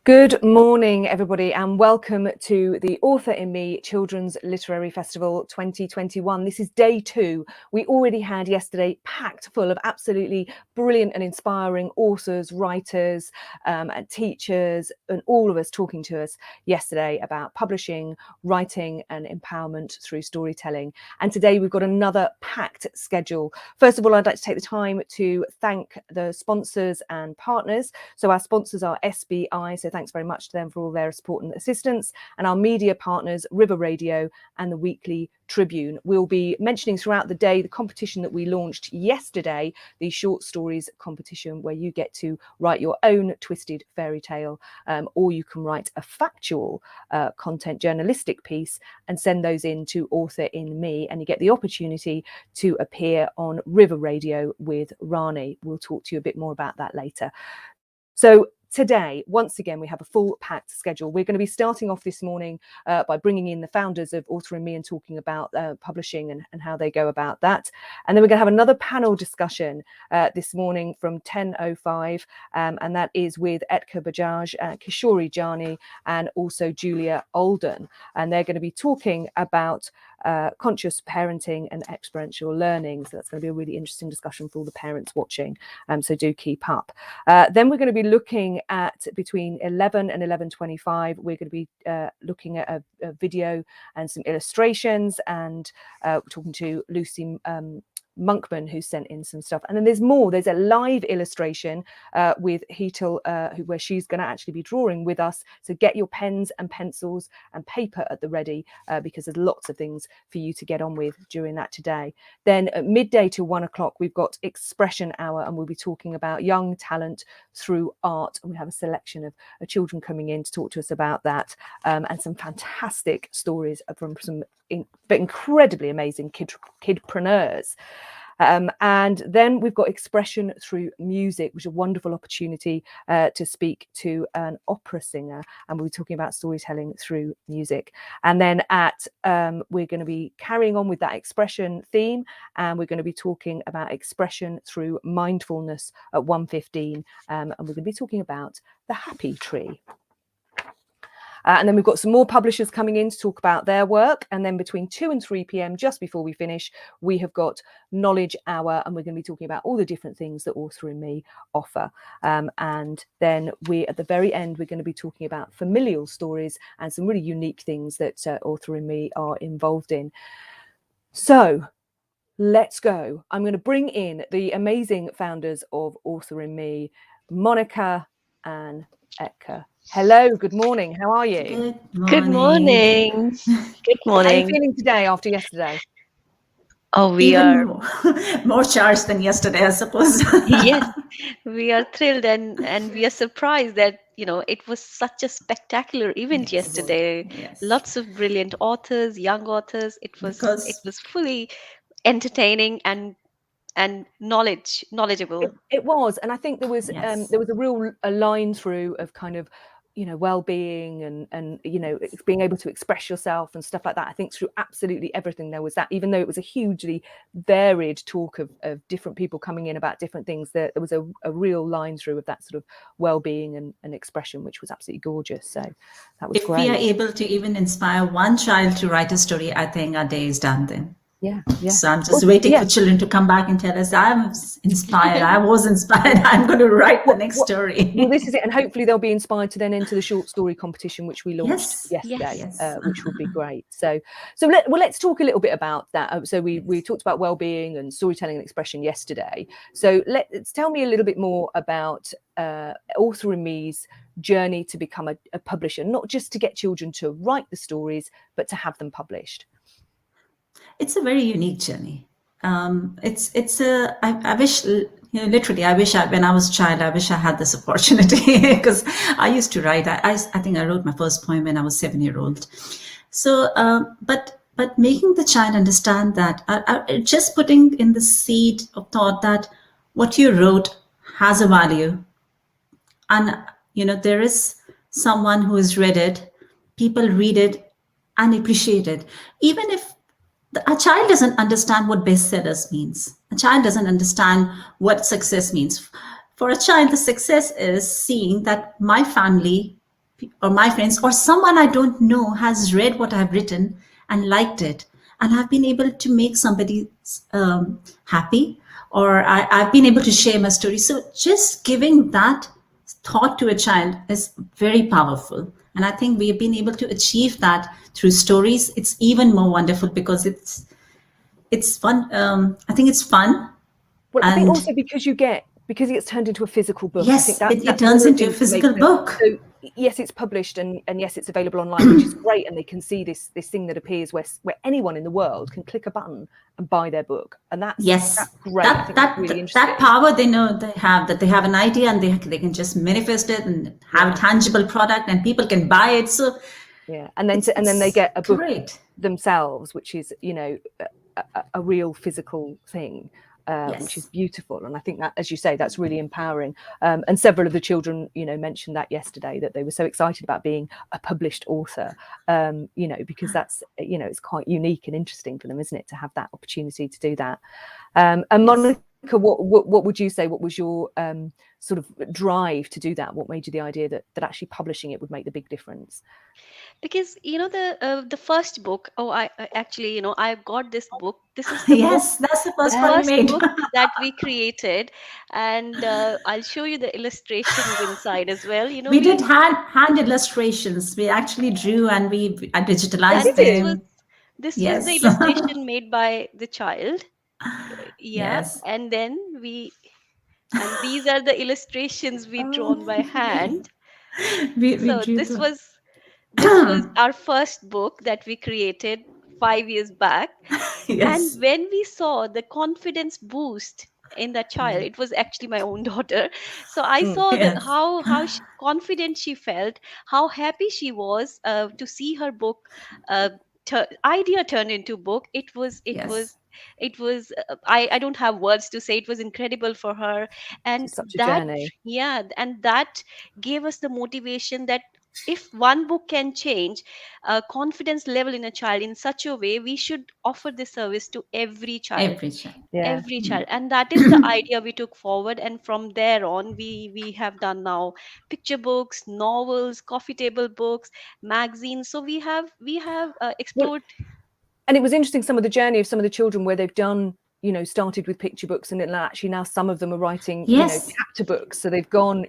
Good morning, everybody, and welcome to the Author in Me Children's Literary Festival 2021. This is day 2. We already had yesterday packed full of absolutely brilliant and inspiring authors, writers, and teachers, and all of us talking to us yesterday about publishing, writing, and empowerment through storytelling. And today we've got another packed schedule. First of all, I'd like to take the time to thank the sponsors and partners. So our sponsors are SBI, so thanks very much to them for all their support and assistance, and our media partners, River Radio and the Weekly Tribune. We'll be mentioning throughout the day the competition that we launched yesterday, the short stories competition, where you get to write your own twisted fairy tale, or you can write a factual content journalistic piece and send those in to Author in Me, and you get the opportunity to appear on River Radio with Rani. We'll talk to you a bit more about that later. So today, once again, we have a full packed schedule. We're going to be starting off this morning by bringing in the founders of Author in Me and talking about publishing and how they go about that. And then we're going to have another panel discussion this morning from 10:05, and that is with Etka Bajaj, Kishori Jani, and also Julia Alden. And they're going to be talking about conscious parenting and experiential learning. So that's going to be a really interesting discussion for all the parents watching. So do keep up. Then we're going to be looking at between 11 and 11:25. We're going to be looking at a video and some illustrations, and talking to Lucy Monkman, who sent in some stuff. And then there's more. There's a live illustration with Hetal, where she's going to actually be drawing with us. So get your pens and pencils and paper at the ready, because there's lots of things for you to get on with during that today. Then at midday to 1 o'clock, we've got Expression Hour, and we'll be talking about young talent through art. And we have a selection of children coming in to talk to us about that, and some fantastic stories from some incredibly amazing kidpreneurs. And then we've got Expression Through Music, which is a wonderful opportunity to speak to an opera singer, and we'll be talking about storytelling through music. And then we're going to be carrying on with that expression theme, and we're going to be talking about expression through mindfulness at 1:15, and we're going to be talking about the happy tree. And then we've got some more publishers coming in to talk about their work. And then between 2 and 3 p.m, just before we finish, we have got Knowledge Hour, and we're going to be talking about all the different things that Author in Me offer. And then at the very end, we're going to be talking about familial stories and some really unique things that Author in Me are involved in. So let's go. I'm going to bring in the amazing founders of Author in Me, Monica and Etka. Hello, good morning. How are you? Good morning. Good morning. How are you feeling today after yesterday? Oh, we are more charged than yesterday, I suppose. Yes, we are thrilled and we are surprised that, it was such a spectacular event yesterday. Yes. Lots of brilliant authors, young authors. It was fully entertaining and knowledgeable. It was, and I think there was a real line through of kind of well-being and being able to express yourself and stuff like that. I think through absolutely everything there was that, even though it was a hugely varied talk of different people coming in about different things, there was a real line through of that sort of well-being and expression, which was absolutely gorgeous. So that was great. If we are able to even inspire one child to write a story, I think our day is done then. Yeah. So I'm just waiting for children to come back and tell us, I'm inspired, I was inspired, I'm going to write the next story. Well, this is it. And hopefully they'll be inspired to then enter the short story competition, which we launched yesterday, which will be great. So let's talk a little bit about that. So we talked about well-being and storytelling and expression yesterday. So tell me a little bit more about Author in Me's journey to become a publisher, not just to get children to write the stories, but to have them published. It's a very unique journey. I wish, literally, when I was a child, I wish I had this opportunity because I used to write. I think I wrote my first poem when I was 7-year-old. So, but making the child understand that, just putting in the seed of thought that what you wrote has a value, and there is someone who has read it, people read it and appreciate it, even if a child doesn't understand what bestsellers means. A child doesn't understand what success means. For a child, the success is seeing that my family or my friends or someone I don't know has read what I've written and liked it, and I've been able to make somebody happy, or I've been able to share my story. So just giving that thought to a child is very powerful. And I think we've been able to achieve that through stories. It's even more wonderful because it's fun. I think it's fun. Well, I think And also because it gets turned into a physical book. I yes, think it turns into a physical book. So yes, it's published and yes, it's available online, which is great, and they can see this thing that appears where anyone in the world can click a button and buy their book, and that's great. I think that's really interesting. That power they know they have an idea and they can just manifest it and have a tangible product and people can buy it. So yeah, and then they get a book great. themselves, which is a real physical thing. Which is beautiful, and I think that, as you say, that's really empowering. And several of the children, mentioned that yesterday, that they were so excited about being a published author, because that's, it's quite unique and interesting for them, isn't it, to have that opportunity to do that. And Monica, what would you say? What was your sort of drive to do that? What made you the idea that actually publishing it would make the big difference? Because the first book. Oh, I actually, I got this book. This is the Yes, that's the first one we made. book that we created, and I'll show you the illustrations inside as well. We did hand illustrations. We actually drew and we digitalized them. This was the illustration made by the child. Yes. And then these are the illustrations we drawn by hand. This was our first book that we created 5 years back. Yes. And when we saw the confidence boost in that child, it was actually my own daughter. So I saw how confident she felt, how happy she was to see her book idea turned into book. It was I don't have words to say. It was incredible for her, and such a journey. And that gave us the motivation that if one book can change confidence level in a child in such a way, we should offer this service to every child. Every child. And that is the idea we took forward, and from there on we have done now picture books, novels, coffee table books, magazines. So we have explored. And it was interesting, some of the journey of some of the children where they've done, started with picture books, and then actually now some of them are writing chapter books. So they've gone,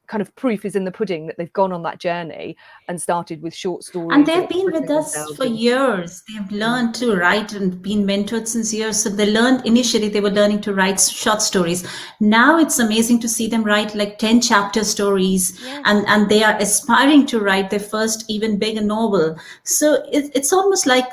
kind of proof is in the pudding that they've gone on that journey and started with short stories. And they've been with us for years. They've learned to write and been mentored since years. So they learned, initially they were learning to write short stories. Now it's amazing to see them write like 10 chapter stories, and they are aspiring to write their first even bigger novel. So it's almost like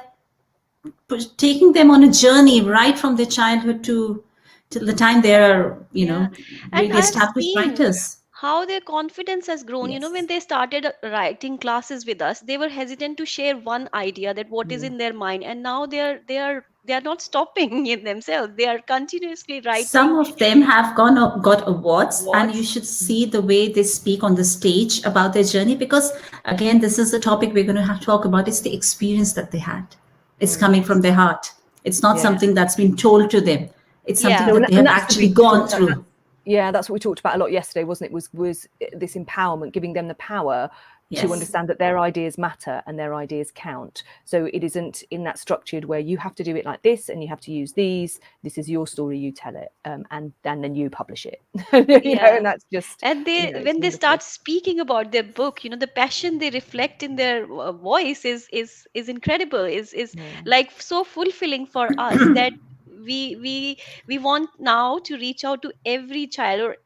taking them on a journey right from their childhood to the time they are, really established writers. How their confidence has grown. When they started writing classes with us, they were hesitant to share one idea, that what is in their mind, and now they are not stopping in themselves. They are continuously writing. Some of them have got awards, and you should see the way they speak on the stage about their journey, because again, this is the topic we're going to have to talk about. It's the experience that they had. It's coming from their heart. It's not something that's been told to them. It's something that they have actually gone through. Yeah, that's what we talked about a lot yesterday, wasn't it? Was this empowerment, giving them the power to understand that their ideas matter and their ideas count. So it isn't in that structured where you have to do it like this and you have to use these. This is your story, you tell it, and then you publish it. And that's just. And when they start speaking about their book, the passion they reflect in their voice is incredible. Is like so fulfilling for us that we want now to reach out to every child, or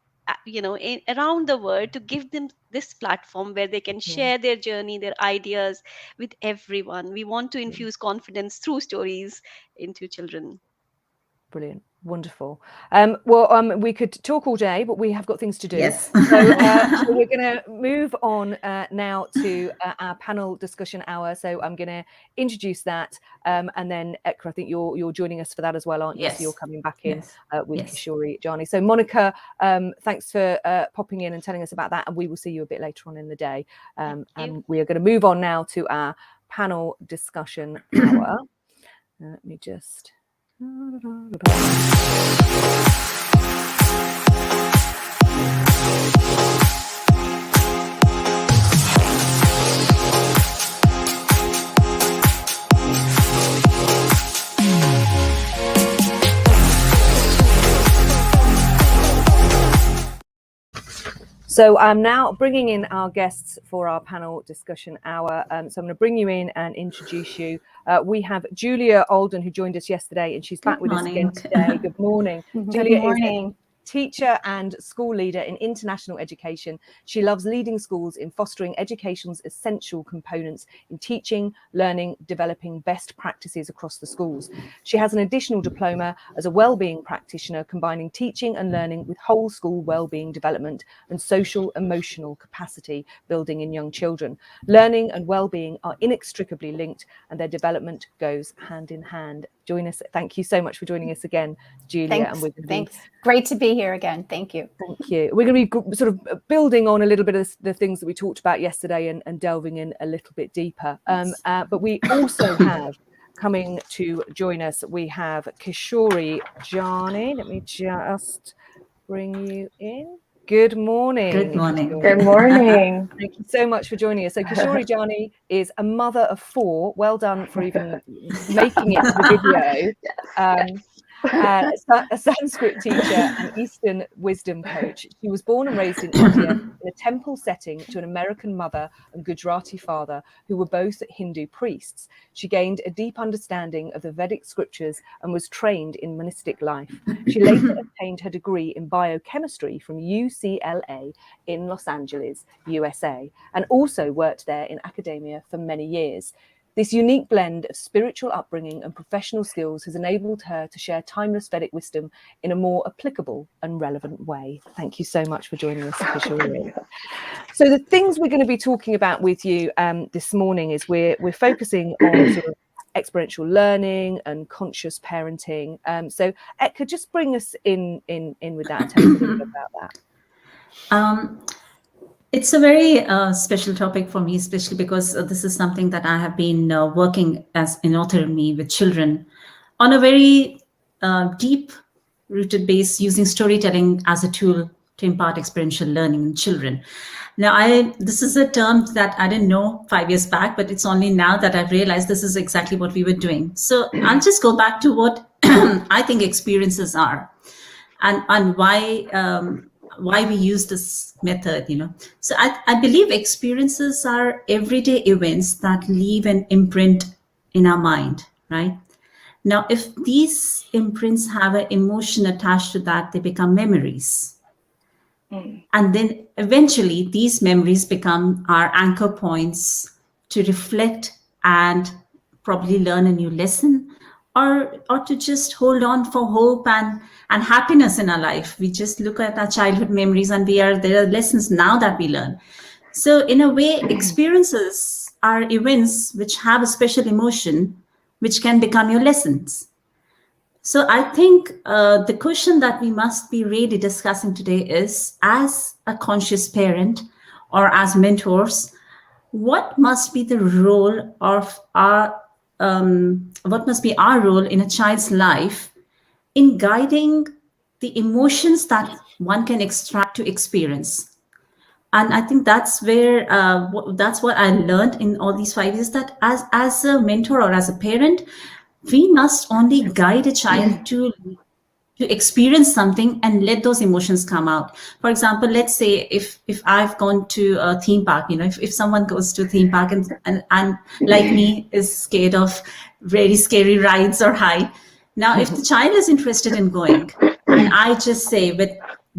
around the world, to give them this platform where they can share their journey, their ideas with everyone. We want to infuse confidence through stories into children. Brilliant. Wonderful. We could talk all day, but we have got things to do. Yes. So we're going to move on now to our panel discussion hour. So I'm going to introduce that, and then Ekra, I think you're joining us for that as well, aren't you? Yes. So you're coming back in with Kishori Jani. So Monica, thanks for popping in and telling us about that, and we will see you a bit later on in the day. And we are going to move on now to our panel discussion hour. Let me just. So I'm now bringing in our guests for our panel discussion hour. So I'm going to bring you in and introduce you. We have Julia Alden, who joined us yesterday, and she's back with us again today. Good morning. Julia is a teacher and school leader in international education. She loves leading schools in fostering education's essential components in teaching, learning, developing best practices across the schools. She has an additional diploma as a wellbeing practitioner, combining teaching and learning with whole school wellbeing development and social emotional capacity building in young children. Learning and wellbeing are inextricably linked, and their development goes hand in hand. Join us. Thank you so much for joining us again, Julia. Thanks. Great to be here again. Thank you. Thank you. We're going to be sort of building on a little bit of the things that we talked about yesterday and delving in a little bit deeper. But we also have coming to join us, we have Kishori Jani. Let me just bring you in. Good morning. Good morning. Good morning. Thank you so much for joining us. So Kishori Jani is a mother of 4. Well done for even making it to the video. A Sanskrit teacher and Eastern wisdom coach. She was born and raised in India in a temple setting to an American mother and Gujarati father who were both Hindu priests. She gained a deep understanding of the Vedic scriptures and was trained in monastic life. She later obtained her degree in biochemistry from UCLA in Los Angeles, USA, and also worked there in academia for many years. This unique blend of spiritual upbringing and professional skills has enabled her to share timeless Vedic wisdom in a more applicable and relevant way. Thank you so much for joining us, Kishori. So the things we're going to be talking about with you this morning is we're focusing on sort of experiential learning and conscious parenting. So Etka, just bring us in with that. Tell us a little bit about that. It's a very special topic for me, especially because this is something that I have been working as an author in me with children on a very deep-rooted base, using storytelling as a tool to impart experiential learning in children. Now, this is a term that I didn't know 5 years back, but it's only now that I've realized this is exactly what we were doing. So I'll just go back to what I think experiences are and why we use this method, So I believe experiences are everyday events that leave an imprint in our mind, right? Now, if these imprints have an emotion attached to that, they become memories. And then eventually these memories become our anchor points to reflect and probably learn a new lesson, or to just hold on for hope and happiness in our life. We just look at our childhood memories and there are lessons now that we learn. So in a way, experiences are events which have a special emotion, which can become your lessons. So I think the question that we must be really discussing today is, as a conscious parent or as mentors, what must be the role of what must be our role in a child's life in guiding the emotions that one can extract to experience. And I think that's where that's what I learned in all these 5 years, that as a mentor or as a parent, we must only guide a child to experience something and let those emotions come out. For example, let's say if I've gone to a theme park, if someone goes to a theme park and like me is scared of very scary rides or high. Now, if the child is interested in going and I just say, but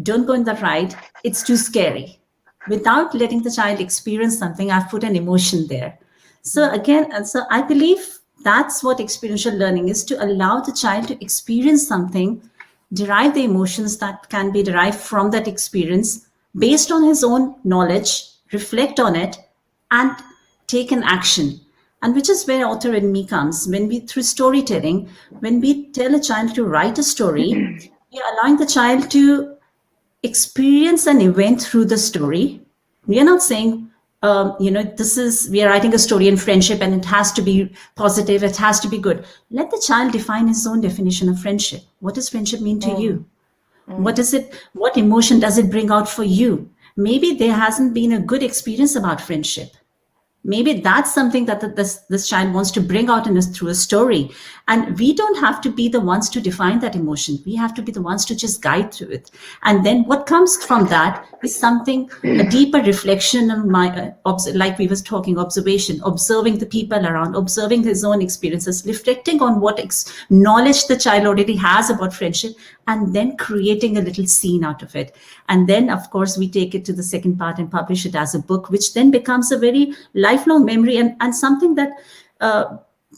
don't go in that ride, it's too scary. Without letting the child experience something, I've put an emotion there. So I believe that's what experiential learning is, to allow the child to experience something, derive the emotions that can be derived from that experience based on his own knowledge, reflect on it, and take an action. And which is where author in me comes. When we, through storytelling, when we tell a child to write a story, we are allowing the child to experience an event through the story. We are not saying, we are writing a story in friendship and it has to be positive, it has to be good. Let the child define his own definition of friendship. What does friendship mean to you? What emotion does it bring out for you? Maybe there hasn't been a good experience about friendship. Maybe that's something that this child wants to bring out in us through a story. And we don't have to be the ones to define that emotion. We have to be the ones to just guide through it. And then what comes from that is something, a deeper reflection of my, like we was talking, observation, observing the people around, observing his own experiences, reflecting on what knowledge the child already has about friendship, and then creating a little scene out of it. And then, of course, we take it to the second part and publish it as a book, which then becomes a very lifelong memory and something that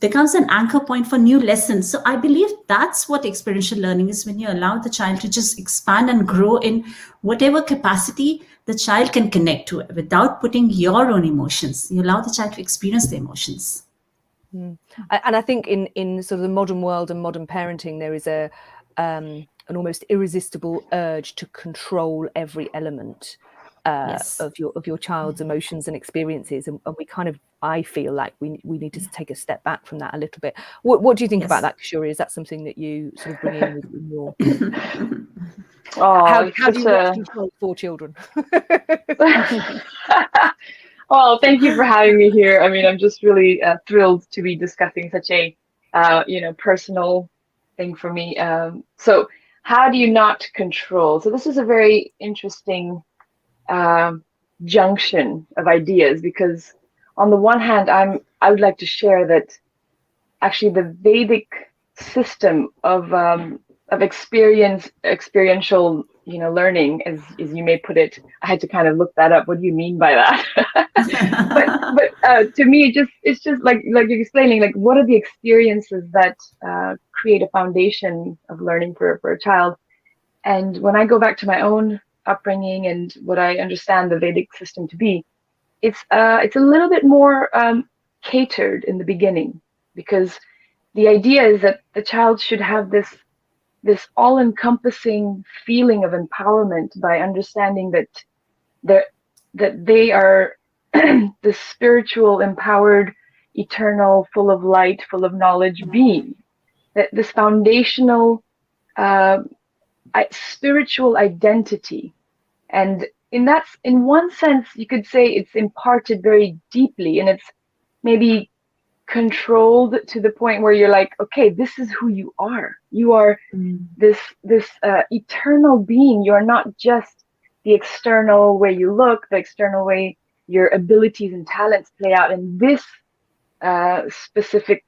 becomes an anchor point for new lessons. So I believe that's what experiential learning is, when you allow the child to just expand and grow in whatever capacity the child can connect to it without putting your own emotions. You allow the child to experience the emotions. And I think in sort of the modern world and modern parenting, there is an almost irresistible urge to control every element of your child's emotions and experiences, and we kind of, I feel like we need to take a step back from that a little bit. What do you think about that, Kishori? Is that something that you sort of bring in with your how do you control 4 children? Well, thank you for having me here. I mean, I'm just really thrilled to be discussing such a personal thing for me. So how do you not control? So this is a very interesting junction of ideas, because on the one hand, I would like to share that actually the Vedic system of experiential learning, as you may put it, I had to kind of look that up. What do you mean by that? but to me, it's just like you're explaining, like, what are the experiences that create a foundation of learning for a child? And when I go back to my own upbringing and what I understand the Vedic system to be, it's a little bit more catered in the beginning, because the idea is that the child should have this all-encompassing feeling of empowerment by understanding that they are the spiritual, empowered, eternal, full of light, full of knowledge being. That this foundational spiritual identity, and in one sense, you could say it's imparted very deeply, and it's maybe controlled to the point where you're like, okay, this is who you are. You are this eternal being. You are not just the external way you look, the external way your abilities and talents play out in this specific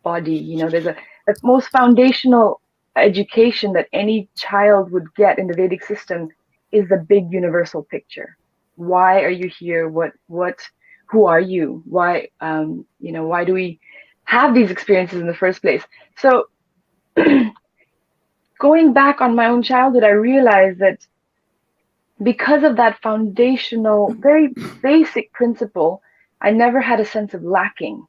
body. There's the most foundational education that any child would get in the Vedic system is the big universal picture. Why are you here? Who are you? Why, why do we have these experiences in the first place? So going back on my own childhood, I realized that because of that foundational, very basic principle, I never had a sense of lacking,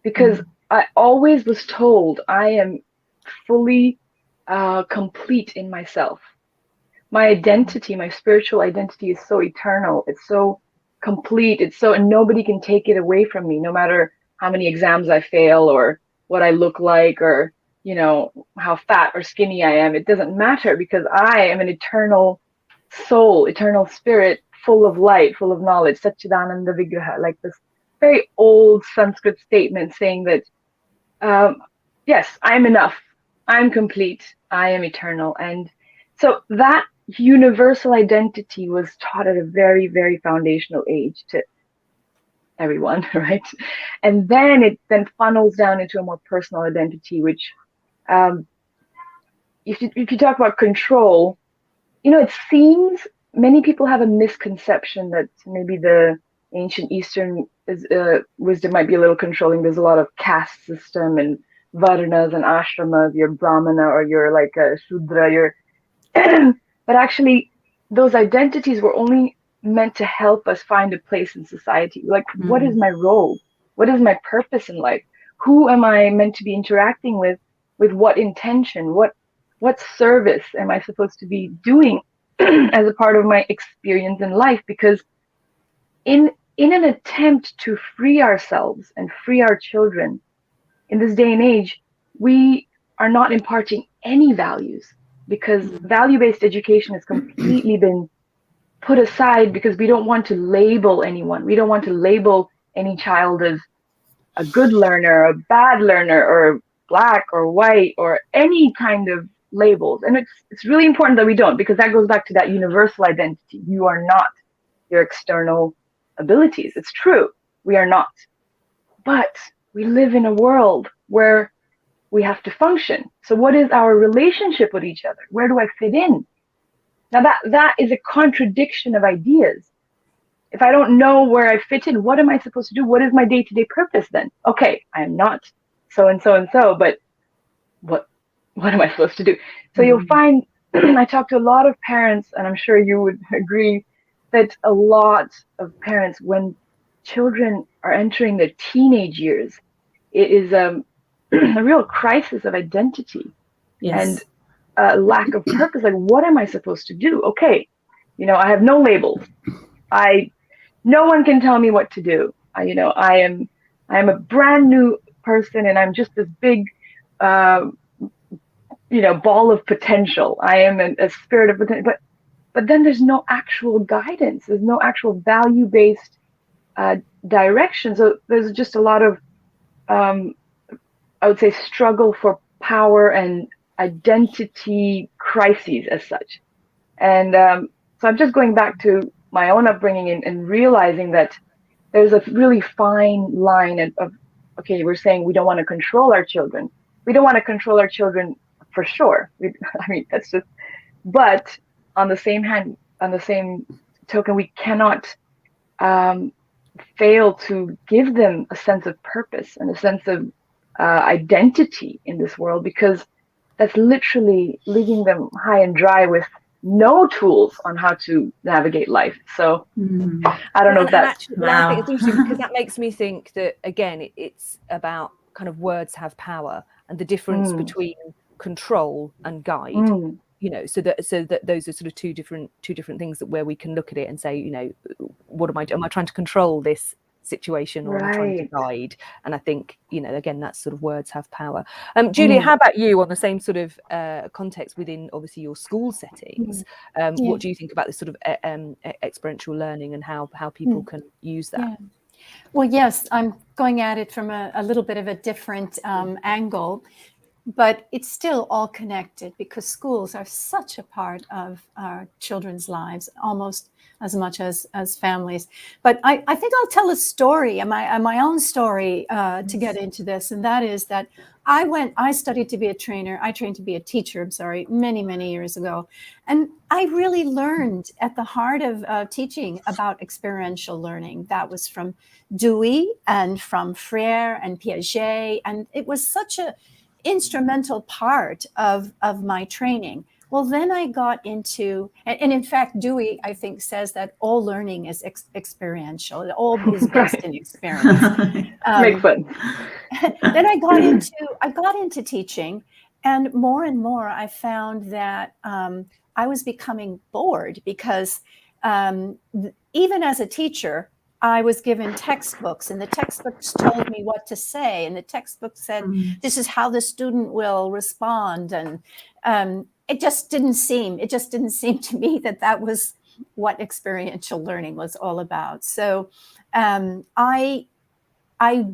because I always was told I am fully complete in myself. My identity, my spiritual identity is so eternal. It's so complete. And nobody can take it away from me, no matter how many exams I fail or what I look like, or, how fat or skinny I am. It doesn't matter, because I am an eternal soul, eternal spirit, full of light, full of knowledge, Satchidananda Vigraha, like this very old Sanskrit statement saying that, yes, I'm enough. I'm complete. I am eternal. And so that universal identity was taught at a very, very foundational age to everyone, right? And then it funnels down into a more personal identity, which if you talk about control, it seems many people have a misconception that maybe the ancient Eastern wisdom might be a little controlling. There's a lot of caste system and varnas and ashramas. You're Brahmana or you're like a Shudra. But actually, those identities were only meant to help us find a place in society. Like, what is my role? What is my purpose in life? Who am I meant to be interacting with what intention? What service am I supposed to be doing as a part of my experience in life? Because in an attempt to free ourselves and free our children in this day and age, we are not imparting any values, because value-based education has completely been put aside, because we don't want to label anyone. We don't want to label any child as a good learner, a bad learner, or black or white, or any kind of labels. And it's really important that we don't, because that goes back to that universal identity. You are not your external abilities. It's true, we are not. But we live in a world where we have to function. So what is our relationship with each other? Where do I fit in? Now that is a contradiction of ideas. If I don't know where I fit in, what am I supposed to do? What is my day-to-day purpose then? Okay, I am not so and so and so, but what am I supposed to do? So you'll find, I talk to a lot of parents, and I'm sure you would agree that a lot of parents, when children are entering their teenage years, it is a real crisis of identity. Yes. And lack of purpose. Like, what am I supposed to do? Okay, I have no labels. No one can tell me what to do. I am a brand new person, and I'm just this big, ball of potential. I am a spirit of potential, but then there's no actual guidance. There's no actual value-based direction. So there's just a lot of, I would say, struggle for power and identity crises as such. And so I'm just going back to my own upbringing and realizing that there's a really fine line of, okay, we're saying we don't want to control our children. We don't want to control our children for sure. That's just, but on the same token, we cannot fail to give them a sense of purpose and a sense of identity in this world, because that's literally leaving them high and dry with no tools on how to navigate life. So I don't know if that's I think it's interesting, because that makes me think that, again, it's about kind of words have power, and the difference between control and guide. So that those are sort of two different things that where we can look at it and say, what am I doing? Am I trying to control this situation, or am I trying to guide? And I think, again, that's sort of words have power. Julia, how about you, on the same sort of context within obviously your school settings? What do you think about this sort of experiential learning, and how people can use that? Well, yes, I'm going at it from a little bit of a different angle, but it's still all connected, because schools are such a part of our children's lives, almost as much as families. But I think I'll tell a story, my own story, to get into this. And that is that I studied to be a trainer. I trained to be a teacher, many, many years ago. And I really learned at the heart of teaching about experiential learning. That was from Dewey and from Freire and Piaget. And it was such a instrumental part of my training. Well, then I got into, and in fact, Dewey, I think, says that all learning is experiential. It all is based in experience. Makes sense. Then I got into teaching, and more I found that I was becoming bored, because even as a teacher, I was given textbooks, and the textbooks told me what to say, and the textbook said, this is how the student will respond. And it just didn't seem to me that was what experiential learning was all about. So I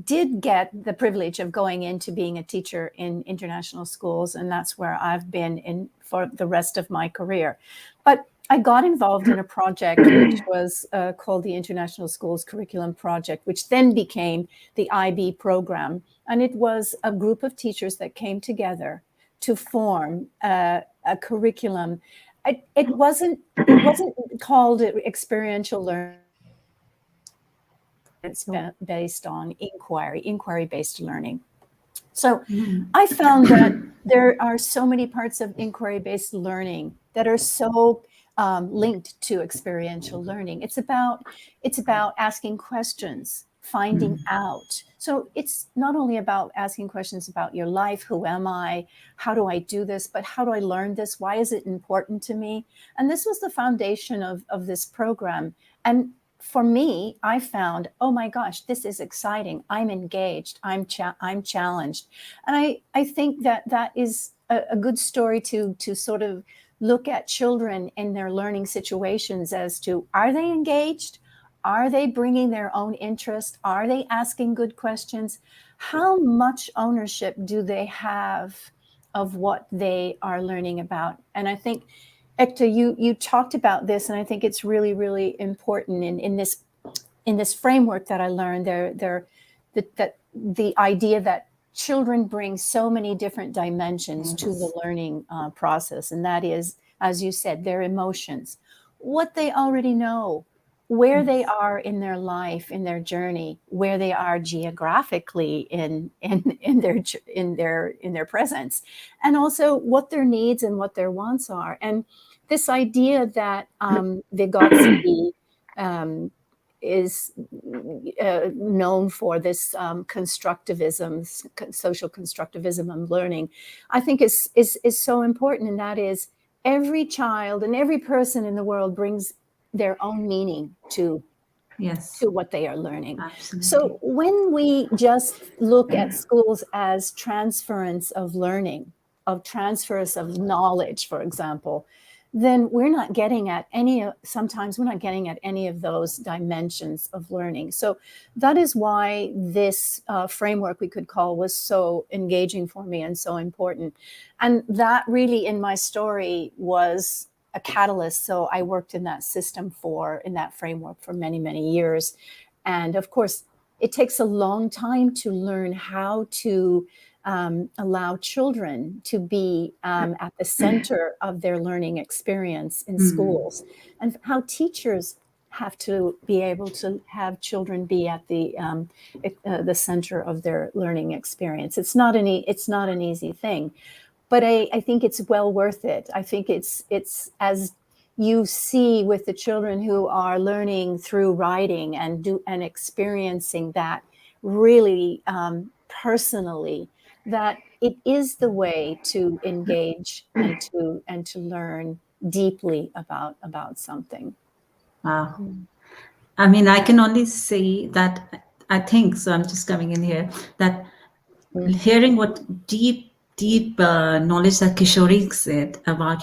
did get the privilege of going into being a teacher in international schools, and that's where I've been in for the rest of my career. But I got involved in a project which was called the International Schools Curriculum Project, which then became the IB program. And it was a group of teachers that came together to form a curriculum. It wasn't called experiential learning. It's based on inquiry-based learning. So I found that there are so many parts of inquiry-based learning that are so linked to experiential learning. It's about asking questions, finding out. So it's not only about asking questions about your life, who am I, how do I do this, but how do I learn this? Why is it important to me? And this was the foundation of this program. And for me, I found, oh my gosh, this is exciting. I'm engaged. I'm challenged. And I think that is a good story to sort of look at children in their learning situations as to, are they engaged? Are they bringing their own interest? Are they asking good questions? How much ownership do they have of what they are learning about? And I think, Hector, you talked about this, and I think it's really, really important in this framework that I learned. The idea that children bring so many different dimensions to the learning process, and that is, as you said, their emotions, what they already know, where they are in their life, in their journey, where they are geographically in their presence, and also what their needs and what their wants are. And this idea that Vygotsky is known for this constructivism, social constructivism of learning, I think is so important. And that is, every child and every person in the world brings their own meaning to what they are learning. Absolutely. So when we just look at schools as transference of learning, of transfers of knowledge, for example, then we're not getting at sometimes we're not getting at any of those dimensions of learning. So that is why this framework, we could call, was so engaging for me and so important. And that really, in my story, was a catalyst. So I worked in that system in that framework for many, many years. And of course, it takes a long time to learn how to allow children to be at the center of their learning experience in schools, and how teachers have to be able to have children be at the center of their learning experience. It's not an easy thing, but I think it's well worth it. I think it's as you see with the children who are learning through writing and experiencing that really personally, that it is the way to engage and to learn deeply about something. Wow. I mean, I can only say that I think, so I'm just coming in here, that hearing what deep knowledge that Kishori said about,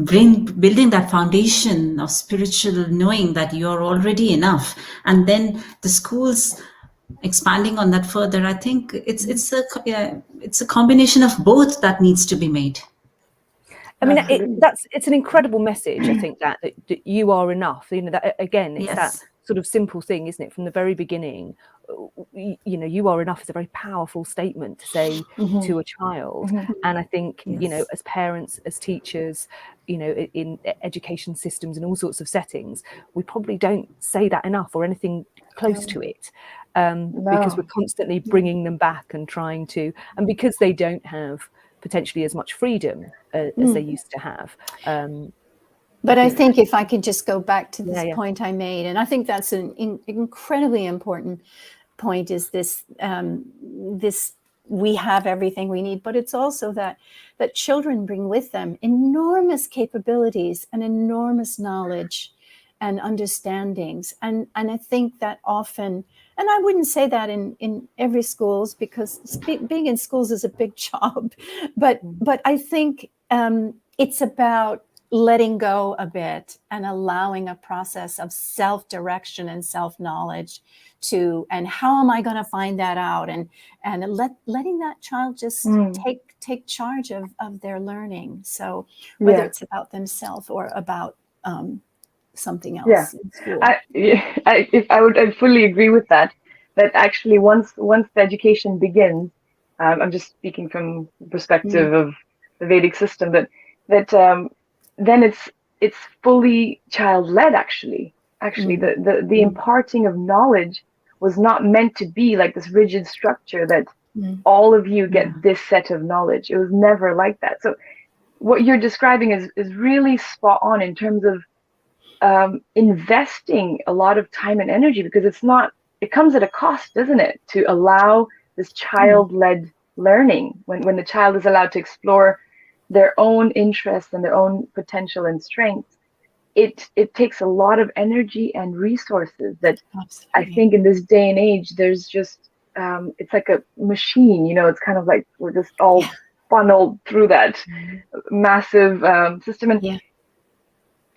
building that foundation of spiritual knowing that you're already enough, and then the schools expanding on that further, I think it's a combination of both that needs to be made. I mean, it's an incredible message. I think that you are enough. That again, it's that sort of simple thing, isn't it? From the very beginning, you are enough is a very powerful statement to say to a child. And I think, as parents, as teachers, in education systems and all sorts of settings, we probably don't say that enough or anything close to it. Because we're constantly bringing them back and trying to, and because they don't have potentially as much freedom as they used to have. But I think if I could just go back to this point I made, and I think that's an incredibly important point, is this we have everything we need, but it's also that children bring with them enormous capabilities and enormous knowledge and understandings. And I think that often, and I wouldn't say that in every schools, because being in schools is a big job, but I think it's about letting go a bit and allowing a process of self-direction and self-knowledge and how am I going to find that out, and letting that child just take charge of their learning. So whether it's about themselves or about something else in school. I fully agree with that. That actually once the education begins, I'm just speaking from the perspective of the Vedic system, that then it's fully child-led. Actually, the imparting of knowledge was not meant to be like this rigid structure that all of you get this set of knowledge. It was never like that. So what you're describing is really spot on in terms of investing a lot of time and energy, because it comes at a cost, doesn't it, to allow this child-led learning when the child is allowed to explore their own interests and their own potential and strengths. It takes a lot of energy and resources that I think in this day and age, there's just it's like a machine, it's kind of like we're just all funneled through that massive system. And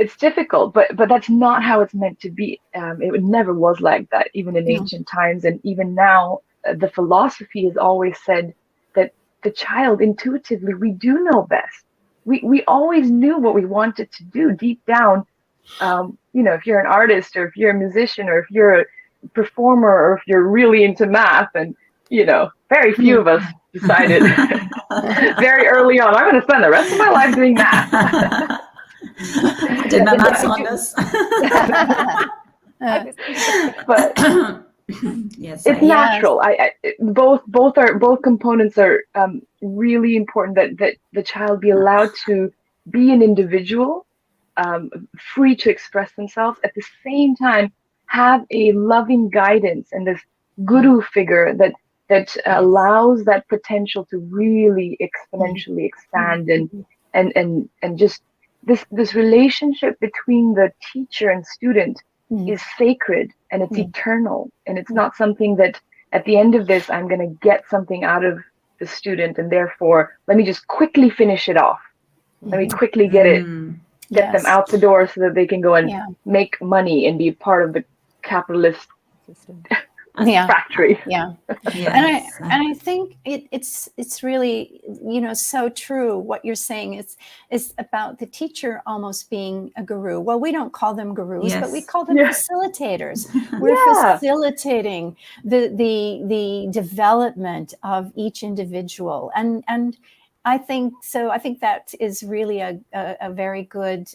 it's difficult, but that's not how it's meant to be. It never was like that, even in ancient times, and even now. The philosophy has always said that the child intuitively, we do know best. We always knew what we wanted to do deep down. If you're an artist, or if you're a musician, or if you're a performer, or if you're really into math, and very few of us decided very early on, I'm going to spend the rest of my life doing math. Did my maths on us? But yes, it's natural. Both components are really important, that the child be allowed to be an individual, free to express themselves, at the same time have a loving guidance and this guru figure that allows that potential to really exponentially expand, and just this relationship between the teacher and student is sacred, and it's eternal, and it's not something that at the end of this I'm going to get something out of the student, and therefore let me just quickly finish it off. Let me quickly get them out the door so that they can go and make money and be part of the capitalist system. Factory. Yes. And I think it's really so true what you're saying. It's about the teacher almost being a guru. Well, we don't call them gurus, but we call them facilitators. We're facilitating the development of each individual, and I think so. I think that is really a very good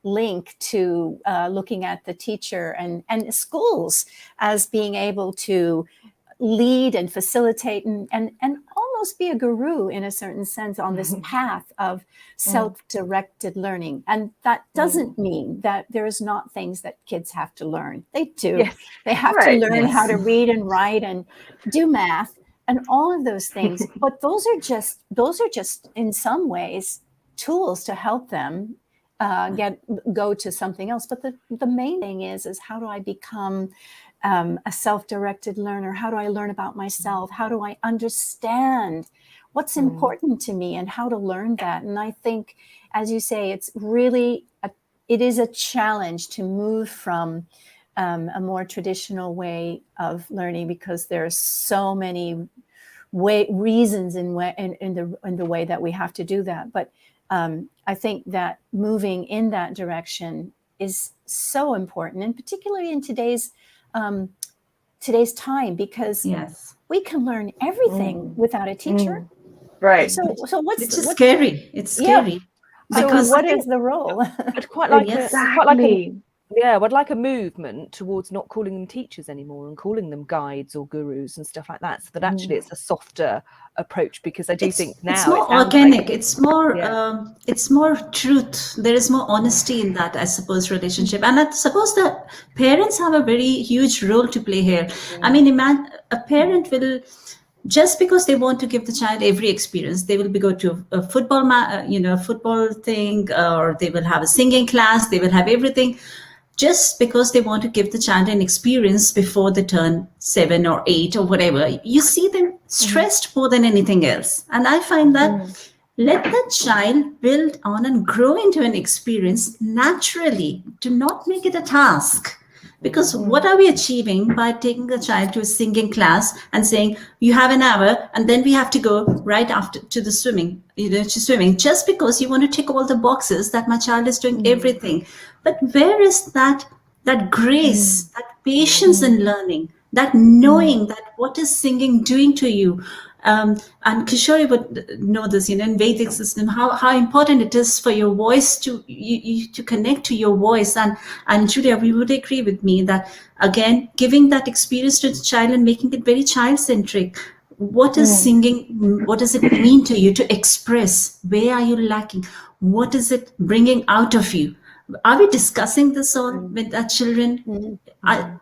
link to looking at the teacher and schools as being able to lead and facilitate and almost be a guru in a certain sense on this path of self-directed learning. And that doesn't mean that there's not things that kids have to learn. They do. Yes. They have to learn how to read and write and do math and all of those things. But those are just in some ways tools to help them go to something else. But the main thing is how do I become a self-directed learner? How do I learn about myself? How do I understand what's important to me and how to learn that? And I think, as you say, it's really it is a challenge to move from a more traditional way of learning, because there are so many reasons in the way that we have to do that. But I think that moving in that direction is so important, and particularly in today's time, because we can learn everything without a teacher. Right. So what's scary? It's scary. So what is the role? I'd quite like I'd like a movement towards not calling them teachers anymore and calling them guides or gurus and stuff like that, so that actually it's a softer approach, because I do think now it's more organic. It's more truth. There is more honesty in that, I suppose, relationship. And I suppose that parents have a very huge role to play here. I mean, a parent will, just because they want to give the child every experience, they will go to a football football thing, or they will have a singing class, they will have everything, just because they want to give the child an experience before they turn 7 or 8 or whatever. You see them stressed more than anything else. And I find that let the child build on and grow into an experience naturally. Do not make it a task. Because what are we achieving by taking the child to a singing class and saying, you have an hour and then we have to go right after to the swimming, just because you want to tick all the boxes that my child is doing everything. But where is that grace, that patience in learning, that knowing that what is singing doing to you? And Kishori would know this, in Vedic system, how important it is for your voice to connect to your voice. And Julia, we would agree with me that, again, giving that experience to the child and making it very child-centric. What is singing? What does it mean to you to express? Where are you lacking? What is it bringing out of you? Are we discussing this all with our children? I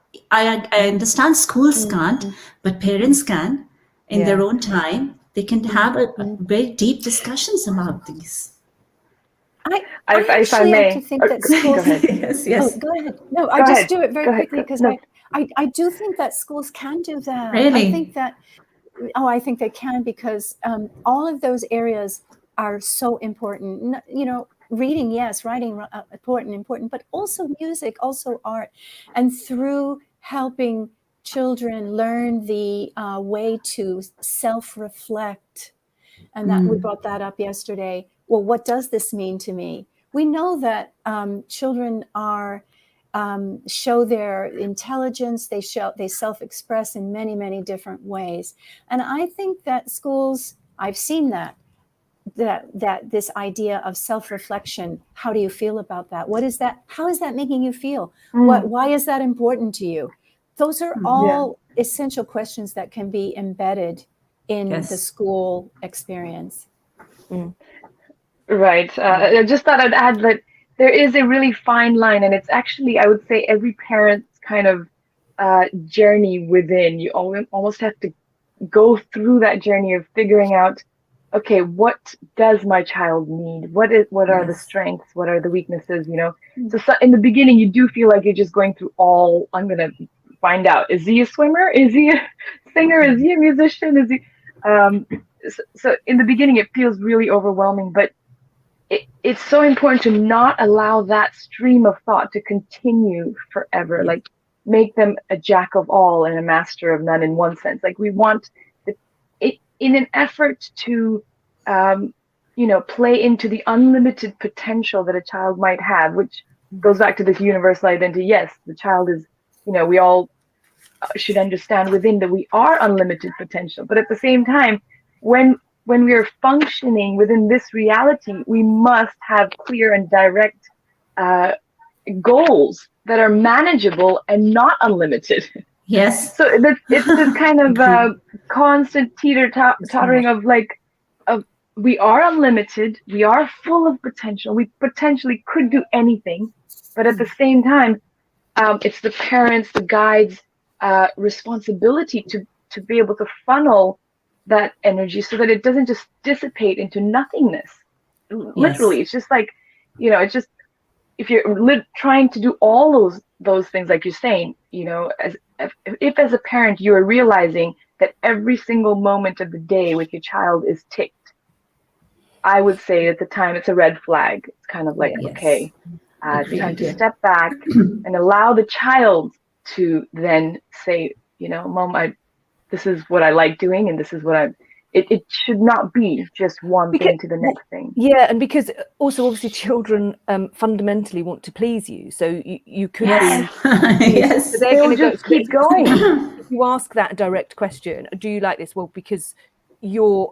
understand schools can't, but parents can. In their own time, they can have a very deep discussions about these. I actually think that schools. Go ahead. Yes. Go ahead. No, I just do it very quickly because I do think that schools can do that. Really? I think they can, because all of those areas are so important. reading, yes, writing, important, but also music, also art. And through helping children learn the way to self-reflect, and that we brought that up yesterday. Well, what does this mean to me? We know that children are show their intelligence. They self-express in many, many different ways. And I think that schools, I've seen that this idea of self-reflection. How do you feel about that? What is that? How is that making you feel? Why is that important to you? Those are all essential questions that can be embedded in the school experience. Right. I just thought I'd add that there is a really fine line, and it's actually, I would say, every parent's kind of journey within. You almost have to go through that journey of figuring out, okay, what does my child need? What are the strengths? What are the weaknesses? You know, so in the beginning, you do feel like you're just going through all. I'm gonna find out: is he a swimmer? Is he a singer? Is he a musician? Is he? So in the beginning, it feels really overwhelming, but it's so important to not allow that stream of thought to continue forever. Like, make them a jack of all and a master of none in one sense. Like, we want it in an effort to, play into the unlimited potential that a child might have, which goes back to this universal identity. Yes, the child is, we all should understand within that we are unlimited potential. But at the same time, when we are functioning within this reality, we must have clear and direct goals that are manageable and not unlimited. Yes. So it's this kind of constant teeter-tottering of we are unlimited, we are full of potential, we potentially could do anything, but at the same time, it's the parents, the guides' responsibility to be able to funnel that energy so that it doesn't just dissipate into nothingness. Literally, it's just like, it's just, if you're trying to do all those things, like you're saying, if as a parent you are realizing that every single moment of the day with your child is ticked, I would say at the time it's a red flag. It's kind of like, okay, it's time to step back and allow the child to then say, Mom, this is what I like doing, and this is what it should not be just one thing to the next thing. Yeah, and because also obviously children fundamentally want to please you, so you could be so they'll just keep going. If you ask that direct question, do you like this? Well, because you're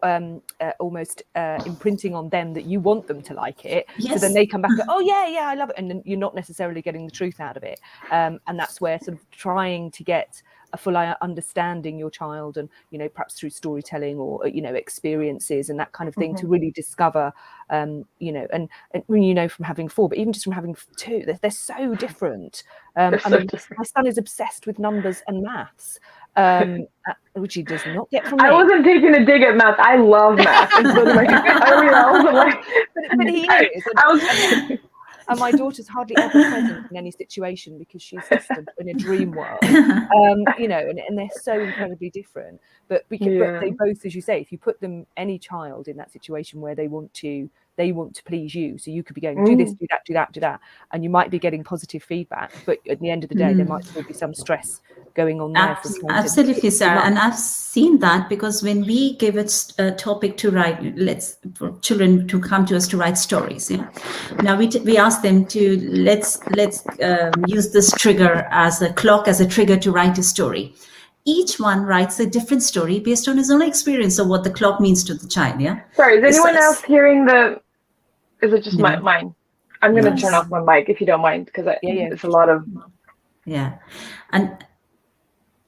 almost imprinting on them that you want them to like it. So then they come back and go, oh yeah, I love it, and then you're not necessarily getting the truth out of it. And that's where sort of trying to get a full understanding your child, and perhaps through storytelling or experiences and that kind of thing, to really discover and from having 4, but even just from having 2, they're so different. I mean, my son is obsessed with numbers and maths, which he does not get from me. I wasn't taking a dig at math. I love math. But he is. And my daughter's hardly ever present in any situation because she's just in a dream world, and they're so incredibly different. But they both, as you say, if you put any child in that situation where they want to please you, so you could be going, do this, do that, and you might be getting positive feedback, but at the end of the day, there might still be some stress going on there. Absolutely, Sarah. And I've seen that, because when we give it a topic to write, for children to come to us to write stories. Now we ask them to let's use this trigger as a clock, as a trigger to write a story. Each one writes a different story based on his own experience of what the clock means to the child. Yeah. Sorry, is anyone else hearing is it just mine? I'm going to turn off my mic if you don't mind, because it's a lot of. Yeah.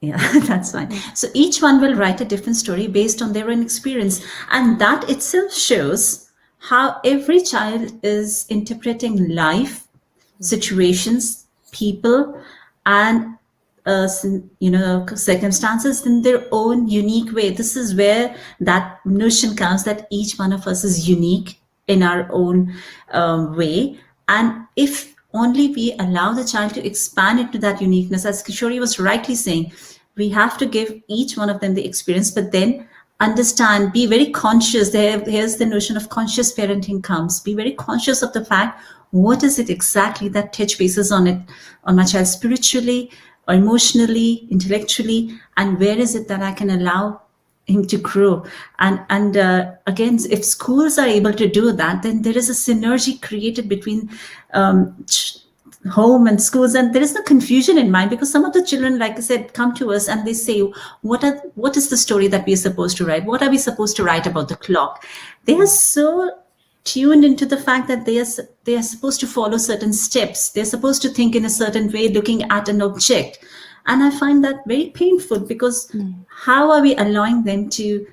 That's fine. So each one will write a different story based on their own experience. And that itself shows how every child is interpreting life, situations, people, and circumstances in their own unique way. This is where that notion comes, that each one of us is unique in our own way. And if only we allow the child to expand into that uniqueness, as Kishori was rightly saying, we have to give each one of them the experience, but then understand, be very conscious. Here's the notion of conscious parenting comes. Be very conscious of the fact, what is it exactly that touch bases on my child spiritually or emotionally, intellectually, and where is it that I can allow him to grow? And again, if schools are able to do that, then there is a synergy created between home and schools, and there is no confusion in mind, because some of the children, like I said, come to us and they say, what is the story that we are supposed to write? What are we supposed to write about the clock? They are so tuned into the fact that they are supposed to follow certain steps. They're supposed to think in a certain way, looking at an object. And I find that very painful, because how are we allowing them to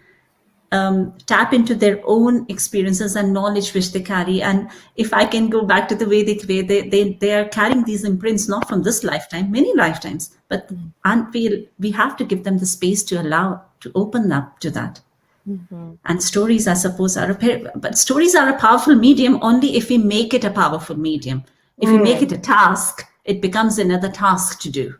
tap into their own experiences and knowledge which they carry? And if I can go back to the Vedic way, they are carrying these imprints not from this lifetime, many lifetimes, but and we have to give them the space to allow to open up to that. And stories, I suppose, but stories are a powerful medium only if we make it a powerful medium. If we make it a task, it becomes another task to do.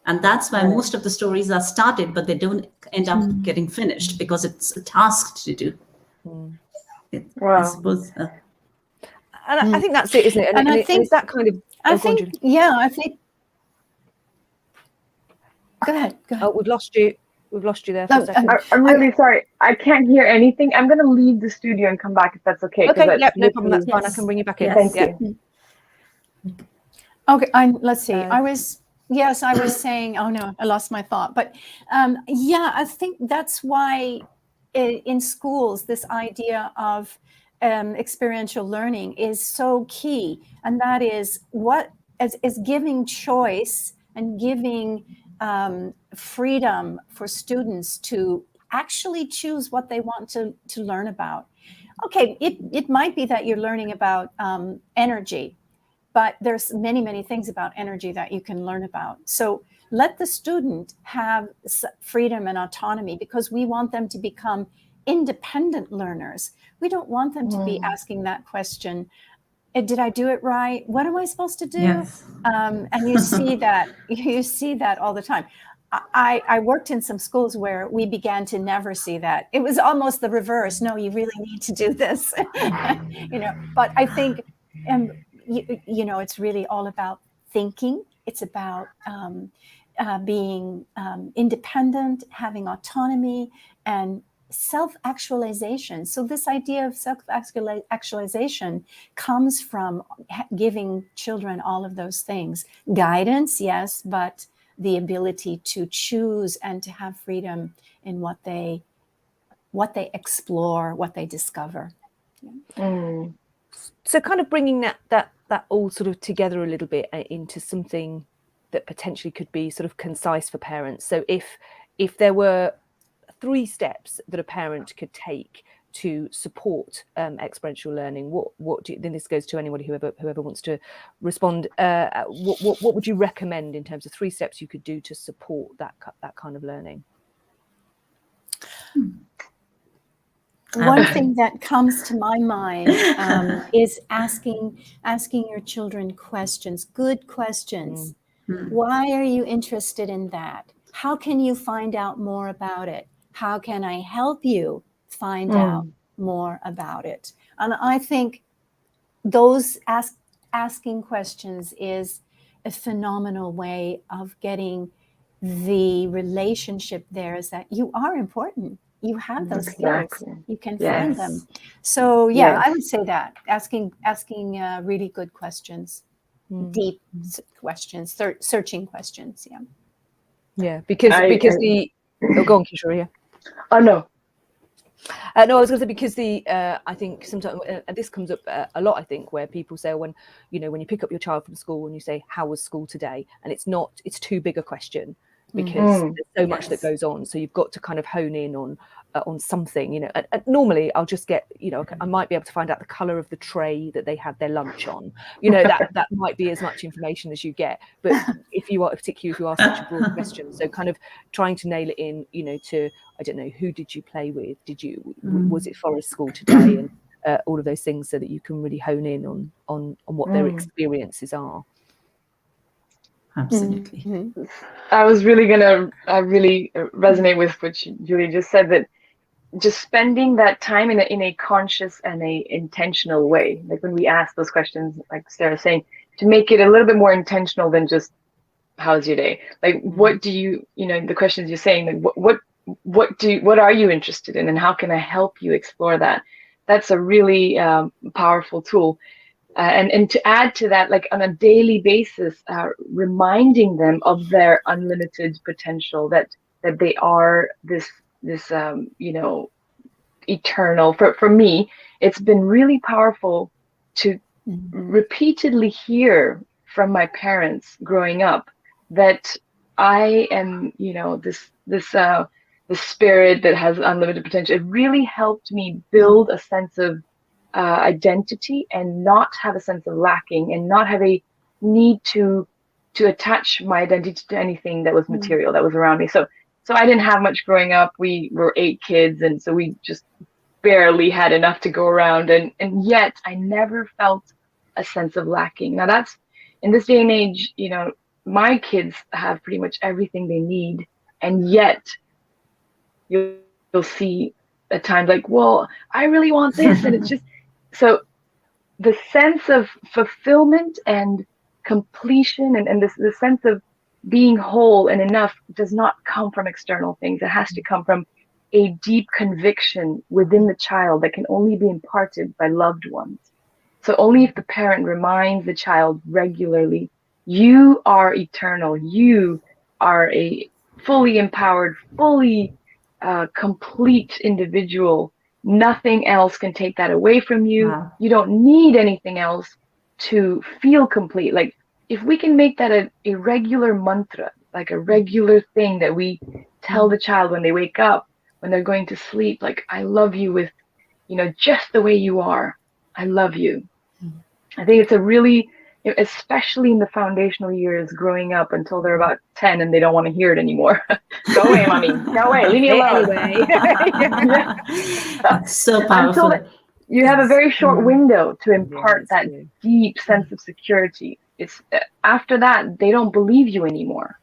And that's why most of the stories are started, but they don't end up getting finished, because it's a task to do. Wow. I suppose. And I think that's it, isn't it? And I think it's that kind of. I think. Go ahead. Oh, we've lost you. We've lost you there for a second. I'm really sorry. I can't hear anything. I'm going to leave the studio and come back if that's okay. Okay, yep, no problem. That's fine. I can bring you back in. Thank you. Okay, let's see. I was saying, oh no, I lost my thought. But I think that's why in schools, this idea of experiential learning is so key. And that is is giving choice and giving freedom for students to actually choose what they want to learn about. Okay, it might be that you're learning about energy, but there's many, many things about energy that you can learn about. So let the student have freedom and autonomy, because we want them to become independent learners. We don't want them to be asking that question, did I do it right? What am I supposed to do? Yes. And you see that all the time. I worked in some schools where we began to never see that. It was almost the reverse. No, you really need to do this. But I think, it's really all about thinking. It's about being independent, having autonomy, and self-actualization. So this idea of self-actualization comes from giving children all of those things. Guidance, yes, but the ability to choose and to have freedom in what they explore, what they discover. So kind of bringing that all sort of together a little bit into something that potentially could be sort of concise for parents. So if there were 3 steps that a parent could take to support experiential learning, what do you, then this goes to anybody whoever wants to respond, what would you recommend in terms of 3 steps you could do to support that kind of learning? One thing that comes to my mind is asking your children questions, good questions. Why are you interested in that? How can you find out more about it? How can I help you find out more about it? And I think those asking questions is a phenomenal way of getting the relationship there, is that you are important. You have those skills. You can find them. So I would say that asking really good questions, deep questions, searching questions. Because the go on, Kishore. Oh no. No, I was going to say, because I think sometimes, and this comes up a lot, I think, where people say when you pick up your child from school and you say, how was school today? And it's too big a question, because there's so much that goes on. So you've got to kind of hone in on something, normally I'll just get, I might be able to find out the color of the tray that they had their lunch on, that might be as much information as you get. But particularly if you ask such a broad question, so kind of trying to nail it in, to, I don't know, who did you play with? Was it forest school today? And all of those things, so that you can really hone in on what their experiences are. Absolutely. I was really really resonate with what Julie just said, that just spending that time in a conscious and a intentional way. Like when we ask those questions, like Sarah's saying, to make it a little bit more intentional than just how's your day? Like what do you, the questions you're saying, like what are you interested in, and how can I help you explore that? That's a really powerful tool. And to add to that, like on a daily basis, reminding them of their unlimited potential, that they are this eternal. For me, it's been really powerful to repeatedly hear from my parents growing up that I am, this spirit that has unlimited potential. It really helped me build a sense of identity and not have a sense of lacking, and not have a need to attach my identity to anything that was material that was around me. So I didn't have much growing up. We were 8 kids, and so we just barely had enough to go around, and yet I never felt a sense of lacking. Now that's, in this day and age, my kids have pretty much everything they need, and yet you'll see at times like, well, I really want this, and it's just so the sense of fulfillment and completion and the sense of being whole and enough does not come from external things. It has to come from a deep conviction within the child that can only be imparted by loved ones. So only if the parent reminds the child regularly, you are eternal, you are a fully empowered, fully complete individual. Nothing else can take that away from you. Wow. You don't need anything else to feel complete. Like if we can make that a regular mantra, like a regular thing that we tell the child when they wake up, when they're going to sleep, like, I love you with, just the way you are. I love you. I think it's a really, especially in the foundational years growing up until they're about 10 and they don't want to hear it anymore. Go away, mommy. Go away. Leave me alone. It's so powerful. You have a very short window to impart that deep sense of security. It's after that, they don't believe you anymore,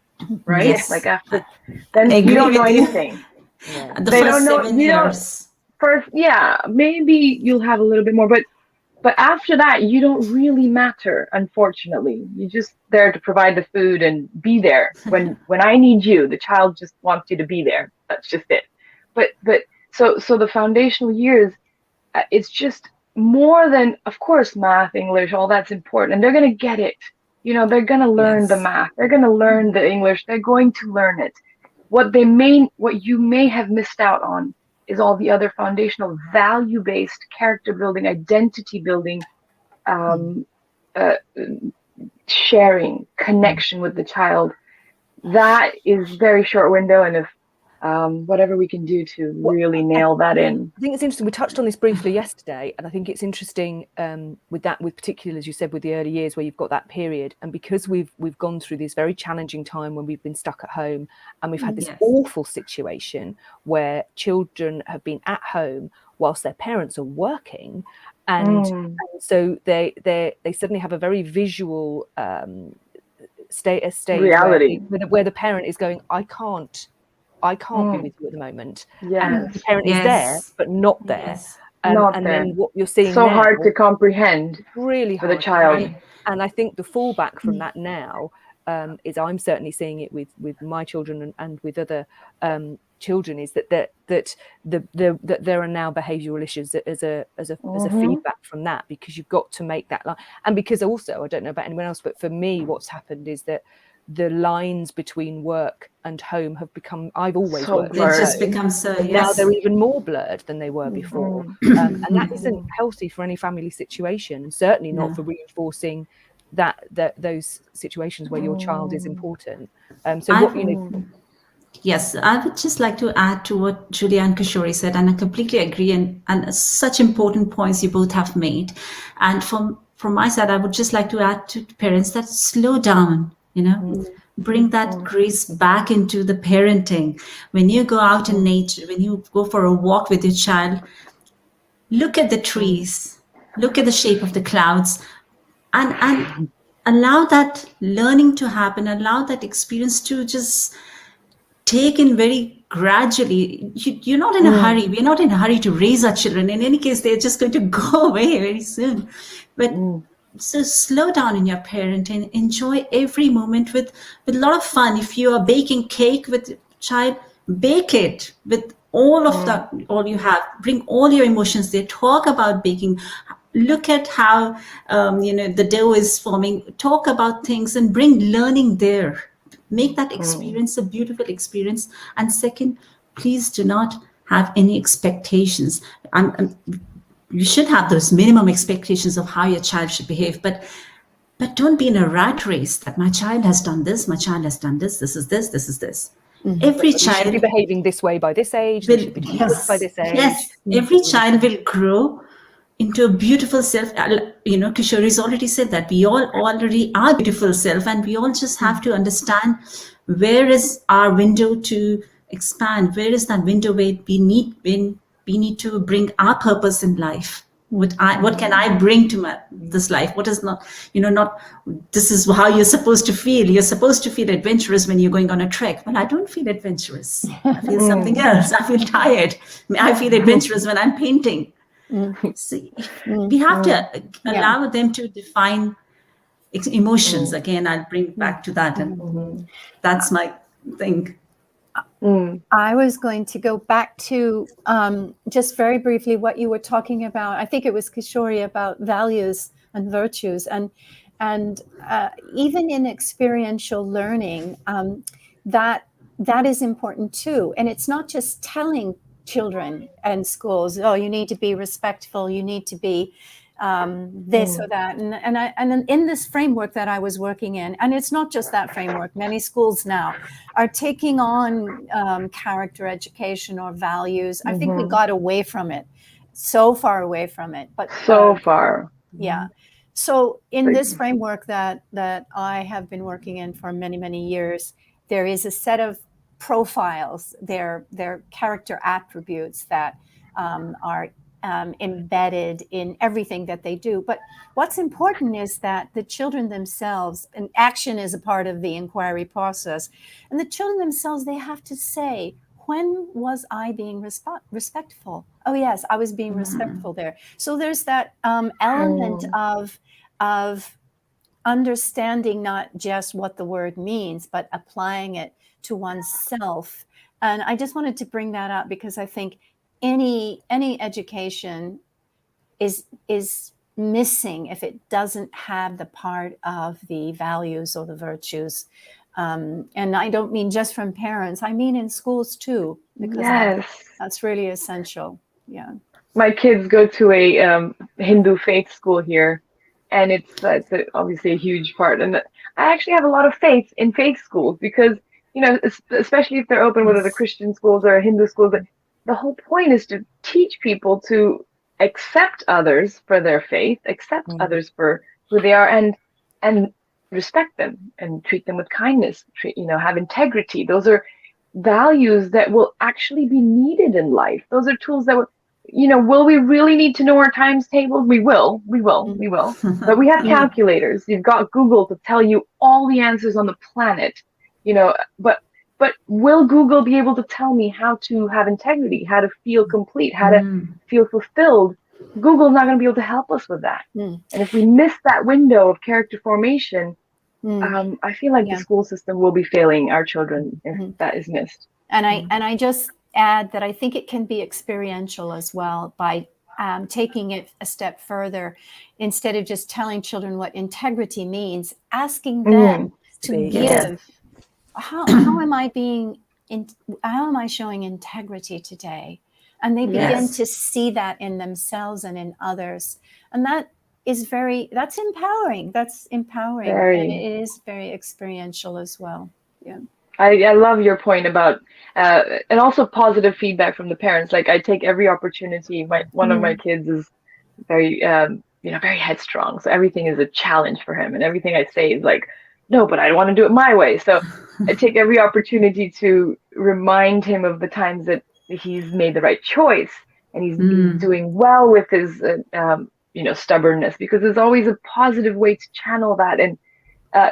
right? Yes. Like after, then you don't know anything. The They first don't know, 7 years. First, yeah, maybe you'll have a little bit more, but after that, you don't really matter, unfortunately. You're just there to provide the food and be there. When I need you, the child just wants you to be there. That's just it. But so the foundational years, it's just more than, of course, math, English, all that's important. And they're going to get it. They're going to learn the math. They're going to learn the English. They're going to learn it. What you may have missed out on is all the other foundational value-based character building, identity building, sharing, connection with the child. That is very short window, and if whatever we can do to really nail that in. I think it's interesting. We touched on this briefly yesterday, and I think it's interesting with particularly, as you said, with the early years where you've got that period, and because we've gone through this very challenging time when we've been stuck at home, and we've had this awful situation where children have been at home whilst their parents are working, and so they suddenly have a very visual stage reality where the parent is going, I can't be with you at the moment. Yes. And the parent is there, but not there. Yes. And then what you're seeing so now, hard to comprehend, really for hard the child. And I think the fallback from that now is, I'm certainly seeing it with my children and with other children, is that there are now behavioural issues as a feedback from that, because you've got to make that line. And because also, I don't know about anyone else, but for me, what's happened is that the lines between work and home have become, I've always So worked. It just becomes so, Now they're even more blurred than they were before. And that isn't healthy for any family situation, certainly not for reinforcing those situations where your child is important. Yes, I would just like to add to what Julia and Kishori said, and I completely agree, and such important points you both have made. And from my side, I would just like to add to parents that slow down, bring that grace back into the parenting. When you go out in nature, when you go for a walk with your child, look at the trees, look at the shape of the clouds, and allow that learning to happen, allow that experience to just take in very gradually, you're not in a hurry. We're not in a hurry to raise our children. In any case, they're just going to go away very soon. But so slow down in your parenting, enjoy every moment with a lot of fun. If you are baking cake with a child, bake it with all of that, all you have. Bring all your emotions there. Talk about baking. Look at how the dough is forming. Talk about things and bring learning there. Make that experience a beautiful experience. And second, please do not have any expectations. You should have those minimum expectations of how your child should behave, but don't be in a rat race that my child has done this, my child has done this, this is this, this is this. Every child should be behaving this way by this age. They should be doing this by this age. Yes, every child will grow into a beautiful self. Kishori's already said that we all already are beautiful self, and we all just have to understand where is our window to expand. Where is that window where we need to bring our purpose in life. What can I bring to this life? What is not this is how you're supposed to feel. You're supposed to feel adventurous when you're going on a trek. Well, I don't feel adventurous. I feel something else. I feel tired. I feel adventurous when I'm painting. So we have to allow them to define emotions. Again, I'll bring back to that. And that's my thing. I was going to go back to just very briefly what you were talking about. I think it was Kishori, about values and virtues, and even in experiential learning, that is important too. And it's not just telling children and schools, oh, you need to be respectful, you need to be this or that, and in this framework that I was working in, and it's not just that framework, many schools now are taking on character education or values. I think we got away from it, so far away from it, but so far. Yeah. So in this framework that I have been working in for many, many years, there is a set of profiles, their character attributes that are embedded in everything that they do. But what's important is that the children themselves, and action is a part of the inquiry process, and the children themselves, they have to say, when was I being respectful? Oh yes, I was being respectful there. So there's that element of understanding not just what the word means, but applying it to oneself. And I just wanted to bring that up because I think any education is missing if it doesn't have the part of the values or the virtues. And I don't mean just from parents, I mean in schools too, because that's really essential. Yeah. My kids go to a Hindu faith school here, and it's obviously a huge part. And I actually have a lot of faith in faith schools because, especially if they're open, whether the Christian schools or Hindu schools, the whole point is to teach people to accept others for their faith, accept others for who they are, and respect them and treat them with kindness, have integrity. Those are values that will actually be needed in life. Those are tools that will we really need to know our times tables? We will. But we have calculators. You've got Google to tell you all the answers on the planet, but will Google be able to tell me how to have integrity, how to feel complete, how to feel fulfilled? Google's not going to be able to help us with that. And if we miss that window of character formation, I feel like the school system will be failing our children if that is missed. And I just add that I think it can be experiential as well by taking it a step further. Instead of just telling children what integrity means, asking them to give. How am I how am I showing integrity today? And they begin to see that in themselves and in others. And that's empowering. That's empowering. And it is very experiential as well. Yeah. I love your point about, and also positive feedback from the parents. Like I take every opportunity. One of my kids is very, very headstrong. So everything is a challenge for him. And everything I say is like, no, but I want to do it my way. So I take every opportunity to remind him of the times that he's made the right choice and he's doing well with his, stubbornness, because there's always a positive way to channel that. And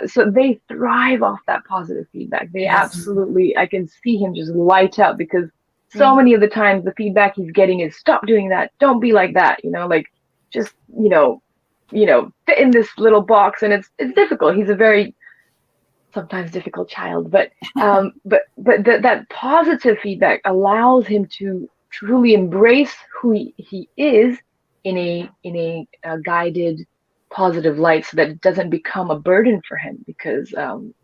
so they thrive off that positive feedback. They absolutely, I can see him just light up, because so many of the times the feedback he's getting is, stop doing that, don't be like that, like just, fit in this little box. And it's difficult. He's a very sometimes difficult child, but that positive feedback allows him to truly embrace who he is in a guided, positive light, so that it doesn't become a burden for him, because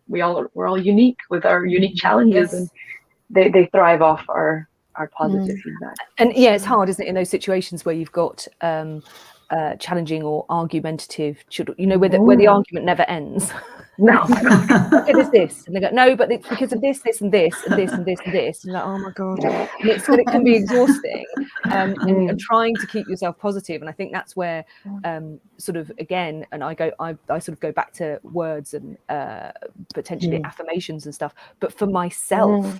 we're all unique with our unique challenges, and they thrive off our positive feedback. And yeah, it's hard, isn't it, in those situations where you've got challenging or argumentative children, where the argument never ends. No. It is this, and they go, no, but it's because of this, this, and this, and this, and this, and this. And you're like, oh my god, and it can be exhausting, and trying to keep yourself positive. And I think that's where, sort of again, and I sort of go back to words and potentially affirmations and stuff. But for myself.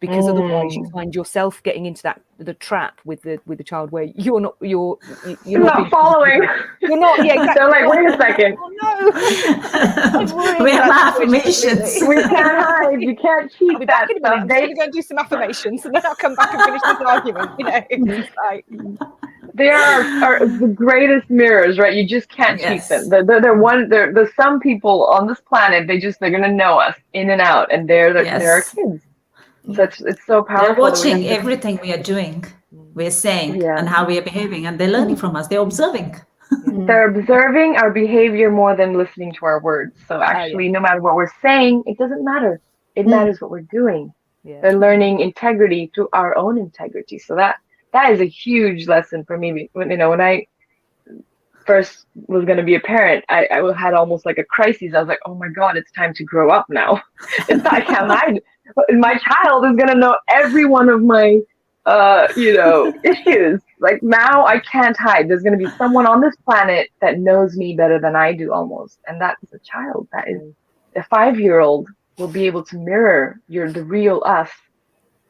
Because otherwise you find yourself getting into the trap with the child where you're not following. You're not. Yeah, exactly. They're like, wait a second. Oh, no. We have affirmations. We can't hide. You can't cheat that stuff. I'm going to go and do some affirmations, and then I'll come back and finish this argument. It's like, they are the greatest mirrors, right? You just can't cheat them. There's some people on this planet. They're gonna know us in and out, and they're our kids. So it's so powerful. They're watching everything we are doing, we're saying, and how we are behaving, and they're learning from us. They're observing. They're observing our behavior more than listening to our words. So actually, no matter what we're saying, it doesn't matter. It matters what we're doing. Yeah. They're learning integrity through our own integrity. So that is a huge lesson for me. When I first was going to be a parent, I had almost like a crisis. I was like, oh my God, it's time to grow up now. I can't hide. My child is going to know every one of my, issues. Like, now I can't hide. There's going to be someone on this planet that knows me better than I do, almost. And that's a child. That is a 5-year-old will be able to mirror the real us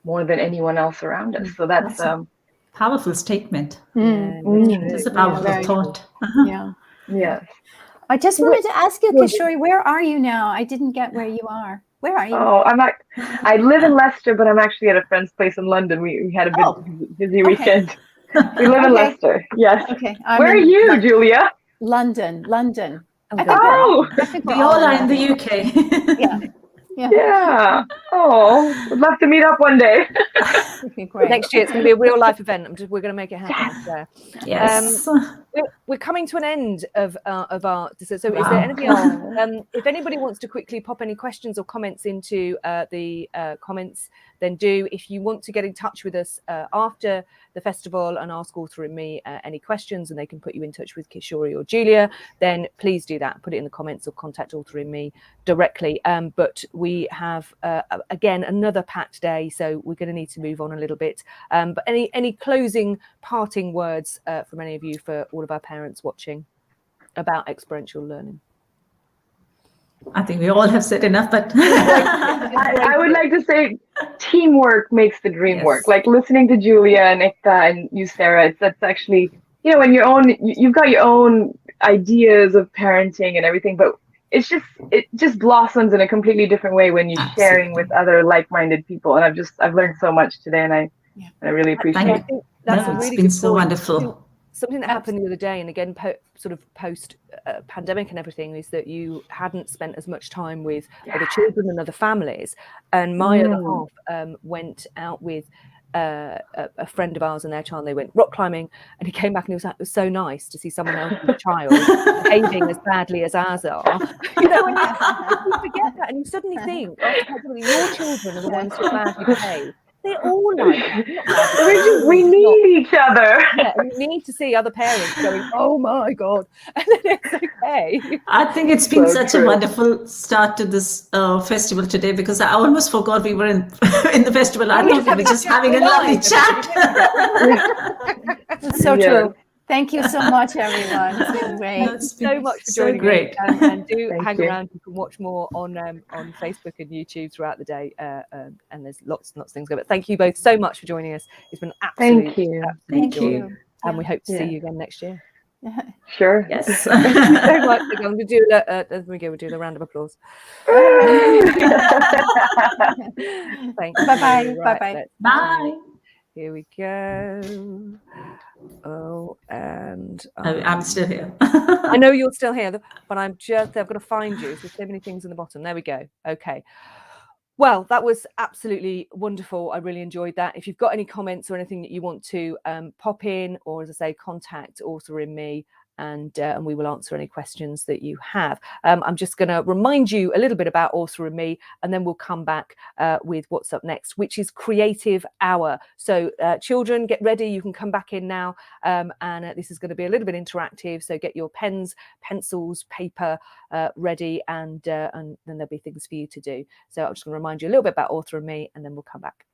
more than anyone else around us. So that's powerful statement. It's a powerful thought. Yeah. Yes. I just wanted to ask you, Kishori, where are you now? I didn't get where you are. Where are you? Oh, I live in Leicester, but I'm actually at a friend's place in London. We had a busy weekend. We live in Leicester. Yes. Okay. Where are you, Julia? London. Oh. I think we all are in the UK. Yeah. Oh, would love to meet up one day. Next year it's going to be a real life event. We're going to make it happen. So. Yes. We're coming to an end of our. So is there anything else? If anybody wants to quickly pop any questions or comments into the comments, then do. If you want to get in touch with us after the festival and ask Author and me any questions, and they can put you in touch with Kishori or Julia, then please do that. Put it in the comments or contact Author and me directly. But we have again another packed day, so we're going to need to move on a little bit. But any closing parting words from any of you for all of our parents watching about experiential learning? I think we all have said enough, but I would like to say teamwork makes the dream work. Like listening to Julia and Ekta and you, Sarah, that's actually, when you've got your own ideas of parenting and everything, but it just blossoms in a completely different way when you're sharing with other like-minded people. And I've learned so much today, and I really appreciate it. That's it's been so wonderful. Something that happened the other day, and again, sort of post pandemic and everything, is that you hadn't spent as much time with other children and other families. And my other half went out with a friend of ours and their child. And they went rock climbing, and he came back and he was like, it was so nice to see someone else's child behaving as badly as ours are. And you forget that, and you suddenly think, your children are the ones who badly behave. They're all like that. We need each other. Yeah, we need to see other parents going, oh my God. And then it's okay. I think it's been such a wonderful start to this festival today, because I almost forgot we were in the festival. I thought we were just having a lovely chat. It's so true. Thank you so much, everyone. It's been great. Thanks so much for joining me. And do hang around. You can watch more on Facebook and YouTube throughout the day. And there's lots and lots of things going. But thank you both so much for joining us. It's been absolutely Thank you. Thank you. And we hope to see you again next year. Sure. Yes. Thank you so much. I'm going to do we'll do the round of applause. Thank you. Bye-bye. Right, Bye-bye. let's Bye. try. Here we go. Oh, and I'm still here. I know you're still here, but I've got to find you. There's so many things in the bottom. There we go. Okay. Well, that was absolutely wonderful. I really enjoyed that. If you've got any comments or anything that you want to pop in, or as I say, contact Author in Me, and we will answer any questions that you have. I'm just going to remind you a little bit about Author in Me, and then we'll come back with what's up next, which is Creative Hour. So children, get ready. You can come back in now, and this is going to be a little bit interactive. So get your pens, pencils, paper ready, and then there'll be things for you to do. So I'm just going to remind you a little bit about Author in Me, and then we'll come back.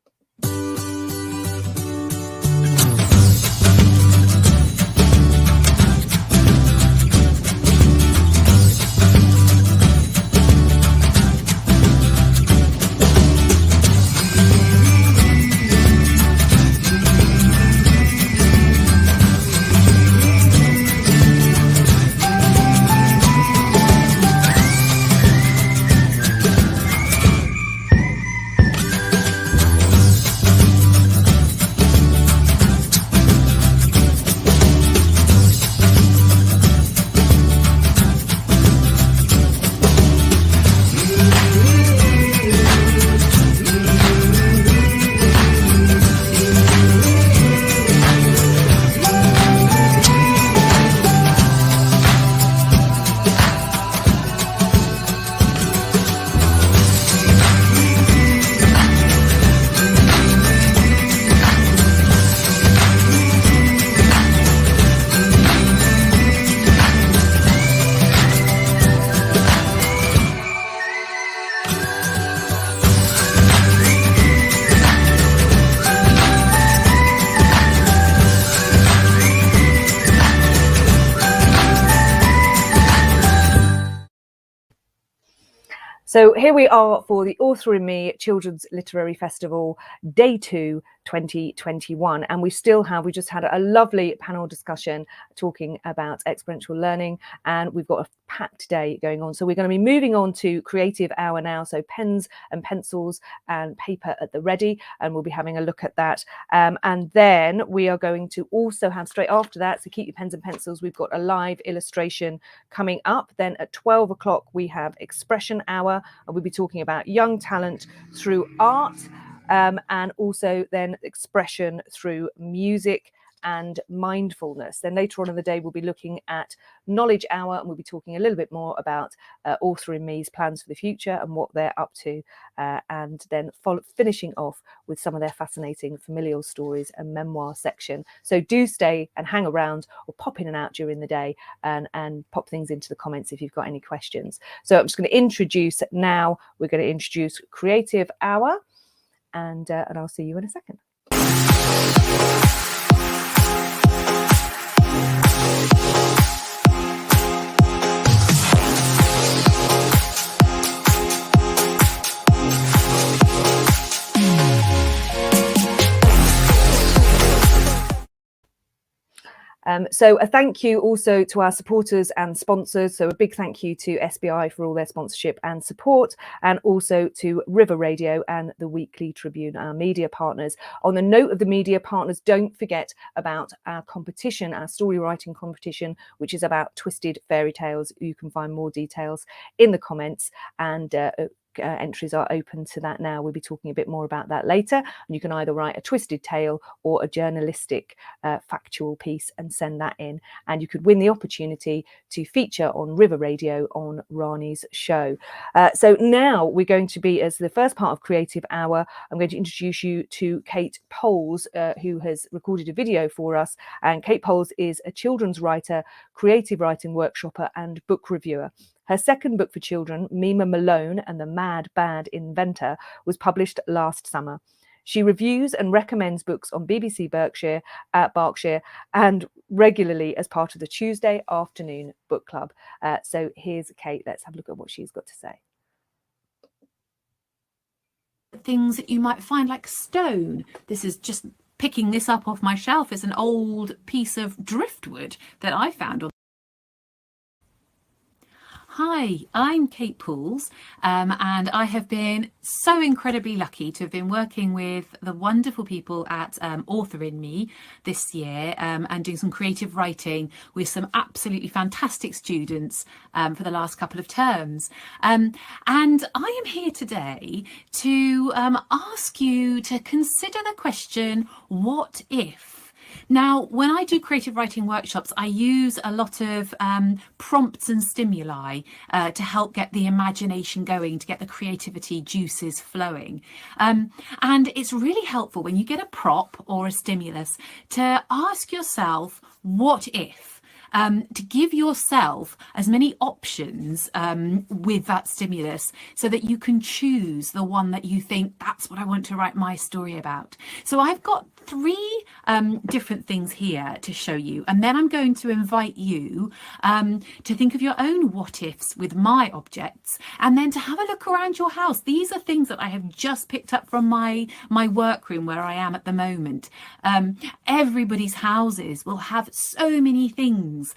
So here we are for the Author in Me Children's Literary Festival, Day 2, 2021. And we just had a lovely panel discussion talking about experiential learning, and we've got a packed day going on. So we're going to be moving on to Creative Hour now. So pens and pencils and paper at the ready, and we'll be having a look at that. And then we are going to also have straight after that, so keep your pens and pencils, we've got a live illustration coming up. Then at 12 o'clock, we have Expression Hour, and we'll be talking about young talent through art, and also then expression through music and mindfulness. Then later on in the day, we'll be looking at Knowledge Hour, and we'll be talking a little bit more about Author in Me's plans for the future and what they're up to, and then finishing off with some of their fascinating familial stories and memoir section. So do stay and hang around, or pop in and out during the day, and pop things into the comments if you've got any questions. So I'm just going to introduce now, we're going to introduce Creative Hour, and I'll see you in a second. So a thank you also to our supporters and sponsors. So a big thank you to SBI for all their sponsorship and support, and also to River Radio and the Weekly Tribune, our media partners. On the note of the media partners, don't forget about our competition, our story writing competition, which is about twisted fairy tales. You can find more details in the comments, and entries are open to that now. We'll be talking a bit more about that later. And you can either write a twisted tale or a journalistic factual piece and send that in, and you could win the opportunity to feature on River Radio on Rani's show. So now we're going to be, as the first part of Creative Hour, I'm going to introduce you to Kate Poles, who has recorded a video for us. And Kate Poles is a children's writer, creative writing workshopper and book reviewer. Her second book for children, Mima Malone and the Mad Bad Inventor, was published last summer. She reviews and recommends books on BBC Berkshire, and regularly as part of the Tuesday afternoon book club. So here's Kate. Let's have a look at what she's got to say. Things that you might find like stone. This is just picking this up off my shelf. It's an old piece of driftwood that I found on. Hi, I'm Kate Pools, and I have been so incredibly lucky to have been working with the wonderful people at Author in Me this year, and doing some creative writing with some absolutely fantastic students for the last couple of terms. And I am here today to ask you to consider the question, what if? Now, when I do creative writing workshops, I use a lot of prompts and stimuli to help get the imagination going, to get the creativity juices flowing. And it's really helpful when you get a prop or a stimulus to ask yourself, what if? To give yourself as many options with that stimulus so that you can choose the one that you think, that's what I want to write my story about. So I've got 3 different things here to show you, and then I'm going to invite you to think of your own what ifs with my objects, and then to have a look around your house. These are things that I have just picked up from my workroom where I am at the moment. Everybody's houses will have so many things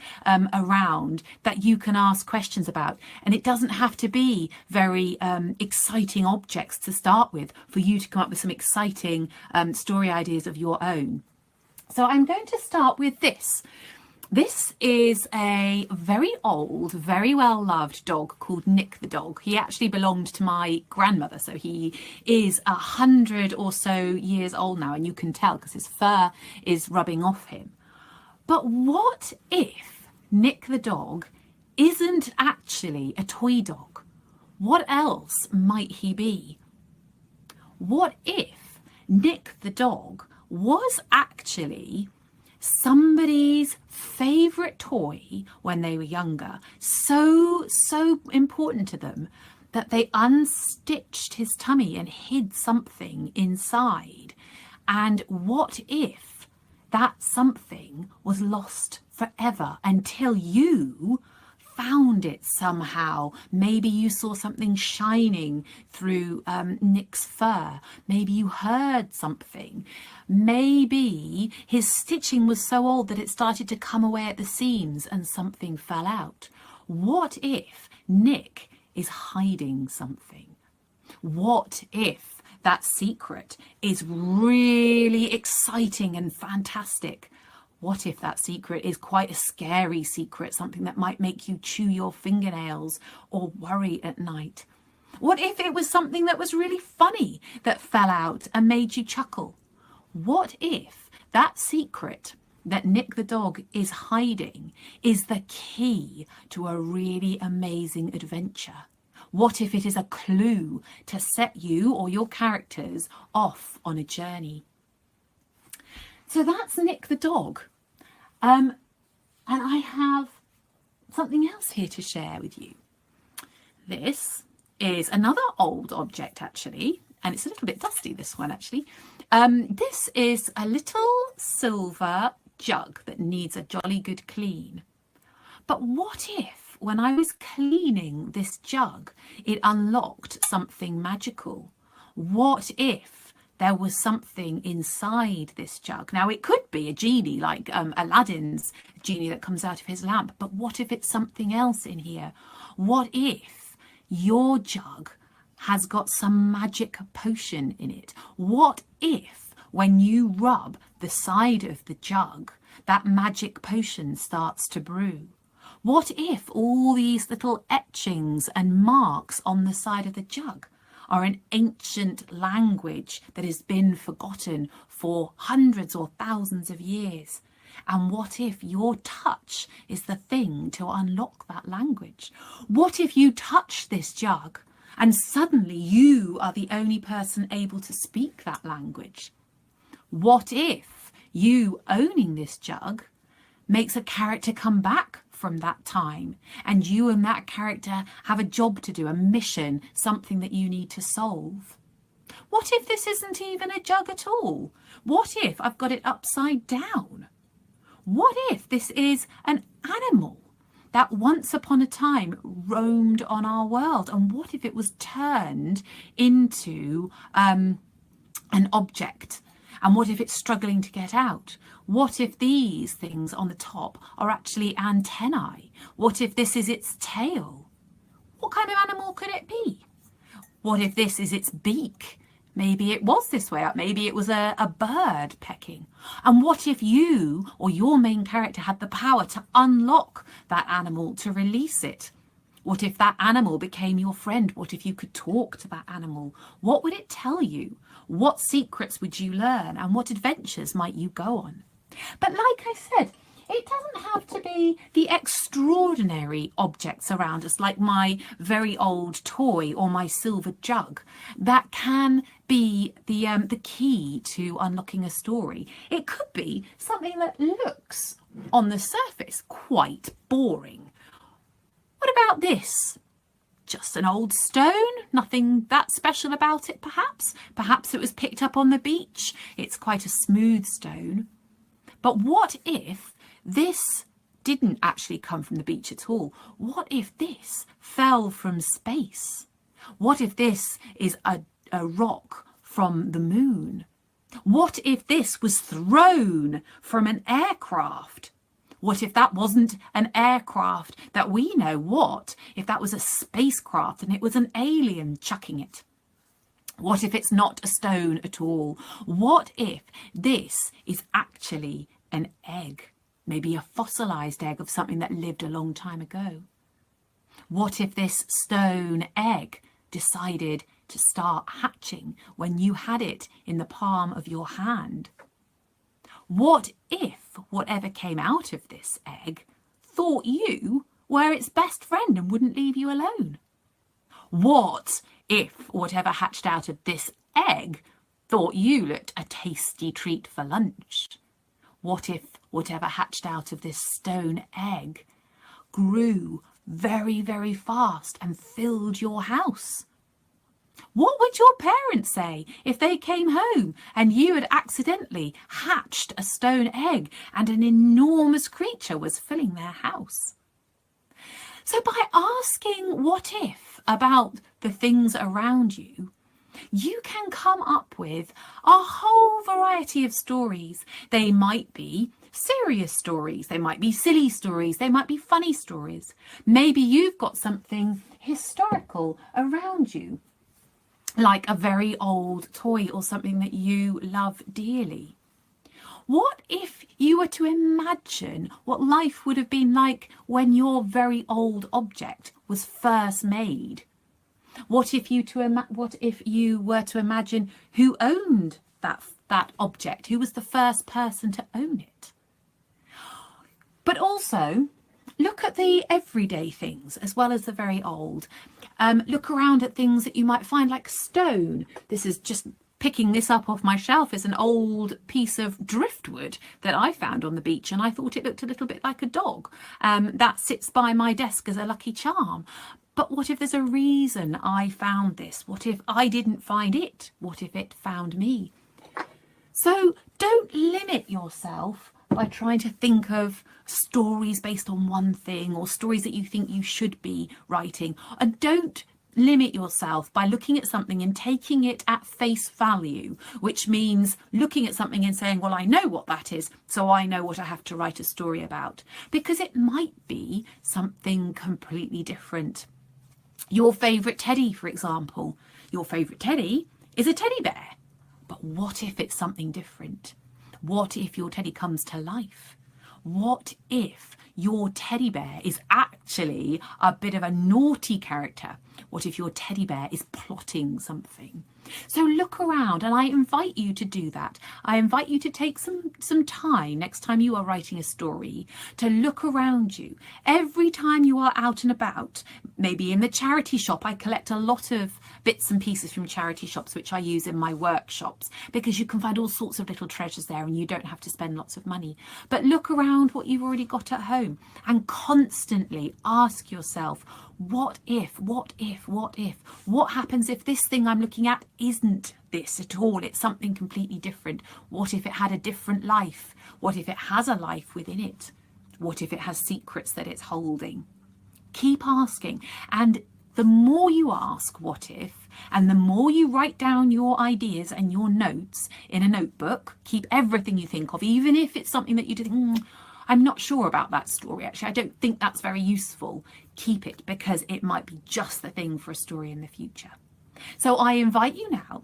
around that you can ask questions about, and it doesn't have to be very exciting objects to start with for you to come up with some exciting story ideas of your own. So I'm going to start with this. This is a very old, very well loved dog called Nick the dog. He actually belonged to my grandmother, so he is 100 or so years old now, and you can tell because his fur is rubbing off him. But what if Nick the dog isn't actually a toy dog? What else might he be? What if Nick the dog was actually somebody's favourite toy when they were younger, so important to them that they unstitched his tummy and hid something inside? And what if that something was lost forever until you found it somehow? Maybe you saw something shining through Nick's fur. Maybe you heard something. Maybe his stitching was so old that it started to come away at the seams and something fell out. What if Nick is hiding something? What if that secret is really exciting and fantastic? What if that secret is quite a scary secret, something that might make you chew your fingernails or worry at night? What if it was something that was really funny that fell out and made you chuckle? What if that secret that Nick the dog is hiding is the key to a really amazing adventure? What if it is a clue to set you or your characters off on a journey? So that's Nick the dog. And I have something else here to share with you. This is another old object, actually, and it's a little bit dusty, this one, actually. This is a little silver jug that needs a jolly good clean. But what if, when I was cleaning this jug, it unlocked something magical? What if there was something inside this jug? Now, it could be a genie, like Aladdin's genie that comes out of his lamp, but what if it's something else in here? What if your jug has got some magic potion in it? What if, when you rub the side of the jug, that magic potion starts to brew? What if all these little etchings and marks on the side of the jug are an ancient language that has been forgotten for hundreds or thousands of years? And what if your touch is the thing to unlock that language? What if you touch this jug and suddenly you are the only person able to speak that language? What if you owning this jug makes a character come back from that time, and you and that character have a job to do, a mission, something that you need to solve? What if this isn't even a jug at all? What if I've got it upside down? What if this is an animal that once upon a time roamed on our world? And what if it was turned into an object? And what if it's struggling to get out? What if these things on the top are actually antennae? What if this is its tail? What kind of animal could it be? What if this is its beak? Maybe it was this way up. Maybe it was a bird pecking. And what if you or your main character had the power to unlock that animal, to release it? What if that animal became your friend? What if you could talk to that animal? What would it tell you? What secrets would you learn? And what adventures might you go on? But like I said, it doesn't have to be the extraordinary objects around us, like my very old toy or my silver jug. That can be the key to unlocking a story. It could be something that looks on the surface quite boring. What about this? Just an old stone, nothing that special about it, perhaps. Perhaps it was picked up on the beach. It's quite a smooth stone. But what if this didn't actually come from the beach at all? What if this fell from space? What if this is a rock from the moon? What if this was thrown from an aircraft? What if that wasn't an aircraft that we know? What if that was a spacecraft and it was an alien chucking it? What if it's not a stone at all? What if this is actually an egg? Maybe a fossilized egg of something that lived a long time ago. What if this stone egg decided to start hatching when you had it in the palm of your hand? What if whatever came out of this egg thought you were its best friend and wouldn't leave you alone? What if whatever hatched out of this egg thought you looked a tasty treat for lunch? What if whatever hatched out of this stone egg grew very, very fast and filled your house? What would your parents say if they came home and you had accidentally hatched a stone egg and an enormous creature was filling their house? So by asking what if about the things around you, you can come up with a whole variety of stories. They might be serious stories, they might be silly stories, they might be funny stories. Maybe you've got something historical around you, like a very old toy or something that you love dearly. What if you were to imagine what life would have been like when your very old object was first made? What if you were to imagine who owned that object? Who was the first person to own it? But also, look at the everyday things as well as the very old. Look around at things that you might find like stone. This is just picking this up off my shelf is an old piece of driftwood that I found on the beach, and I thought it looked a little bit like a dog. That sits by my desk as a lucky charm. But what if there's a reason I found this? What if I didn't find it? What if it found me? So don't limit yourself by trying to think of stories based on one thing or stories that you think you should be writing. And don't limit yourself by looking at something and taking it at face value, which means looking at something and saying, well, I know what that is, so I know what I have to write a story about, because it might be something completely different. Your favourite teddy, for example. Your favourite teddy is a teddy bear. But what if it's something different? What if your teddy comes to life? What if your teddy bear is actually a bit of a naughty character? What if your teddy bear is plotting something? So look around, and I invite you to do that. I invite you to take some time next time you are writing a story to look around you. Every time you are out and about, maybe in the charity shop, I collect a lot of bits and pieces from charity shops, which I use in my workshops, because you can find all sorts of little treasures there and you don't have to spend lots of money. But look around what you've already got at home and constantly ask yourself, what if, what if, what if? What happens if this thing I'm looking at isn't this at all? It's something completely different. What if it had a different life? What if it has a life within it? What if it has secrets that it's holding? Keep asking. And the more you ask what if, And the more you write down your ideas and your notes in a notebook, keep everything you think of, even if it's something that you think, I'm not sure about that story, actually, I don't think that's very useful. Keep it, because it might be just the thing for a story in the future. So I invite you now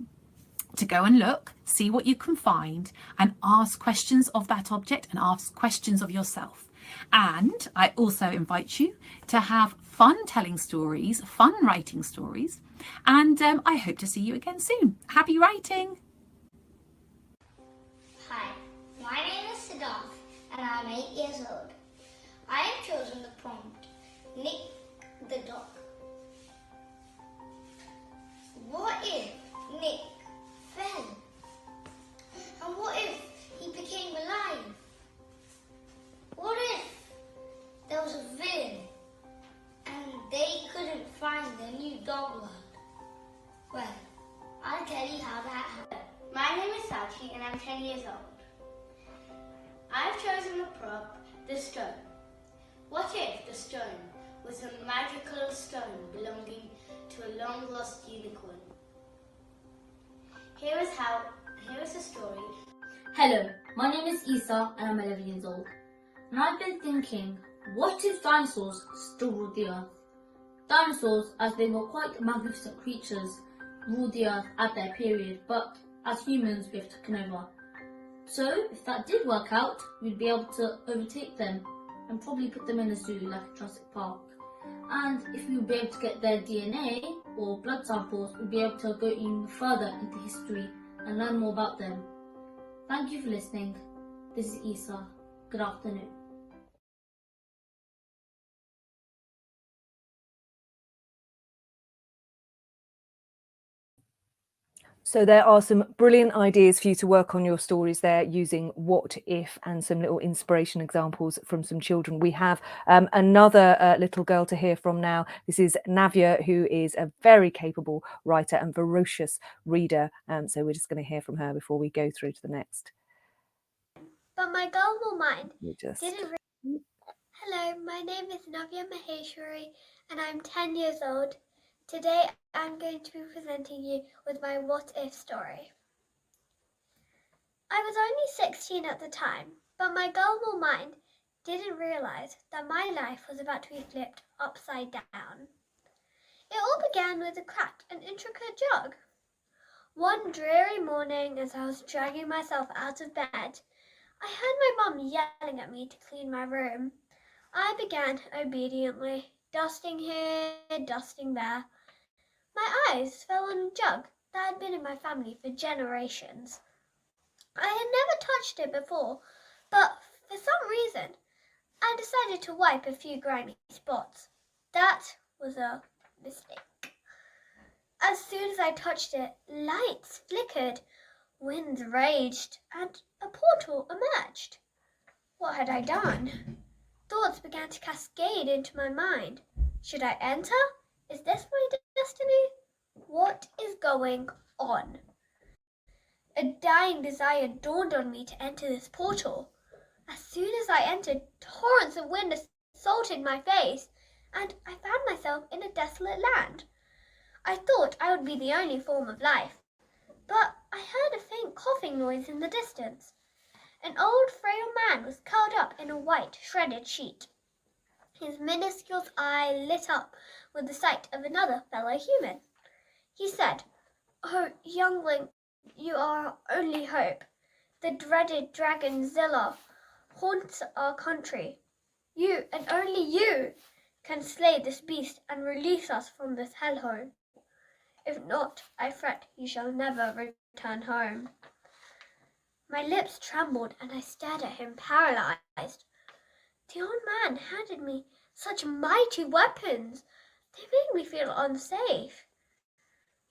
to go and look, see what you can find, and ask questions of that object and ask questions of yourself. And I also invite you to have fun telling stories, fun writing stories, and I hope to see you again soon. Happy writing! Hi, my name is Siddharth and I'm 8 years old. I have chosen the prompt, Nick the dog. What if Nick fell? And what if he became alive? What if there was a villain and they couldn't find their new dog world? Well, I'll tell you how that happened. My name is Sachi and I'm 10 years old. I've chosen the prop, the stone. What if the stone was a magical stone belonging to a long-lost unicorn? Here is the story. Hello, my name is Isa and I'm 11 years old. And I've been thinking, what if dinosaurs still ruled the earth? Dinosaurs, as they were quite magnificent creatures, ruled the earth at their period, but as humans we have taken over. So, if that did work out, we'd be able to overtake them and probably put them in a zoo like Jurassic Park. And if we would be able to get their DNA or blood samples, we'd be able to go even further into history and learn more about them. Thank you for listening. This is Isa. Good afternoon. So there are some brilliant ideas for you to work on your stories there using what if and some little inspiration examples from some children. We have another little girl to hear from now. This is Navya, who is a very capable writer and ferocious reader. So we're just going to hear from her before we go through to the next. But my gullible mind We just... didn't. Hello, my name is Navya Maheshwari and I'm 10 years old. Today I'm going to be presenting you with my what if story. I was only 16 at the time, but my gullible mind didn't realize that my life was about to be flipped upside down. It all began with a cracked and intricate jug. One dreary morning, as I was dragging myself out of bed, I heard my mum yelling at me to clean my room. I began obediently, dusting here, dusting there. My eyes fell on a jug that had been in my family for generations. I had never touched it before, but for some reason, I decided to wipe a few grimy spots. That was a mistake. As soon as I touched it, lights flickered, winds raged, and a portal emerged. What had I done? Thoughts began to cascade into my mind. Should I enter? Is this my destiny? What is going on? A dying desire dawned on me to enter this portal. As soon as I entered, torrents of wind assaulted my face, and I found myself in a desolate land. I thought I would be the only form of life, but I heard a faint coughing noise in the distance. An old, frail man was curled up in a white, shredded sheet. His minuscule eye lit up with the sight of another fellow human. He said, "Oh, youngling, you are our only hope. The dreaded dragon Zilla haunts our country. You, and only you, can slay this beast and release us from this hellhole. If not, I fret you shall never return home." My lips trembled and I stared at him paralyzed. The old man handed me such mighty weapons. They made me feel unsafe.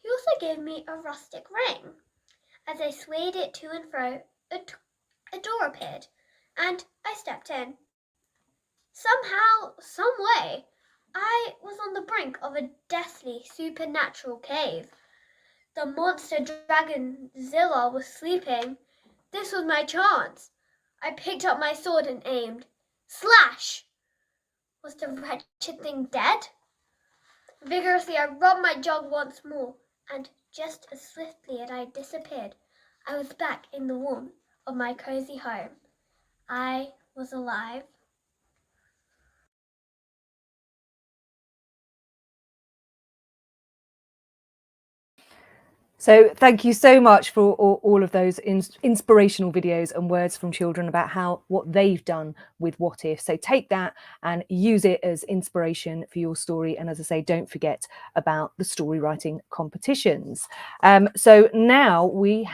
He also gave me a rustic ring. As I swayed it to and fro, a door appeared, and I stepped in. Somehow, some way, I was on the brink of a deathly supernatural cave. The monster dragon Zilla was sleeping. This was my chance. I picked up my sword and aimed. Slash! Was the wretched thing dead? Vigorously I rubbed my jug once more, and just as swiftly as I disappeared, I was back in the warmth of my cozy home. I was alive. So thank you so much for all of those inspirational videos and words from children about what they've done with What If. So take that and use it as inspiration for your story. And as I say, don't forget about the story writing competitions. So now we're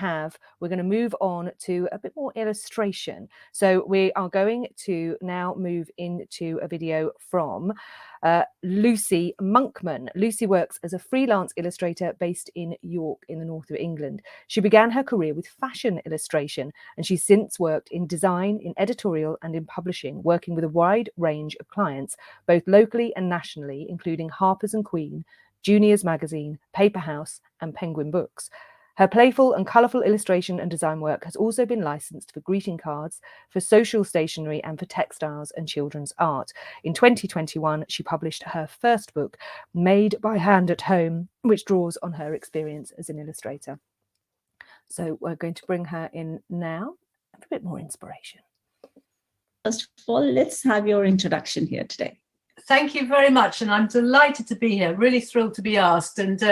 going to move on to a bit more illustration. So we are going to now move into a video from Lucy Monkman. Lucy works as a freelance illustrator based in York in the north of England. She began her career with fashion illustration, and she's since worked in design, in editorial and in publishing, working with a wide range of clients, both locally and nationally, including Harper's and Queen, Juniors Magazine, Paper House and Penguin Books. Her playful and colourful illustration and design work has also been licensed for greeting cards, for social stationery and for textiles and children's art. In 2021, she published her first book, Made by Hand at Home, which draws on her experience as an illustrator. So we're going to bring her in now for a bit more inspiration. First of all, let's have your introduction here today. Thank you very much. And I'm delighted to be here, really thrilled to be asked and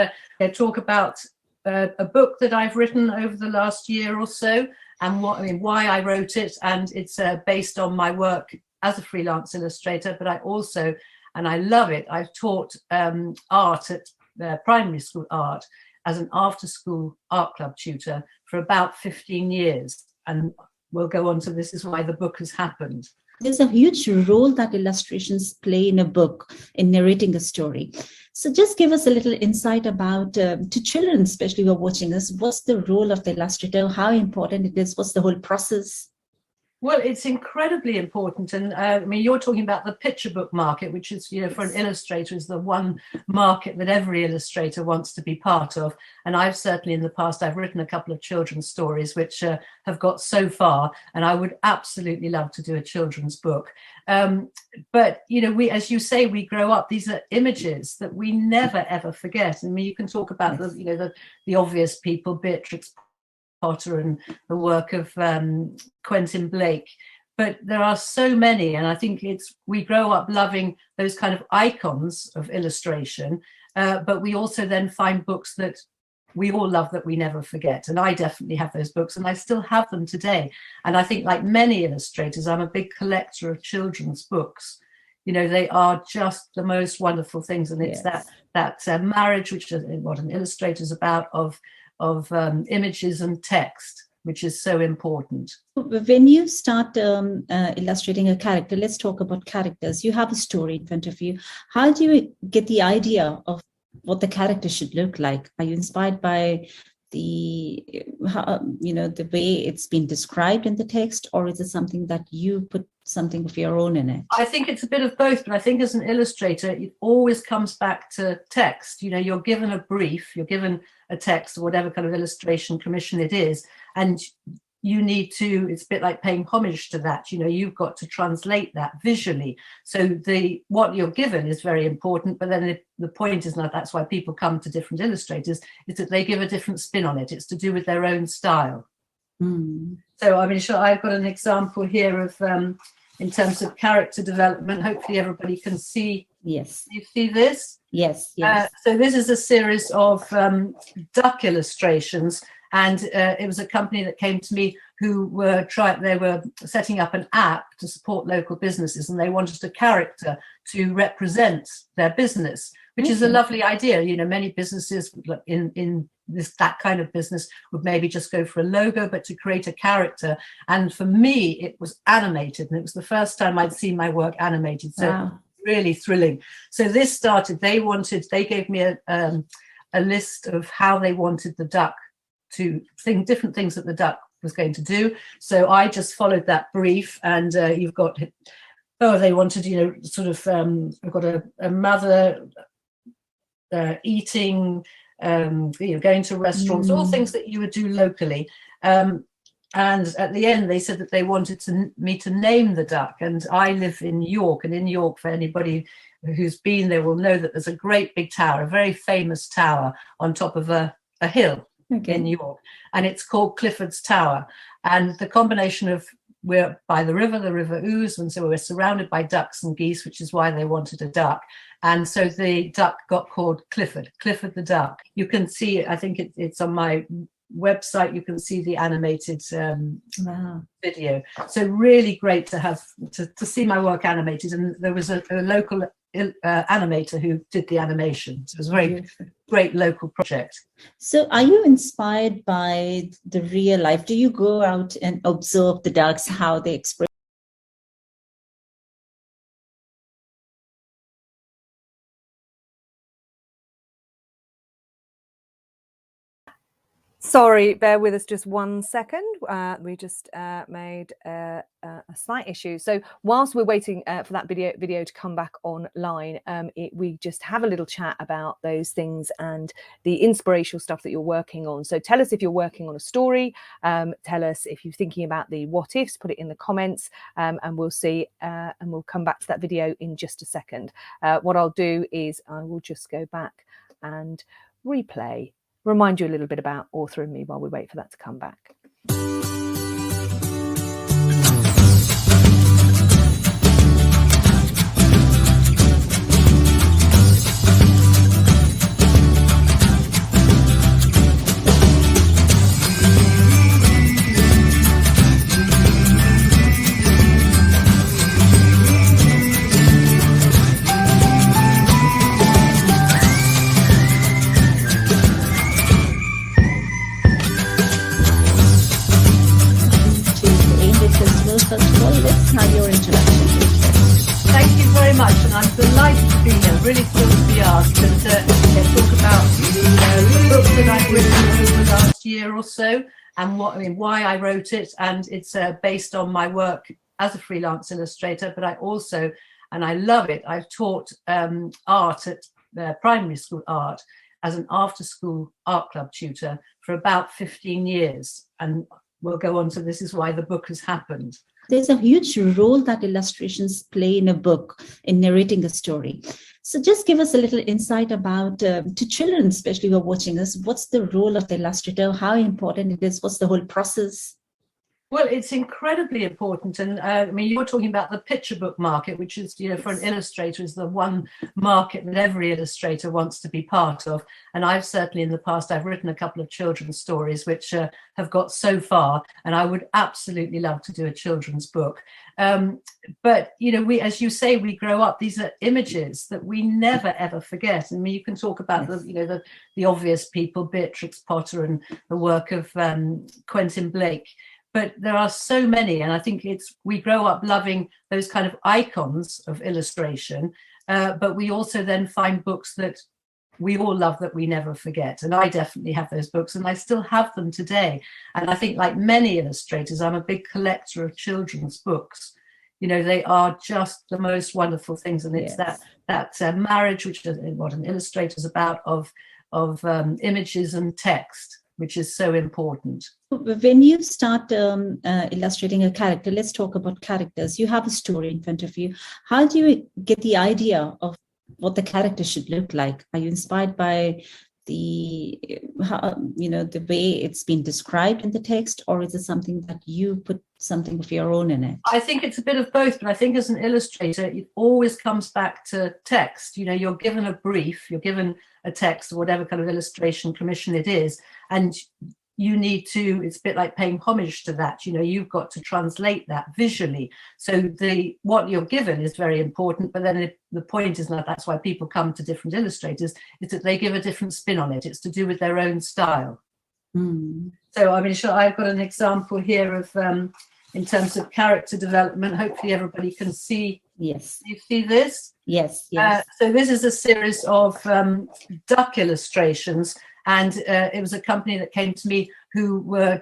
talk about a book that I've written over the last year or so, and why I wrote it. And it's based on my work as a freelance illustrator, but I also, and I love it, I've taught art at primary school art as an after-school art club tutor for about 15 years. And we'll go on to this is why the book has happened. There's a huge role that illustrations play in a book, in narrating a story. So just give us a little insight about, to children especially who are watching this, what's the role of the illustrator, how important it is, what's the whole process? Well, it's incredibly important. And I mean, you're talking about the picture book market, which is, for an illustrator is the one market that every illustrator wants to be part of. And I've certainly in the past, I've written a couple of children's stories, which have got so far. And I would absolutely love to do a children's book. But, we, as you say, we grow up, these are images that we never, ever forget. I mean, you can talk about the obvious people, Beatrix Potter and the work of Quentin Blake, but there are so many, and I think we grow up loving those kind of icons of illustration, but we also then find books that we all love that we never forget. And I definitely have those books, and I still have them today. And I think, like many illustrators, I'm a big collector of children's books. They are just the most wonderful things, and it's that marriage, which is what an illustrator is about, of images and text, which is so important. When you start illustrating a character, let's talk about characters. You have a story in front of you. How do you get the idea of what the character should look like? Are you inspired by the way it's been described in the text, or is it something that you put something of your own in it? I think it's a bit of both, but I think as an illustrator, it always comes back to text. You're given a brief, you're given a text or whatever kind of illustration commission it is, and you need to, it's a bit like paying homage to that. You've got to translate that visually. So what you're given is very important, but then the point is not, that's why people come to different illustrators, is that they give a different spin on it. It's to do with their own style. So, I mean, I've got an example here of, in terms of character development, hopefully everybody can see. Yes. You see this? Yes. So this is a series of duck illustrations. And it was a company that came to me who were setting up an app to support local businesses, and they wanted a character to represent their business, which is a lovely idea. Many businesses in that kind of business would maybe just go for a logo, but to create a character. And for me, it was animated, and it was the first time I'd seen my work animated. So wow. Really thrilling. So this started, they gave me a list of how they wanted the duck to think, different things that the duck was going to do. So I just followed that brief, and you've got, they wanted, I've got a mother eating, going to restaurants, all things that you would do locally. And at the end, they said that they wanted me to name the duck. And I live in York, and in York, for anybody who's been there will know that there's a great big tower, a very famous tower on top of a hill in York, and it's called Clifford's Tower. And the combination of, we're by the River Ouse, and so we're surrounded by ducks and geese, which is why they wanted a duck. And so the duck got called Clifford the duck. You can see, I think it's on my website, you can see the animated video. So really great to have to see my work animated, and there was a local animator who did the animation. So it was a very great local project. So are you inspired by the real life? Do you go out and observe the ducks, how they express? Sorry, bear with us just 1 second. We just made a slight issue. So whilst we're waiting for that video to come back online, we just have a little chat about those things and the inspirational stuff that you're working on. So tell us if you're working on a story. Tell us if you're thinking about the what ifs. Put it in the comments, and we'll see. And we'll come back to that video in just a second. What I'll do is I will just go back and replay. Remind you a little bit about Author in Me while we wait for that to come back. I'm delighted to be here, really thrilled to be asked and talk about the book that I've written over the last year or so, and why I wrote it. And it's based on my work as a freelance illustrator, but I also, and I love it, I've taught art at primary school art as an after-school art club tutor for about 15 years. And we'll go on to this is why the book has happened. There's a huge role that illustrations play in a book in narrating a story. So just give us a little insight about, to children especially who are watching this, what's the role of the illustrator, how important it is, what's the whole process? Well, it's incredibly important. And I mean, you're talking about the picture book market, which is, you know, for an illustrator is the one market that every illustrator wants to be part of. And I've certainly in the past, I've written a couple of children's stories, which have got so far. And I would absolutely love to do a children's book. But, you know, as you say, we grow up, these are images that we never, ever forget. I mean, you can talk about the obvious people, Beatrix Potter and the work of Quentin Blake. But there are so many, and I think we grow up loving those kind of icons of illustration, but we also then find books that we all love that we never forget. And I definitely have those books, and I still have them today. And I think, like many illustrators, I'm a big collector of children's books. You know, they are just the most wonderful things, and it's that marriage, which is what an illustrator is about, of images and text, which is so important. When you start illustrating a character, let's talk about characters. You have a story in front of you. How do you get the idea of what the character should look like? Are you inspired by the way it's been described in the text, or is it something that you put something of your own in it? I think it's a bit of both, but I think as an illustrator, it always comes back to text. You know, you're given a brief, you're given a text or whatever kind of illustration commission it is, and you need to, it's a bit like paying homage to that. You know, you've got to translate that visually. So what you're given is very important, but then the point is that that's why people come to different illustrators, is that they give a different spin on it. It's to do with their own style. So, I mean, I've got an example here of, in terms of character development, hopefully everybody can see. Yes. You see this? Yes. So this is a series of duck illustrations. And it was a company that came to me who were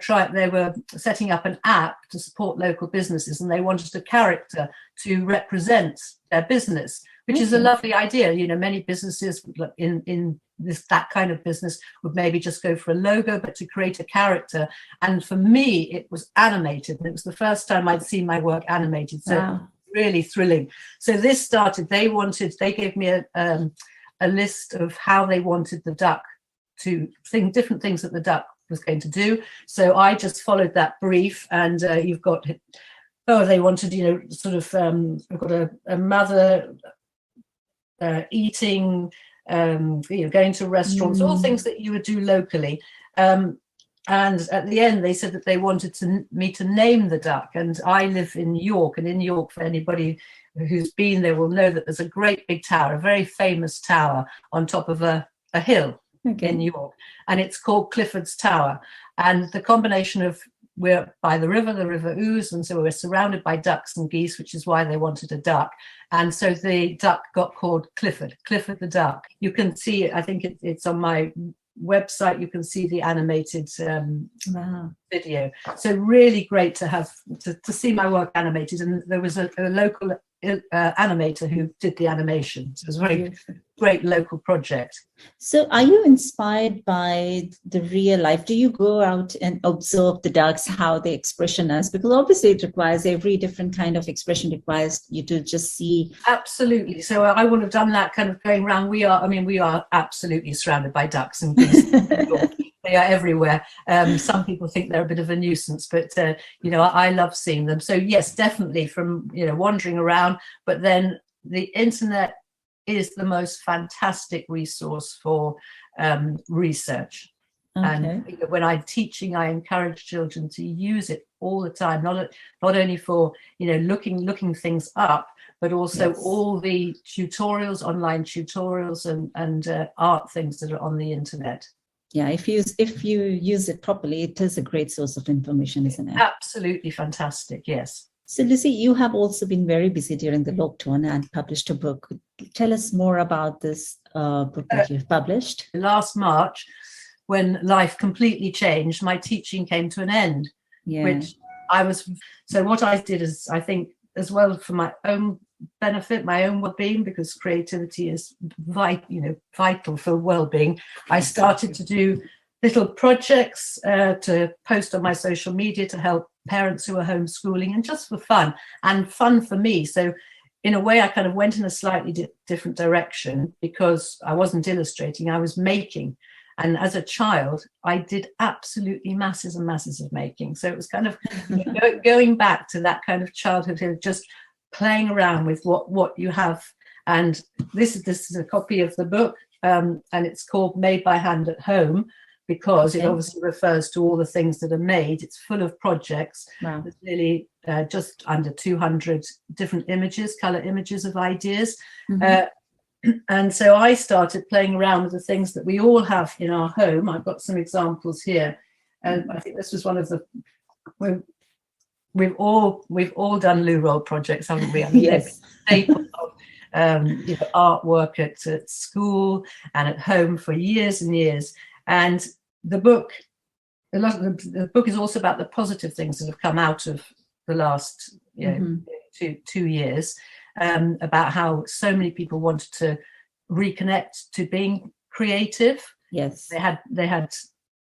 setting up an app to support local businesses, and they wanted a character to represent their business. which is a lovely idea. You know, many businesses in that kind of business would maybe just go for a logo, but to create a character. And for me, it was animated, and it was the first time I'd seen my work animated. So Wow. really thrilling. So this started, they gave me a list of how they wanted the duck to think, different things that the duck was going to do. So I just followed that brief, and you've got, they wanted, you know, sort of, I've got a mother eating, you know, going to restaurants, all things that you would do locally. And at the end, they said that they wanted me to name the duck. And I live in York, and in York, for anybody who's been there will know that there's a great big tower, a very famous tower on top of a hill in York, and it's called Clifford's Tower. And the combination of, we're by the river Ouse, and so we're surrounded by ducks and geese, which is why they wanted a duck. And so the duck got called Clifford the duck. You can see it, I think it's on my website, you can see the animated video. So really great to have to see my work animated, and there was a local animator who did the animation. So it was a very great local project. So are you inspired by the real life? Do you go out and observe the ducks, how the expression is? Because obviously it requires, every different kind of expression requires you to just see. Absolutely. So I would have done that kind of going around. We are absolutely surrounded by ducks and geese. They are everywhere. Some people think they're a bit of a nuisance, but you know, I love seeing them. So yes, definitely from, you know, wandering around, but then the internet is the most fantastic resource for research. And when I'm teaching, I encourage children to use it all the time, not only for, you know, looking things up, but also all the tutorials, online tutorials, and art things that are on the internet. Yeah, if you use it properly, it is a great source of information, isn't it? Absolutely fantastic, yes. So Lucy, you have also been very busy during the lockdown and published a book. Tell us more about this book that you've published. Last March, when life completely changed, my teaching came to an end, which so what I did is, I think, as well for my own benefit, my own well-being, because creativity is vital for well-being. I started to do little projects to post on my social media to help parents who are homeschooling, and just for fun for me. So in a way, I kind of went in a slightly different direction, because I wasn't illustrating, I was making. And as a child, I did absolutely masses and masses of making. So it was kind of going back to that kind of childhood, just playing around with what you have. And this is a copy of the book, and it's called Made by Hand at Home, because it obviously refers to all the things that are made. It's full of projects. Wow. There's nearly just under 200 different images, color images of ideas. And so I started playing around with the things that we all have in our home. I've got some examples here. And I think this was one of the, we've all done loo roll projects, haven't we? I mean, yes. Staple of artwork at school and at home for years and years. And the book is also about the positive things that have come out of the last 2 years, about how so many people wanted to reconnect to being creative. Yes, they had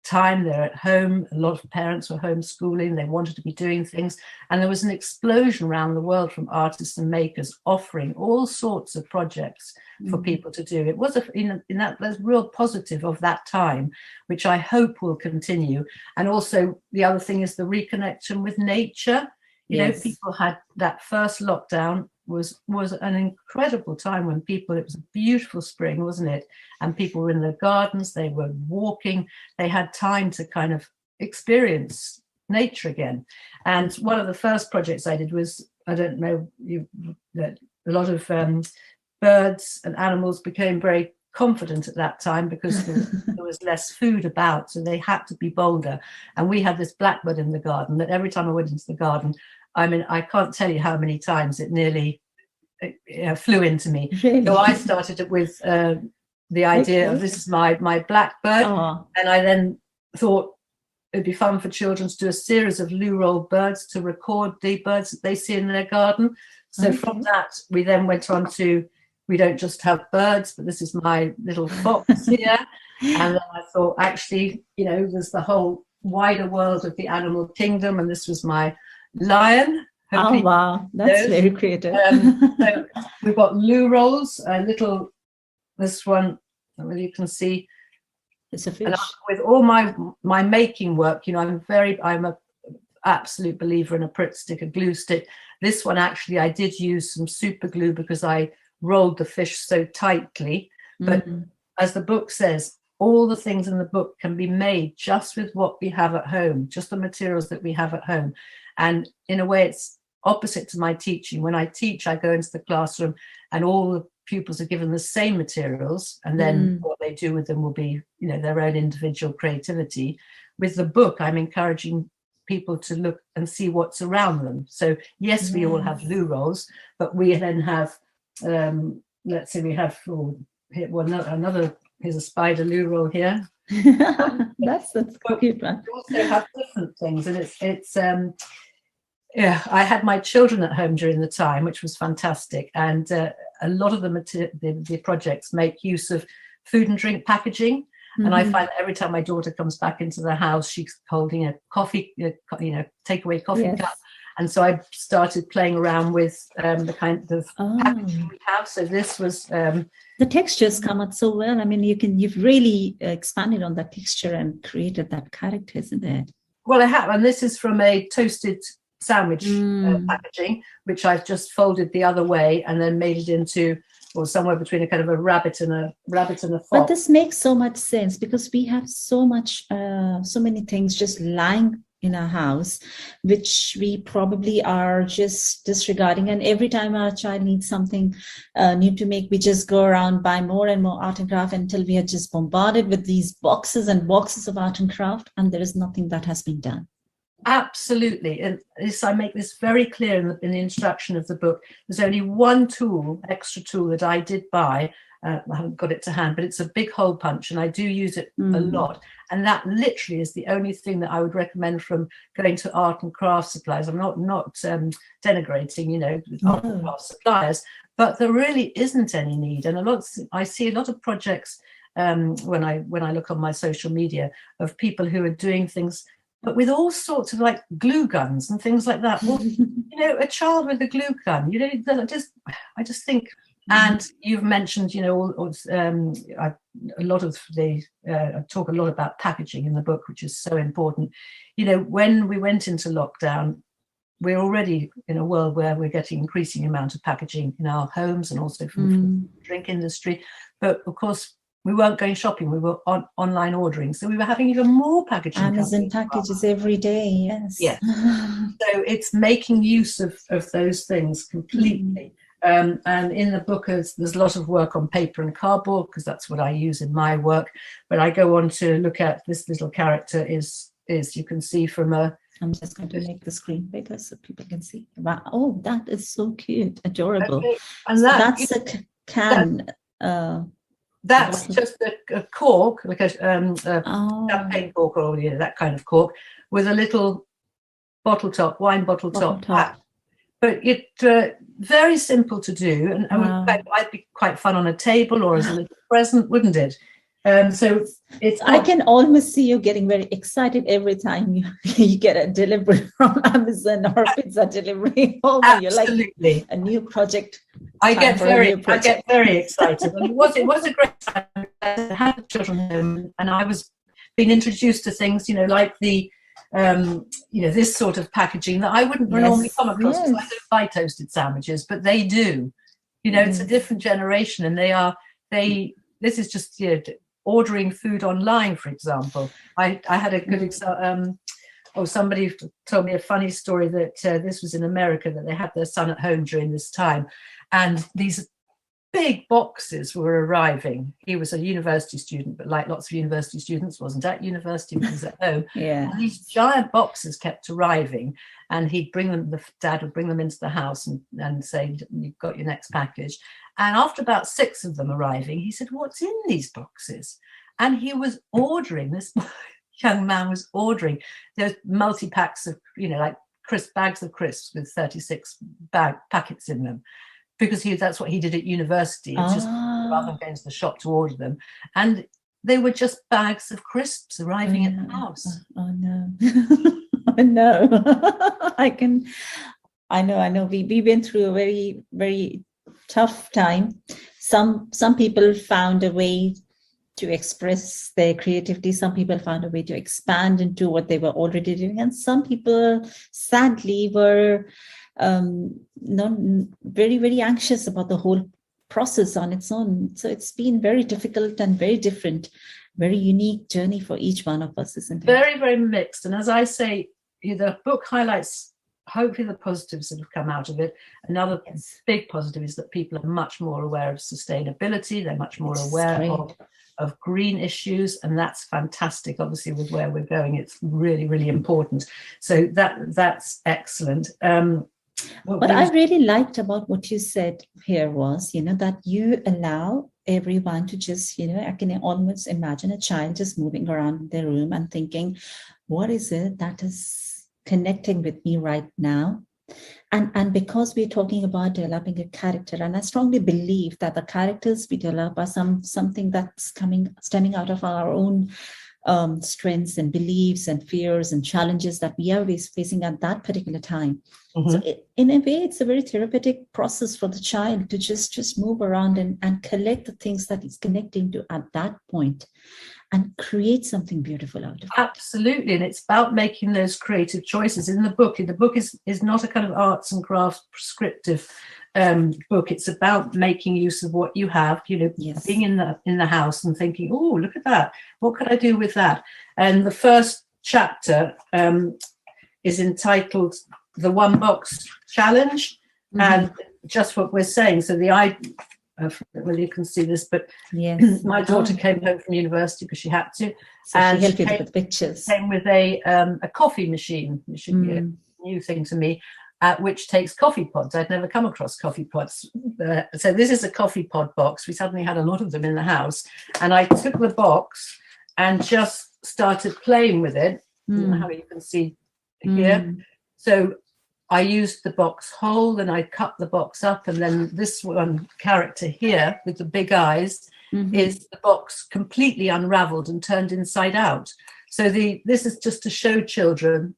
time, they're at home, a lot of parents were homeschooling, they wanted to be doing things, and there was an explosion around the world from artists and makers offering all sorts of projects for people to do. It was there's real positive of that time, which I hope will continue. And also the other thing is the reconnection with nature. You know, people had that first lockdown was an incredible time when it was a beautiful spring, wasn't it? And people were in their gardens, they were walking, they had time to kind of experience nature again. And one of the first projects I did was, I don't know, that a lot of birds and animals became very confident at that time because there was less food about, so they had to be bolder. And we had this blackbird in the garden that every time I went into the garden, I mean, I can't tell you how many times it nearly flew into me. Really? So I started it with the idea of, this is my blackbird. And I then thought it'd be fun for children to do a series of loo roll birds to record the birds that they see in their garden. So from that, we then went on to we don't just have birds, but this is my little fox here. And then I thought, actually, you know, there's the whole wider world of the animal kingdom, and this was my lion. Oh, wow, that's very creative. So we've got loo rolls, this one, whether you can see. It's a fish. And with all my making work, you know, I'm a absolute believer in a Pritt stick, a glue stick. This one, actually, I did use some super glue because I rolled the fish so tightly. But as the book says, all the things in the book can be made just with what we have at home, just the materials that we have at home. And in a way, it's opposite to my teaching. When I teach, I go into the classroom and all the pupils are given the same materials, and then what they do with them will be, you know, their own individual creativity. With the book, I'm encouraging people to look and see what's around them. So yes, we all have loo rolls, but we then have, let's say we have here's a spider loo roll here. That's cute one. We also have different things, and it's yeah, I had my children at home during the time, which was fantastic, and a lot of the projects make use of food and drink packaging. And I find that every time my daughter comes back into the house, she's holding a coffee, takeaway coffee cup. And so I started playing around with the kind of packaging we have. So this was the textures come out so well. I mean, you've really expanded on that texture and created that character, isn't it? Well, I have, and this is from a toasted sandwich packaging, which I've just folded the other way and then made it into, or somewhere between a kind of a rabbit and a fox. But this makes so much sense because we have so many things just lying in our house, which we probably are just disregarding. And every time our child needs something new to make, we just go around, buy more and more art and craft until we are just bombarded with these boxes and boxes of art and craft, and there is nothing that has been done. Absolutely. And this, I make this very clear in the introduction of the book. There's only one extra tool that I did buy. I haven't got it to hand, but it's a big hole punch, and I do use it a lot. And that literally is the only thing that I would recommend from going to art and craft suppliers. I'm not denigrating, you know, art and craft suppliers, but there really isn't any need. And I see a lot of projects when I look on my social media of people who are doing things, but with all sorts of like glue guns and things like that. Well, you know, a child with a glue gun, you know, I just think. And you've mentioned, you know, I talk a lot about packaging in the book, which is so important. You know, when we went into lockdown, we're already in a world where we're getting increasing amount of packaging in our homes and also from the drink industry. But of course, we weren't going shopping, we were online ordering. So we were having even more packaging. Amazon packages every day, yes. Yeah. So it's making use of those things completely. And in the book, there's a lot of work on paper and cardboard because that's what I use in my work. But I go on to look at this little character is you can see from a... I'm just going to make the screen bigger so people can see. Wow. Oh, that is so cute, adorable. Okay. And so that's a can. That's just a cork, like a champagne cork or that kind of cork with a little wine bottle top. But it's very simple to do, and I'd be quite fun on a table or as a little present, wouldn't it? So it's. I can almost see you getting very excited every time you get a delivery from Amazon or pizza delivery. You're like a new project. I get very excited, and it was a great time. I had children home, and I was being introduced to things, you know, like the. This sort of packaging that I wouldn't normally come across because I don't buy toasted sandwiches, but they do. You know, it's a different generation, and this is just, you know, ordering food online, for example. I had a good example. Somebody told me a funny story that this was in America, that they had their son at home during this time, and these big boxes were arriving. He was a university student, but like lots of university students, wasn't at university, but was at home. And these giant boxes kept arriving, and the dad would bring them into the house and say, "You've got your next package." And after about 6 of them arriving, he said, "What's in these boxes?" And he was ordering, this young man was ordering those multi-packs of, you know, like bags of crisps with 36 packets in them. because that's what he did at university. It's just rather than going to the shop to order them. And they were just bags of crisps arriving at the house. Oh no. No. I know. We went through a very, very tough time. Some people found a way to express their creativity. Some people found a way to expand into what they were already doing. And some people, sadly, were not very, very anxious about the whole process on its own. So it's been very difficult and very different, very unique journey for each one of us, isn't it? Very, very mixed. And as I say, the book highlights hopefully the positives that have come out of it. Another big positive is that people are much more aware of sustainability. They're much more aware of green issues, and that's fantastic. Obviously, with where we're going, it's really, really important. So that's excellent. What I really liked about what you said here was, that you allow everyone to just, I can almost imagine a child just moving around their room and thinking, what is it that is connecting with me right now? And because we're talking about developing a character, and I strongly believe that the characters we develop are something that's stemming out of our own strengths and beliefs and fears and challenges that we are facing at that particular time. So in a way, it's a very therapeutic process for the child to just move around and collect the things that he's connecting to at that point and create something beautiful out of it. Absolutely. And it's about making those creative choices. In the book is not a kind of arts and crafts prescriptive book. It's about making use of what you have, being in the house and thinking, oh, look at that. What could I do with that? And the first chapter is entitled The One Box Challenge. And just what we're saying. So well, you can see this, but yes, my daughter came home from university because she had to, so and she helped you with pictures. Came with a coffee machine, which should be a new thing to me, which takes coffee pods. I'd never come across coffee pods, so this is a coffee pod box. We suddenly had a lot of them in the house, and I took the box and just started playing with it. I don't know how you can see here. So I used the box whole, and I cut the box up, and then this one character here with the big eyes is the box completely unraveled and turned inside out. So this is just to show children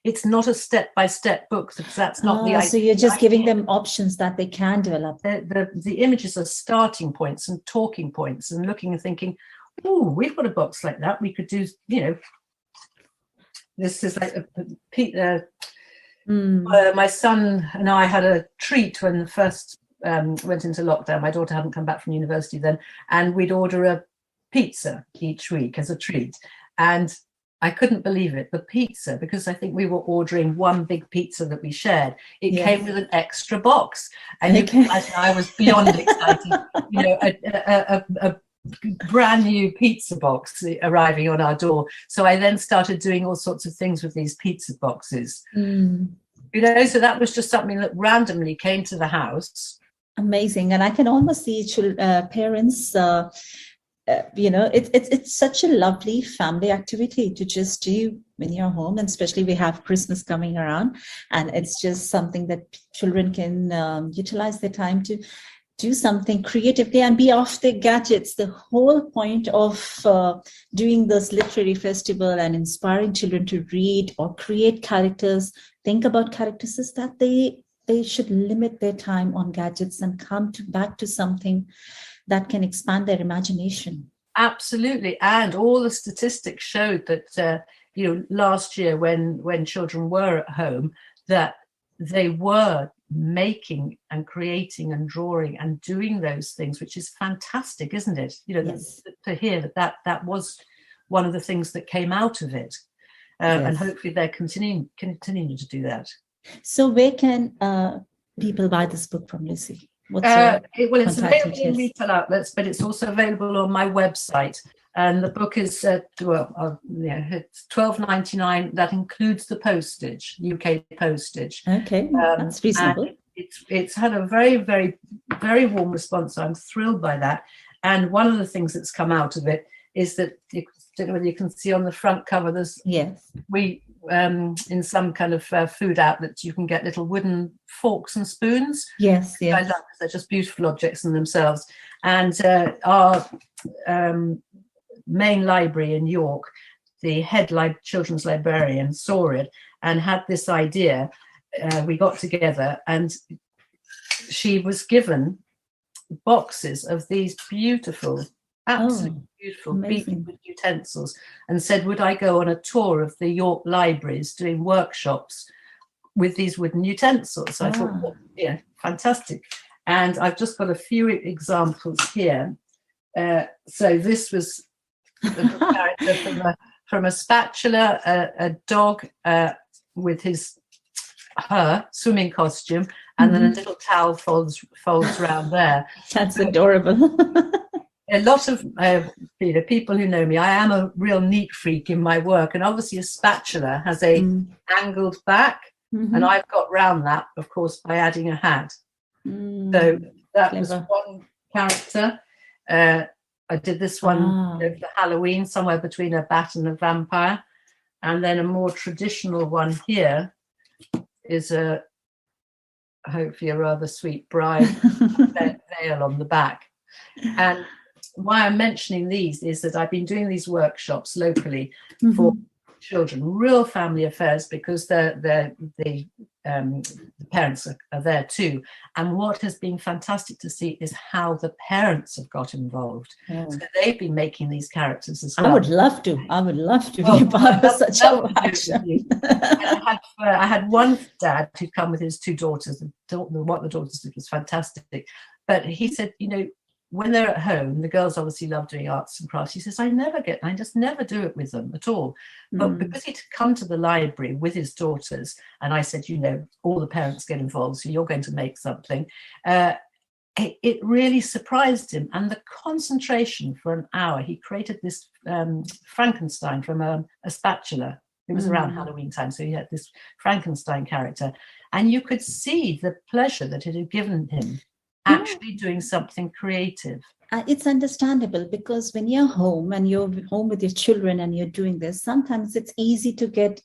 it's not a step-by-step book, because that's not the idea. So you're just giving them options that they can develop. The images are starting points and talking points, and looking and thinking, oh, we've got a box like that. We could do, this is like my son and I had a treat when the first went into lockdown. My daughter hadn't come back from university then, and we'd order a pizza each week as a treat. And I couldn't believe it. The pizza, because I think we were ordering one big pizza that we shared, it came with an extra box. And you can imagine I was beyond excited. A brand new pizza box arriving on our door. So I then started doing all sorts of things with these pizza boxes. So that was just something that randomly came to the house. Amazing. And I can almost see parents, it's such a lovely family activity to just do when you're home, and especially we have Christmas coming around, and it's just something that children can utilize their time to do something creatively and be off their gadgets. The whole point of doing this literary festival and inspiring children to read or create characters, think about characters, is that they should limit their time on gadgets and come back to something that can expand their imagination. Absolutely. And all the statistics showed that, last year when children were at home, that they were making and creating and drawing and doing those things, which is fantastic, isn't it? To hear that was one of the things that came out of it. And hopefully they're continuing to do that. So where can people buy this book from, Lucy? It's available in retail outlets, but it's also available on my website. And the book is it's $12.99. That includes the postage, UK postage. Okay, that's reasonable. It's had a very, very, very warm response. I'm thrilled by that. And one of the things that's come out of it is that, I don't know whether you can see on the front cover, we in some kind of food outlets, you can get little wooden forks and spoons. Yes, I yes. love because they're just beautiful objects in themselves. And our main library in York, the head children's librarian saw it and had this idea. We got together and she was given boxes of these beautiful, absolutely beautiful amazing. beaded utensils, and said, would I go on a tour of the York libraries doing workshops with these wooden utensils? I thought, well, yeah, fantastic. And I've just got a few examples here. So this was a character from a spatula, a dog with her swimming costume, and then a little towel folds around there. That's adorable. A lot of people who know me, I am a real neat freak in my work, and obviously a spatula has a angled back, and I've got round that, of course, by adding a hat. So that was one character. I did this one for Halloween, somewhere between a bat and a vampire. And then a more traditional one here is hopefully a rather sweet bride veil on the back. And why I'm mentioning these is that I've been doing these workshops locally for children, real family affairs, because the parents are there too. And what has been fantastic to see is how the parents have got involved. So they've been making these characters as well. I would love to be a part of such a action. I had one dad who'd come with his two daughters. What the daughters did was fantastic. But he said, you know, when they're at home, the girls obviously love doing arts and crafts. He says, I just never do it with them at all. But because he'd come to the library with his daughters, and I said, you know, all the parents get involved, so you're going to make something. It really surprised him. And the concentration for an hour, he created this Frankenstein from a spatula. It was around Halloween time, so he had this Frankenstein character. And you could see the pleasure that it had given him actually doing something creative. It's understandable, because when you're home and you're home with your children and you're doing this, sometimes it's easy to get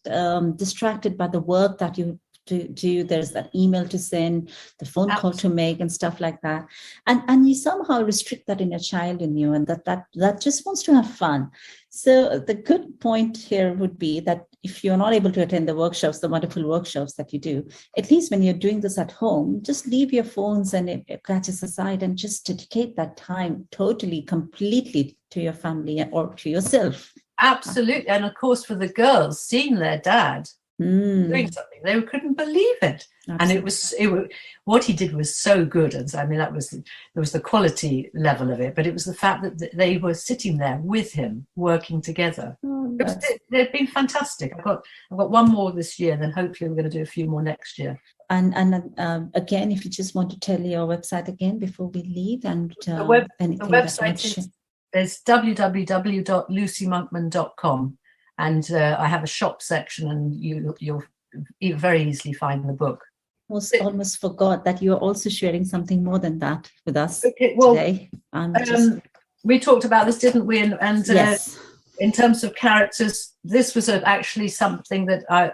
distracted by the work that you do. There's that email to send, the phone call to make, and stuff like that. And you somehow restrict that inner child in you, and that just wants to have fun. So the good point here would be that if you're not able to attend the workshops, the wonderful workshops that you do, at least when you're doing this at home, just leave your phones and gadgets aside and just dedicate that time totally, completely to your family or to yourself. Absolutely. And of course, for the girls, seeing their dad doing something, they couldn't believe it. Absolutely. And it was what he did was so good. And so, I mean, there was the quality level of it, but it was the fact that they were sitting there with him, working together. They've been fantastic. I've got one more this year, and then hopefully we're going to do a few more next year. And again, if you just want to tell your website again before we leave, and the website is www.lucymonkman.com. And I have a shop section, and you'll very easily find the book. Almost forgot that you are also sharing something more than that with us today. We talked about this, didn't we? And yes. In terms of characters, this was actually something that I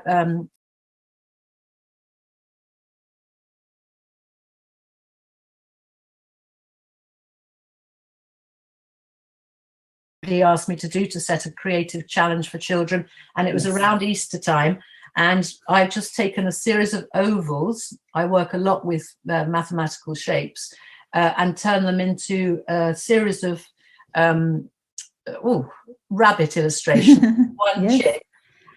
he asked me to do, to set a creative challenge for children, and it was around Easter time, and I've just taken a series of ovals. I work a lot with mathematical shapes, and turn them into a series of rabbit illustration, one chick,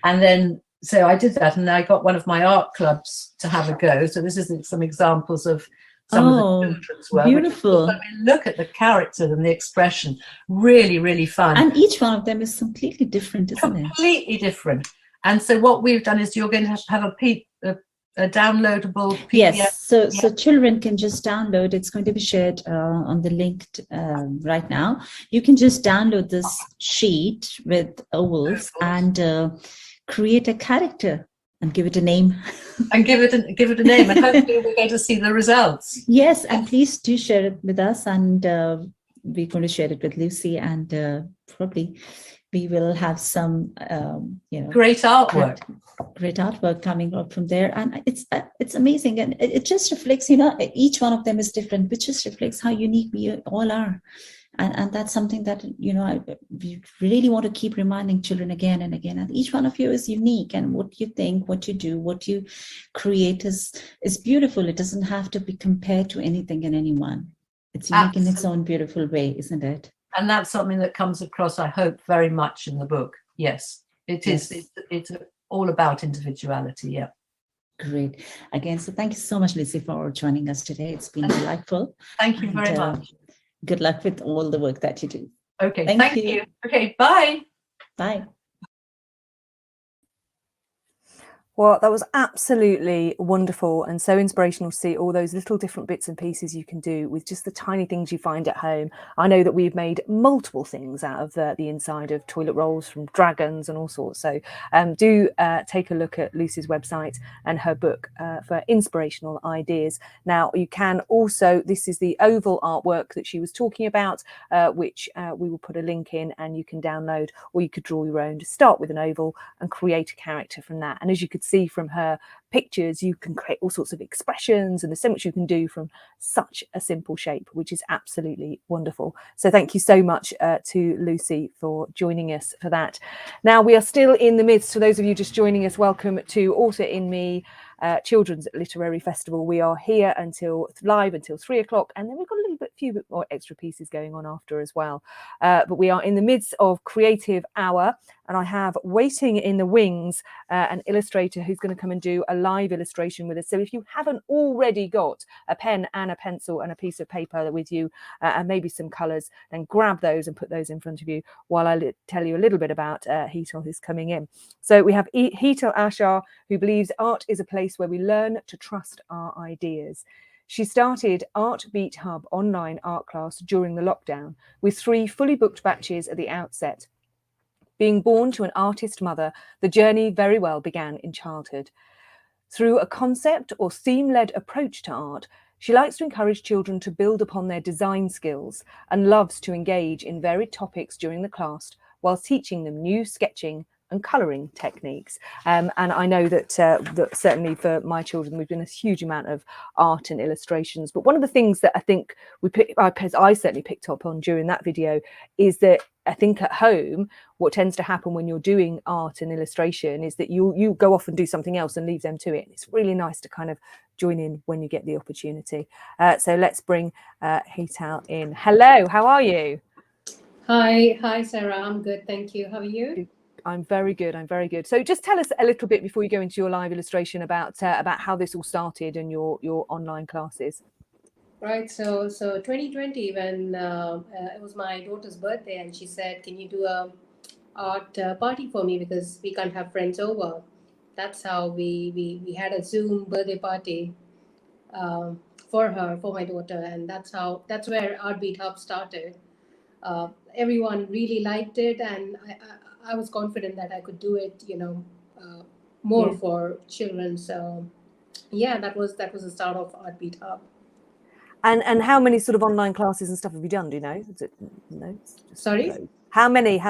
and then so I did that, and I got one of my art clubs to have a go. So this is some examples of some of the children's work. Beautiful. I mean, look at the character and the expression. Really, really fun. And each one of them is completely different, isn't it? Completely different. And so what we've done is you're going to have a downloadable PDF. Yes, so children can just download. It's going to be shared on the link right now. You can just download this sheet with ovals and create a character and give it a name. And give it a name, and hopefully we're going to see the results. Yes, and please do share it with us. And we're going to share it with Lucy, and probably we will have some, great artwork. Great artwork coming up from there. And it's amazing. And it just reflects, each one of them is different, which just reflects how unique we all are. And that's something that, we really want to keep reminding children again and again. And each one of you is unique, and what you think, what you do, what you create is beautiful. It doesn't have to be compared to anything and anyone. It's unique in its own beautiful way, isn't it? And that's something that comes across, I hope, very much in the book. Yes, it is. It's all about individuality. Yeah. Great. Again, so thank you so much, Lucy, for joining us today. It's been delightful. Thank you very much. Good luck with all the work that you do. Okay, thank you. Okay, bye. Bye. Well, that was absolutely wonderful and so inspirational to see all those little different bits and pieces you can do with just the tiny things you find at home. I know that we've made multiple things out of the inside of toilet rolls, from dragons and all sorts. So do take a look at Lucy's website and her book for inspirational ideas. Now, you can also, this is the oval artwork that she was talking about, which we will put a link in, and you can download, or you could draw your own. Just start with an oval and create a character from that. And as you could see from her pictures, you can create all sorts of expressions, and there's so much you can do from such a simple shape, which is absolutely wonderful. So thank you so much to Lucy for joining us for that. Now, we are still in the midst, for those of you just joining us, welcome to Author in Me Children's Literary Festival. We are here live until 3 o'clock, and then we've got a few bit more extra pieces going on after as well. But we are in the midst of Creative Hour, and I have waiting in the wings an illustrator who's going to come and do a live illustration with us. So if you haven't already got a pen and a pencil and a piece of paper with you, and maybe some colours, then grab those and put those in front of you while I tell you a little bit about Hetal, who's coming in. So we have Hetal Ashar, who believes art is a place where we learn to trust our ideas. She started Art Beat Hub online art class during the lockdown, with 3 fully booked batches at the outset. Being born to an artist mother, the journey very well began in childhood. Through a concept or theme-led approach to art, she likes to encourage children to build upon their design skills and loves to engage in varied topics during the class while teaching them new sketching and colouring techniques. And I know that, that certainly for my children, we've done a huge amount of art and illustrations. But one of the things that I think I certainly picked up on during that video is that I think at home, what tends to happen when you're doing art and illustration is that you go off and do something else and leave them to it. It's really nice to kind of join in when you get the opportunity. So let's bring Hetal in. Hello, how are you? Hi, Sarah. I'm good, thank you. How are you? I'm very good. I'm very good. So just tell us a little bit before you go into your live illustration about how this all started and your online classes. Right. So 2020, when it was my daughter's birthday, and she said, "Can you do a art party for me, because we can't have friends over?" That's how we had a Zoom birthday party for my daughter, and that's where Art Beat Hub started. Everyone really liked it, and I was confident that I could do it, more for children. So yeah, that was the start of Art Beat Hub. And how many sort of online classes and stuff have you done? Do you know? Is it, no? Sorry? Loads. How many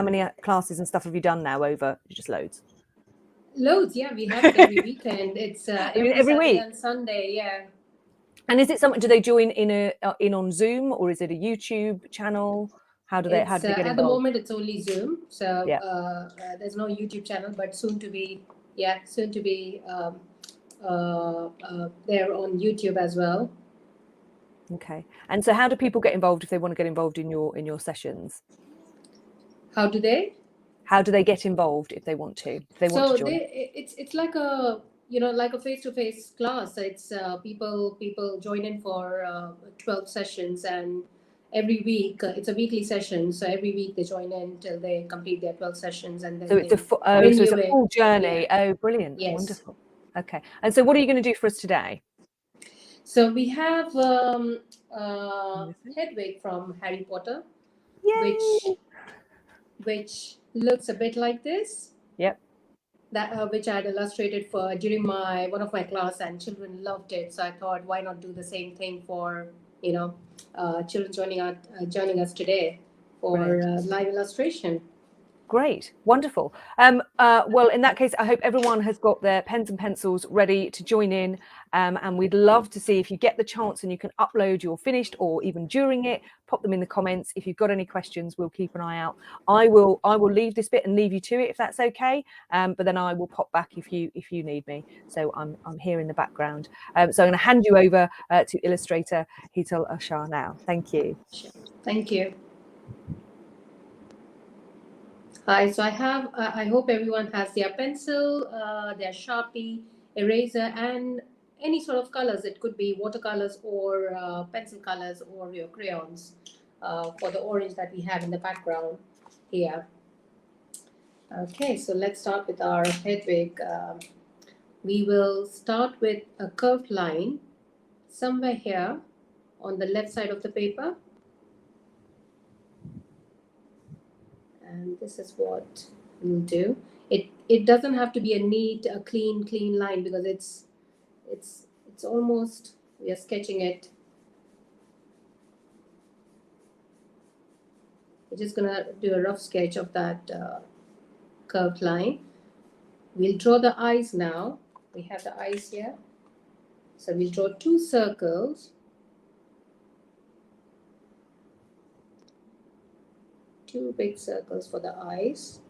classes and stuff have you done now over? Just loads. Loads, yeah. We have it every weekend. It's every week and Sunday, yeah. And is it something? Do they join in on Zoom, or is it a YouTube channel? How do they get involved? At the moment, it's only Zoom, so there's no YouTube channel, but soon to be there on YouTube as well. Okay. And so how do people get involved if they want to get involved in your sessions? How do they get involved if they want to? If they want to join? It's like a like a face-to-face class. It's people join in for 12 sessions, and every week it's a weekly session. So every week they join in till they complete their 12 sessions, and then so it's a full journey. Yeah. Oh, brilliant! Yes. Wonderful. Okay. And so what are you going to do for us today? So we have Hedwig from Harry Potter. Yay! which looks a bit like this. Yep. That which I had illustrated during one of my class, and children loved it. So I thought, why not do the same thing for children joining us today for live illustration. Great, wonderful. Well, in that case, I hope everyone has got their pens and pencils ready to join in. And we'd love to see if you get the chance and you can upload your finished or even during it, pop them in the comments. If you've got any questions, we'll keep an eye out. I will leave this bit and leave you to it if that's okay. But then I will pop back if you need me. So I'm here in the background. So I'm going to hand you over to illustrator Hetal Ashar now. Thank you. Sure. Thank you. Hi, so I hope everyone has their pencil, their Sharpie, eraser, and any sort of colors. It could be watercolors or pencil colors or your crayons for the orange that we have in the background here. Okay, so let's start with our Hedwig. We will start with a curved line somewhere here on the left side of the paper. And this is what we'll do. It doesn't have to be a neat, a clean line, because it's almost, we are sketching it. We're just gonna do a rough sketch of that curved line. We'll draw the eyes now. We have the eyes here. So we'll draw 2 circles. 2 big circles for the eyes.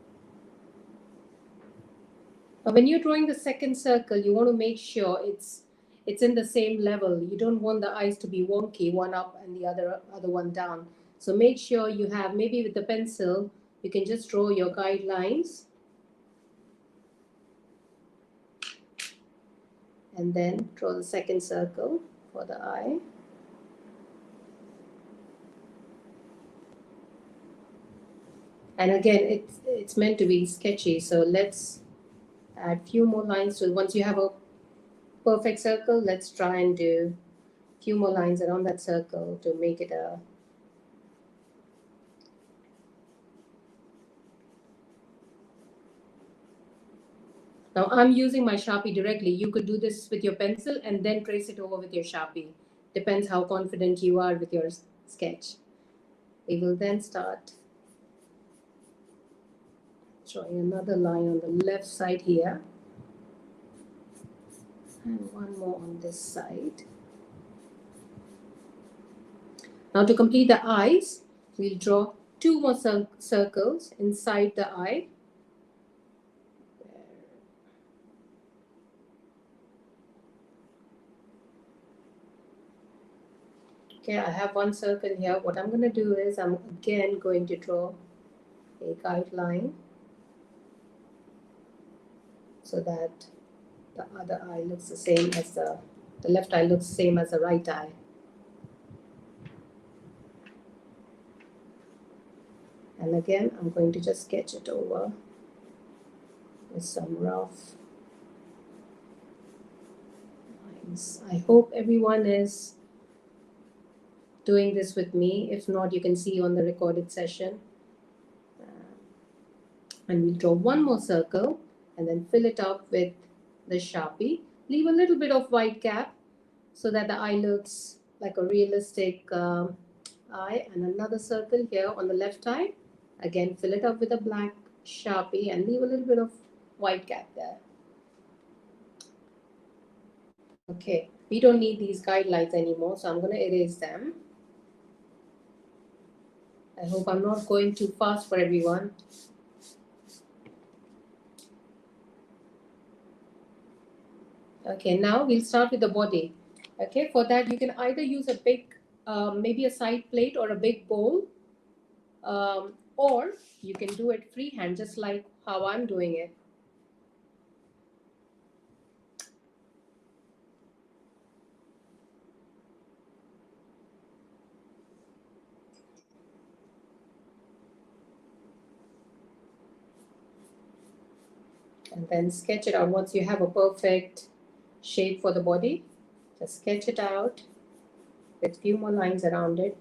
Now, when you're drawing the second circle, you want to make sure it's in the same level. You don't want the eyes to be wonky, one up and the other one down. So make sure you have, maybe with the pencil, you can just draw your guidelines. And then draw the second circle for the eye. And again, it's meant to be sketchy, so let's add a few more lines. So once you have a perfect circle, let's try and do a few more lines around that circle to make it a... Now I'm using my Sharpie directly. You could do this with your pencil and then trace it over with your Sharpie. Depends how confident you are with your sketch. We will then start drawing another line on the left side here, and one more on this side. Now to complete the eyes, we'll draw 2 more circles inside the eye. Okay, I have 1 circle here. What I'm going to do is I'm again going to draw a guideline, so that the other eye looks the same as the left eye looks the same as the right eye. And again, I'm going to just sketch it over with some rough lines. I hope everyone is doing this with me. If not, you can see on the recorded session. And we'll draw 1 more circle and then fill it up with the Sharpie. Leave a little bit of white gap so that the eye looks like a realistic eye. And another circle here on the left eye. Again, fill it up with a black Sharpie and leave a little bit of white gap there. Okay, we don't need these guidelines anymore, so I'm going to erase them. I hope I'm not going too fast for everyone. Okay, now we'll start with the body. Okay, for that you can either use a big, maybe a side plate or a big bowl, or you can do it freehand, just like how I'm doing it. And then sketch it out. Once you have a perfect shape for the body, just sketch it out with a few more lines around it.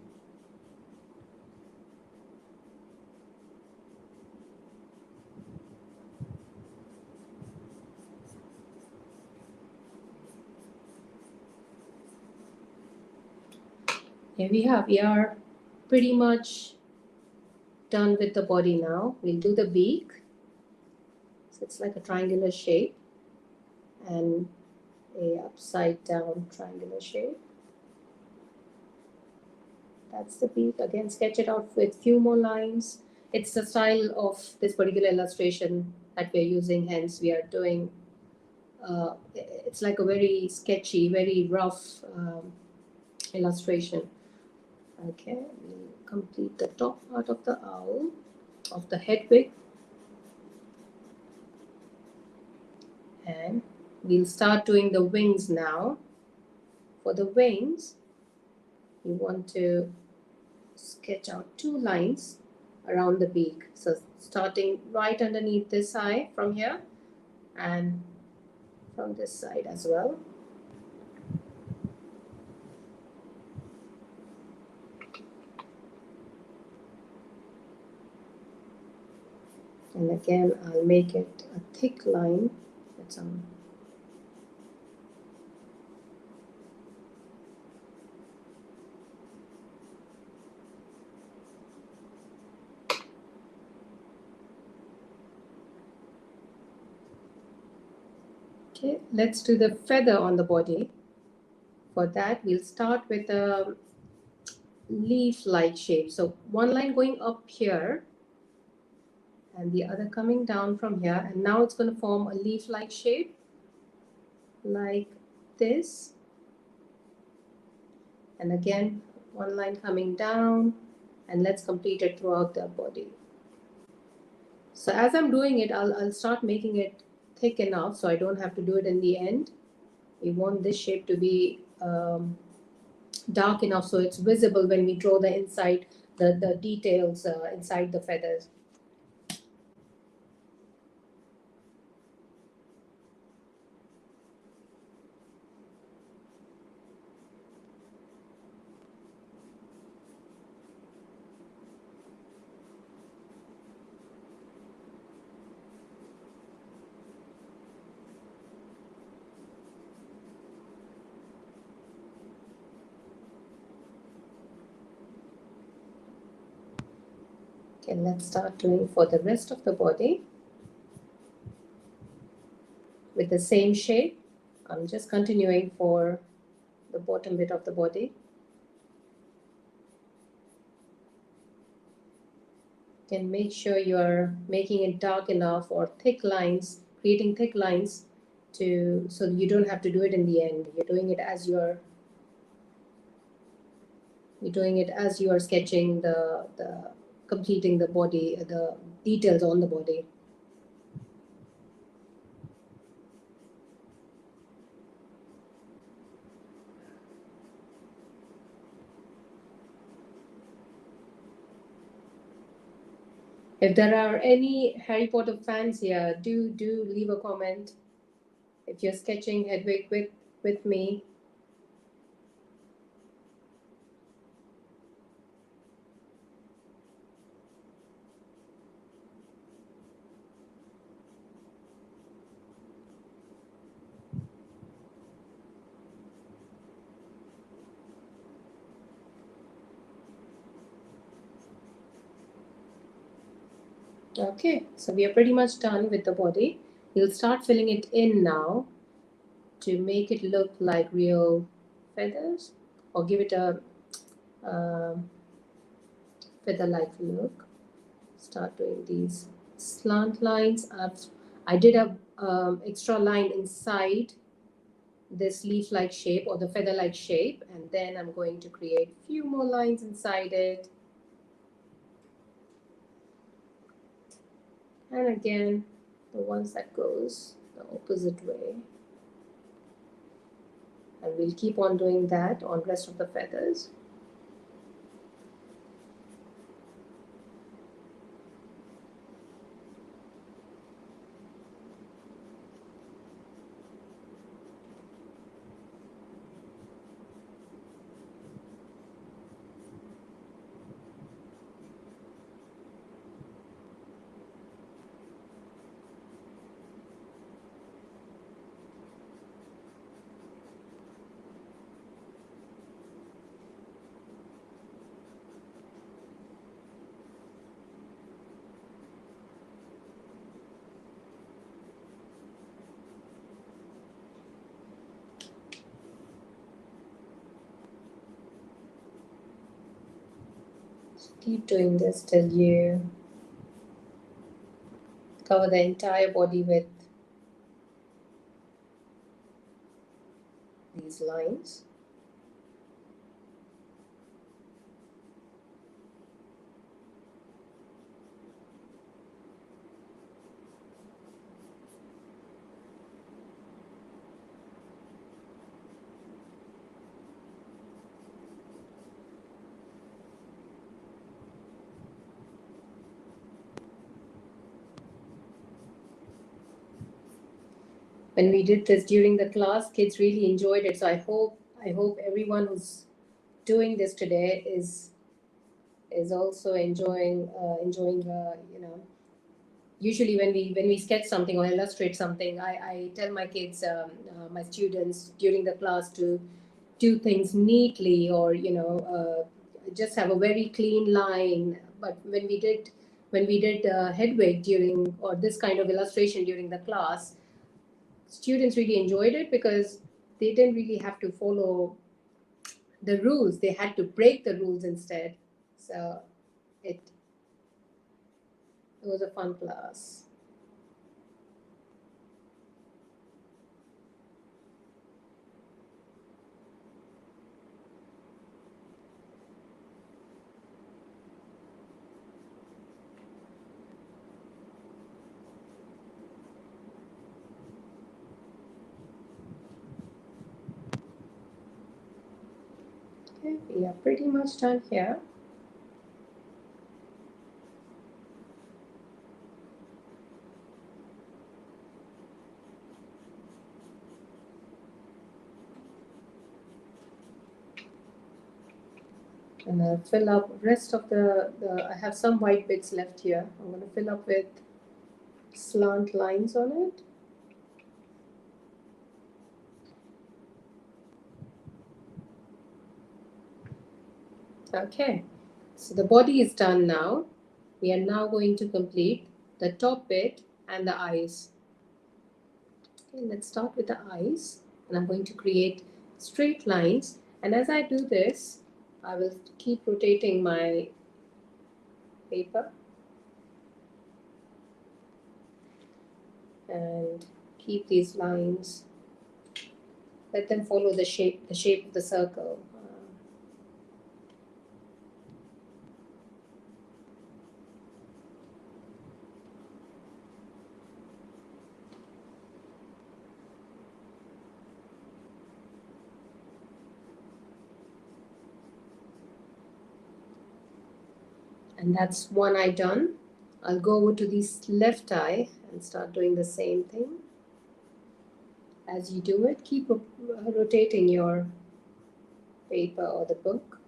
Okay, we are pretty much done with the body now. We'll do the beak. So it's like a triangular shape and a upside down triangular shape. That's the beak. Again, sketch it out with few more lines. It's the style of this particular illustration that we're using, hence we are doing, it's like a very sketchy, very rough illustration. Okay, we'll complete the top part of the owl, of the head wig. And we'll start doing the wings now. For the wings, you want to sketch out 2 lines around the beak. So starting right underneath this eye from here and from this side as well. And again, I'll make it a thick line with some Okay, let's do the feather on the body. For that, we'll start with a leaf-like shape. So one line going up here and the other coming down from here. And now it's going to form a leaf-like shape like this. And again, one line coming down, and let's complete it throughout the body. So as I'm doing it, I'll start making it thick enough so I don't have to do it in the end. We want this shape to be dark enough so it's visible when we draw the inside, the details inside the feathers. Okay, let's start doing for the rest of the body with the same shape. I'm just continuing for the bottom bit of the body. You can make sure you are making it dark enough or thick lines, creating thick lines so you don't have to do it in the end. You're doing it as you're sketching the completing the body, the details on the body. If there are any Harry Potter fans here, do leave a comment. If you're sketching Hedwig with me. Okay, so we are pretty much done with the body. We'll start filling it in now to make it look like real feathers or give it a feather-like look. Start doing these slant lines. I did a extra line inside this leaf-like shape or the feather-like shape, and then I'm going to create a few more lines inside it. And again, the ones that goes the opposite way. And we'll keep on doing that on the rest of the feathers. Keep doing this till you cover the entire body with these lines. When we did this during the class, kids really enjoyed it. So I hope everyone who's doing this today is also enjoying you know. Usually when we sketch something or illustrate something, I tell my kids, my students during the class to do things neatly, or just have a very clean line. But when we did Hedwig during, or this kind of illustration during the class, students really enjoyed it because they didn't really have to follow the rules. They had to break the rules instead. So it was a fun class. Okay, we are pretty much done here. And I'll fill up rest of the I have some white bits left here. I'm going to fill up with slant lines on it. Okay, so the body is done now. We are now going to complete the top bit and the eyes. Okay, let's start with the eyes, and I'm going to create straight lines. And as I do this, I will keep rotating my paper and keep these lines. Let them follow the shape of the circle. And that's one eye done. I'll go over to this left eye and start doing the same thing. As you do it, keep rotating your paper or the book.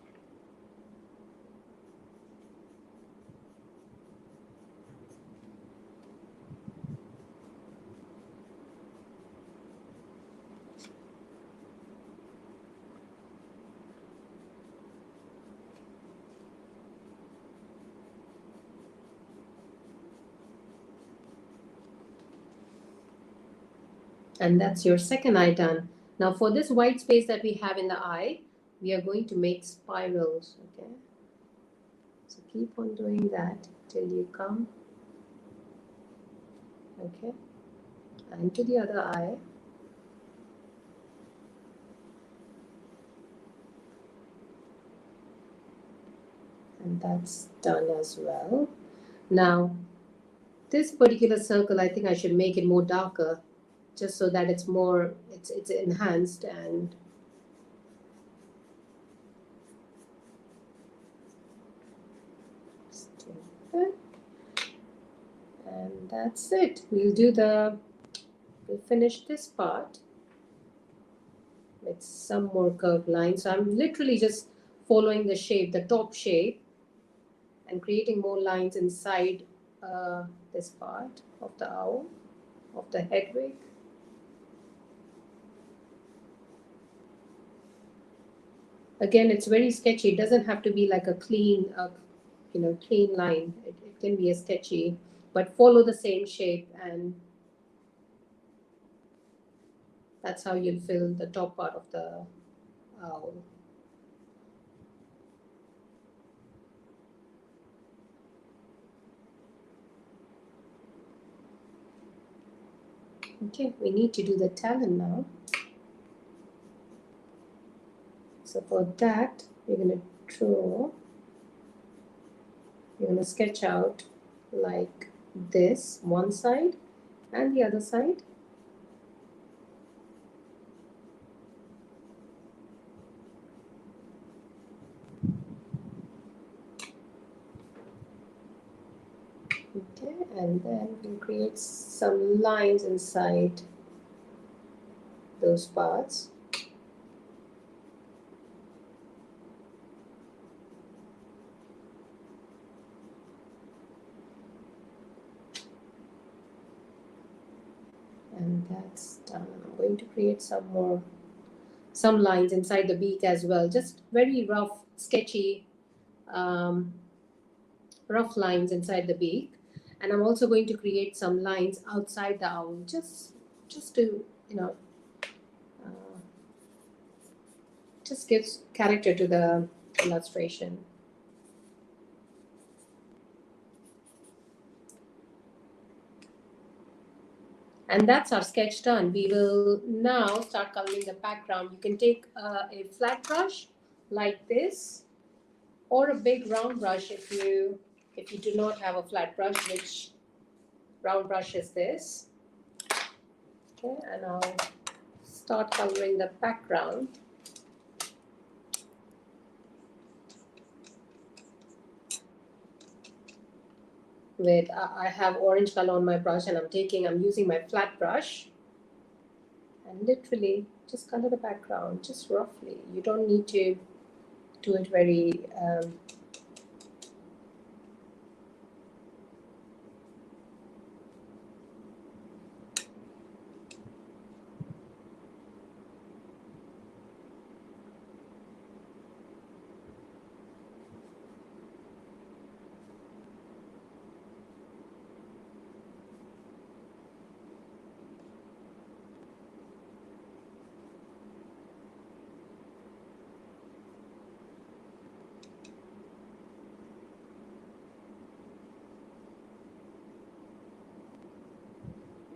And that's your second eye done. Now for this white space that we have in the eye, we are going to make spirals, okay? So keep on doing that till you come, okay? And to the other eye. And that's done as well. Now, this particular circle, I think I should make it more darker, just so that it's more, it's enhanced. And and that's it. We'll finish this part with some more curved lines. So I'm literally just following the shape, the top shape, and creating more lines inside this part of the owl, of the Hedwig. Again, it's very sketchy. It doesn't have to be like a clean, clean line. It can be a sketchy, but follow the same shape, and that's how you'll fill the top part of the owl. Okay, we need to do the talon now. So for that, we're going to draw, we're going to sketch out like this, one side and the other side. Okay, and then we'll create some lines inside those parts. And that's done. I'm going to create some lines inside the beak as well, just very rough, sketchy, rough lines inside the beak. And I'm also going to create some lines outside the owl, just to, you know, just gives character to the illustration. And that's our sketch done. We will now start coloring the background. You can take a flat brush like this, or a big round brush if you do not have a flat brush, which round brush is this. Okay, and I'll start coloring the background. With I have orange color on my brush, and I'm using my flat brush, and literally just color the background just roughly. You don't need to do it very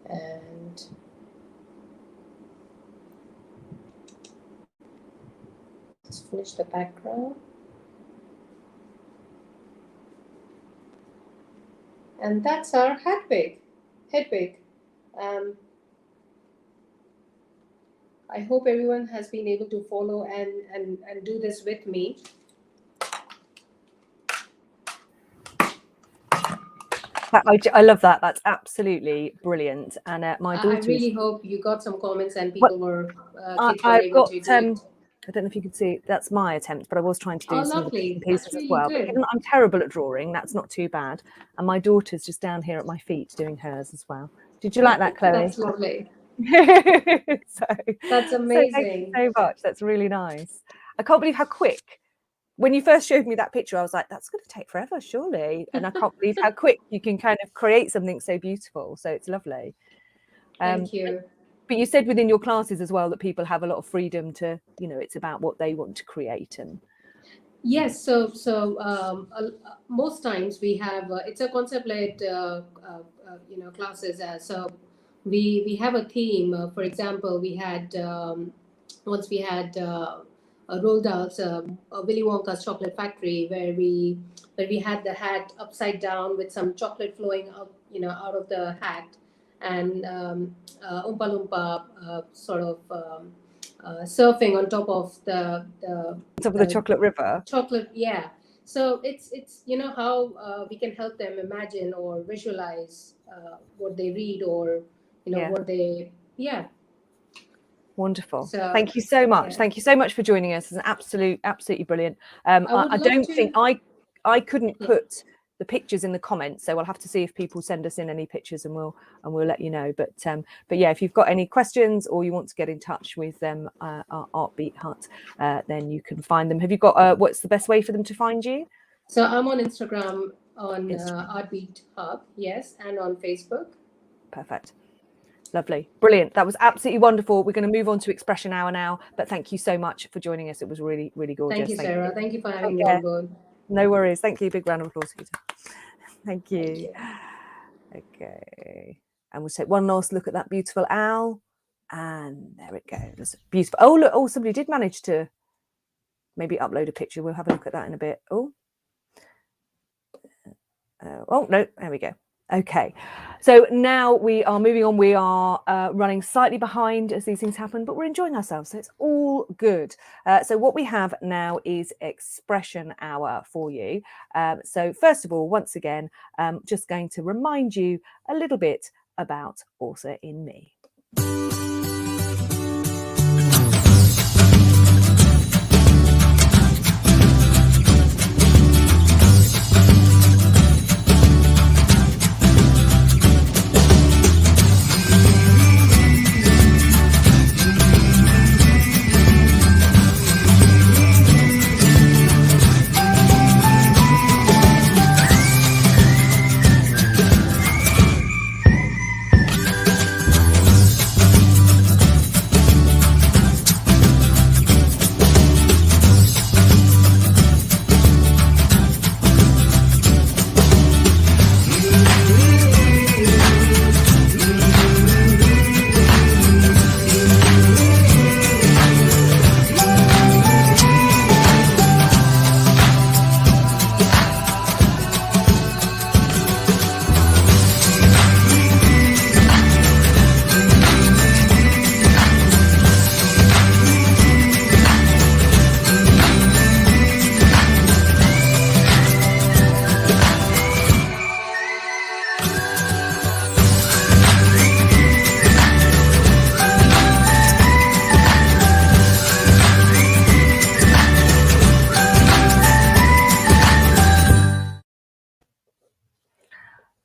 and just finish the background. And that's our Hedwig. I hope everyone has been able to follow and do this with me. I love that. That's absolutely brilliant. And my daughter. I really hope you got some comments and people were. I've got. I don't know if you can see. That's my attempt, but I was trying to do some lovely. pieces as well. But I'm terrible at drawing. That's not too bad. And my daughter's just down here at my feet doing hers as well. Did you like that, Chloe? That's lovely. That's amazing. So thank you so much. That's really nice. I can't believe how quick. When you first showed me that picture, I was like, that's going to take forever, surely. And I can't believe how quick you can kind of create something so beautiful. So it's lovely. Thank you. But you said within your classes as well that people have a lot of freedom to, you know, it's about what they want to create. And yes, so most times we have it's a concept-led classes. So we have a theme. For example, we had once we had rolled out Willy Wonka's Chocolate Factory, where we had the hat upside down with some chocolate flowing out, out of the hat, and Oompa Loompa sort of surfing on top of the chocolate river. Chocolate, yeah. So it's how we can help them imagine or visualize what they read, or what they Wonderful. So, thank you so much. Thank you so much for joining us. It's absolutely brilliant. I don't think I couldn't put the pictures in the comments, so I'll have to see if people send us in any pictures, and we'll let you know. But yeah, if you've got any questions or you want to get in touch with them, our Artbeat Hut, then you can find them. Have you got what's the best way for them to find you? So I'm on Instagram on Artbeat Hub, yes, and on Facebook. Perfect. Lovely. Brilliant. That was absolutely wonderful. We're going to move on to Expression Hour now, but thank you so much for joining us. It was really, really gorgeous. Thank you, Sarah. Thank you for having me on board. No worries. Thank you. Big round of applause, Peter. Thank you. Okay. And we'll take one last look at that beautiful owl. And there it goes. Beautiful. Oh, look. Oh, somebody did manage to maybe upload a picture. We'll have a look at that in a bit. Oh, oh no, there we go. Okay, so now we are moving on. We are running slightly behind as these things happen, but we're enjoying ourselves, so it's all good. So what we have now is Expression Hour for you. So first of all, once again, just going to remind you a little bit about Author in Me.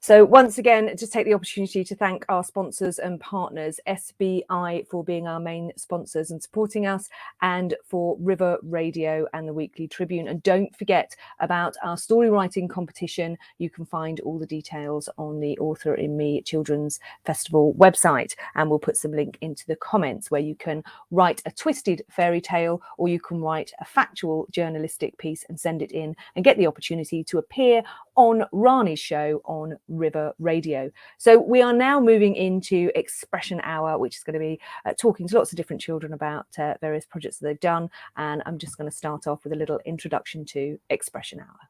So once again, just take the opportunity to thank our sponsors and partners, SBI for being our main sponsors and supporting us, and for River Radio and the Weekly Tribune. And don't forget about our story writing competition. You can find all the details on the Author in Me Children's Festival website, and we'll put some link into the comments where you can write a twisted fairy tale, or you can write a factual journalistic piece and send it in and get the opportunity to appear on Rani's show on River Radio. So we are now moving into Expression Hour, which is going to be talking to lots of different children about various projects that they've done. And I'm just going to start off with a little introduction to Expression Hour.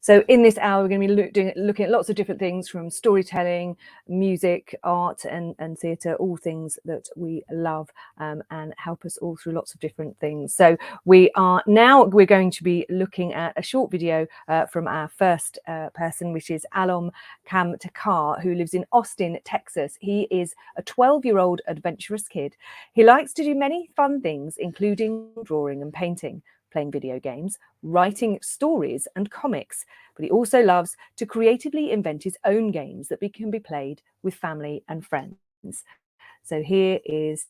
So in this hour, we're going to be looking at lots of different things, from storytelling, music, art and theatre, all things that we love and help us all through lots of different things. So we're going to be looking at a short video from our first person, which is Alom Kamtakar, who lives in Austin, Texas. He is a 12-year-old adventurous kid. He likes to do many fun things, including drawing and painting, playing video games, writing stories and comics, but he also loves to creatively invent his own games that can be played with family and friends. So here is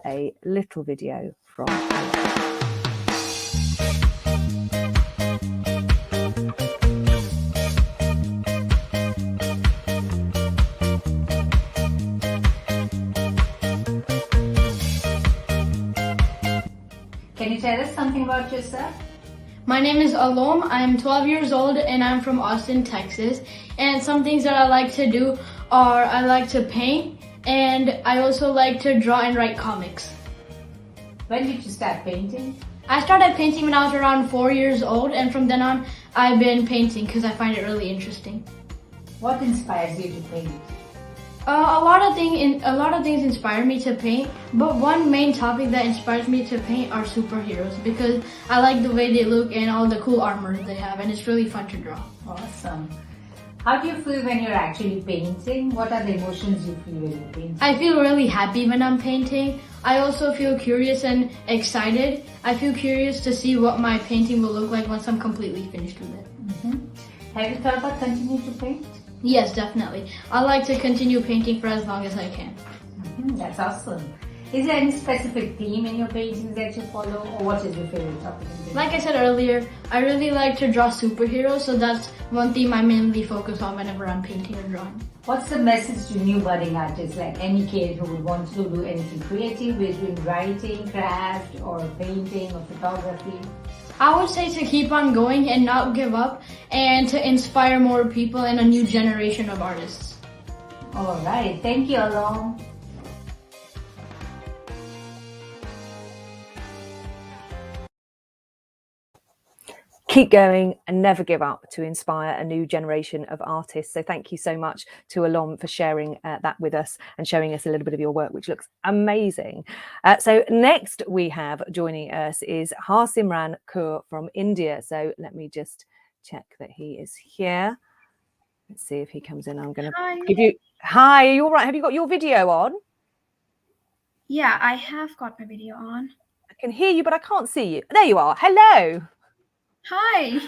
a little video from Alex. Can you tell us something about yourself? My name is Alom. I'm 12 years old and I'm from Austin, Texas. And some things that I like to do are I like to paint and I also like to draw and write comics. When did you start painting? I started painting when I was around 4 years old, and from then on I've been painting because I find it really interesting. What inspires you to paint? A lot of things inspire me to paint, but one main topic that inspires me to paint are superheroes, because I like the way they look and all the cool armor they have, and it's really fun to draw. Awesome. How do you feel when you're actually painting? What are the emotions you feel when you're painting? I feel really happy when I'm painting. I also feel curious and excited. I feel curious to see what my painting will look like once I'm completely finished with it. Mm-hmm. Have you thought about continuing to paint? Yes, definitely. I like to continue painting for as long as I can. That's awesome. Is there any specific theme in your paintings that you follow, or what is your favorite topic? Like I said earlier, I really like to draw superheroes, so that's one theme I mainly focus on whenever I'm painting or drawing. What's the message to new budding artists, like any kid who would want to do anything creative, between writing, craft, or painting, or photography? I would say to keep on going and not give up, and to inspire more people and a new generation of artists. All right, thank you, Alon. Keep going and never give up to inspire a new generation of artists. So thank you so much to Alon for sharing that with us and showing us a little bit of your work, which looks amazing. So next we have joining us is Harsimran Kaur from India. So let me just check that he is here. Let's see if he comes in. I'm going to give you... Hi, are you all right? Have you got your video on? Yeah, I have got my video on. I can hear you, but I can't see you. There you are. Hello. Hi.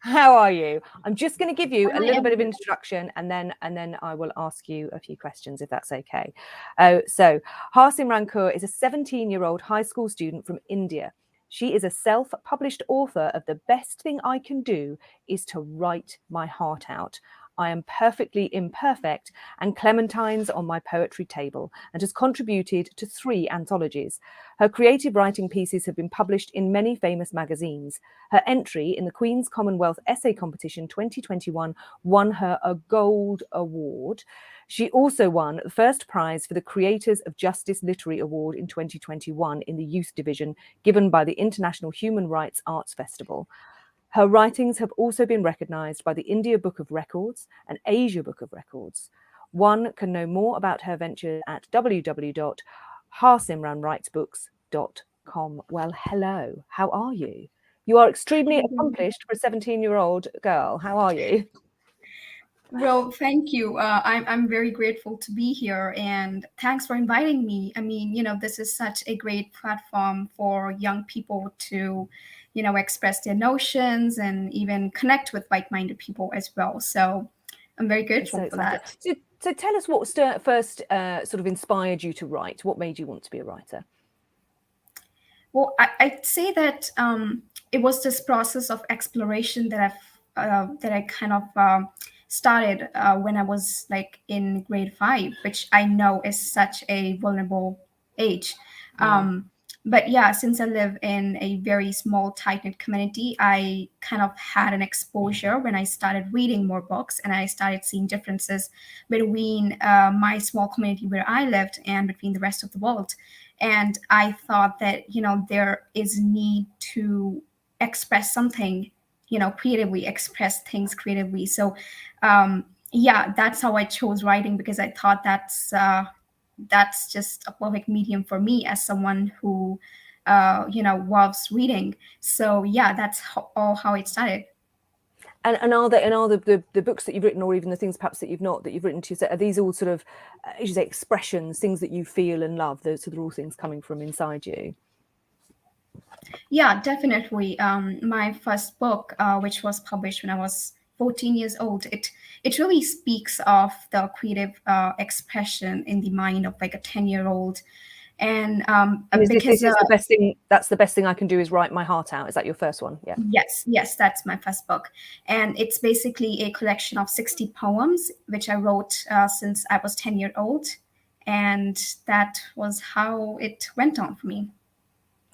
How are you? I'm just going to give you a little bit of introduction and then I will ask you a few questions if that's okay. So Harsimran Kaur is a 17-year-old high school student from India. She is a self-published author of The Best Thing I Can Do Is to Write My Heart Out, I Am Perfectly Imperfect, and Clementines on My Poetry Table, and has contributed to 3 anthologies. Her creative writing pieces have been published in many famous magazines. Her entry in the Queen's Commonwealth Essay Competition 2021 won her a Gold Award. She also won the first prize for the Creators of Justice Literary Award in 2021 in the Youth Division, given by the International Human Rights Arts Festival. Her writings have also been recognised by the India Book of Records and Asia Book of Records. One can know more about her ventures at www.harsimranwritesbooks.com. Well, hello, how are you? You are extremely accomplished for a 17-year-old girl. How are you? Well, thank you. I'm very grateful to be here, and thanks for inviting me. I mean, this is such a great platform for young people to, express their notions and even connect with like-minded people as well. So I'm very grateful for that. So tell us what first sort of inspired you to write. What made you want to be a writer? Well, I'd say that it was this process of exploration that I kind of started when I was like in grade 5, which I know is such a vulnerable age. But yeah, since I live in a very small, tight-knit community, I kind of had an exposure when I started reading more books, and I started seeing differences between my small community where I lived and between the rest of the world. And I thought that, there is need to express something, creatively, express things creatively. So yeah, that's how I chose writing, because I thought that's just a perfect medium for me as someone who loves reading. So yeah, that's how it started. And are the books that you've written, or even the things perhaps that you've written to yourself, are these all sort of, as you say, expressions, things that you feel and love? Those are all things coming from inside you. Yeah, definitely. My first book, which was published when I was 14 years old, it really speaks of the creative expression in the mind of like a 10-year-old. And this is the best thing. That's the best thing I can do is write my heart out. Is that your first one? Yeah. Yes, that's my first book, and it's basically a collection of 60 poems which I wrote since I was 10 years old, and that was how it went on for me.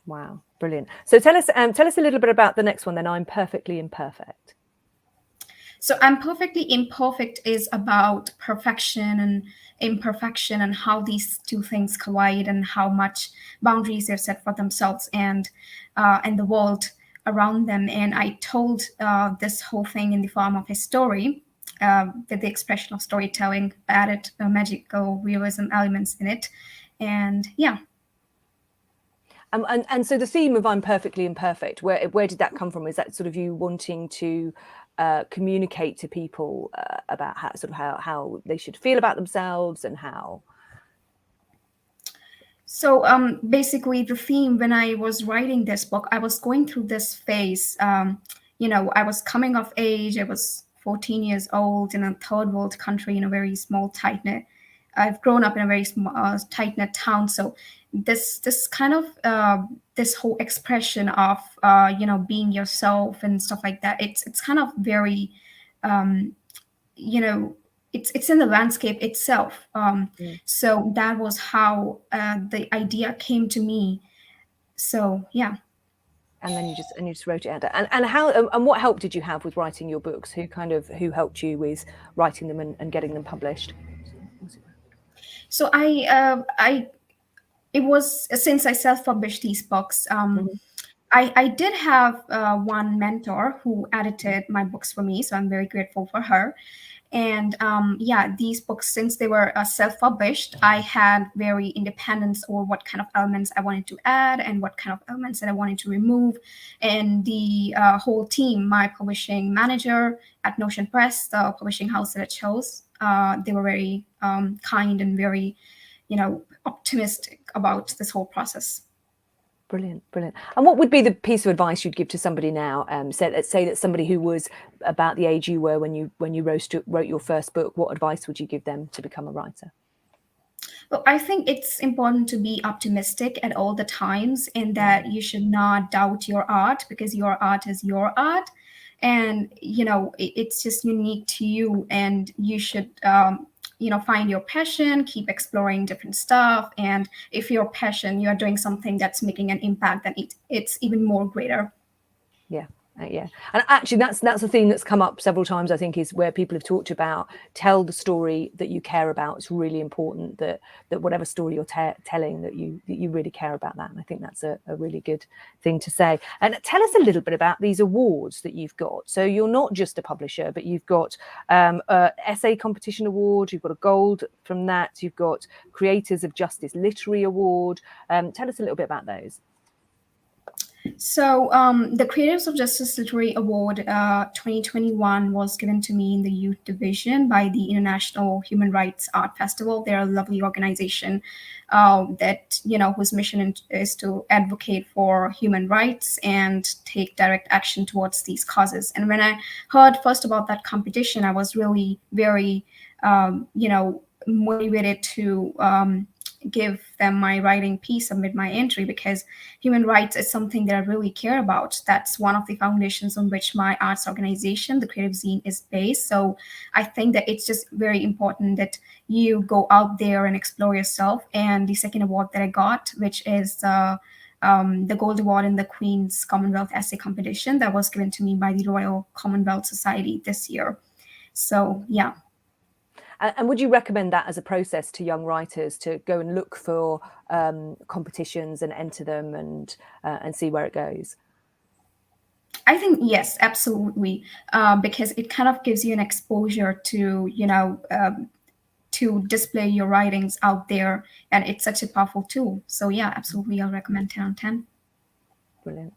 Wow, brilliant. So tell us a little bit about the next one then. I'm Perfectly Imperfect. So I'm Perfectly Imperfect is about perfection and imperfection, and how these two things collide, and how much boundaries they've set for themselves and the world around them. And I told this whole thing in the form of a story with the expression of storytelling, added magical realism elements in it. And yeah. And so the theme of I'm Perfectly Imperfect, where did that come from? Is that sort of you wanting to communicate to people about how they should feel about themselves and how? So basically the theme, when I was writing this book, I was going through this phase. I was coming of age. I was 14 years old in a third world country in a very small, tight-knit. I've grown up in a very small, tight-knit town. So this kind of this whole expression of being yourself and stuff like that. It's kind of very it's in the landscape itself. So that was how the idea came to me. So yeah. And then you just wrote it out. And how and what help did you have with writing your books? Who helped you with writing them and getting them published? So it was, since I self-published these books, I did have one mentor who edited my books for me, so I'm very grateful for her. And these books, since they were self-published, I had very independence over what kind of elements I wanted to add and what kind of elements that I wanted to remove. And the whole team, my publishing manager at Notion Press, the publishing house that I chose, they were very kind and very, optimistic about this whole process. Brilliant. And what would be the piece of advice you'd give to somebody now? Let's say that somebody who was about the age you were when you wrote your first book. What advice would you give them to become a writer? Well, I think it's important to be optimistic at all the times, and that you should not doubt your art, because your art is your art, and it's just unique to you, and you should find your passion, keep exploring different stuff. And if your passion, you are doing something that's making an impact, then it's even more greater. Yeah. And actually that's the theme that's come up several times, I think, is where people have talked about tell the story that you care about. It's really important that whatever story you're telling, that you really care about that. And I think that's a really good thing to say. And tell us a little bit about these awards that you've got. So you're not just a publisher, but you've got a essay competition award, you've got a gold from that, you've got Creators of Justice Literary Award. Tell us a little bit about those. So the Creators of Justice Literary Award 2021 was given to me in the youth division by the International Human Rights Art Festival. They're a lovely organization that, whose mission is to advocate for human rights and take direct action towards these causes. And when I heard first about that competition, I was really very, motivated to give them my writing piece, submit my entry, because human rights is something that I really care about. That's one of the foundations on which my arts organization, the Creative Zine, is based. So I think that it's just very important that you go out there and explore yourself. And the second award that I got, which is the Gold Award in the Queen's Commonwealth Essay Competition, that was given to me by the Royal Commonwealth Society this year. So yeah. And would you recommend that as a process to young writers, to go and look for competitions and enter them and see where it goes? I think yes, absolutely, because it kind of gives you an exposure to, to display your writings out there, and it's such a powerful tool. So yeah, absolutely, I'll recommend 10 on 10. Brilliant.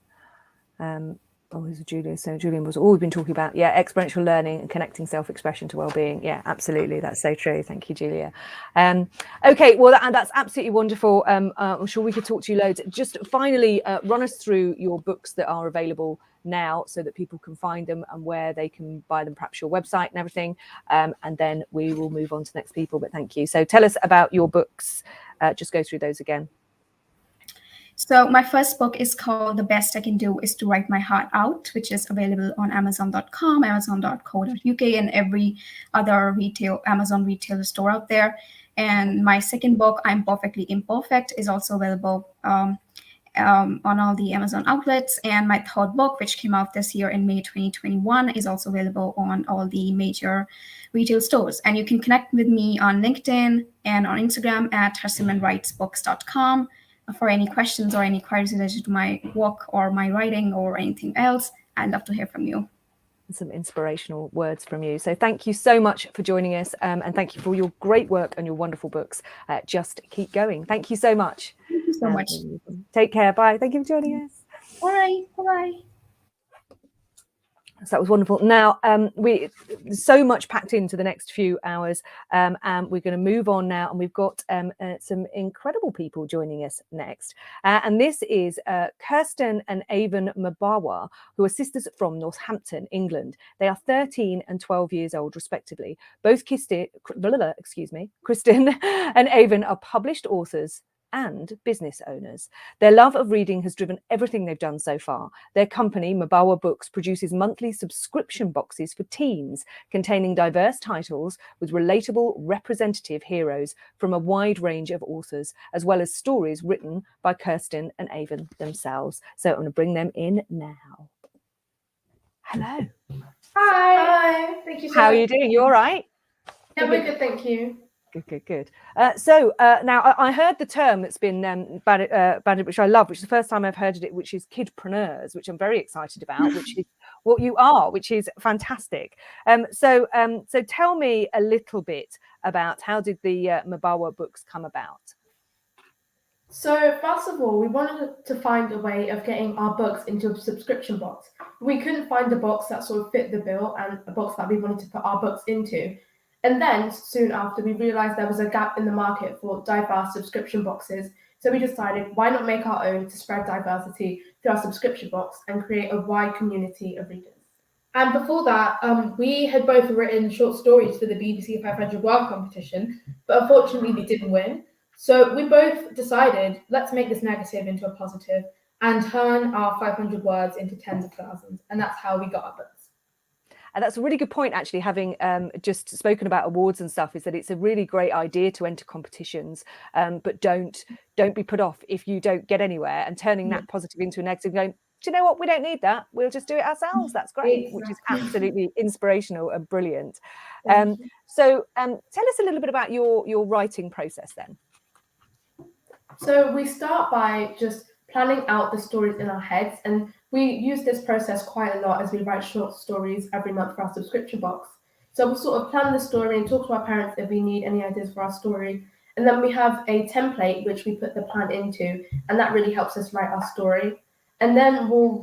This is Julia. So Julian was all we've been talking about. Yeah, experiential learning and connecting self-expression to well-being. Yeah, absolutely. That's so true. Thank you, Julia. Okay, well, that's absolutely wonderful. I'm sure we could talk to you loads. Just finally, run us through your books that are available now so that people can find them and where they can buy them, perhaps your website and everything. And then we will move on to the next people. But thank you. So tell us about your books. Just go through those again. So my first book is called The Best I Can Do Is to Write My Heart Out, which is available on Amazon.com, Amazon.co.uk, and every other Amazon retailer store out there. And my second book, I'm Perfectly Imperfect, is also available on all the Amazon outlets. And my third book, which came out this year in May 2021, is also available on all the major retail stores. And you can connect with me on LinkedIn and on Instagram at harsimanwritesbooks.com. For any questions or any queries related to my work or my writing or anything else. I'd love to hear from you. Some inspirational words from you. So thank you so much for joining us, and thank you for your great work and your wonderful books. Just keep going. Thank you so much. Thank you so much. Take care. Bye. Thank you for joining us. Bye. Bye-bye. So that was wonderful. Now, so much packed into the next few hours, and we're going to move on now. And we've got some incredible people joining us next. And this is Kirsten and Avon Mabawa, who are sisters from Northampton, England. They are 13 and 12 years old, respectively. Both Kristen and Avon are published authors and business owners. Their love of reading has driven everything they've done so far. Their company, Mabawa Books, produces monthly subscription boxes for teens containing diverse titles with relatable, representative heroes from a wide range of authors, as well as stories written by Kirsten and Avon themselves. So I'm going to bring them in now. Hello. Hi. Thank you so much. How are you doing? You all right? Yeah, we're good, thank you. Good. So now I heard the term that's been bandied, which I love, which is the first time I've heard it, which is kidpreneurs, which I'm very excited about, which is what you are, which is fantastic. So tell me a little bit about how did the Mabawa Books come about? So first of all, we wanted to find a way of getting our books into a subscription box. We couldn't find a box that sort of fit the bill and a box that we wanted to put our books into. And then soon after, we realized there was a gap in the market for diverse subscription boxes. So we decided, why not make our own to spread diversity through our subscription box and create a wide community of readers. And before that, we had both written short stories for the BBC 500 World competition, but unfortunately we didn't win. So we both decided, let's make this negative into a positive and turn our 500 words into tens of thousands. And that's how we got our books. And that's a really good point, actually, having just spoken about awards and stuff, is that it's a really great idea to enter competitions, but don't be put off if you don't get anywhere, and turning that positive into a negative, going, do you know what, we don't need that, we'll just do it ourselves. That's great. Exactly. Which is absolutely inspirational and brilliant. So tell us a little bit about your writing process then. So we start by just planning out the stories in our heads, and we use this process quite a lot as we write short stories every month for our subscription box. So we'll sort of plan the story and talk to our parents if we need any ideas for our story. And then we have a template which we put the plan into, and that really helps us write our story. And then we'll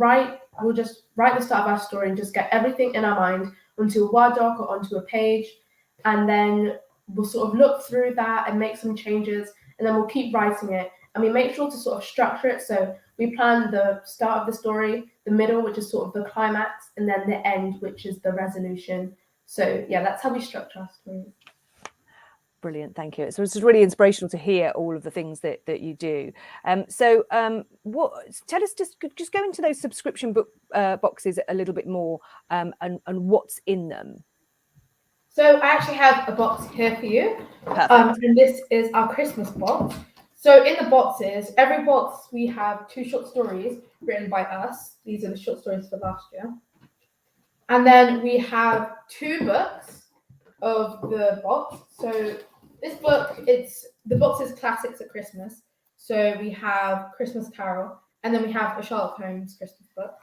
just write the start of our story and just get everything in our mind onto a Word doc or onto a page. And then we'll sort of look through that and make some changes, and then we'll keep writing it. And we make sure to sort of structure it. So we plan the start of the story, the middle, which is sort of the climax, and then the end, which is the resolution. So yeah, that's how we structure our stories. Brilliant, thank you. So it's really inspirational to hear all of the things that you do. Tell us, just go into those subscription book boxes a little bit more, and what's in them. So I actually have a box here for you. And this is our Christmas box. So in the boxes, every box we have 2 short stories written by us. These are the short stories for last year. And then we have 2 books of the box. So this book, the box is classics at Christmas. So we have Christmas Carol, and then we have a Sherlock Holmes Christmas book.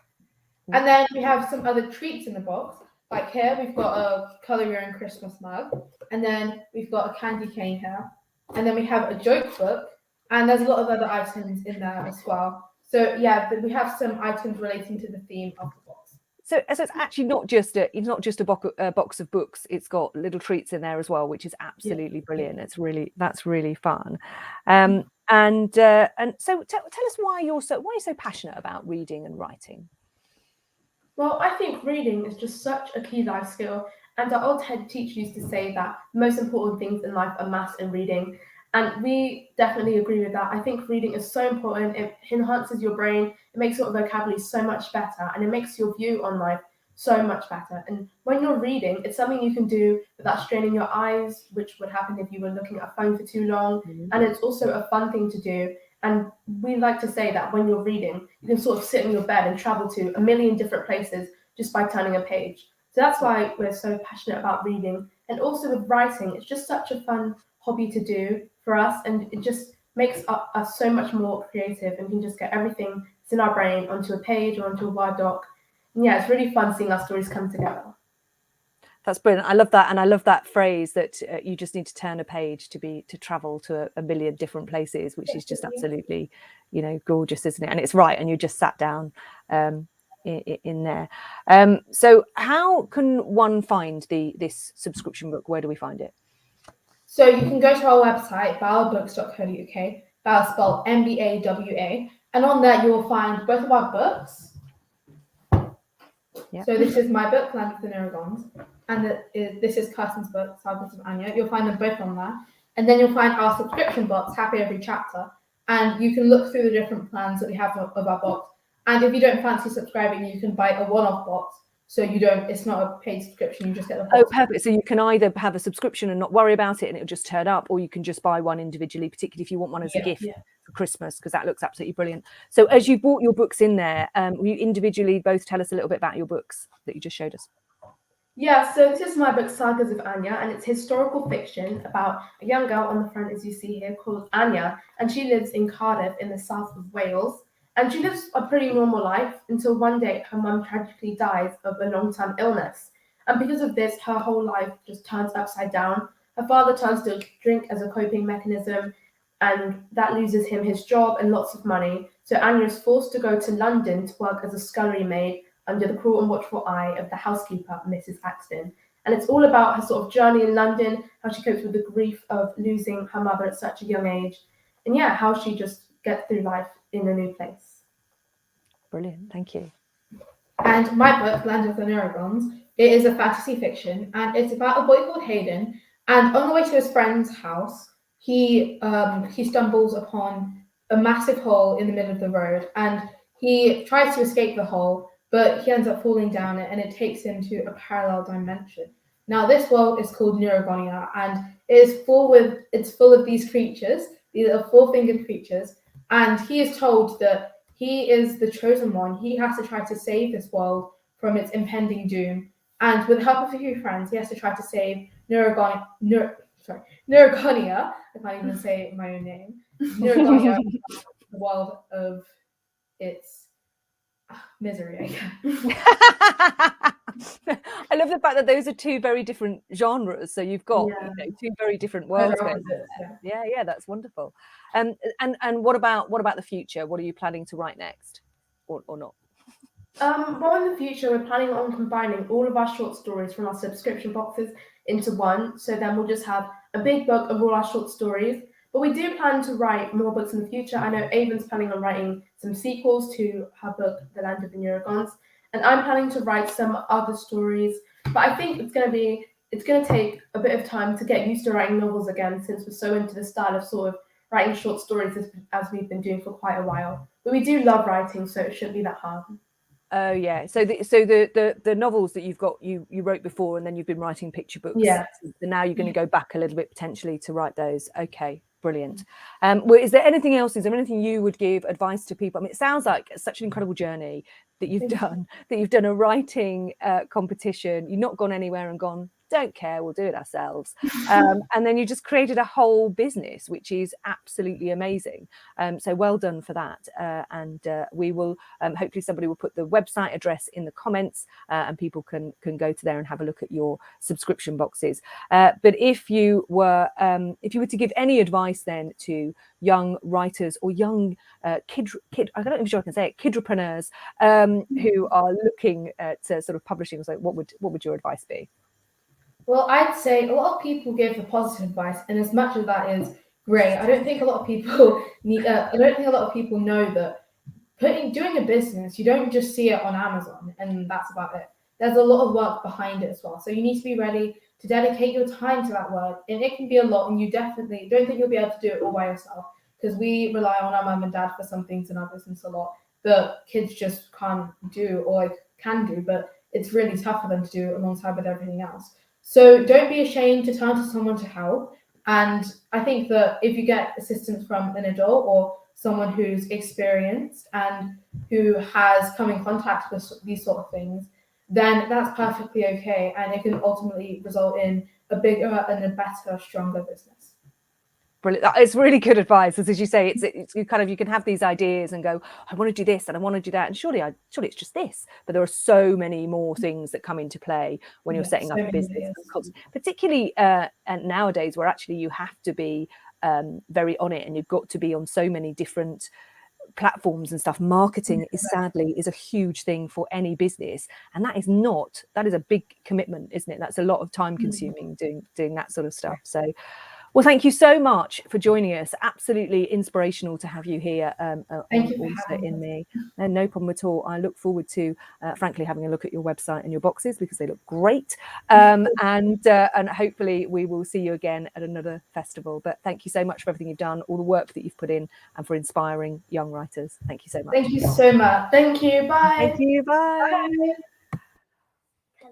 And then we have some other treats in the box. Like here, we've got a Colour Your Own Christmas mug. And then we've got a candy cane here. And then we have a joke book. And there's a lot of other items in there as well. So yeah, we have some items relating to the theme of the box. So it's actually not just a box of books. It's got little treats in there as well, which is absolutely brilliant. That's really fun. And so tell us why you're so passionate about reading and writing. Well, I think reading is just such a key life skill. And our old head teacher used to say that the most important things in life are maths and reading. And we definitely agree with that. I think reading is so important. It enhances your brain. It makes your vocabulary so much better. And it makes your view on life so much better. And when you're reading, it's something you can do without straining your eyes, which would happen if you were looking at a phone for too long. And it's also a fun thing to do. And we like to say that when you're reading, you can sort of sit in your bed and travel to a million different places just by turning a page. So that's why we're so passionate about reading. And also with writing, it's just such a fun hobby to do for us, and it just makes us so much more creative, and we can just get everything that's in our brain onto a page or onto a Word doc. And yeah, it's really fun seeing our stories come together. That's brilliant. I love that, and I love that phrase that you just need to turn a page to travel to a million different places, which is just absolutely, gorgeous, isn't it? And it's right, and you just sat down in there. So how can one find this subscription book? Where do we find it? So you can go to our website, bawabooks.co.uk. Bawa spelled MBAWA, and on there you will find both of our books. Yep. So this is my book, Land of the Neragons, and this is Kirsten's book, Sagas of Anya. You'll find them both on there. And then you'll find our subscription box, Happy Every Chapter, and you can look through the different plans that we have of our box. And if you don't fancy subscribing, you can buy a one-off box. So you don't, it's not a paid subscription, you just get the box. Oh, perfect. So you can either have a subscription and not worry about it and it'll just turn up, or you can just buy one individually, particularly if you want one as a gift for Christmas, because that looks absolutely brilliant. So as you bought your books in there, will you individually both tell us a little bit about your books that you just showed us? Yeah, so this is my book, Sagas of Anya, and it's historical fiction about a young girl on the front, as you see here, called Anya, and she lives in Cardiff in the south of Wales. And she lives a pretty normal life until one day her mum tragically dies of a long-term illness. And because of this, her whole life just turns upside down. Her father turns to drink as a coping mechanism, and that loses him his job and lots of money. So Anya is forced to go to London to work as a scullery maid under the cruel and watchful eye of the housekeeper, Mrs. Axton. And it's all about her sort of journey in London, how she copes with the grief of losing her mother at such a young age, and yeah, how she just gets through life in a new place. Brilliant, thank you. And my book, Land of the Neurogons, it is a fantasy fiction, and it's about a boy called Hayden, and on the way to his friend's house, he stumbles upon a massive hole in the middle of the road, and he tries to escape the hole, but he ends up falling down it, and it takes him to a parallel dimension. Now, this world is called Neurogonia, and it's full of these creatures. These are four-fingered creatures, and he is told that he is the chosen one. He has to try to save this world from its impending doom. And with the help of a few friends, he has to try to save Neurogonia. I can't even say my own name. Neurogonia, the world of its misery, I guess. I love the fact that those are two very different genres. So you've got two very different worlds going on there. Yeah, that's wonderful. And what about the future? What are you planning to write next, or not? Well, in the future, we're planning on combining all of our short stories from our subscription boxes into one. So then we'll just have a big book of all our short stories. But we do plan to write more books in the future. I know Avon's planning on writing some sequels to her book, The Land of the Neurogons. And I'm planning to write some other stories. But I think it's going to take a bit of time to get used to writing novels again, since we're so into the style of sort of writing short stories as we've been doing for quite a while. But we do love writing, so it shouldn't be that hard. Oh yeah. So the novels that you've got, you wrote before, and then you've been writing picture books. Yeah. So now you're going to go back a little bit potentially to write those. Okay. Brilliant. Well, is there anything else? Is there anything you would give advice to people? I mean, it sounds like such an incredible journey that you've done. That you've done a writing competition. You've not gone anywhere and gone, don't care, we'll do it ourselves. And then you just created a whole business, which is absolutely amazing. So well done for that. And we will hopefully somebody will put the website address in the comments, and people can go to there and have a look at your subscription boxes. But if you were to give any advice then to young writers or young kid I don't know if I can say it, kidrepreneurs who are looking at sort of publishing, so what would your advice be? Well, I'd say a lot of people give the positive advice, and as much as that is great, I don't think a lot of people know that doing a business, you don't just see it on Amazon and that's about it. There's a lot of work behind it as well. So you need to be ready to dedicate your time to that work, and it can be a lot, and you definitely don't think you'll be able to do it all by yourself, because we rely on our mum and dad for some things in our business a lot that kids just can't do, or can do, but it's really tough for them to do alongside with everything else. So don't be ashamed to turn to someone to help. And I think that if you get assistance from an adult or someone who's experienced and who has come in contact with these sort of things, then that's perfectly okay. And it can ultimately result in a bigger and a better, stronger business. Brilliant. It's really good advice, as you say. It's you can have these ideas and go, I want to do this and I want to do that, and surely it's just this. But there are so many more things that come into play when you're setting up a business, particularly and nowadays, where actually you have to be very on it, and you've got to be on so many different platforms and stuff. Marketing is a huge thing for any business, and that is a big commitment, isn't it? That's a lot of time consuming doing that sort of stuff. So Well, thank you so much for joining us. Absolutely inspirational to have you here Thank you for on Author having in Me. And no problem at all. I look forward to, frankly, having a look at your website and your boxes because they look great. And hopefully we will see you again at another festival. But thank you so much for everything you've done, all the work that you've put in, and for inspiring young writers. Thank you so much. Thank you so much. Thank you. Bye. Thank you. Bye. Bye.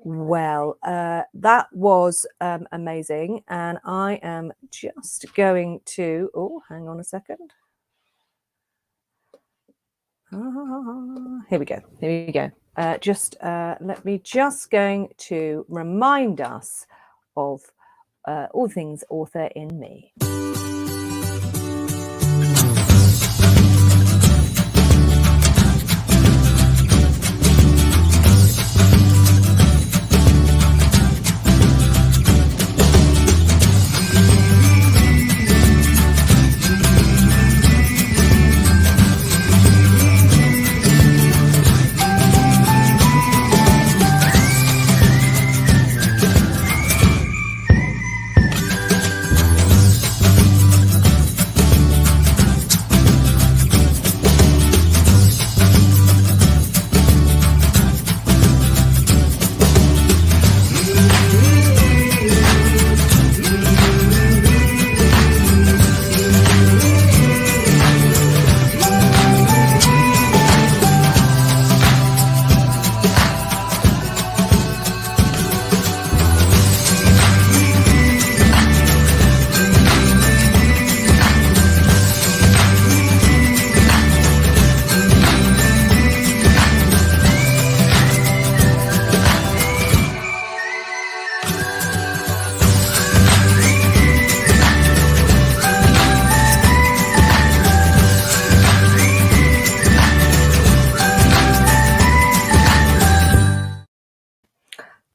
Well, that was amazing. And I am just going to, oh, hang on a second. Here we go. Here we go. Let me just going to remind us of all things Author in Me.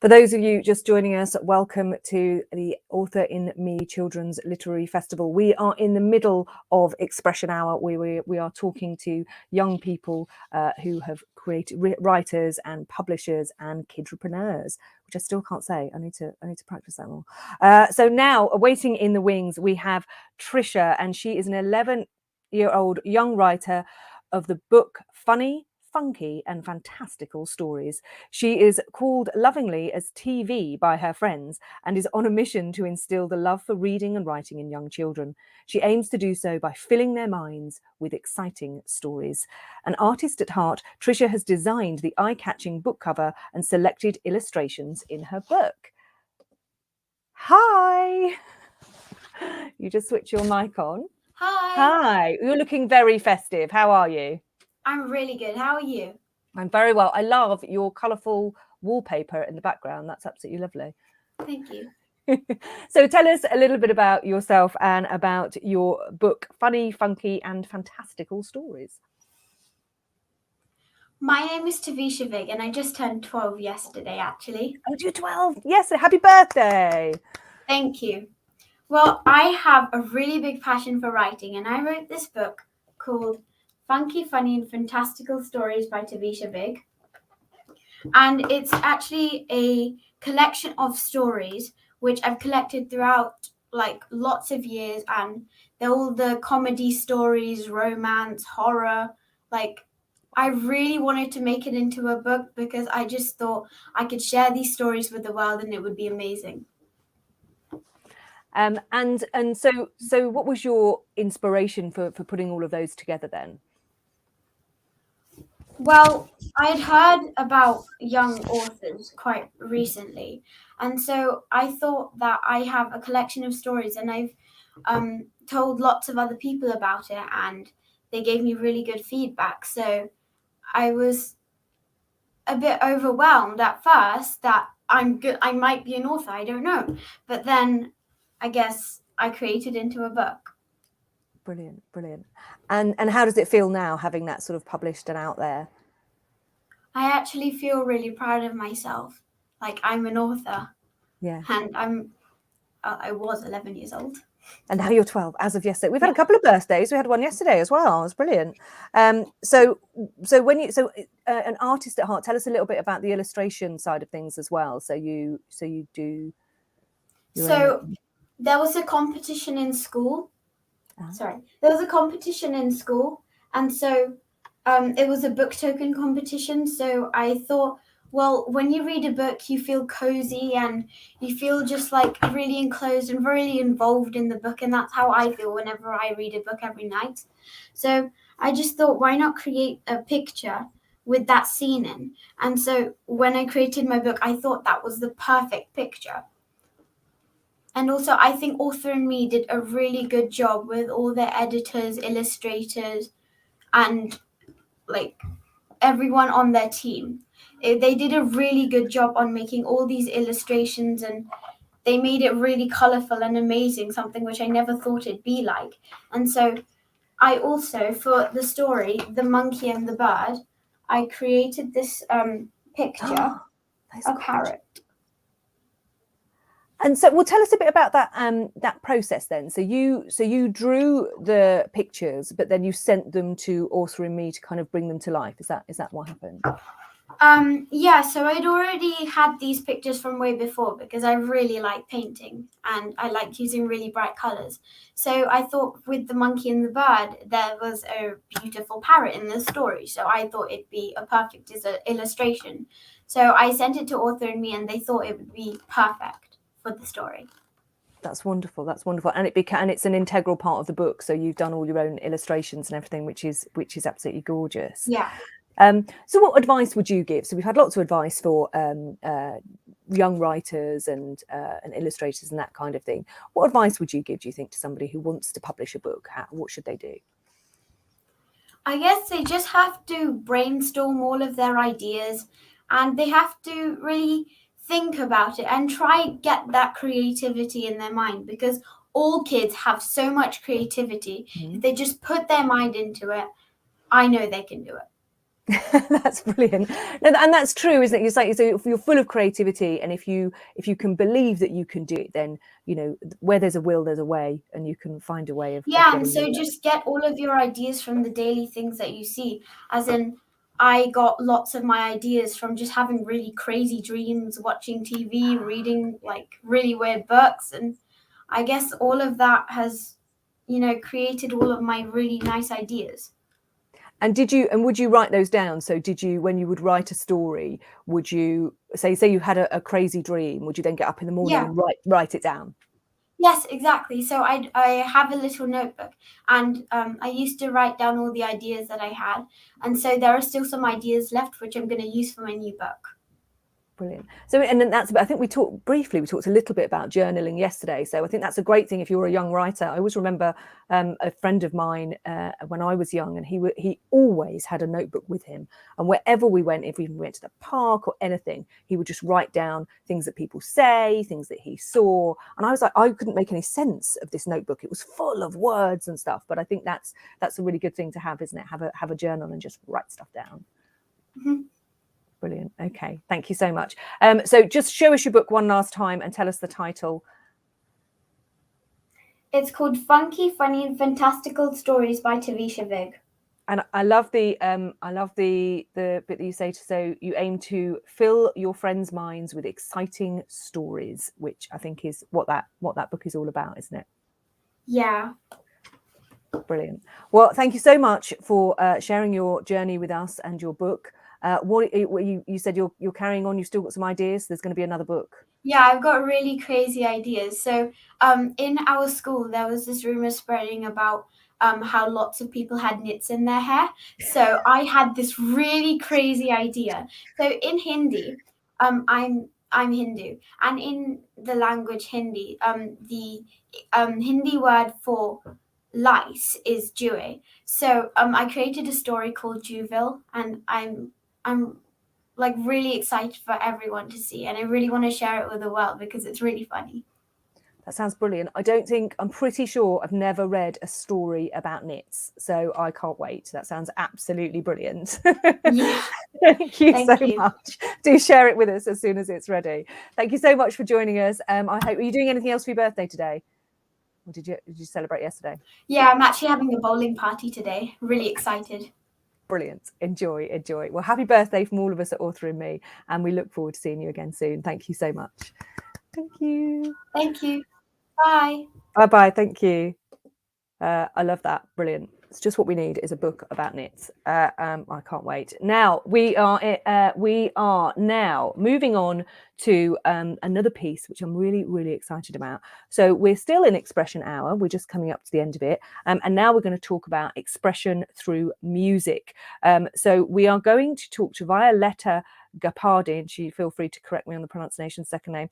For those of you just joining us, welcome to the Author in Me Children's Literary Festival. We are in the middle of Expression Hour. We are talking to young people who have created, writers and publishers and kidropreneurs, which I still can't say. I need to practice that more. So now, waiting in the wings, we have Trisha, and she is an 11-year-old young writer of the book Funny, Funky and Fantastical Stories. She is called lovingly as TV by her friends and is on a mission to instill the love for reading and writing in young children. She aims to do so by filling their minds with exciting stories. An artist at heart, Trisha has designed the eye-catching book cover and selected illustrations in her book. Hi! You just switch your mic on. Hi. Hi. You're looking very festive. How are you? I'm really good. How are you? I'm very well. I love your colourful wallpaper in the background. That's absolutely lovely. Thank you. So tell us a little bit about yourself and about your book, Funny, Funky and Fantastical Stories. My name is Tavisha Vig and I just turned 12 yesterday, actually. Oh, you're 12? Yes, happy birthday. Thank you. Well, I have a really big passion for writing and I wrote this book called Funky, Funny and Fantastical Stories by Tavisha Vig. And it's actually a collection of stories which I've collected throughout like lots of years, and they're all the comedy stories, romance, horror. Like I really wanted to make it into a book because I just thought I could share these stories with the world and it would be amazing. And so what was your inspiration for putting all of those together then? Well, I had heard about young authors quite recently, and so I thought that I have a collection of stories, and I've told lots of other people about it, and they gave me really good feedback. So I was a bit overwhelmed at first that I'm good. I might be an author. I don't know, but then I guess I created into a book. Brilliant, brilliant. And how does it feel now, having that sort of published and out there? I actually feel really proud of myself. Like I'm an author. Yeah. And I was 11 years old. And now you're 12 as of yesterday. We've had a couple of birthdays. We had one yesterday as well. It was brilliant. So an artist at heart, tell us a little bit about the illustration side of things as well. So you do. there was a competition in school. Sorry, there was a competition in school, and so it was a book token competition. So I thought, well, when you read a book, you feel cozy and you feel just like really enclosed and really involved in the book, and that's how I feel whenever I read a book every night. So I just thought, why not create a picture with that scene in? And so when I created my book, I thought that was the perfect picture. And also, I think Author and Me did a really good job with all their editors, illustrators, and like everyone on their team. They did a really good job on making all these illustrations, and they made it really colorful and amazing, something which I never thought it'd be like. And so I also, for the story, The Monkey and the Bird, I created this picture, a parrot. And so, well, tell us a bit about that that process then. So you drew the pictures, but then you sent them to Author and Me to kind of bring them to life. Is that what happened? Yeah, so I'd already had these pictures from way before because I really like painting and I like using really bright colors. So I thought with The Monkey and the Bird, there was a beautiful parrot in the story. So I thought it'd be a perfect illustration. So I sent it to Author and Me and they thought it would be perfect for the story. That's wonderful. That's wonderful. And it's an integral part of the book. So you've done all your own illustrations and everything, which is absolutely gorgeous. Yeah. So what advice would you give? So we've had lots of advice for young writers and illustrators and that kind of thing. What advice would you give, do you think, to somebody who wants to publish a book? What should they do? I guess they just have to brainstorm all of their ideas and they have to really think about it and try get that creativity in their mind, because all kids have so much creativity. If they just put their mind into it, I know they can do it. That's brilliant. And that's true, isn't it? So if you're full of creativity, and if you can believe that you can do it, then where there's a will, there's a way, and you can find a way of and so just get all of your ideas from the daily things that you see. As in, I got lots of my ideas from just having really crazy dreams, watching TV, reading like really weird books, and I guess all of that has created all of my really nice ideas. And would you write those down? So when you would write a story, would you say you had a crazy dream, would you then get up in the morning and write it down? Yes, exactly. So I have a little notebook and I used to write down all the ideas that I had. And so there are still some ideas left, which I'm going to use for my new book. Brilliant. So, and then I think we talked a little bit about journaling yesterday. So I think that's a great thing if you're a young writer. I always remember a friend of mine when I was young, and he always had a notebook with him. And wherever we went, if we went to the park or anything, he would just write down things that people say, things that he saw. And I was like, I couldn't make any sense of this notebook. It was full of words and stuff. But I think that's a really good thing to have, isn't it? Have a journal and just write stuff down. Mm-hmm. Brilliant. Okay, thank you so much. So just show us your book one last time and tell us the title. It's called Funky, Funny and Fantastical Stories by Tavisha Vig. And I love the bit that you say, so you aim to fill your friends' minds with exciting stories, which I think is what that book is all about, isn't it? Yeah. Brilliant. Well, thank you so much for sharing your journey with us and your book. What you said you're carrying on, you've still got some ideas. There's going to be another book. Yeah, I've got really crazy ideas. So in our school, there was this rumor spreading about how lots of people had knits in their hair. So I had this really crazy idea. So in Hindi, I'm Hindu, and in the language Hindi, the Hindi word for lice is Jew. So I created a story called Jewville, and I'm like really excited for everyone to see, and I really want to share it with the world because it's really funny. That sounds brilliant. I'm pretty sure I've never read a story about knits, so I can't wait. That sounds absolutely brilliant. Yeah. Thank you so much. Do share it with us as soon as it's ready. Thank you so much for joining us. I hope, are you doing anything else for your birthday today? Or did you celebrate yesterday? Yeah, I'm actually having a bowling party today. Really excited. Brilliant. Enjoy. Well, happy birthday from all of us at Author and Me, and we look forward to seeing you again soon. Thank you so much. Thank you. Thank you. Bye. Bye-bye. Thank you. I love that. Brilliant. It's just what we need is a book about knits. I can't wait. Now we are now moving on to another piece, which I'm really, really excited about. So we're still in Expression Hour. We're just coming up to the end of it. And now we're going to talk about expression through music. So we are going to talk to Violetta Gapardi, and she, feel free to correct me on the pronunciation, second name,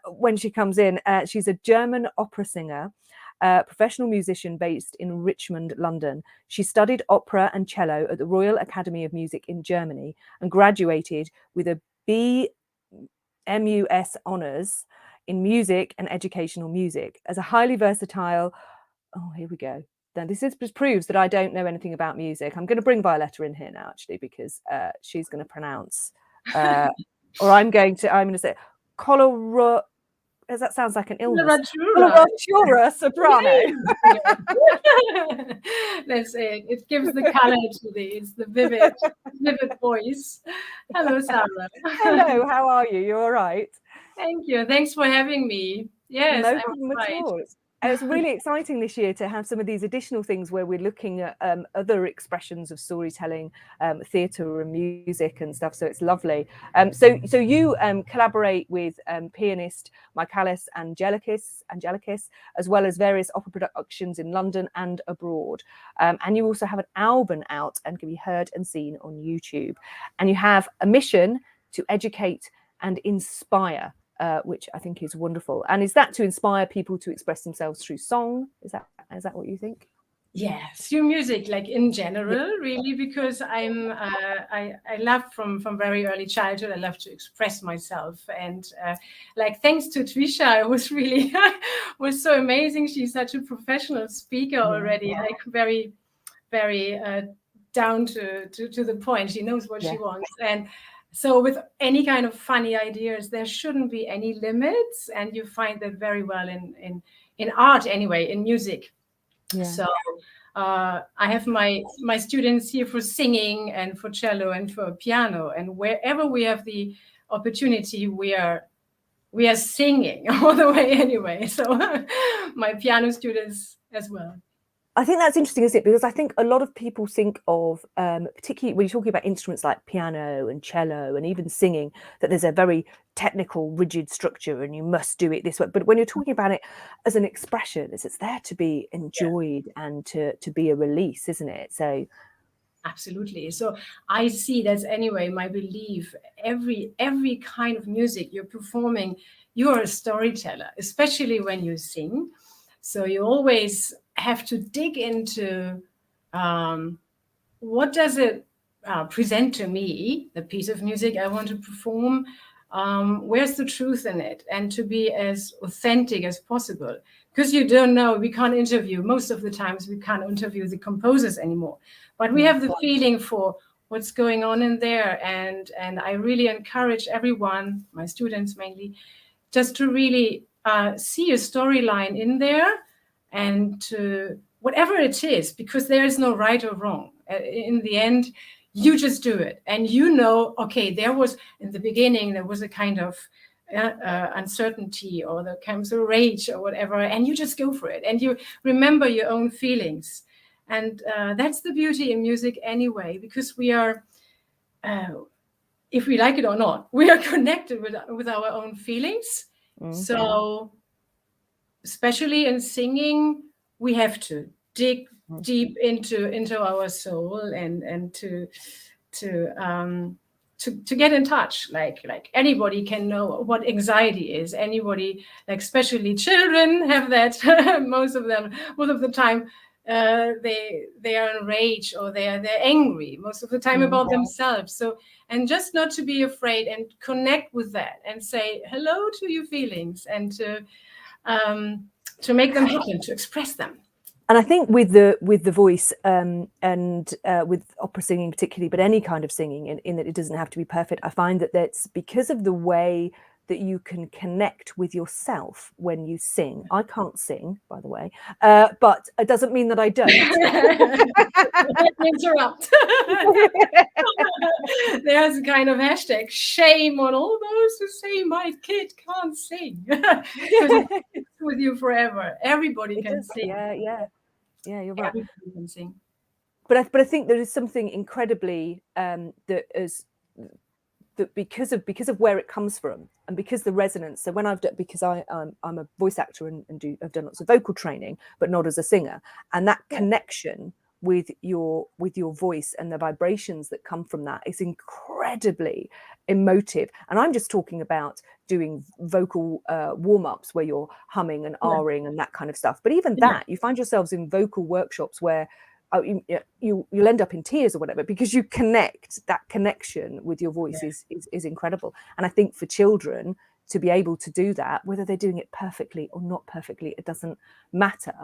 when she comes in. She's a German opera singer, professional musician based in Richmond, London. She studied opera and cello at the Royal Academy of Music in Germany and graduated with a BMUS honours in music and educational music. As a highly versatile, oh, here we go. Now, this proves that I don't know anything about music. I'm going to bring Violetta in here now, actually, because she's going to pronounce, or I'm going to say, Colorado. That sounds like an illness. Coloratura soprano. That's it. It gives the color to it's the vivid voice. Hello, Sarah. Hello, how are you? You all right? Thank you. Thanks for having me. Yes, no problem at all. It's really exciting this year to have some of these additional things where we're looking at other expressions of storytelling, theatre and music and stuff. So it's lovely. So you collaborate with pianist Michalis Angelikis, as well as various opera productions in London and abroad. And you also have an album out and can be heard and seen on YouTube. And you have a mission to educate and inspire. Which I think is wonderful. And is that to inspire people to express themselves through song? Is that what you think? Yeah, through music, like in general, really, because I love from very early childhood. I love to express myself, and like thanks to Trisha, I was really was so amazing. She's such a professional speaker already, like very, very down to the point. She knows what she wants, and so with any kind of funny ideas, there shouldn't be any limits, and you find that very well in art anyway, in music. Yeah. So I have my students here for singing and for cello and for piano, and wherever we have the opportunity, we are singing all the way anyway. So my piano students as well. I think that's interesting, isn't it? Because I think a lot of people think of, particularly when you're talking about instruments like piano and cello and even singing, that there's a very technical, rigid structure and you must do it this way. But when you're talking about it as an expression, it's there to be enjoyed and to be a release, isn't it? So absolutely. So I see that's anyway my belief. Every kind of music you're performing, you're a storyteller, especially when you sing. So you always have to dig into what does it present to me, the piece of music I want to perform, where's the truth in it, and to be as authentic as possible, because you don't know, we can't interview, most of the times we can't interview the composers anymore, but we have the feeling for what's going on in there, and I really encourage everyone, my students mainly, just to really see a storyline in there, and to whatever it is, because there is no right or wrong. In the end, you just do it, and okay, there was in the beginning there was a kind of uncertainty, or there comes a rage or whatever, and you just go for it, and you remember your own feelings, and that's the beauty in music anyway, because we are, if we like it or not, we are connected with our own feelings. Mm-hmm. So especially in singing, we have to dig deep into our soul and to get in touch. Like anybody can know what anxiety is. Anybody, like especially children, have that. most of the time, they are enraged, or they're angry most of the time about themselves. So, and just not to be afraid and connect with that and say hello to your feelings, and to make them happen, to express them. And I think with the voice and with opera singing particularly, but any kind of singing, in that it doesn't have to be perfect, I find that that's because of the way that you can connect with yourself when you sing. I can't sing, by the way, but it doesn't mean that I don't. Let me interrupt. There's a kind of hashtag, shame on all those who say my kid can't sing. It's with you forever. Everybody can sing. Yeah, you're right. Everybody can sing. But I think there is something incredibly that because of where it comes from and because the resonance. So when because I'm a voice actor and I've done lots of vocal training, but not as a singer, and that connection with your voice and the vibrations that come from that is incredibly emotive. And I'm just talking about doing vocal warm-ups where you're humming and ahhing and that kind of stuff. But even that, you find yourselves in vocal workshops where you'll end up in tears or whatever, because you connect. That connection with your voice is incredible. And I think for children to be able to do that, whether they're doing it perfectly or not perfectly, it doesn't matter.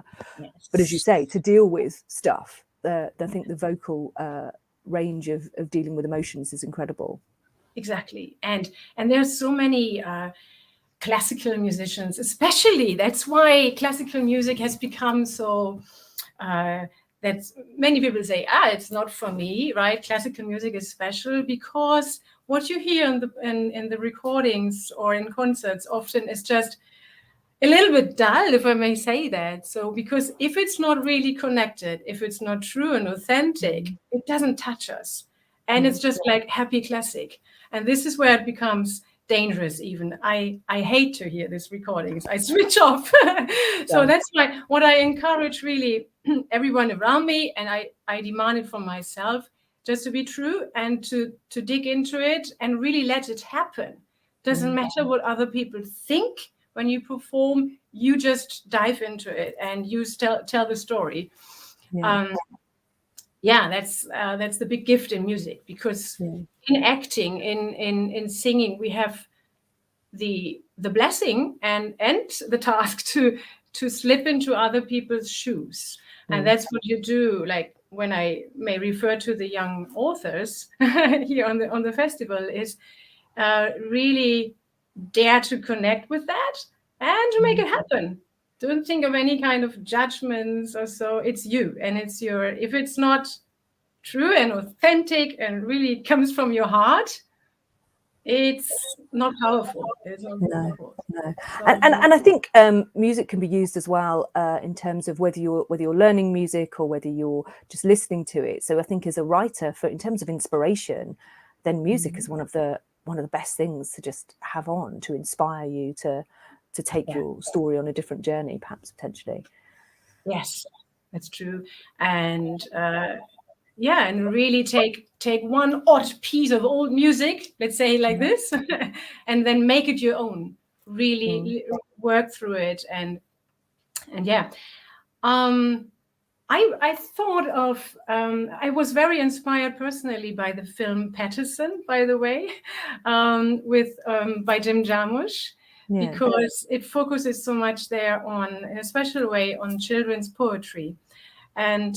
But as you say, to deal with stuff, I think the vocal range of dealing with emotions is incredible. Exactly. And there's so many classical musicians, especially. That's why classical music has become so that many people say, it's not for me, right? Classical music is special because what you hear in the recordings or in concerts often is just a little bit dull, if I may say that. So because if it's not really connected, if it's not true and authentic, it doesn't touch us. And it's just like happy classic. And this is where it becomes dangerous even. I hate to hear these recordings. I switch off. So that's why what I encourage really everyone around me, and I demand it from myself, just to be true and to dig into it and really let it happen. Doesn't matter what other people think when you perform, you just dive into it and you tell the story. That's the big gift in music, because in acting, in singing, we have the blessing and the task to slip into other people's shoes. And that's what you do. Like when I may refer to the young authors here on the festival, is really dare to connect with that and to make it happen. Don't think of any kind of judgments or so. It's you and it's your, if it's not true and authentic and really comes from your heart, it's not powerful. It's not powerful. No. And I think music can be used as well in terms of whether you're learning music or whether you're just listening to it. So I think as a writer, in terms of inspiration, then music is one of the best things to just have on to inspire you to take your story on a different journey, perhaps potentially. Yes, that's true. And and really take one odd piece of old music, let's say like this, and then make it your own. Really work through it, and I thought of I was very inspired personally by the film Patterson, by the way, by Jim Jarmusch. Because it focuses so much there on, in a special way, on children's poetry. And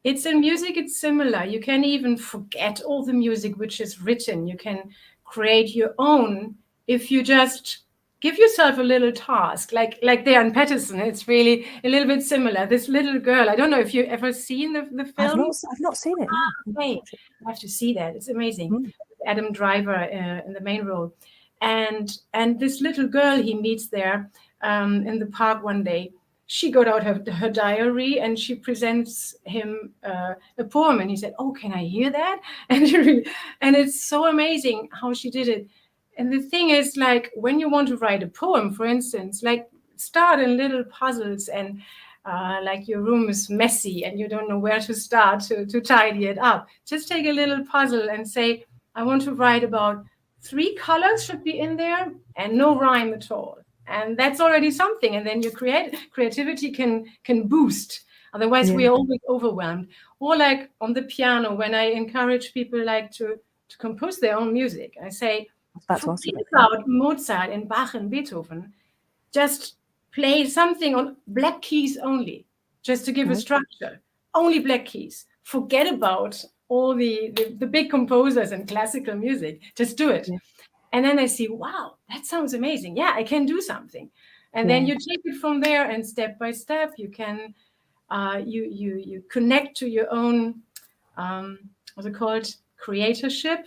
it's in music, it's similar. You can even forget all the music which is written. You can create your own if you just give yourself a little task, like there in Patterson. It's really a little bit similar. This little girl, I don't know if you've ever seen the film. I've not seen it. Okay, you have to see that. It's amazing. Adam Driver in the main role. And this little girl he meets there in the park one day, she got out her diary and she presents him a poem, and he said, "Oh, can I hear that?" And it's so amazing how she did it. And the thing is, like, when you want to write a poem, for instance, like, start in little puzzles, and like your room is messy and you don't know where to start to tidy it up. Just take a little puzzle and say, I want to write about 3 colors should be in there and no rhyme at all. And that's already something. And then your creativity can boost. Otherwise, we are always overwhelmed. Or like on the piano, when I encourage people like to compose their own music, I say, forget about Mozart and Bach and Beethoven. Just play something on black keys only, just to give a structure. Only black keys. Forget about all the big composers and classical music. Just do it. And then I see, wow, that sounds amazing. Yeah, I can do something. And then you take it from there, and step by step, you can you connect to your own what's it called? Creatorship.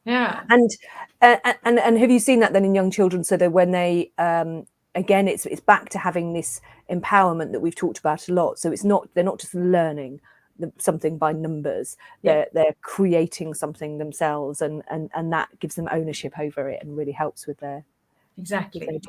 Yeah. And have you seen that then in young children, so that when they again, it's back to having this empowerment that we've talked about a lot. So they're not just learning something by numbers, they're creating something themselves, and that gives them ownership over it and really helps with their journey.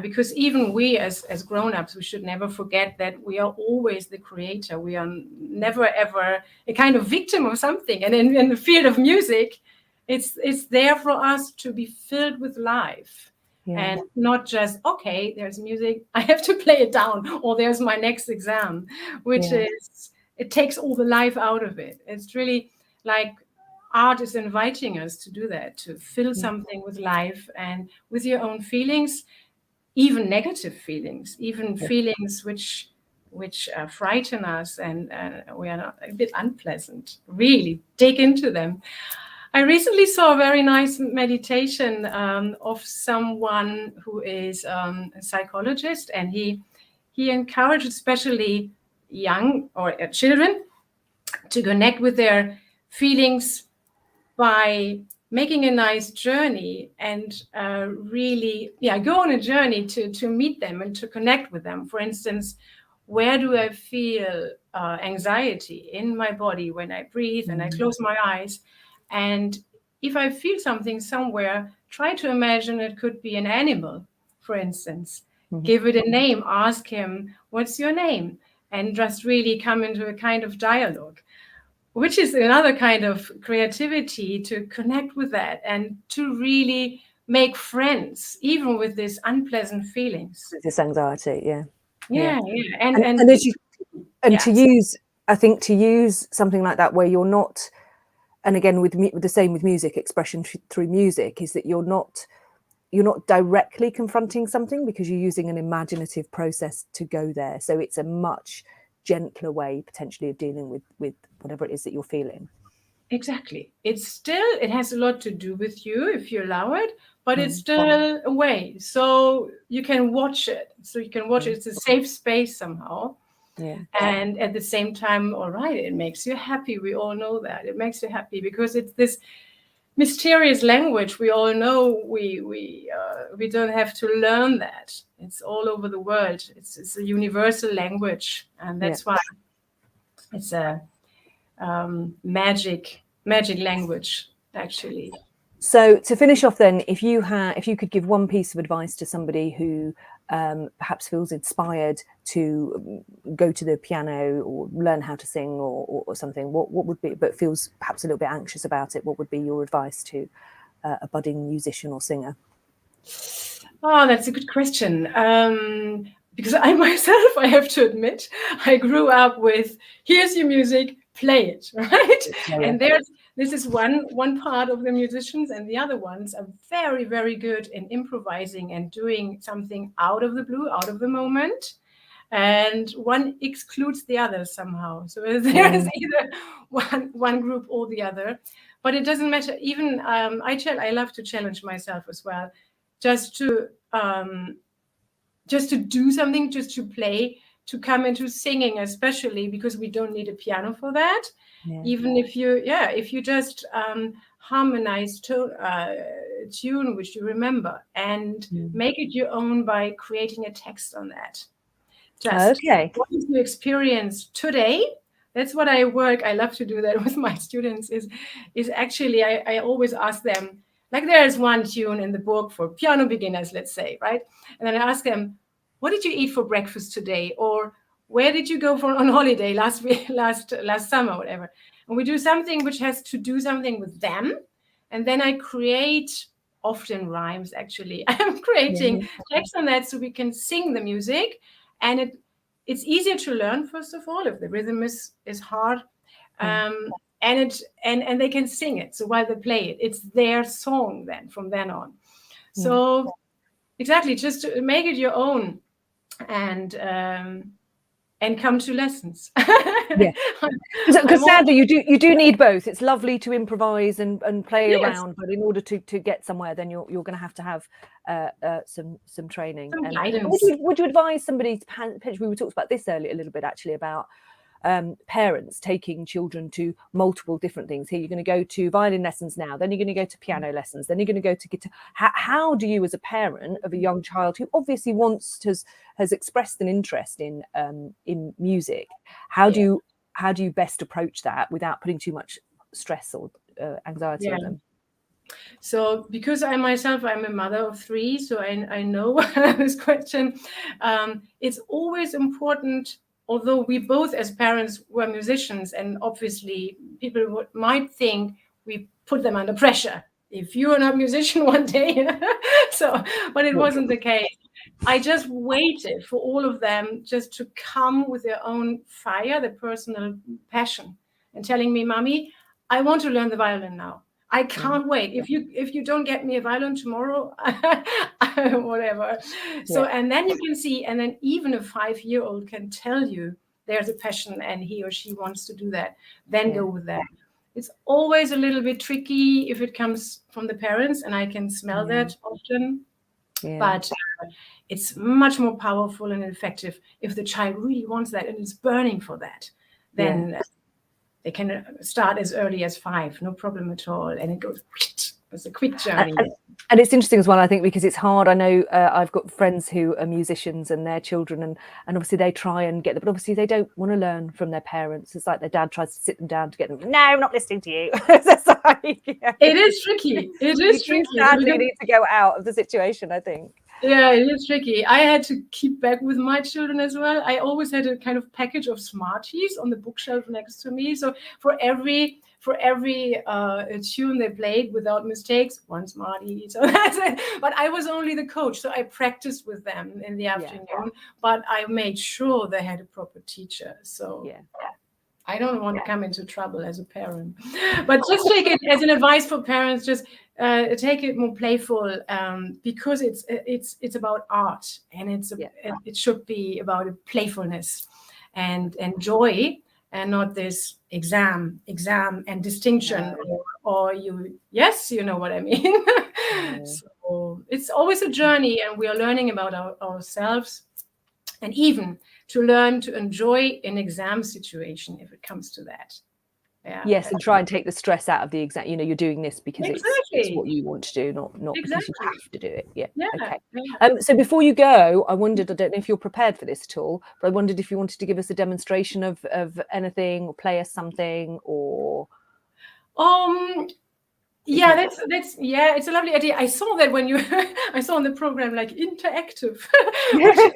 Because even we as grown-ups, we should never forget that we are always the creator. We are never ever a kind of victim of something. And in the field of music, it's there for us to be filled with life. And not just, okay, there's music, I have to play it down, or there's my next exam, which it takes all the life out of it. It's really like art is inviting us to do that, to fill something with life and with your own feelings, even negative feelings, even feelings which frighten us and we are not, a bit unpleasant. Really dig into them. I recently saw a very nice meditation of someone who is a psychologist, and he encouraged especially young or children to connect with their feelings by making a nice journey and really go on a journey to meet them and to connect with them. For instance, where do I feel anxiety in my body when I breathe and I close my eyes? And if I feel something somewhere, try to imagine it could be an animal, for instance. Give it a name, ask him, what's your name? And just really come into a kind of dialogue, which is another kind of creativity, to connect with that and to really make friends, even with these unpleasant feelings. This anxiety, to use, I think, to use something like that where you're not, and again with the same with music, expression through music, is that you're not directly confronting something because you're using an imaginative process to go there. So it's a much gentler way potentially of dealing with whatever it is that you're feeling. Exactly. It has a lot to do with you if you allow it, but it's still a way. So you can watch it. It's a safe space somehow. And at the same time, all right, it makes you happy. We all know that. It makes you happy because it's this mysterious language. We all know we don't have to learn that. It's all over the world. It's a universal language, and that's why it's a magic language, actually. So to finish off then, if you could give one piece of advice to somebody who perhaps feels inspired to go to the piano or learn how to sing or something, what would be, but feels perhaps a little bit anxious about it, what would be your advice to a budding musician or singer? Oh, that's a good question. Because I myself, I have to admit, I grew up with, here's your music, play it, right? And this is one part of the musicians, and the other ones are very, very good in improvising and doing something out of the blue, out of the moment. And one excludes the other somehow. So there is either one group or the other, but it doesn't matter. Even I love to challenge myself as well, just to do something, just to play, to come into singing, especially because we don't need a piano for that. Even if you just harmonize tune which you remember and make it your own by creating a text on that. What is your experience today? That's what I love to do that with my students, is actually I always ask them, like there's one tune in the book for piano beginners, let's say, right? And then I ask them, what did you eat for breakfast today? Or where did you go on holiday last summer, whatever? And we do something which has to do something with them. And then I create, often rhymes actually. I'm creating text on that so we can sing the music. And it's easier to learn, first of all, if the rhythm is hard. And they can sing it. So while they play it, it's their song then from then on. So exactly, just to make it your own and come to lessons. Because sadly you do need both. It's lovely to improvise and play around, but in order to get somewhere, then you're going to have some training. Some guidance. Would you advise somebody to pitch? We talked about this earlier a little bit actually about parents taking children to multiple different things. Here, you're going to go to violin lessons now, then you're going to go to piano lessons, then you're going to go to guitar. How do you, as a parent of a young child who obviously has expressed an interest in music, how do you best approach that without putting too much stress or anxiety on them? So because I'm a mother of 3, so I know this question. It's always important, although we both as parents were musicians, and obviously people might think we put them under pressure. If you are not a musician one day, but it wasn't the case. I just waited for all of them just to come with their own fire, their personal passion, and telling me, "Mommy, I want to learn the violin now. I can't wait. If you don't get me a violin tomorrow, whatever." So, and then you can see, and then even a 5-year-old can tell you there's a passion and he or she wants to do that, then go with that. It's always a little bit tricky if it comes from the parents, and I can smell that often. But it's much more powerful and effective if the child really wants that and is burning for that. Then they can start as early as 5, no problem at all. And it goes, it's a quick journey. And it's interesting as well, I think, because it's hard. I know I've got friends who are musicians and their children, and obviously they try and get them, but obviously they don't want to learn from their parents. It's like their dad tries to sit them down to get them. No, I'm not listening to you. It's like, It is tricky. It is tricky. Sadly, need to go out of the situation, I think. Yeah, it is tricky. I had to keep back with my children as well. I always had a kind of package of Smarties on the bookshelf next to me. So for every tune they played without mistakes, 1 Smartie. So that's it. But I was only the coach, so I practiced with them in the afternoon. But I made sure they had a proper teacher. So I don't want to come into trouble as a parent. But just take it as an advice for parents. Just take it more playful, because it's about art, and it should be about a playfulness and joy, and not this exam and distinction, or you know what I mean. So it's always a journey, and we are learning about ourselves, and even to learn to enjoy an exam situation if it comes to that. Yes, and try and take the stress out of the exam. You know, you're doing this because it's what you want to do, not because you have to do it. Okay. So before you go, I wondered, I don't know if you're prepared for this at all, but I wondered if you wanted to give us a demonstration of anything, or play us something, or that's it's a lovely idea. I saw that when I saw on the program, like, interactive, which is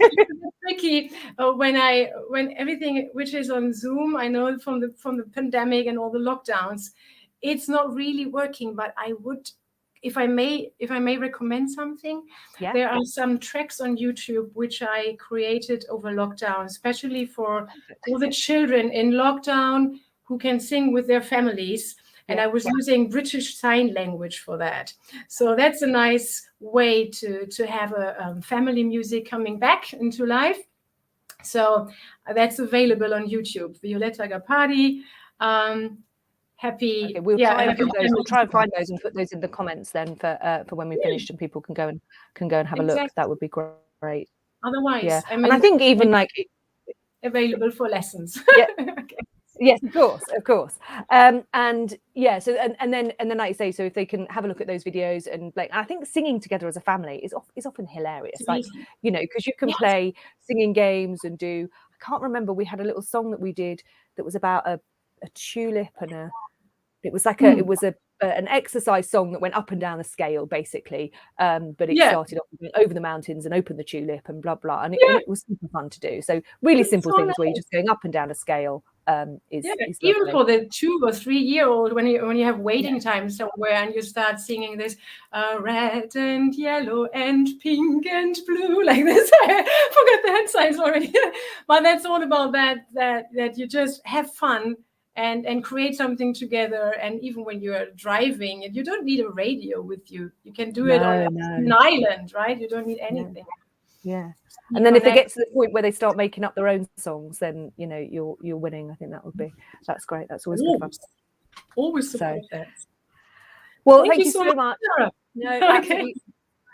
tricky when everything which is on Zoom. I know from the pandemic and all the lockdowns, it's not really working. But I would, if I may recommend something, there are some tracks on YouTube which I created over lockdown, especially for all the children in lockdown who can sing with their families. And I was using British Sign Language for that. So that's a nice way to have a family music coming back into life. So that's available on YouTube. Violetta Gappardi. Happy. Okay, we'll try and find those and put those in the comments then for when we finished, and people can go and have a look. That would be great. Otherwise, and I think even available for lessons. Okay. Yes, of course. So and then like you say, so if they can have a look at those videos, and like, I think singing together as a family is often hilarious. Like, you know, because you can play singing games and I can't remember, we had a little song that we did that was about a tulip, and it was like an exercise song that went up and down a scale, basically. But it started off over the mountains and open the tulip and blah blah, and it was super fun to do. So really simple things where you're just going up and down a scale. Is even for the 2 or 3 year old, when you have waiting time somewhere and you start singing this red and yellow and pink and blue, like this. I forgot the hand signs already. But that's all about that you just have fun and create something together. And even when you're driving, and you don't need a radio with you, you can do it on an island, right? You don't need anything. Yeah. And then if they get to the point where they start making up their own songs, then, you know, you're winning. I think that's great. That's always good fun. Always support that. Well, thank you so much. No, absolutely.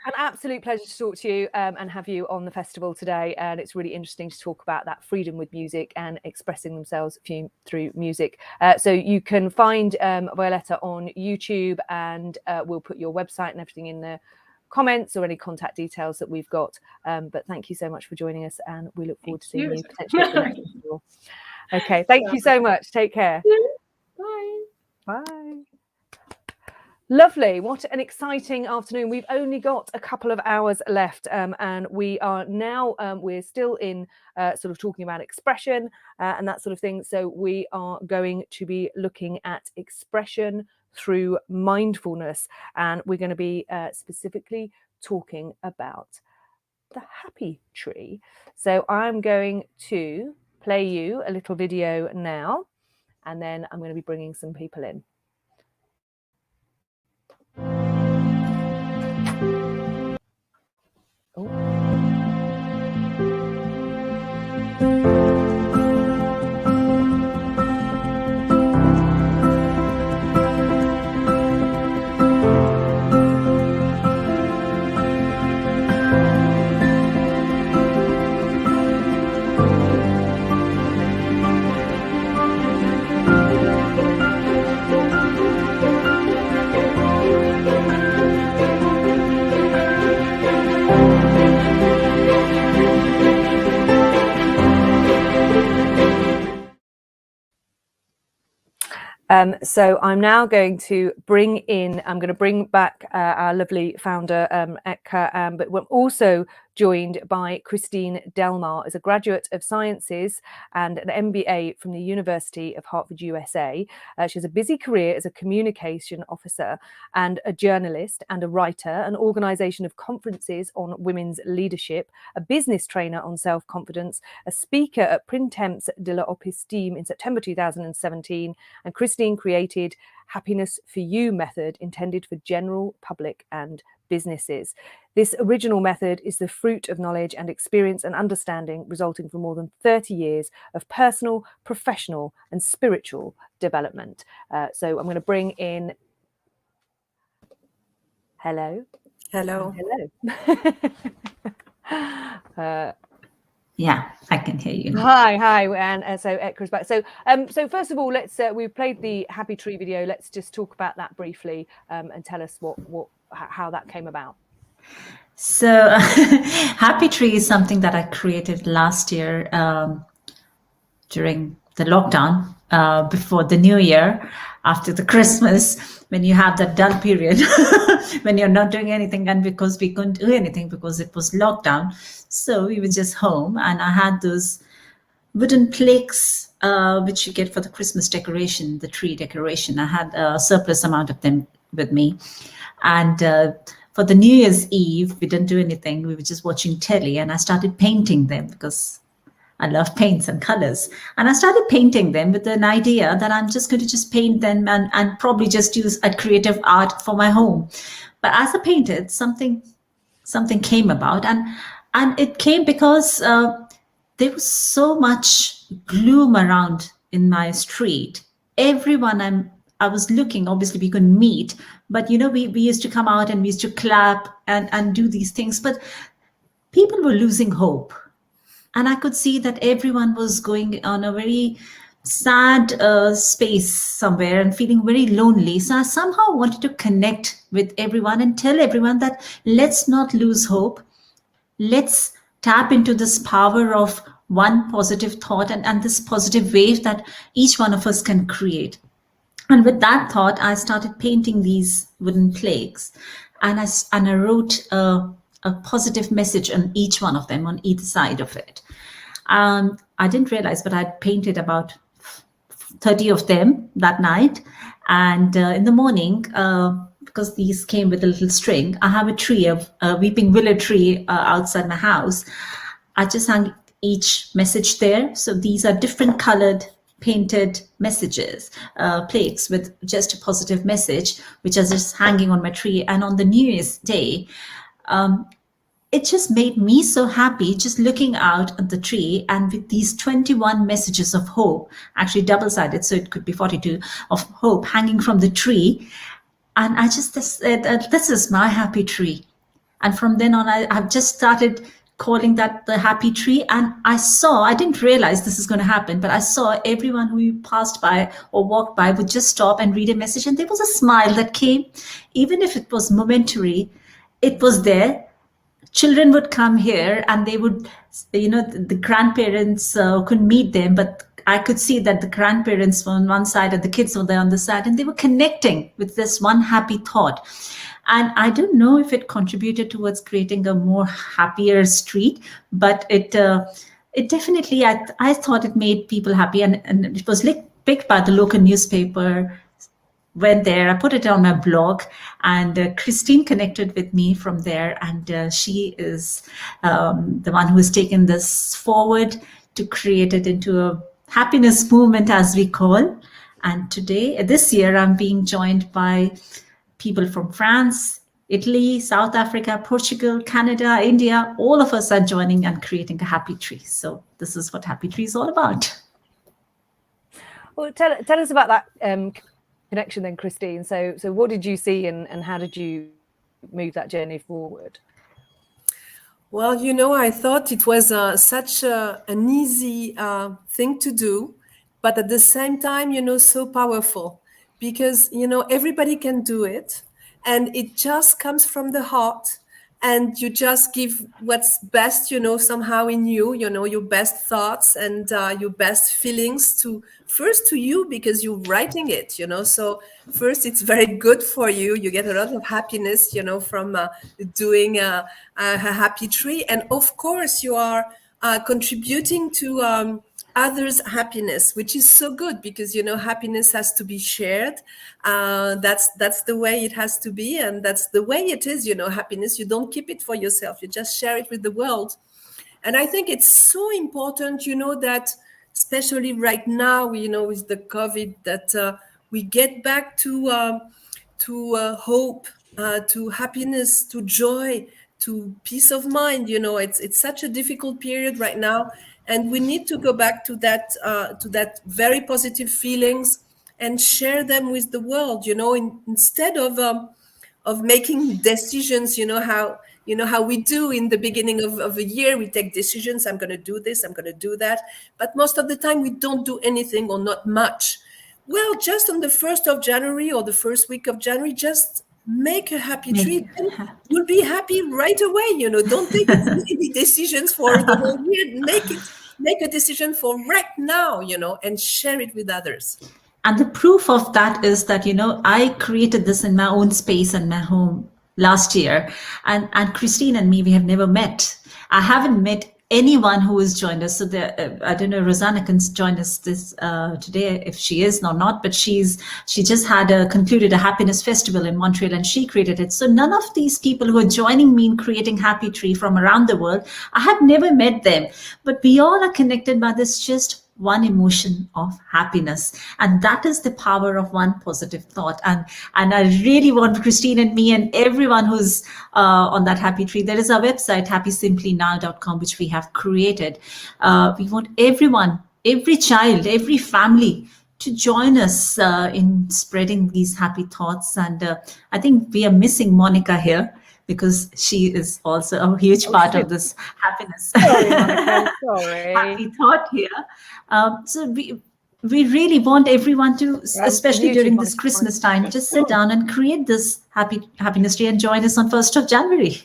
An absolute pleasure to talk to you and have you on the festival today. And it's really interesting to talk about that freedom with music and expressing themselves through music. So you can find Violetta on YouTube, and we'll put your website and everything in the comments or any contact details that we've got. But thank you so much for joining us, and we look forward to seeing you potentially at the next festival. Okay, thank you so much. Take care. Bye. Bye. Lovely. What an exciting afternoon. We've only got a couple of hours left, and we are now, we're still in sort of talking about expression and that sort of thing. So we are going to be looking at expression through mindfulness, and we're going to be specifically talking about the happy tree. So I'm going to play you a little video now, and then I'm going to be bringing some people in. So I'm now going to bring back our lovely founder, Etka, but we're also joined by Christine Delmar as a graduate of sciences and an MBA from the University of Hartford, USA. She has a busy career as a communication officer and a journalist and a writer, an organisation of conferences on women's leadership, a business trainer on self-confidence, a speaker at Printemps de l'Estime in September 2017, and Christine created Happiness for You method intended for general public and businesses. This original method is the fruit of knowledge and experience and understanding resulting from more than 30 years of personal, professional and spiritual development. So I'm going to bring in... Hello. Hello. Hello. Yeah, I can hear you. Hi, and so Etka's back. So, so first of all, let's we've played the Happy Tree video. Let's just talk about that briefly and tell us how that came about. So, Happy Tree is something that I created last year during the lockdown, before the New Year, after the Christmas, when you have that dull period, when you're not doing anything, and because we couldn't do anything because it was lockdown, so we were just home, and I had those wooden plaques which you get for the Christmas decoration, the tree decoration. I had a surplus amount of them with me, and for the New Year's Eve, we didn't do anything. We were just watching telly, and I started painting them because I love paints and colors. And I started painting them with an idea that I'm just going to just paint them and probably just use a creative art for my home. But as I painted, something came about, and it came because there was so much gloom around in my street. Everyone I was looking, obviously we couldn't meet, but you know, we used to come out and we used to clap and do these things, but people were losing hope. And I could see that everyone was going on a very sad space somewhere and feeling very lonely. So I somehow wanted to connect with everyone and tell everyone that let's not lose hope. Let's tap into this power of one positive thought and this positive wave that each one of us can create. And with that thought, I started painting these wooden plaques, and I wrote a positive message on each one of them, on either side of it. I didn't realize, but I'd painted about 30 of them that night. And in the morning, because these came with a little string, I have a tree, a weeping willow tree outside my house. I just hung each message there. So these are different colored painted messages, plaques with just a positive message, which are just hanging on my tree. And on the New Year's Day, it just made me so happy just looking out at the tree and with these 21 messages of hope, actually double-sided, so it could be 42 of hope hanging from the tree. And I just said, this is my happy tree. And from then on, I've just started calling that the happy tree. And I didn't realize this is going to happen, but I saw everyone who passed by or walked by would just stop and read a message. And there was a smile that came, even if it was momentary, it was there. Children would come here and they would, the grandparents couldn't meet them, but I could see that the grandparents were on one side and the kids were there on the side, and they were connecting with this one happy thought. And I don't know if it contributed towards creating a more happier street, but it definitely, I thought it made people happy. And it was picked by the local newspaper, went there, I put it on my blog, and Christine connected with me from there. And she is the one who has taken this forward to create it into a happiness movement, as we call. And this year, I'm being joined by people from France, Italy, South Africa, Portugal, Canada, India. All of us are joining and creating a happy tree. So this is what Happy Tree is all about. Well, tell us about that connection then, Christine. So what did you see and how did you move that journey forward? Well, I thought it was such an easy thing to do, but at the same time, so powerful. Because, everybody can do it, and it just comes from the heart, and you just give what's best, somehow in you, your best thoughts and your best feelings first to you, because you're writing it, so first it's very good for you. You get a lot of happiness, from doing a happy tree. And of course you are contributing to others' happiness, which is so good, because happiness has to be shared. That's the way it has to be, and that's the way it is. Happiness, you don't keep it for yourself, you just share it with the world. And I think it's so important, that especially right now, with the COVID, that we get back to hope, to happiness, to joy, to peace of mind. It's such a difficult period right now. And we need to go back to that very positive feelings and share them with the world, instead of making decisions, how we do in the beginning of a year. We take decisions. I'm going to do this, I'm going to do that. But most of the time we don't do anything, or not much. Well, just on the 1st of January or the first week of January, just make a happy tree, and you'll be happy right away. Don't take any decisions for the whole year. Make a decision for right now, and share it with others. And the proof of that is that, I created this in my own space and my home last year, and Christine and me, we have never met. I haven't met anyone who has joined us. So I don't know, Rosanna can join us this today if she is or not, but she just concluded a happiness festival in Montreal, and she created it. So none of these people who are joining me in creating Happy Tree from around the world, I have never met them, but we all are connected by this just one emotion of happiness. And that is the power of one positive thought. And I really want Christine and me and everyone who's on that Happy Tree. There is our website, happysimplenow.com, which we have created. We want everyone, every child, every family to join us in spreading these happy thoughts. And I think we are missing Monica here, because she is also a huge part of this happiness. Sorry. Happy thought here. So we really want everyone to, especially during this Christmas time, just sit down and create this happiness tree and join us on 1st of January.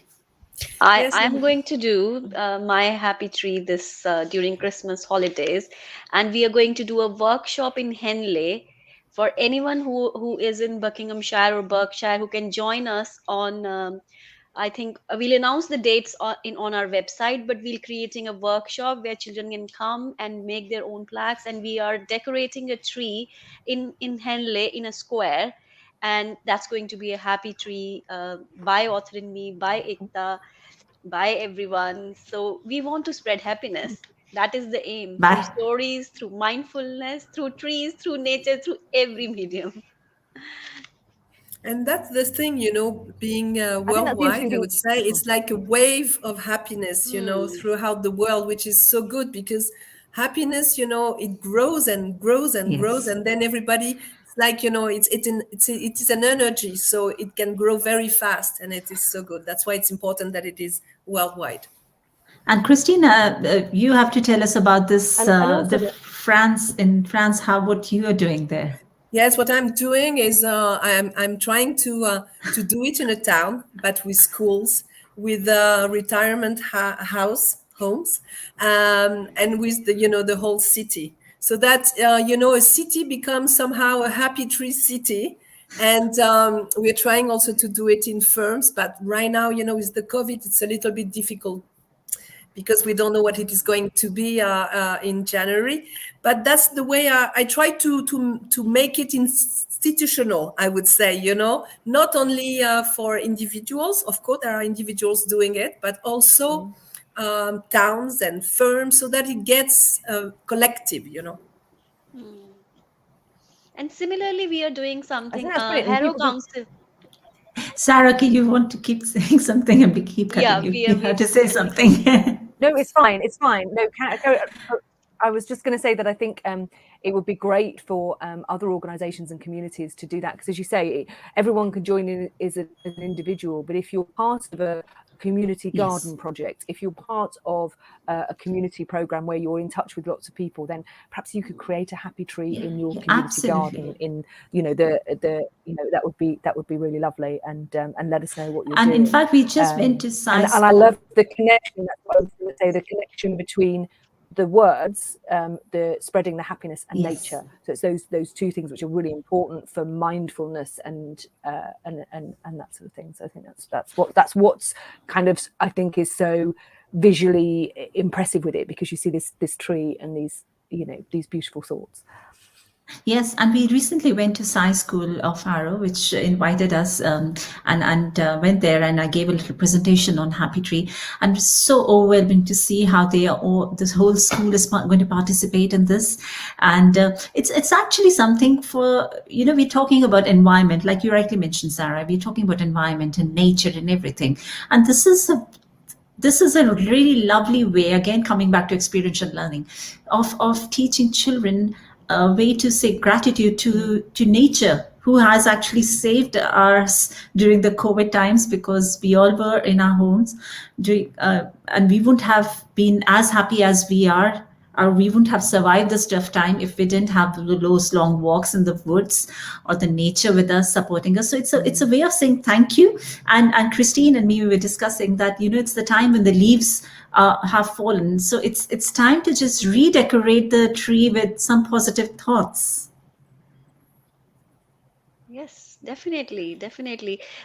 I'm going to do my happy tree this during Christmas holidays, and we are going to do a workshop in Henley for anyone who is in Buckinghamshire or Berkshire, who can join us on I think we'll announce the dates on our website, but we're creating a workshop where children can come and make their own plaques, and we are decorating a tree in Henley in a square, and that's going to be a happy tree by Author in Me, by Ekta, by everyone. So we want to spread happiness. That is the aim. Through stories, through mindfulness, through trees, through nature, through every medium. And that's the thing, being worldwide, I would say it's like a wave of happiness, throughout the world, which is so good, because happiness, it grows and grows and grows. And then everybody like, you know, it is an energy, so it can grow very fast, and it is so good. That's why it's important that it is worldwide. And Christina, you have to tell us about this, And also in France, what you are doing there. Yes, what I'm doing is I'm trying to do it in a town, but with schools, with retirement homes, and with the whole city, so that a city becomes somehow a happy tree city. And we're trying also to do it in firms, but right now, with the COVID, it's a little bit difficult, because we don't know what it is going to be in January. But that's the way I try to make it institutional, I would say, not only for individuals. Of course, there are individuals doing it, but also towns and firms, so that it gets collective, And similarly, we are doing something, that's brilliant. Harrow People- Council. Sarah, you want to keep saying something, and we keep cutting Yeah, you. we You are- have to say something. No, it's fine. It's fine. No, I was just going to say that I think it would be great for other organisations and communities to do that, because, as you say, everyone can join in as an individual. But if you're part of a community garden project, if you're part of a community program where you're in touch with lots of people, then perhaps you could create a happy tree in your community garden. In that would be really lovely, and let us know what you're And doing. in fact, we just went to science. And I love the connection. That's what I was going to say. The connection between the words, the spreading the happiness, and nature. So it's those two things which are really important for mindfulness and that sort of thing. So I think that's what's kind of, I think, is so visually impressive with it, because you see this tree and these beautiful thoughts. Yes, and we recently went to Science School of Harrow, which invited us, and went there, and I gave a little presentation on Happy Tree, and it's so overwhelming to see how this whole school is going to participate in this, and it's actually something for, we're talking about environment, like you rightly mentioned, Sarah. We're talking about environment and nature and everything, and this is a really lovely way, again coming back to experiential learning, of teaching children a way to say gratitude to nature, who has actually saved us during the COVID times, because we all were in our homes, and we wouldn't have been as happy as we are, or we wouldn't have survived this tough time if we didn't have those long walks in the woods or the nature with us, supporting us. So it's a way of saying thank you. And Christine and me, we were discussing that, it's the time when the leaves have fallen. So it's time to just redecorate the tree with some positive thoughts. Yes, definitely,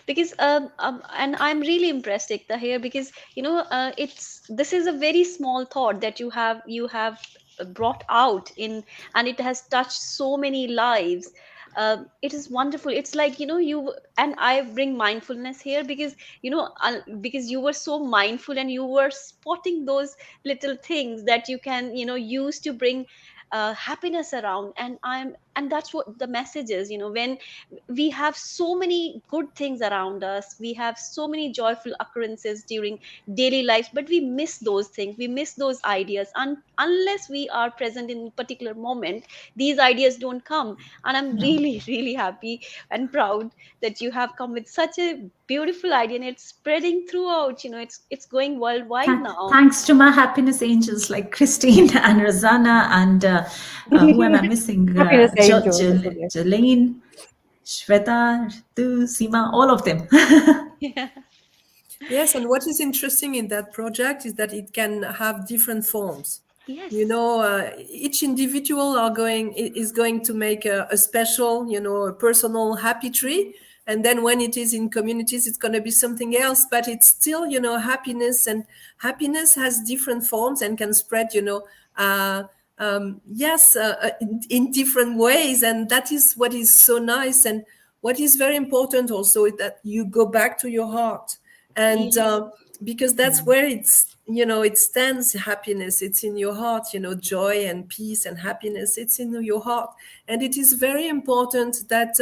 because and I'm really impressed, Ekta, here, because this is a very small thought that you have brought out in, and it has touched so many lives. It is wonderful. It's like, you and I bring mindfulness here, because because you were so mindful, and you were spotting those little things that you can use to bring happiness around. And that's what the message is. When we have so many good things around us, we have so many joyful occurrences during daily life, but we miss those things, we miss those ideas, and unless we are present in a particular moment, these ideas don't come. And I'm really happy and proud that you have come with such a beautiful idea, and it's spreading throughout. It's going worldwide now. Thanks to my happiness angels like Christine and Rosanna and who am I missing? Jolene, Shweta, Tu, Seema, all of them. Yeah. Yes, and what is interesting in that project is that it can have different forms. Yes. Each individual is going to make a special, a personal happy tree. And then when it is in communities, it's going to be something else, but it's still, happiness, and happiness has different forms and can spread, in different ways. And that is what is so nice. And what is very important also is that you go back to your heart, and because that's where it stands, happiness. It's in your heart, joy and peace and happiness. It's in your heart. And it is very important that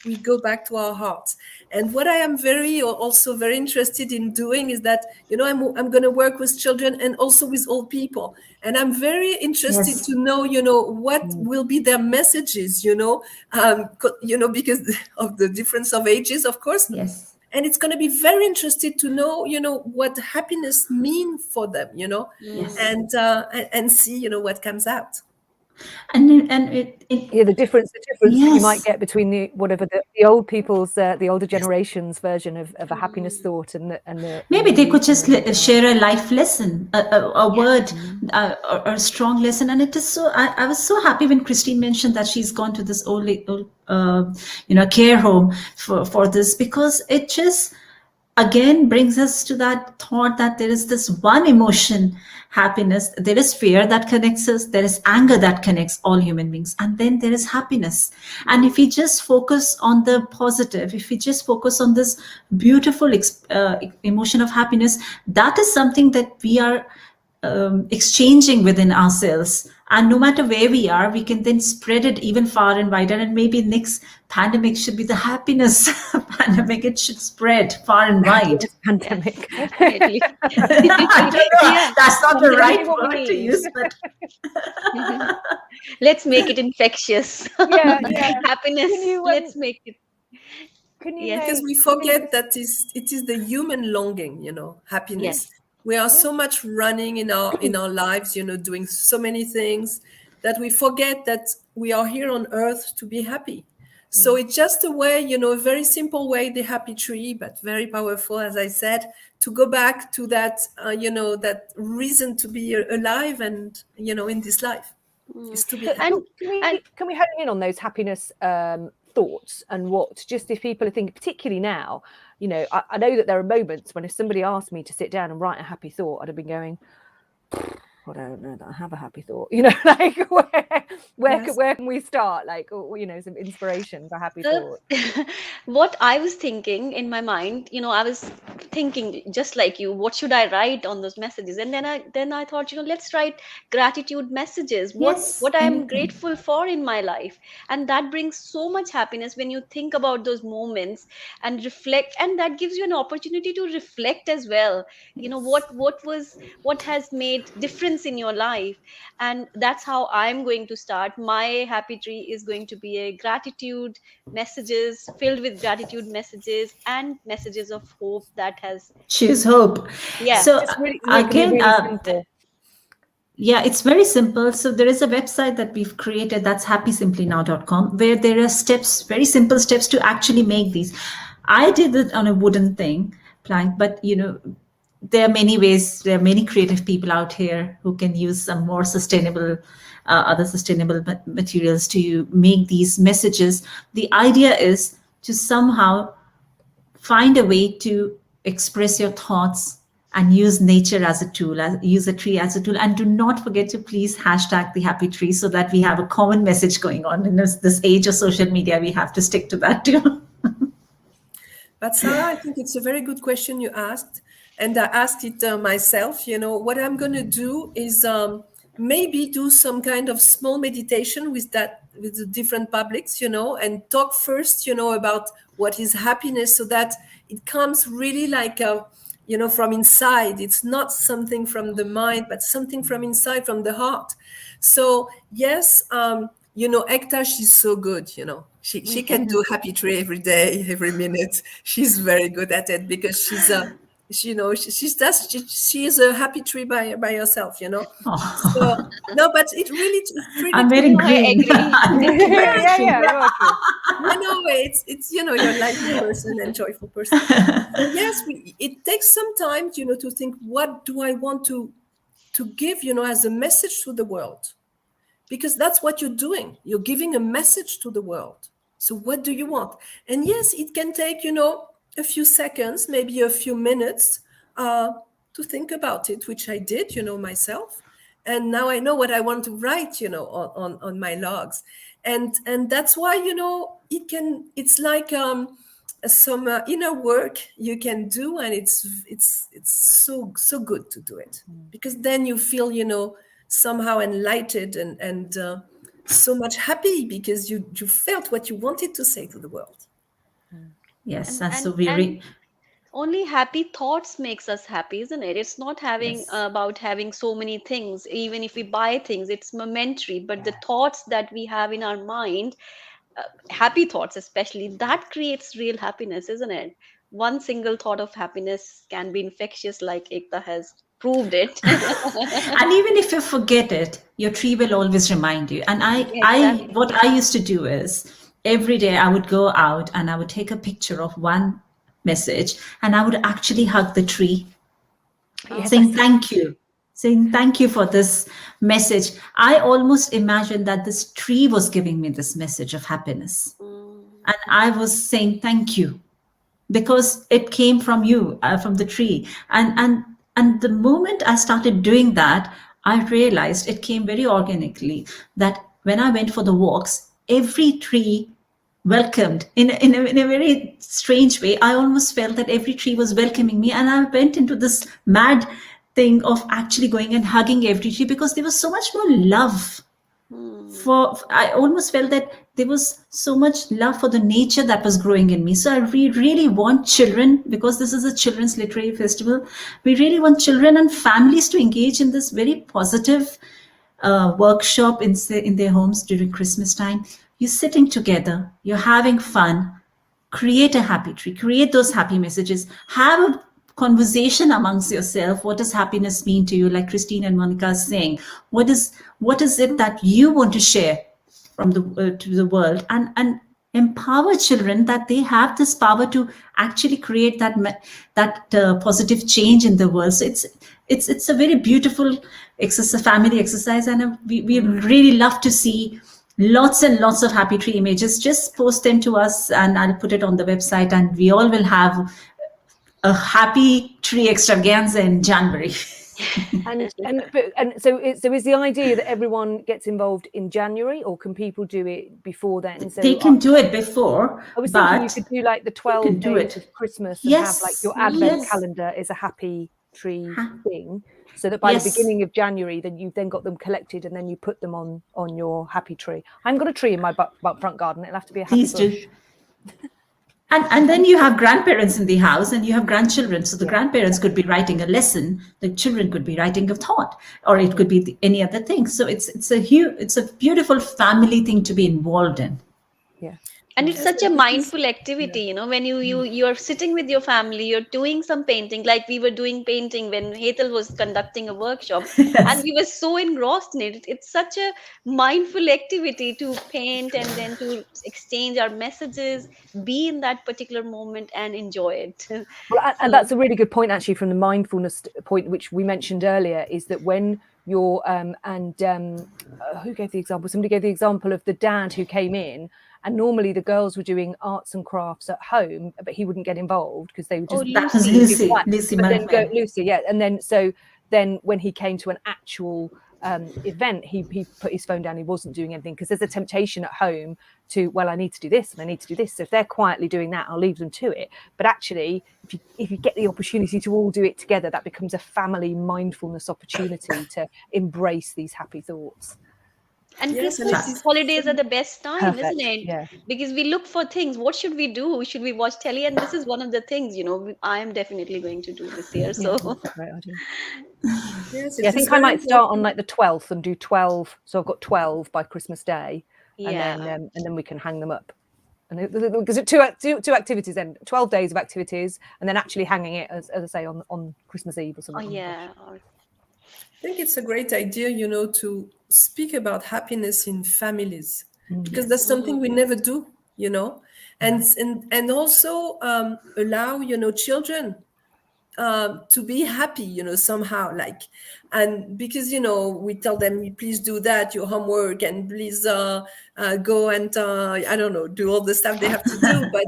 we go back to our hearts. And what I am also very interested in doing is that, I'm going to work with children and also with old people. And I'm very interested to know, what will be their messages, because of the difference of ages, of course. Yes. And it's going to be very interesting to know, what happiness means for them, Yes. and see, what comes out. The difference that you might get between the old people's, the older generation's version of a happiness thought and the maybe they could just share a life lesson, a word, or a strong lesson. And it is so. I was so happy when Christine mentioned that she's gone to this old care home for this, because it just again brings us to that thought that there is this one emotion, happiness. There is fear that connects us. There is anger that connects all human beings. And then there is happiness. And if we just focus on the positive, if we just focus on this beautiful emotion of happiness, that is something that we are exchanging within ourselves. And no matter where we are, we can then spread it even far and wider. And maybe next pandemic should be the happiness pandemic. It should spread far and wide. Pandemic. I don't know. That's not the right word to use, but let's make it infectious. Happiness. Let's make it. Because we forget that it is the human longing, happiness. Yes. We are so much running in our lives, doing so many things that we forget that we are here on earth to be happy. So it's just a way, a very simple way, the happy tree, but very powerful, as I said, to go back to that, that reason to be alive and, in this life is to be happy. And can we hone in on those happiness thoughts and what, just if people are thinking, particularly now, I know that there are moments when if somebody asked me to sit down and write a happy thought, I'd have been going, I don't know that I have a happy thought, like where can we start? Like, some inspiration for happy thoughts. What I was thinking in my mind, I was thinking just like you, what should I write on those messages? And then I thought, let's write gratitude messages. What I am grateful for in my life. And that brings so much happiness when you think about those moments and reflect, and that gives you an opportunity to reflect as well. What has made difference in your life. And that's how I'm going to start. My happy tree is going to be a gratitude messages, filled with gratitude messages and messages of hope that has choose hope. So again, it's very simple. So there is a website that we've created, that's happysimplynow.com, where there are steps, very simple steps to actually make these. I did it on a wooden plank, but there are many ways. There are many creative people out here who can use some more sustainable, other sustainable materials to make these messages. The idea is to somehow find a way to express your thoughts and use nature as a tool, use a tree as a tool. And do not forget to please hashtag the happy tree so that we have a common message going on. In this age of social media, we have to stick to that too. But Sarah, I think it's a very good question you asked. And I asked it myself, what I'm going to do is maybe do some kind of small meditation with the different publics, and talk first, about what is happiness, so that it comes really like, from inside. It's not something from the mind, but something from inside, from the heart. So yes, Ekta, she's so good, she can do happy tree every day, every minute. She's very good at it because she's she is a happy tree by herself, So no, but it really, I'm very green. It's you're a lively person and joyful person. Yes, it takes some time, to think, what do I want to give, as a message to the world? Because that's what you're doing. You're giving a message to the world. So what do you want? And yes, it can take, a few seconds, maybe a few minutes to think about it, which I did, myself. And now I know what I want to write, on my logs. And that's why, it's like some inner work you can do. And it's so good to do it, because then you feel, somehow enlightened and so much happy because you felt what you wanted to say to the world. Yes, And and so we only happy thoughts makes us happy, isn't it? It's not having yes. about having so many things. Even if we buy things, it's momentary, but the thoughts that we have in our mind, happy thoughts especially, that creates real happiness, isn't it? One single thought of happiness can be infectious, like Ekta has proved it. And even if you forget it, your tree will always remind you. And Exactly. what I used to do is every day I would go out and I would take a picture of one message and I would actually hug the tree, saying thank you for this message. I almost imagined that this tree was giving me this message of happiness. And I was saying thank you because it came from you, from the tree. And the moment I started doing that, I realized it came very organically that when I went for the walks, every tree welcomed in a very strange way. I almost felt that every tree was welcoming me, and I went into this mad thing of actually going and hugging every tree because there was so much more love I almost felt that there was so much love for the nature that was growing in me. So I really want children, because this is a children's literary festival, we really want children and families to engage in this very positive workshop in their homes during Christmas time. You're sitting together, you're having fun, create a happy tree, create those happy messages, have a conversation amongst yourself. What does happiness mean to you? Like Christine and Monica are saying, what is it that you want to share from to the world, and empower children that they have this power to actually create that positive change in the world. So it's a very beautiful exercise, family exercise, and we really love to see lots and lots of happy tree images. Just post them to us and I'll put it on the website, and we all will have a happy tree extravaganza in January. and so is the idea that everyone gets involved in January, or can people do it before then? So they can do it before. I was thinking you could do like the 12 days of Christmas and have like your advent calendar is a happy tree thing, so that by the beginning of January, then you've then got them collected and then you put them on your happy tree. I've got a tree in my front garden. It'll have to be a happy bush. Do. And then you have grandparents in the house and you have grandchildren. So the grandparents could be writing a lesson, the children could be writing a thought, or it could be any other thing. So it's a beautiful family thing to be involved in. Yeah. And it's such a mindful activity, when you're sitting with your family, you're doing some painting, like we were doing painting when Hetal was conducting a workshop, and we were so engrossed in it. It's such a mindful activity to paint and then to exchange our messages, be in that particular moment and enjoy it. Well, and that's a really good point, actually, from the mindfulness point, which we mentioned earlier, is that when you're, who gave the example? Somebody gave the example of the dad who came in, and normally the girls were doing arts and crafts at home, but he wouldn't get involved because they would just. That was Lucy. Lucy, yeah. And then when he came to an actual event, he put his phone down. He wasn't doing anything because there's a temptation at home to, well, I need to do this and I need to do this. So if they're quietly doing that, I'll leave them to it. But actually, if you get the opportunity to all do it together, that becomes a family mindfulness opportunity to embrace these happy thoughts. And Christmas holidays are the best time, isn't it? Yeah. Because we look for things. What should we do? Should we watch telly? And this is one of the things, I am definitely going to do this year. So great idea. I think I might start on like the 12th and do 12. So I've got 12 by Christmas Day, and then we can hang them up. And because it's two activities, then 12 days of activities, and then actually hanging it, as I say, on Christmas Eve or something. Oh yeah. I think it's a great idea, to speak about happiness in families, because that's something we never do, and also allow, children to be happy, somehow, and because, we tell them, please do that, your homework, and please go and, I don't know, do all the stuff they have to do. But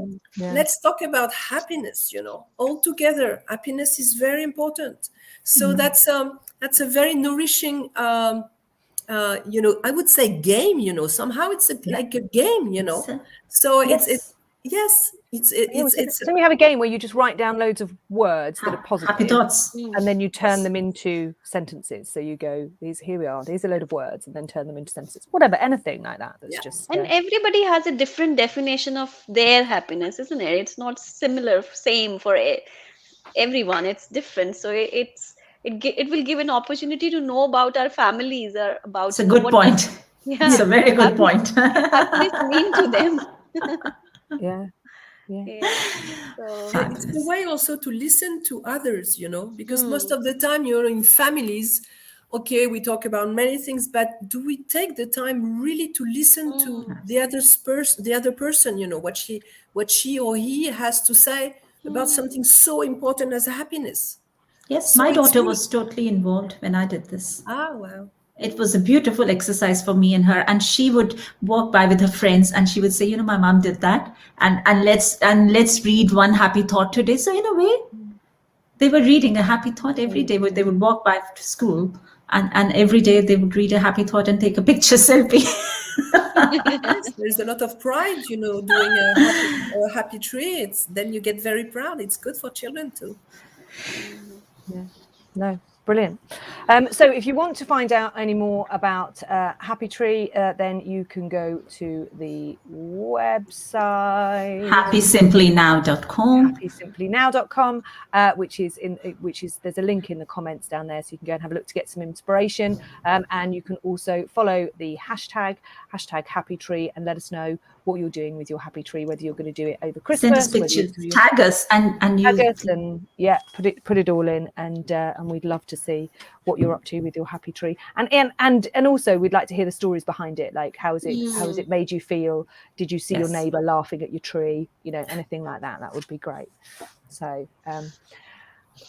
let's talk about happiness, all together. Happiness is very important. So that's a very nourishing, I would say game, somehow it's like a game, So it's So we have a game where you just write down loads of words that are positive, happy thoughts, and then you turn them into sentences. So you go, here we are, here's a load of words, and then turn them into sentences. Whatever, anything like that. That's just. And everybody has a different definition of their happiness, isn't it? It's not similar, same for everyone. It's different. So it will give an opportunity to know about our families, or about. It's a good point. Yeah, it's a very good point. Happiness mean to them. Yeah. So it's a way also to listen to others, because most of the time, in families, okay, we talk about many things, but do we take the time really to listen to the other person, what she or he has to say about something so important as happiness? Yes, my daughter was totally involved when I did this. Ah, wow. It was a beautiful exercise for me and her, and she would walk by with her friends and she would say, my mom did that, and let's read one happy thought today. So in a way, they were reading a happy thought every day. They would walk by to school, and every day they would read a happy thought and take a picture selfie. There's a lot of pride, doing a happy tree. Then you get very proud. It's good for children too. Yeah. No. Brilliant. So if you want to find out any more about Happy Tree, then you can go to the website happysimplenow.com. happysimplenow.com, which is there's a link in the comments down there, so you can go and have a look to get some inspiration. And you can also follow the hashtag Happy Tree and let us know what you're doing with your Happy Tree, whether you're going to do it over Christmas, send us pictures, tag us, and tag us, and put it all in, and we'd love to see what you're up to with your Happy Tree, and also we'd like to hear the stories behind it, like how has it made you feel? Did you see your neighbour laughing at your tree? Anything like that would be great. So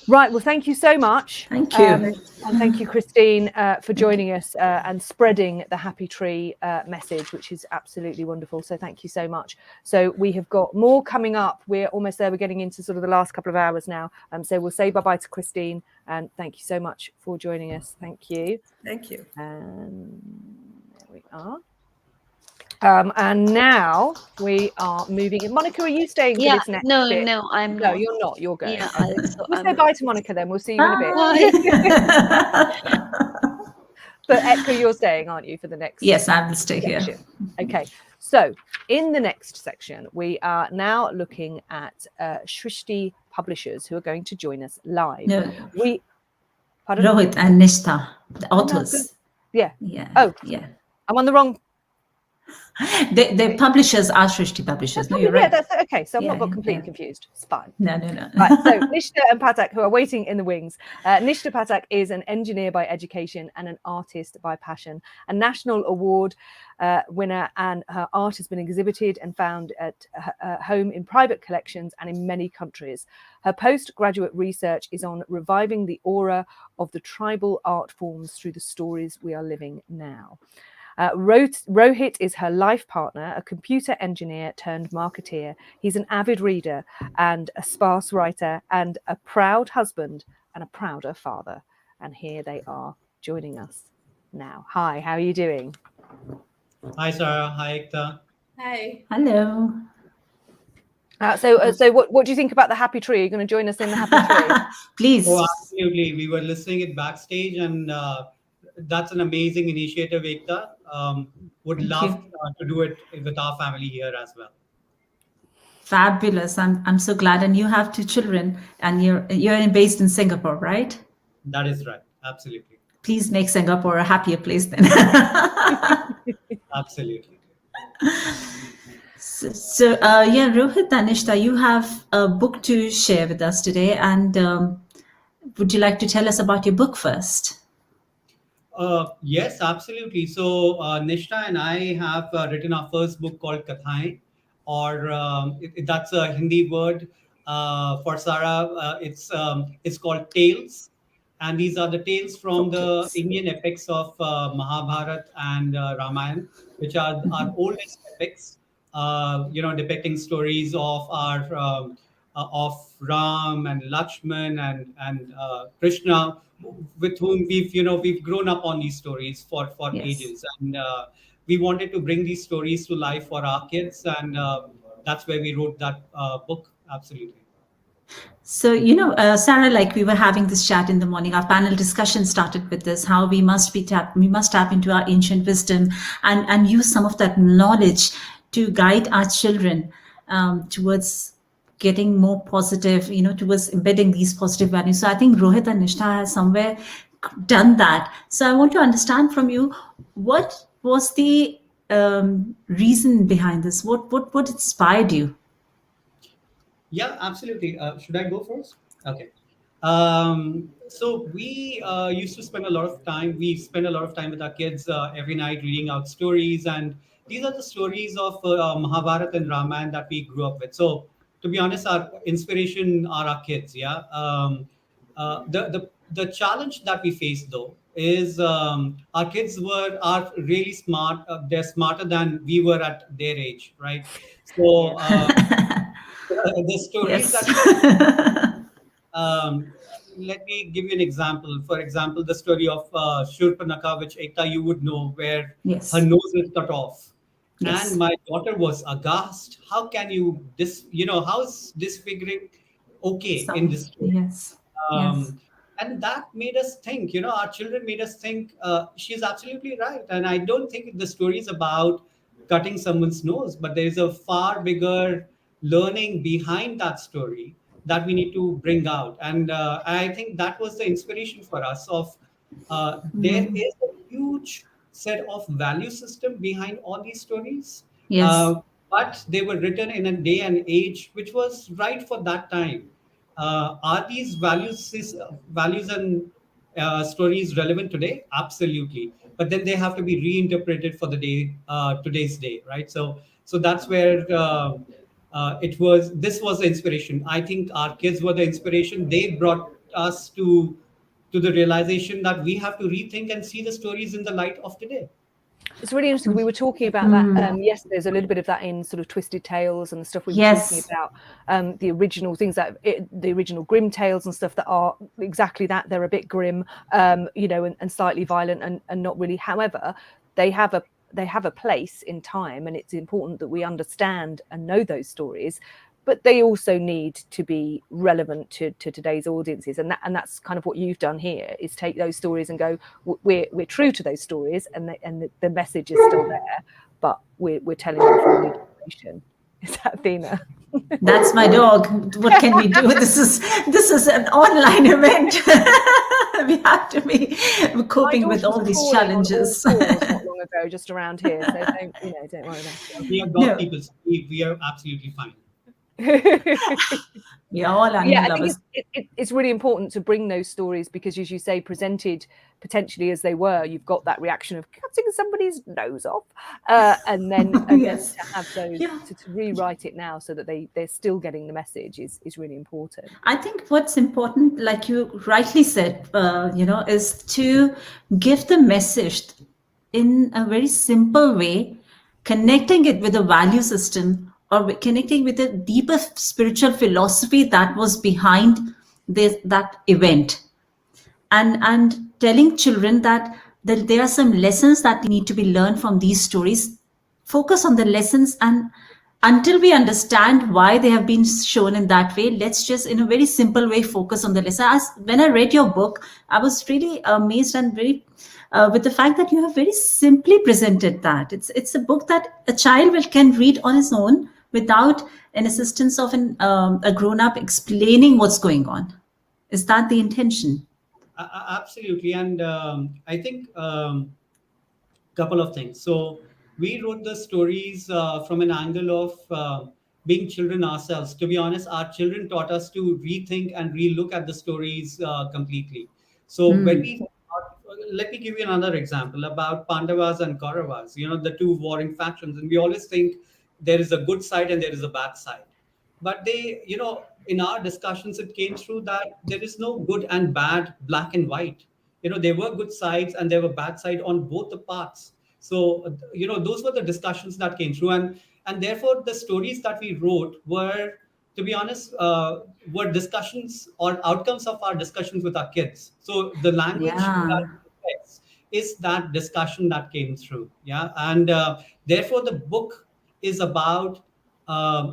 right, well, thank you so much. Thank you. And thank you, Christine, for joining us and spreading the Happy Tree message, which is absolutely wonderful. So thank you so much. So we have got more coming up. We're almost there. We're getting into sort of the last couple of hours now. So we'll say bye-bye to Christine. And thank you so much for joining us. Thank you. Thank you. And there we are. And now we are moving in. Monica, are you staying for this next bit? No, I'm not. No, you're not. You're going. Yeah, We'll say bye to Monica then. We'll see you in a bit. But Echo, you're staying, aren't you, for the next? Yes, I will stay here. Okay. So in the next section, we are now looking at Srishti Publishers, who are going to join us live. No. Pardon? Rohit and Nishtha, the authors. Yeah. Yeah. I'm on the wrong. The publishers are Srishti Publishers. No, you're right. That's okay. So I've not got completely confused. It's fine. No. Right. So Nishtha and Pathak, who are waiting in the wings. Nishtha Pathak is an engineer by education and an artist by passion, a national award winner, and her art has been exhibited and found at home in private collections and in many countries. Her postgraduate research is on reviving the aura of the tribal art forms through the stories we are living now. Rohit is her life partner, a computer engineer turned marketeer. He's an avid reader and a sparse writer and a proud husband and a prouder father. And here they are joining us now. Hi, how are you doing? Hi, Sarah. Hi, Ekta. Hi. Hello. So what do you think about the Happy Tree? Are you going to join us in the Happy Tree? Please. Oh, absolutely. We were listening it backstage, and that's an amazing initiative, Ekta. Would love to do it with our family here as well. Fabulous. I'm so glad. And you have 2 children, and you're based in Singapore, right? That is right. Absolutely. Please make Singapore a happier place then. Absolutely. So Rohit and Nishtha, you have a book to share with us today, and would you like to tell us about your book first? Yes, absolutely. So Nishtha and I have written our first book called Kathaएं, or that's a Hindi word for Sarah. It's called Tales, and these are the tales from the Indian epics of Mahabharata and Ramayana, which are our oldest epics. Depicting stories of our of Ram and Lakshman and Krishna, with whom we've grown up on these stories for ages, and we wanted to bring these stories to life for our kids, and that's where we wrote that book. Absolutely. So, Sarah, like we were having this chat in the morning, our panel discussion started with this, how we must tap into our ancient wisdom and use some of that knowledge to guide our children towards getting more positive, towards embedding these positive values. So I think Rohit and Nishtha has somewhere done that. So I want to understand from you, what was the reason behind this? What inspired you? Yeah, absolutely. Should I go first? Okay. So we used to spend a lot of time. We spend a lot of time with our kids every night reading out stories, and these are the stories of Mahabharata and Ramayana that we grew up with. So to be honest, our inspiration are our kids. Yeah. The challenge that we face though is our kids are really smart. They're smarter than we were at their age, right? So. The stories that let me give you an example. For example, the story of Shurpanakha, which Ekta you would know, where her nose is cut off. Yes. And my daughter was aghast. How can you how is disfiguring okay in this story? Yes. And that made us think, our children made us think she's absolutely right. And I don't think the story is about cutting someone's nose, but there is a far bigger learning behind that story that we need to bring out. And I think that was the inspiration for us of there is a huge set of value system behind all these stories. Yes. But they were written in a day and age which was right for that time. Are these values and stories relevant today? Absolutely. But then they have to be reinterpreted for the day, today's day, right? So that's where this was the inspiration. I think our kids were the inspiration. They brought us to the realization that we have to rethink and see the stories in the light of today. It's really interesting. We were talking about that yesterday. There's a little bit of that in sort of Twisted Tales and the stuff we were talking about. The original things the original Grimm tales and stuff that are exactly that. They're a bit grim, and slightly violent and not really. However, they have a place in time, and it's important that we understand and know those stories. But they also need to be relevant to today's audiences, and that's kind of what you've done here, is take those stories and go, we're true to those stories, and the message is still there, but we're telling them from a new generation. Is that Athena? That's my dog. What can we do? This is an online event. We have to be coping with all these challenges. Not long ago, just around here, so don't worry about it. We are dog people. We are absolutely fine. We are all animal lovers. I think it's really important to bring those stories because, as you say, presented potentially as they were, you've got that reaction of cutting somebody's nose off, and then to have those to rewrite it now so that they're still getting the message is really important. I think what's important, like you rightly said, is to give the message in a very simple way, connecting it with a value system, or connecting with a deeper spiritual philosophy that was behind that event, and telling children that there are some lessons that need to be learned from these stories. Focus on the lessons, and until we understand why they have been shown in that way, let's just in a very simple way focus on the lesson. When I read your book, I was really amazed and very with the fact that you have very simply presented that. It's a book that a child can read on his own without an assistance of a grown-up explaining what's going on. Is that the intention? Absolutely. And I think couple of things. So we wrote the stories from an angle of being children ourselves. To be honest, our children taught us to rethink and relook at the stories completely. So when let me give you another example about Pandavas and Kauravas, the two warring factions. And we always think there is a good side and there is a bad side. But they, in our discussions, it came through that there is no good and bad, black and white. There were good sides and there were bad side on both the parts. So, those were the discussions that came through. And therefore, the stories that we wrote were, to be honest, were discussions or outcomes of our discussions with our kids. So the language that is that discussion that came through. Yeah. And therefore, the book is about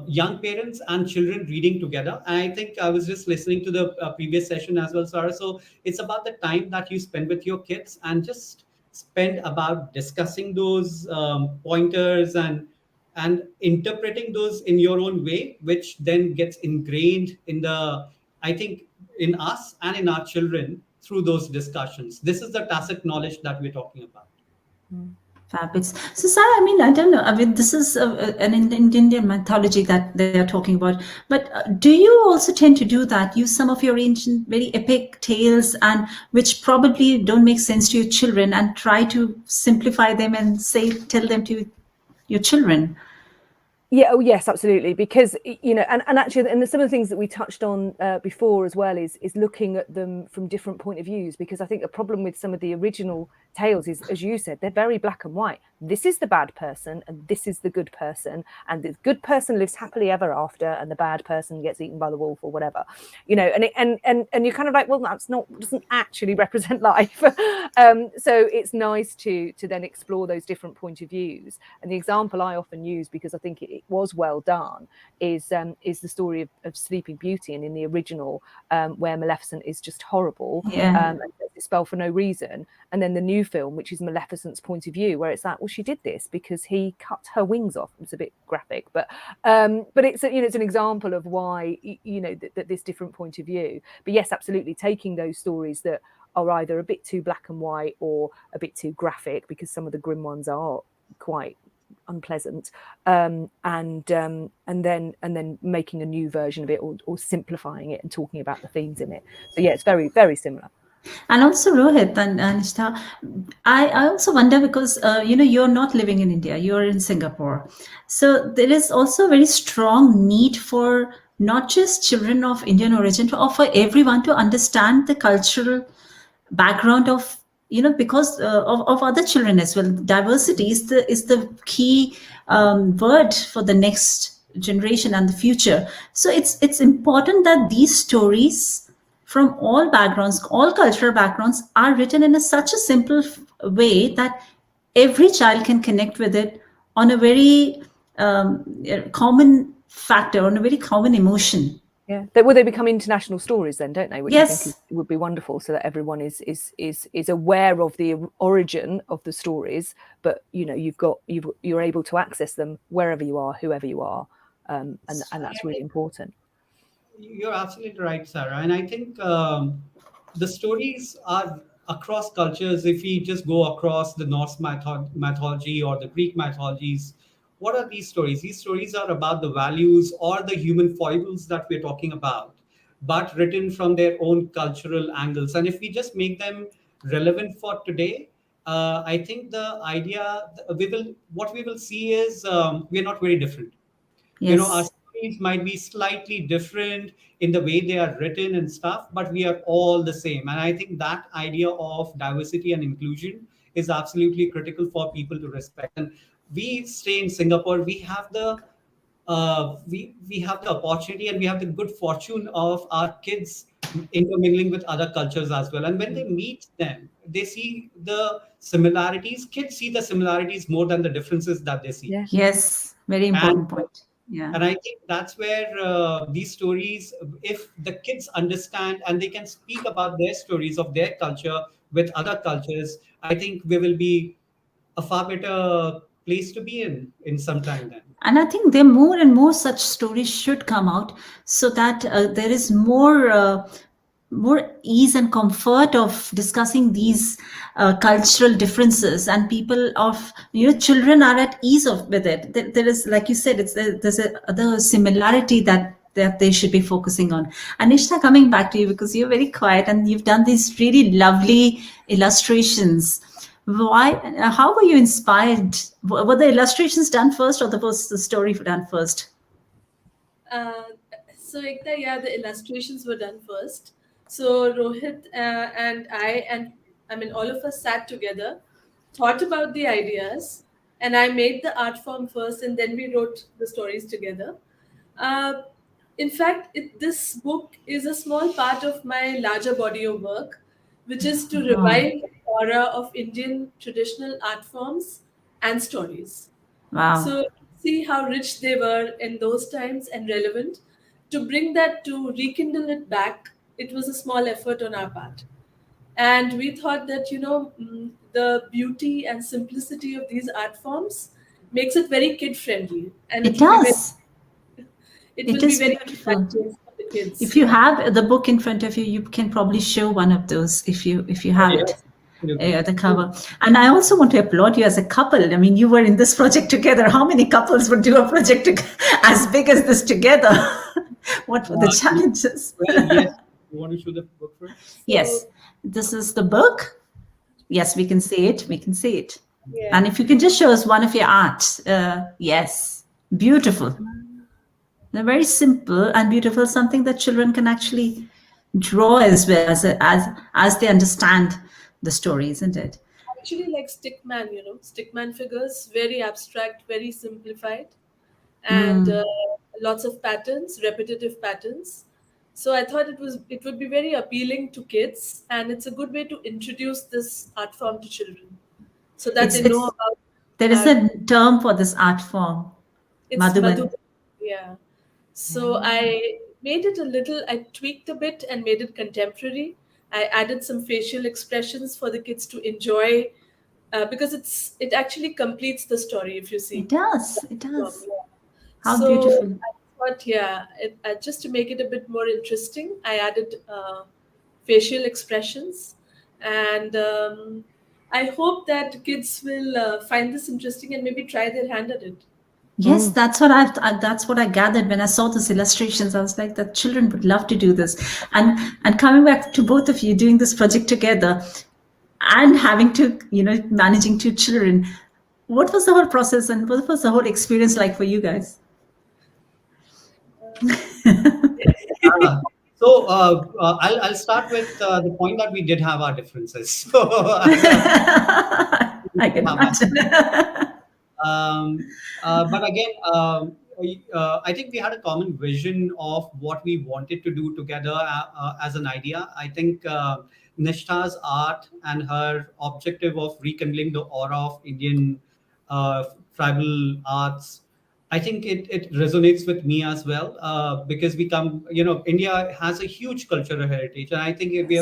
young parents and children reading together. And I think I was just listening to the previous session as well, Sarah. So it's about the time that you spend with your kids and just spend about discussing those pointers and interpreting those in your own way, which then gets ingrained in I think, in us and in our children through those discussions. This is the tacit knowledge that we're talking about. Fabulous. So, Sarah, I mean, I don't know. I mean, this is an Indian mythology that they are talking about. But do you also tend to do that? Use some of your ancient, very epic tales, and which probably don't make sense to your children, and try to simplify them and tell them to your children? Yeah, oh yes, absolutely. Because, you know, and actually, and some of the things that we touched on before as well is looking at them from different point of views. Because I think the problem with some of the original tales is, as you said, they're very black and white. This is the bad person and this is the good person, and the good person lives happily ever after, and the bad person gets eaten by the wolf or whatever, you know. And you're kind of like, well, doesn't actually represent life. So it's nice to then explore those different point of views. And the example I often use, because I think it was well done, is the story of Sleeping Beauty, and in the original, where Maleficent is just horrible, and gets a spell for no reason, and then the new film, which is Maleficent's point of view, where it's like, well, she did this because he cut her wings off. It's a bit graphic, but it's it's an example of why that this different point of view. But yes, absolutely, taking those stories that are either a bit too black and white or a bit too graphic, because some of the grim ones are quite unpleasant, and then making a new version of it, or simplifying it and talking about the themes in it. So yeah, it's very, very similar. And also, Rohit and Nishtha, I also wonder, because you're not living in India, you're in Singapore, so there is also a very strong need for not just children of Indian origin, but for everyone to understand the cultural background of, because of other children as well. Diversity is the key word for the next generation and the future. So it's important that these stories from all backgrounds, all cultural backgrounds, are written in such a simple way that every child can connect with it on a very common factor, on a very common emotion. Yeah, they become international stories then, don't they? Which yes. I think would be wonderful, so that everyone is aware of the origin of the stories, but you're able to access them wherever you are, whoever you are, and that's really important. You're absolutely right, Sarah. And I think the stories are across cultures. If we just go across the Norse mythology or the Greek mythologies, what are these stories? These stories are about the values or the human foibles that we're talking about, but written from their own cultural angles. And if we just make them relevant for today, I think the idea, what we will see is we're not very different. Yes. Our stories might be slightly different in the way they are written and stuff, but we are all the same. And I think that idea of diversity and inclusion is absolutely critical for people to respect. And we stay in Singapore. We have the we have the opportunity and we have the good fortune of our kids intermingling with other cultures as well. And when they meet them, they see the similarities. Kids see the similarities more than the differences that they see. Yeah. Yes, very important point. Yeah. And I think that's where these stories, if the kids understand and they can speak about their stories of their culture with other cultures, I think we will be a far better place to be in some time then. And I think there more and more such stories should come out, so that there is more ease and comfort of discussing these cultural differences, and people of children are at ease with it. There is, like you said, there's other similarity that they should be focusing on. Anishtha, coming back to you, because you're very quiet and you've done these really lovely illustrations. How were you inspired? Were the illustrations done first, or was the story done first? So Ekta, yeah, the illustrations were done first. So Rohit and I mean, all of us sat together, thought about the ideas, and I made the art form first, and then we wrote the stories together. In fact, this book is a small part of my larger body of work, which is to revive the aura of Indian traditional art forms and stories. Wow. So see how rich they were in those times and relevant. To bring that, to rekindle it back, it was a small effort on our part. And we thought that, the beauty and simplicity of these art forms makes it very kid friendly. And It will be does. it It will be is very beautiful. attractive for the kids. If you have the book in front of you, you can probably show one of those if you have it. The cover. And I also want to applaud you as a couple. I mean, you were in this project together. How many couples would do a project as big as this together? What were the challenges? Well, yes. You want to show the book first? Yes, this is the book. Yes, we can see it. We can see it. Yeah. And if you can just show us one of your art. Yes, beautiful. They're very simple and beautiful, something that children can actually draw as well as they understand the story, isn't it? Actually, like stickman, stickman figures, very abstract, very simplified, and lots of patterns, repetitive patterns. So I thought it would be very appealing to kids, and it's a good way to introduce this art form to children, so that they know about. There is a term for this art form, It's Madhuban. Madhuban. Yeah. So I made it I tweaked a bit and made it contemporary. I added some facial expressions for the kids to enjoy, because it actually completes the story, if you see. It does. It does. Yeah. How So beautiful. I thought, just to make it a bit more interesting, I added facial expressions, and I hope that kids will find this interesting and maybe try their hand at it. Yes, that's what I gathered when I saw those illustrations. I was like, the children would love to do this. And coming back to both of you doing this project together and having to, managing 2 children, what was the whole process and what was the whole experience like for you guys? So I'll start with the point that we did have our differences. So, I can imagine. But again, I think we had a common vision of what we wanted to do together as an idea. I think Nishta's art and her objective of rekindling the aura of Indian tribal arts, I think it resonates with me as well, because India has a huge cultural heritage, and I think if we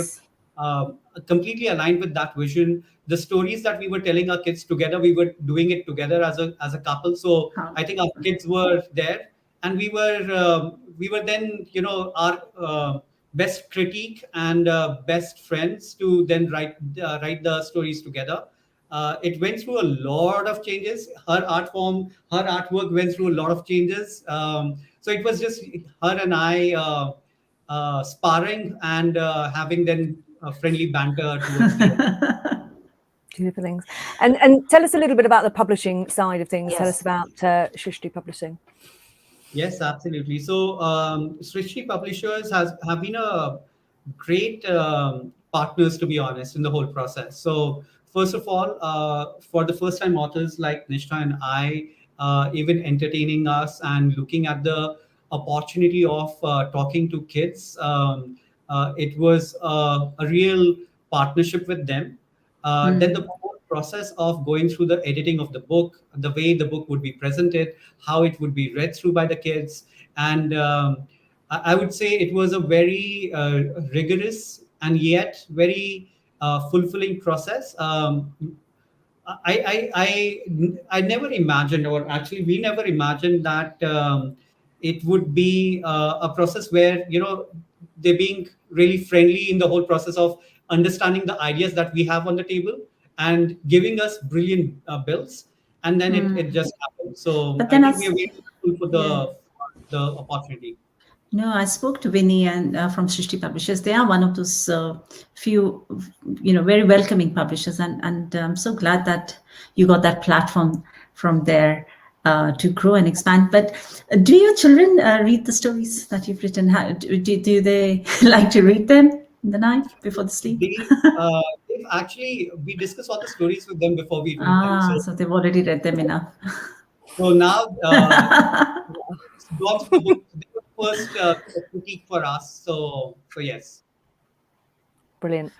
are completely aligned with that vision. The stories that we were telling our kids together, we were doing it together as a couple. So I think our kids were there, and we were then our best critique and best friends to then write the stories together. It went through a lot of changes. Her art form, her artwork went through a lot of changes. So it was just her and I sparring and having then a friendly banter towards the end. Beautiful things. And tell us a little bit about the publishing side of things. Yes. Tell us about Srishti Publishing. Yes, absolutely. So Srishti Publishers have been a great partners, to be honest, in the whole process. So first of all, for the first time authors like Nishta and I, even entertaining us and looking at the opportunity of talking to kids, it was a real partnership with them. Then the whole process of going through the editing of the book, the way the book would be presented, how it would be read through by the kids. And I would say it was a very rigorous and yet very fulfilling process. I never imagined, or actually we never imagined that it would be a process where, they're being really friendly in the whole process of understanding the ideas that we have on the table and giving us brilliant bills, and then it just happened. So But I then think we are very grateful for the opportunity. No, I spoke to Vinny and from Srishti Publishers. They are one of those few, very welcoming publishers, and I'm so glad that you got that platform from there to grow and expand. But do your children read the stories that you've written? Do they like to read them in the night before the sleep? Actually, we discuss all the stories with them before we read them. So they've already read them enough. So now, gone through the book, they were first critique for us. So yes. Brilliant.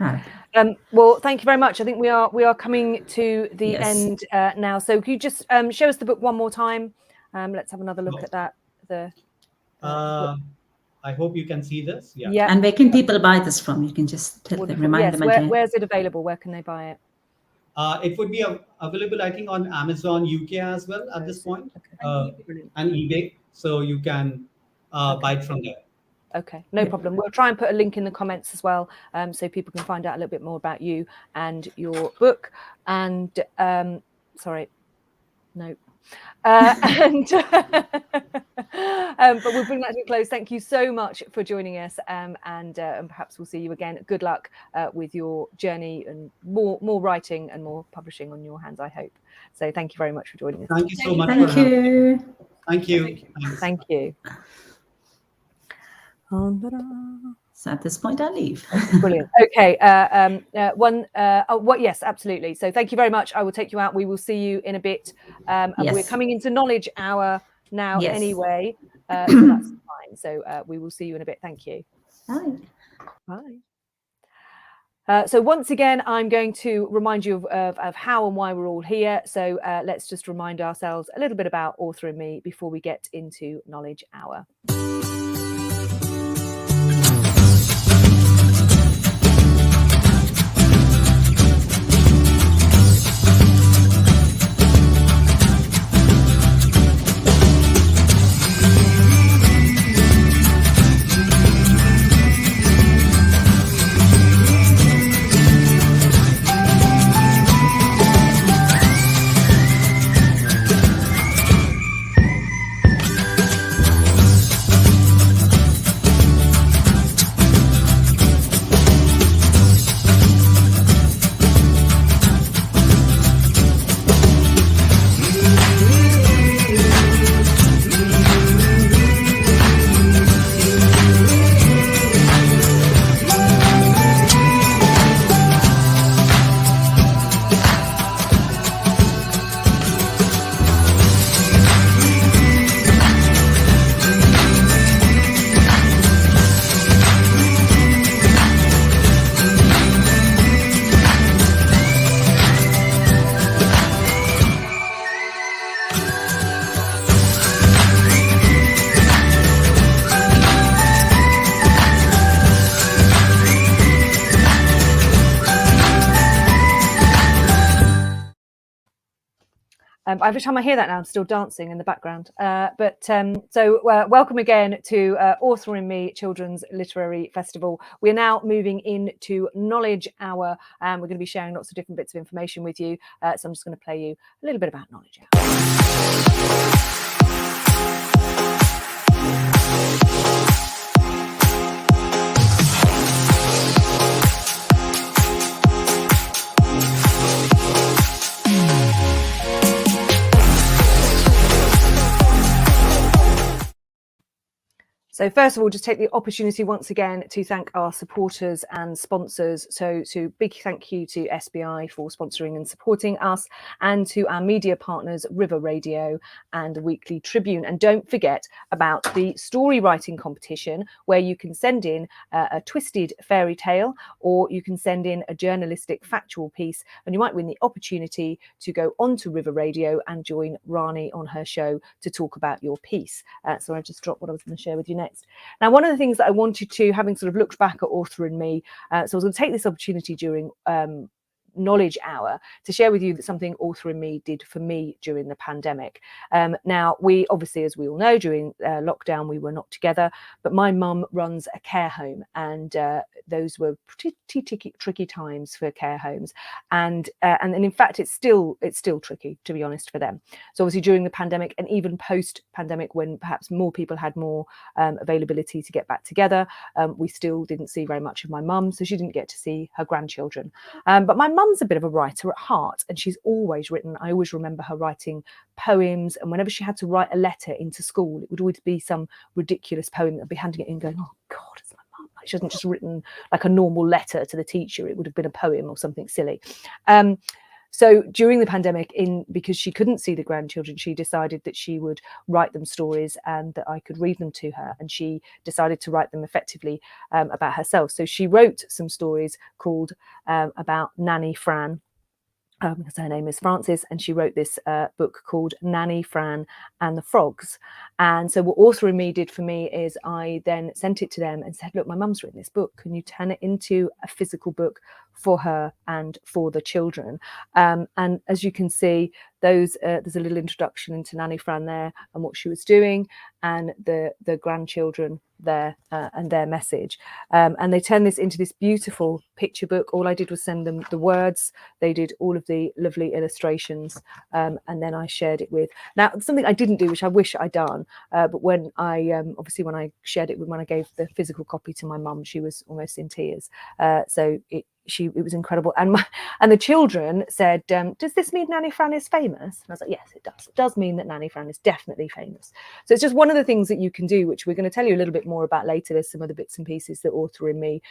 Well, thank you very much. I think we are coming to the end now. So could you just show us the book one more time, Let's have another look at that. I hope you can see this. Yeah. And where can people buy this from? You can just tell them, remind them again. Where's it available? Where can they buy it? It would be available, I think, on Amazon UK as well at this point, and eBay. So you can buy it from there. Okay, no problem. We'll try and put a link in the comments as well, so people can find out a little bit more about you and your book. And sorry, no. But we'll bring that to a close. Thank you so much for joining us, and perhaps we'll see you again. Good luck with your journey, and more writing and more publishing on your hands, I hope. So thank you very much for joining us. Thank you so much. Thank you. Thank you. Thank you. So at this point, I leave. Brilliant. Okay. Yes, absolutely. So thank you very much. I will take you out. We will see you in a bit. And we're coming into Knowledge Hour now anyway. So that's fine. So we will see you in a bit. Thank you. Bye. Bye. So once again, I'm going to remind you of how and why we're all here. So let's just remind ourselves a little bit about Author in Me before we get into Knowledge Hour. Every time I hear that now, I'm still dancing in the background. So welcome again to Author in Me Children's Literary Festival. We're now moving into Knowledge Hour, and we're going to be sharing lots of different bits of information with you. So I'm just going to play you a little bit about Knowledge Hour. So first of all, just take the opportunity once again to thank our supporters and sponsors. So big thank you to SBI for sponsoring and supporting us, and to our media partners, River Radio and the Weekly Tribune. And don't forget about the story writing competition, where you can send in a twisted fairy tale, or you can send in a journalistic factual piece, and you might win the opportunity to go onto River Radio and join Rani on her show to talk about your piece. So I just dropped what I was going to share with you next. Now, one of the things that I wanted to, having sort of looked back at Author in Me, so I was going to take this opportunity during Knowledge Hour to share with you that something Author in Me did for me during the pandemic. Now, we obviously, as we all know, during lockdown, we were not together, but my mum runs a care home, and those were pretty tricky times for care homes. And in fact, it's still tricky, to be honest, for them. So obviously during the pandemic, and even post pandemic, when perhaps more people had more availability to get back together, we still didn't see very much of my mum, so she didn't get to see her grandchildren. But my mum's a bit of a writer at heart, and she's always written. I always remember her writing poems, and whenever she had to write a letter into school, it would always be some ridiculous poem that I'd be handing it in going, oh God, it's my mum. She hasn't just written like a normal letter to the teacher. It would have been a poem or something silly. So during the pandemic, because she couldn't see the grandchildren, she decided that she would write them stories and that I could read them to her. And she decided to write them effectively about herself. So she wrote some stories called about Nanny Fran. because her name is Frances, and she wrote this book called Nanny, Fran and the Frogs. And so what Author in Me did for me is I then sent it to them and said, look, my mum's written this book. Can you turn it into a physical book for her and for the children? And as you can see, there's a little introduction into Nanny Fran there and what she was doing, and the grandchildren there and their message. And they turned this into this beautiful picture book. All I did was send them the words. They did all of the lovely illustrations, and then I shared it with. Now, something I didn't do, which I wish I'd done, but when I obviously when I shared it with, when I gave the physical copy to my mum, she was almost in tears. So it was incredible. And the children said, does this mean Nanny Fran is famous? And I was like, yes, it does. It does mean that Nanny Fran is definitely famous. So it's just one of the things that you can do, which we're going to tell you a little bit more about later. There's some other bits and pieces that Author in Me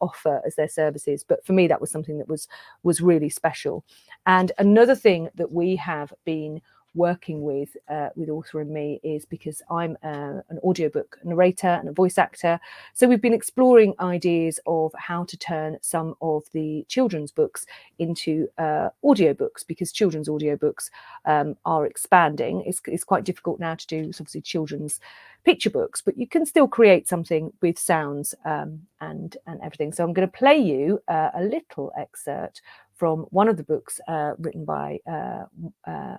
offer as their services. But for me, that was something that was really special. And another thing that we have been working with Author in Me is because I'm an audiobook narrator and a voice actor. So we've been exploring ideas of how to turn some of the children's books into audiobooks, because children's audiobooks are expanding. It's quite difficult now to do obviously children's picture books, but you can still create something with sounds and everything. So I'm going to play you a little excerpt from one of the books written by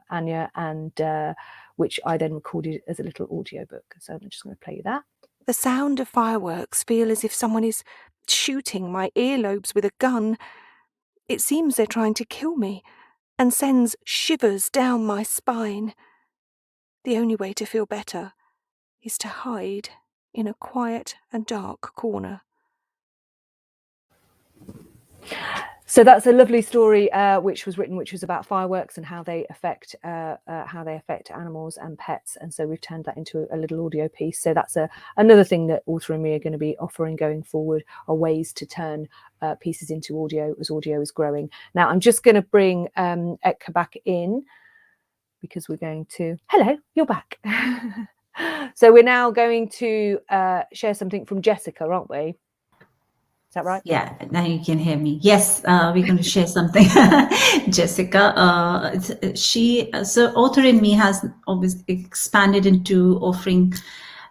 Anya, and which I then recorded as a little audiobook. So I'm just going to play you that. The sound of fireworks feel as if someone is shooting my earlobes with a gun. It seems they're trying to kill me and sends shivers down my spine. The only way to feel better is to hide in a quiet and dark corner. So that's a lovely story which was written, which was about fireworks and how they affect animals and pets. And so we've turned that into a little audio piece. So that's another thing that Author and Me are going to be offering going forward, are ways to turn pieces into audio as audio is growing. Now I'm just going to bring Ekka back in, because we're going to, hello, you're back. So we're now going to share something from Jessica, aren't we? Is that right? Yeah, now you can hear me. Yes, we're going to share something. Jessica, so Author in Me has obviously expanded into offering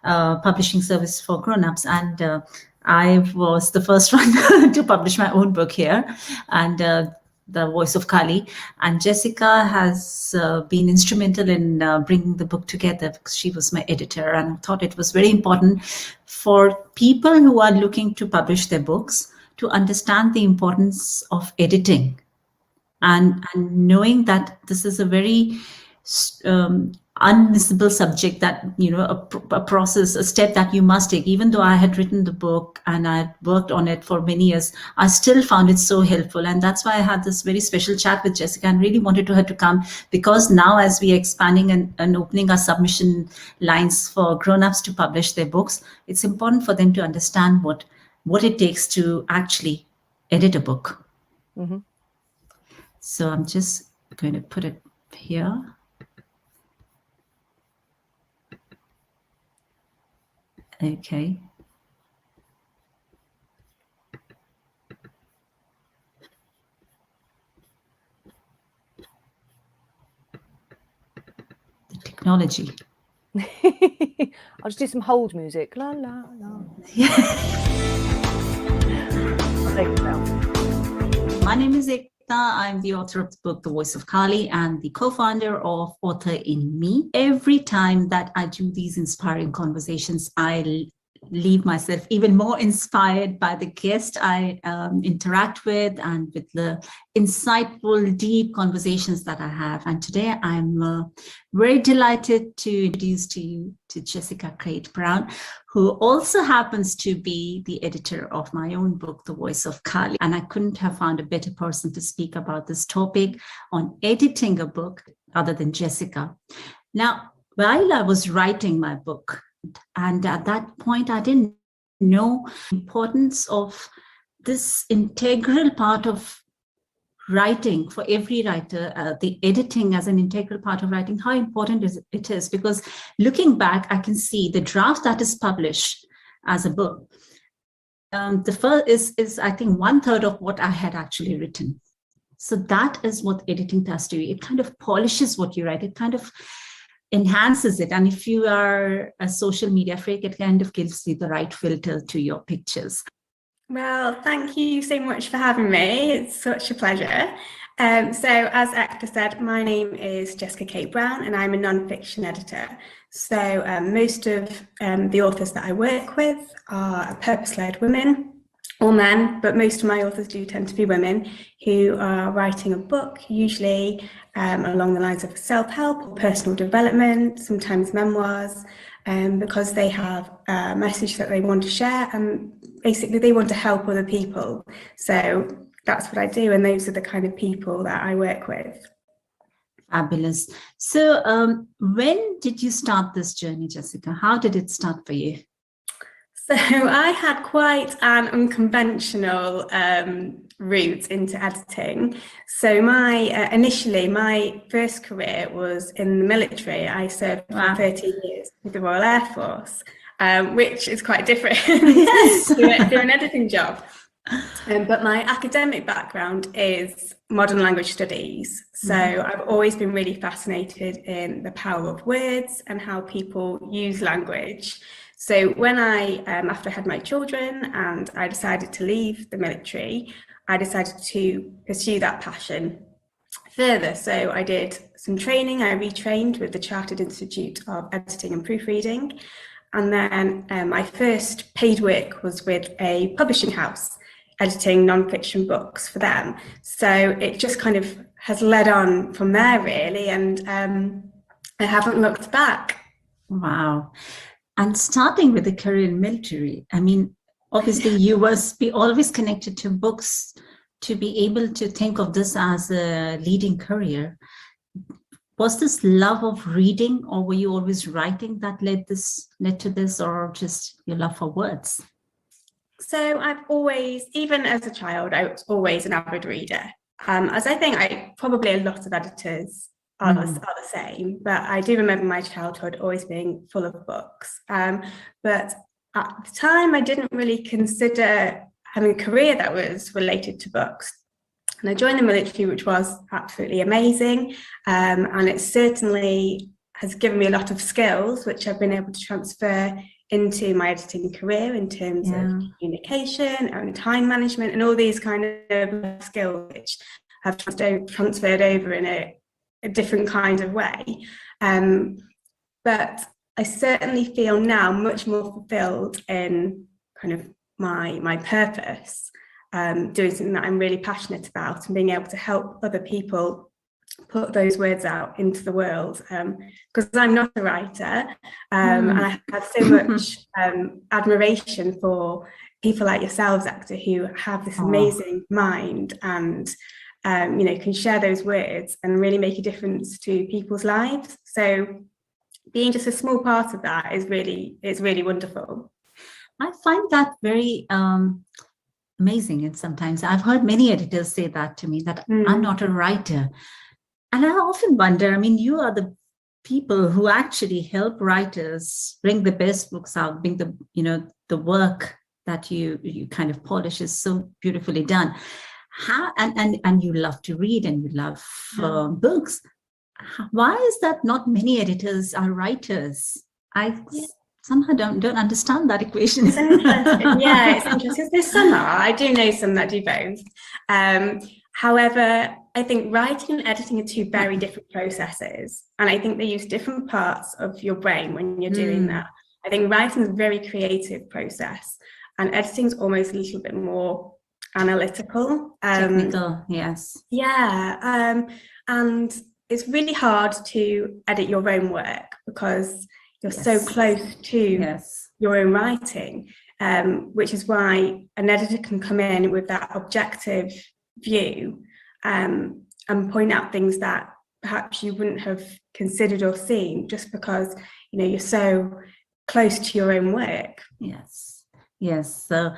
publishing service for grown-ups, and I was the first one to publish my own book here, and The Voice of Kali. And Jessica has been instrumental in bringing the book together, because she was my editor, and I thought it was very important for people who are looking to publish their books to understand the importance of editing, and knowing that this is a very unmissable subject, that, you know, a process, a step that you must take. Even though I had written the book and I worked on it for many years, I still found it so helpful. And that's why I had this very special chat with Jessica and really wanted her to come, because now as we are expanding and opening our submission lines for grown-ups to publish their books, it's important for them to understand what it takes to actually edit a book. Mm-hmm. So I'm just going to put it here. Okay. The technology. I'll just do some hold music. La la la. I'll take it down. My name is Ekta. I'm the author of the book The Voice of Kali and the co-founder of Author in Me. Every time that I do these inspiring conversations, I leave myself even more inspired by the guest I interact with, and with the insightful, deep conversations that I have. And today I'm very delighted to introduce to you to Jessica Crate-Brown, who also happens to be the editor of my own book, The Voice of Kali. And I couldn't have found a better person to speak about this topic on editing a book other than Jessica. Now, while I was writing my book, and at that point, I didn't know the importance of this integral part of writing for every writer, the editing as an integral part of writing, how important it is. Because looking back, I can see the draft that is published as a book. The first is I think 1/3 of what I had actually written. So that is what editing does to you. It kind of polishes what you write. It kind of enhances it. And if you are a social media freak, it kind of gives you the right filter to your pictures. Well, thank you so much for having me. It's such a pleasure. So as Ekta said, my name is Jessica Kate Brown and I'm a non-fiction editor. So most of the authors that I work with are purpose-led women or men, but most of my authors do tend to be women who are writing a book, usually along the lines of self-help or personal development, sometimes memoirs, because they have a message that they want to share and basically they want to help other people. So that's what I do, and those are the kind of people that I work with. Fabulous. So when did you start this journey, Jessica? How did it start for you? So I had quite an unconventional route into editing. So initially my first career was in the military. I served for 13 years with the Royal Air Force, which is quite different to an editing job. But my academic background is modern language studies. So I've always been really fascinated in the power of words and how people use language. So when after I had my children and I decided to leave the military, I decided to pursue that passion further. So I did some training. I retrained with the Chartered Institute of Editing and Proofreading. And then my first paid work was with a publishing house, editing non-fiction books for them. So it just kind of has led on from there, really. And I haven't looked back. Wow. And starting with the career in military, I mean, obviously you must be always connected to books to be able to think of this as a leading career. Was this love of reading, or were you always writing that led to this, or just your love for words? So I've always, even as a child, I was always an avid reader. As I think probably a lot of editors are the same, but I do remember my childhood always being full of books. But at the time, I didn't really consider having a career that was related to books. And I joined the military, which was absolutely amazing. And it certainly has given me a lot of skills, which I've been able to transfer into my editing career in terms of communication and time management and all these kind of skills which have transferred over in a different kind of way. But I certainly feel now much more fulfilled in kind of my purpose, doing something that I'm really passionate about and being able to help other people put those words out into the world, because I'm not a writer, and I have so much admiration for people like yourselves, Ekta, who have this amazing mind and can share those words and really make a difference to people's lives. So being just a small part of that is really wonderful. I find that very amazing. And sometimes I've heard many editors say that to me, that I'm not a writer. And I often wonder, I mean, you are the people who actually help writers bring the best books out, bring the work that you kind of polish is so beautifully done. And you love to read and you love books. Why is that not many editors are writers? I somehow don't understand that equation. It's interesting. Yeah, it's interesting. There's some are. I do know some that do both. However, I think writing and editing are two very different processes. And I think they use different parts of your brain when you're doing that. I think writing is a very creative process and editing is almost a little bit more analytical. Technical, yes. Yeah. And it's really hard to edit your own work because you're so close to your own writing, which is why an editor can come in with that objective view and point out things that perhaps you wouldn't have considered or seen just because you're so close to your own work. Yes. So,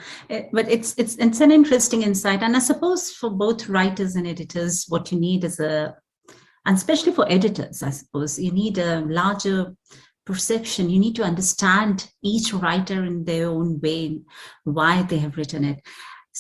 but it's an interesting insight, and I suppose for both writers and editors, what you need is and especially for editors, I suppose you need a larger perception. You need to understand each writer in their own way, why they have written it.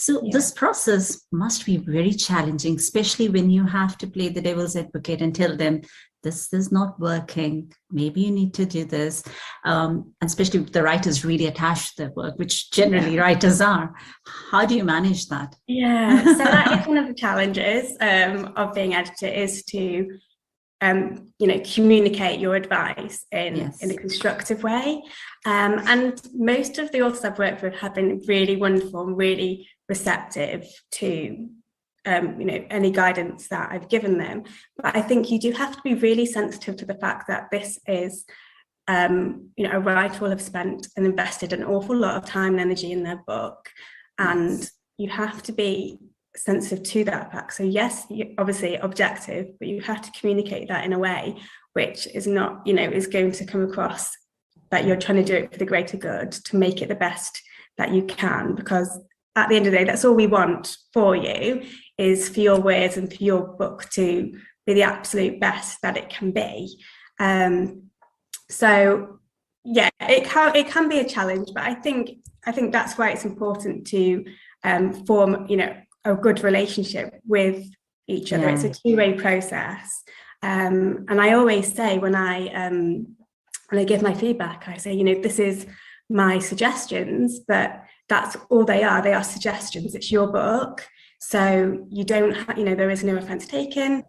So this process must be very challenging, especially when you have to play the devil's advocate and tell them, this is not working, maybe you need to do this. And especially if the writer's really attached to their work, which generally writers are. How do you manage that? Yeah, so that is one of the challenges of being editor, is to communicate your advice in a constructive way. And most of the authors I've worked with have been really wonderful and really receptive to any guidance that I've given them. But I think you do have to be really sensitive to the fact that this is a writer will have spent and invested an awful lot of time and energy in their book, and you have to be sensitive to that fact. So yes, obviously objective, but you have to communicate that in a way which is not, is going to come across that you're trying to do it for the greater good, to make it the best that you can, because at the end of the day, that's all we want for you, is for your words and for your book to be the absolute best that it can be. So yeah, it can be a challenge, but I think that's why it's important to form, a good relationship with each other. It's a two-way process. And I always say when I give my feedback, I say, this is my suggestions, but that's all they are. They are suggestions. It's your book. So you don't have, there is no offense taken.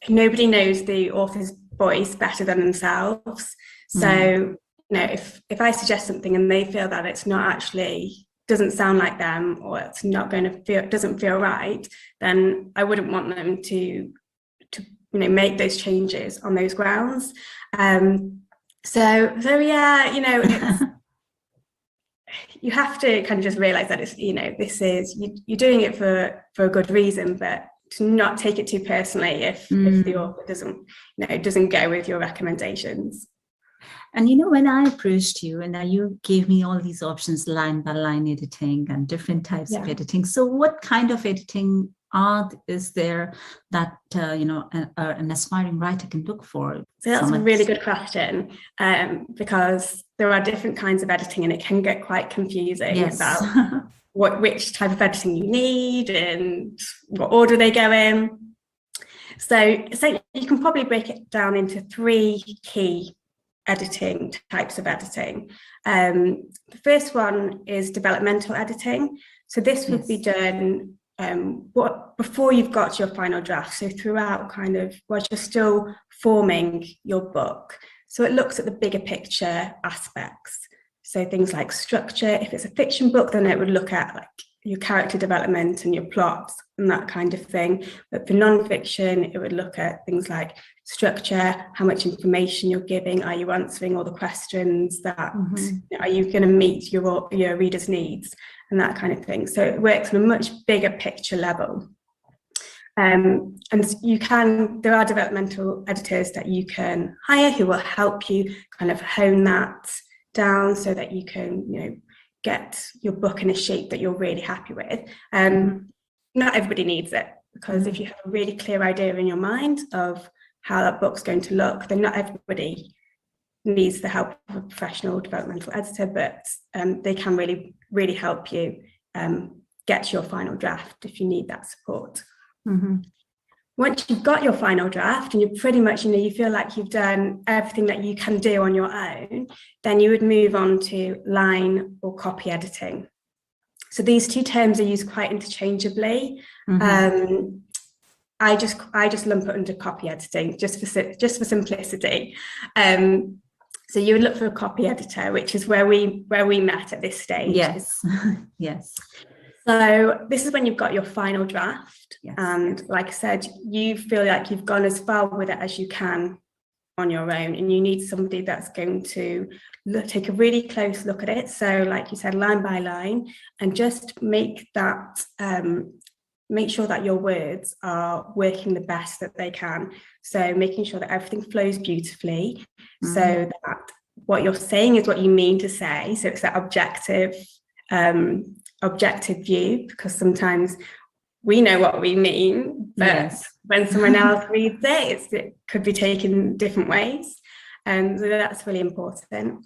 Nobody knows the author's voice better than themselves. So, if I suggest something and they feel that it's not actually, doesn't sound like them, or it's not going to feel, doesn't feel right, then I wouldn't want them to make those changes on those grounds. So yeah, it's, you have to kind of just realize that it's, this is, you're doing it for a good reason, but to not take it too personally if the author doesn't go with your recommendations. And when I approached you and you gave me all these options, line by line editing and different types of editing. So what kind of editing is there that an aspiring writer can look for? So that's a really good question, because there are different kinds of editing and it can get quite confusing about which type of editing you need and what order they go in. So you can probably break it down into 3 key editing types of editing. The first one is developmental editing. So this would be done before you've got to your final draft, so throughout while you're still forming your book. So it looks at the bigger picture aspects. So things like structure. If it's a fiction book, then it would look at your character development and your plots and that kind of thing. But for non-fiction, it would look at things like structure, how much information you're giving, are you answering all the questions that, are you going to meet your reader's needs, and that kind of thing. So it works on a much bigger picture level. And there are developmental editors that you can hire who will help you kind of hone that down so that you can, get your book in a shape that you're really happy with. Not everybody needs it, because if you have a really clear idea in your mind of how that book's going to look, then not everybody needs the help of a professional developmental editor, but they can really, really help you get to your final draft if you need that support. Once you've got your final draft and you're pretty much, you feel like you've done everything that you can do on your own, then you would move on to line or copy editing. So these 2 terms are used quite interchangeably. I just lump it under copy editing just for simplicity. So you would look for a copy editor, which is where we met at this stage. Yes. So this is when you've got your final draft, and like I said, you feel like you've gone as far with it as you can on your own, and you need somebody that's going to take a really close look at it. So like you said, line by line, and just make sure that your words are working the best that they can. So making sure that everything flows beautifully, so that what you're saying is what you mean to say. So it's that objective view, because sometimes we know what we mean, but when someone else reads it could be taken different ways. And so that's really important.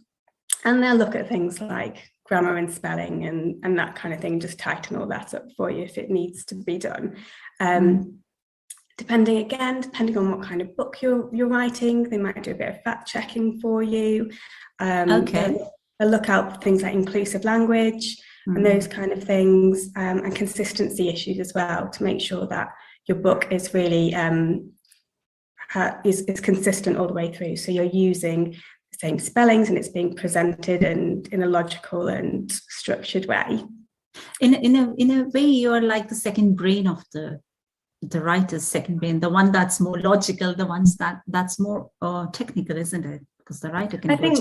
And they'll look at things like grammar and spelling and that kind of thing, just tighten all that up for you if it needs to be done. Depending on what kind of book you're writing, they might do a bit of fact checking for you. They'll look out for things like inclusive language and those kind of things, and consistency issues as well, to make sure that your book is really is consistent all the way through. So you're using the same spellings and it's being presented and in a logical and structured way. In a way, you're like the second brain of the writer's second brain, the one that's more logical, the ones that's more technical, isn't it? Because the writer can I think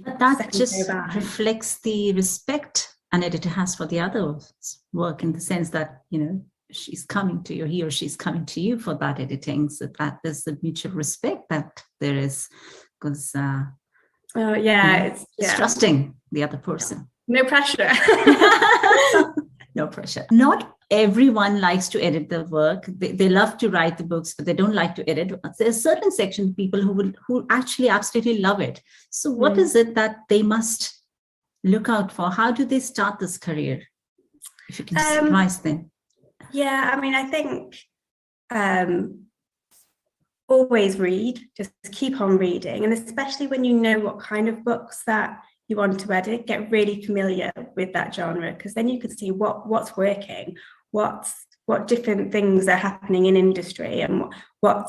But that just reflects the respect an editor has for the other's work, in the sense that, she's coming to you, he or she's coming to you for that editing, so that there's a mutual respect that there is, because it's trusting the other person. No pressure. No pressure. Not everyone likes to edit the work. They love to write the books, but they don't like to edit. There's a certain section of people who actually absolutely love it. So what is it that they must look out for? How do they start this career? If you can advise them. Yeah, I mean, I think always read, just keep on reading. And especially when you know what kind of books that you want to edit, get really familiar with that genre, because then you can see what's working, what different things are happening in industry, and how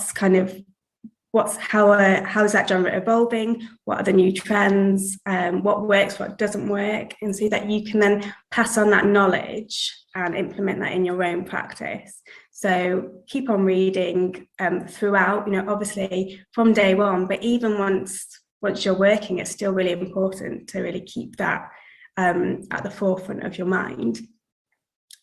is that genre evolving, what are the new trends, what works, what doesn't work, and so that you can then pass on that knowledge and implement that in your own practice. So keep on reading throughout, obviously from day one, but even once you're working, it's still really important to really keep that at the forefront of your mind.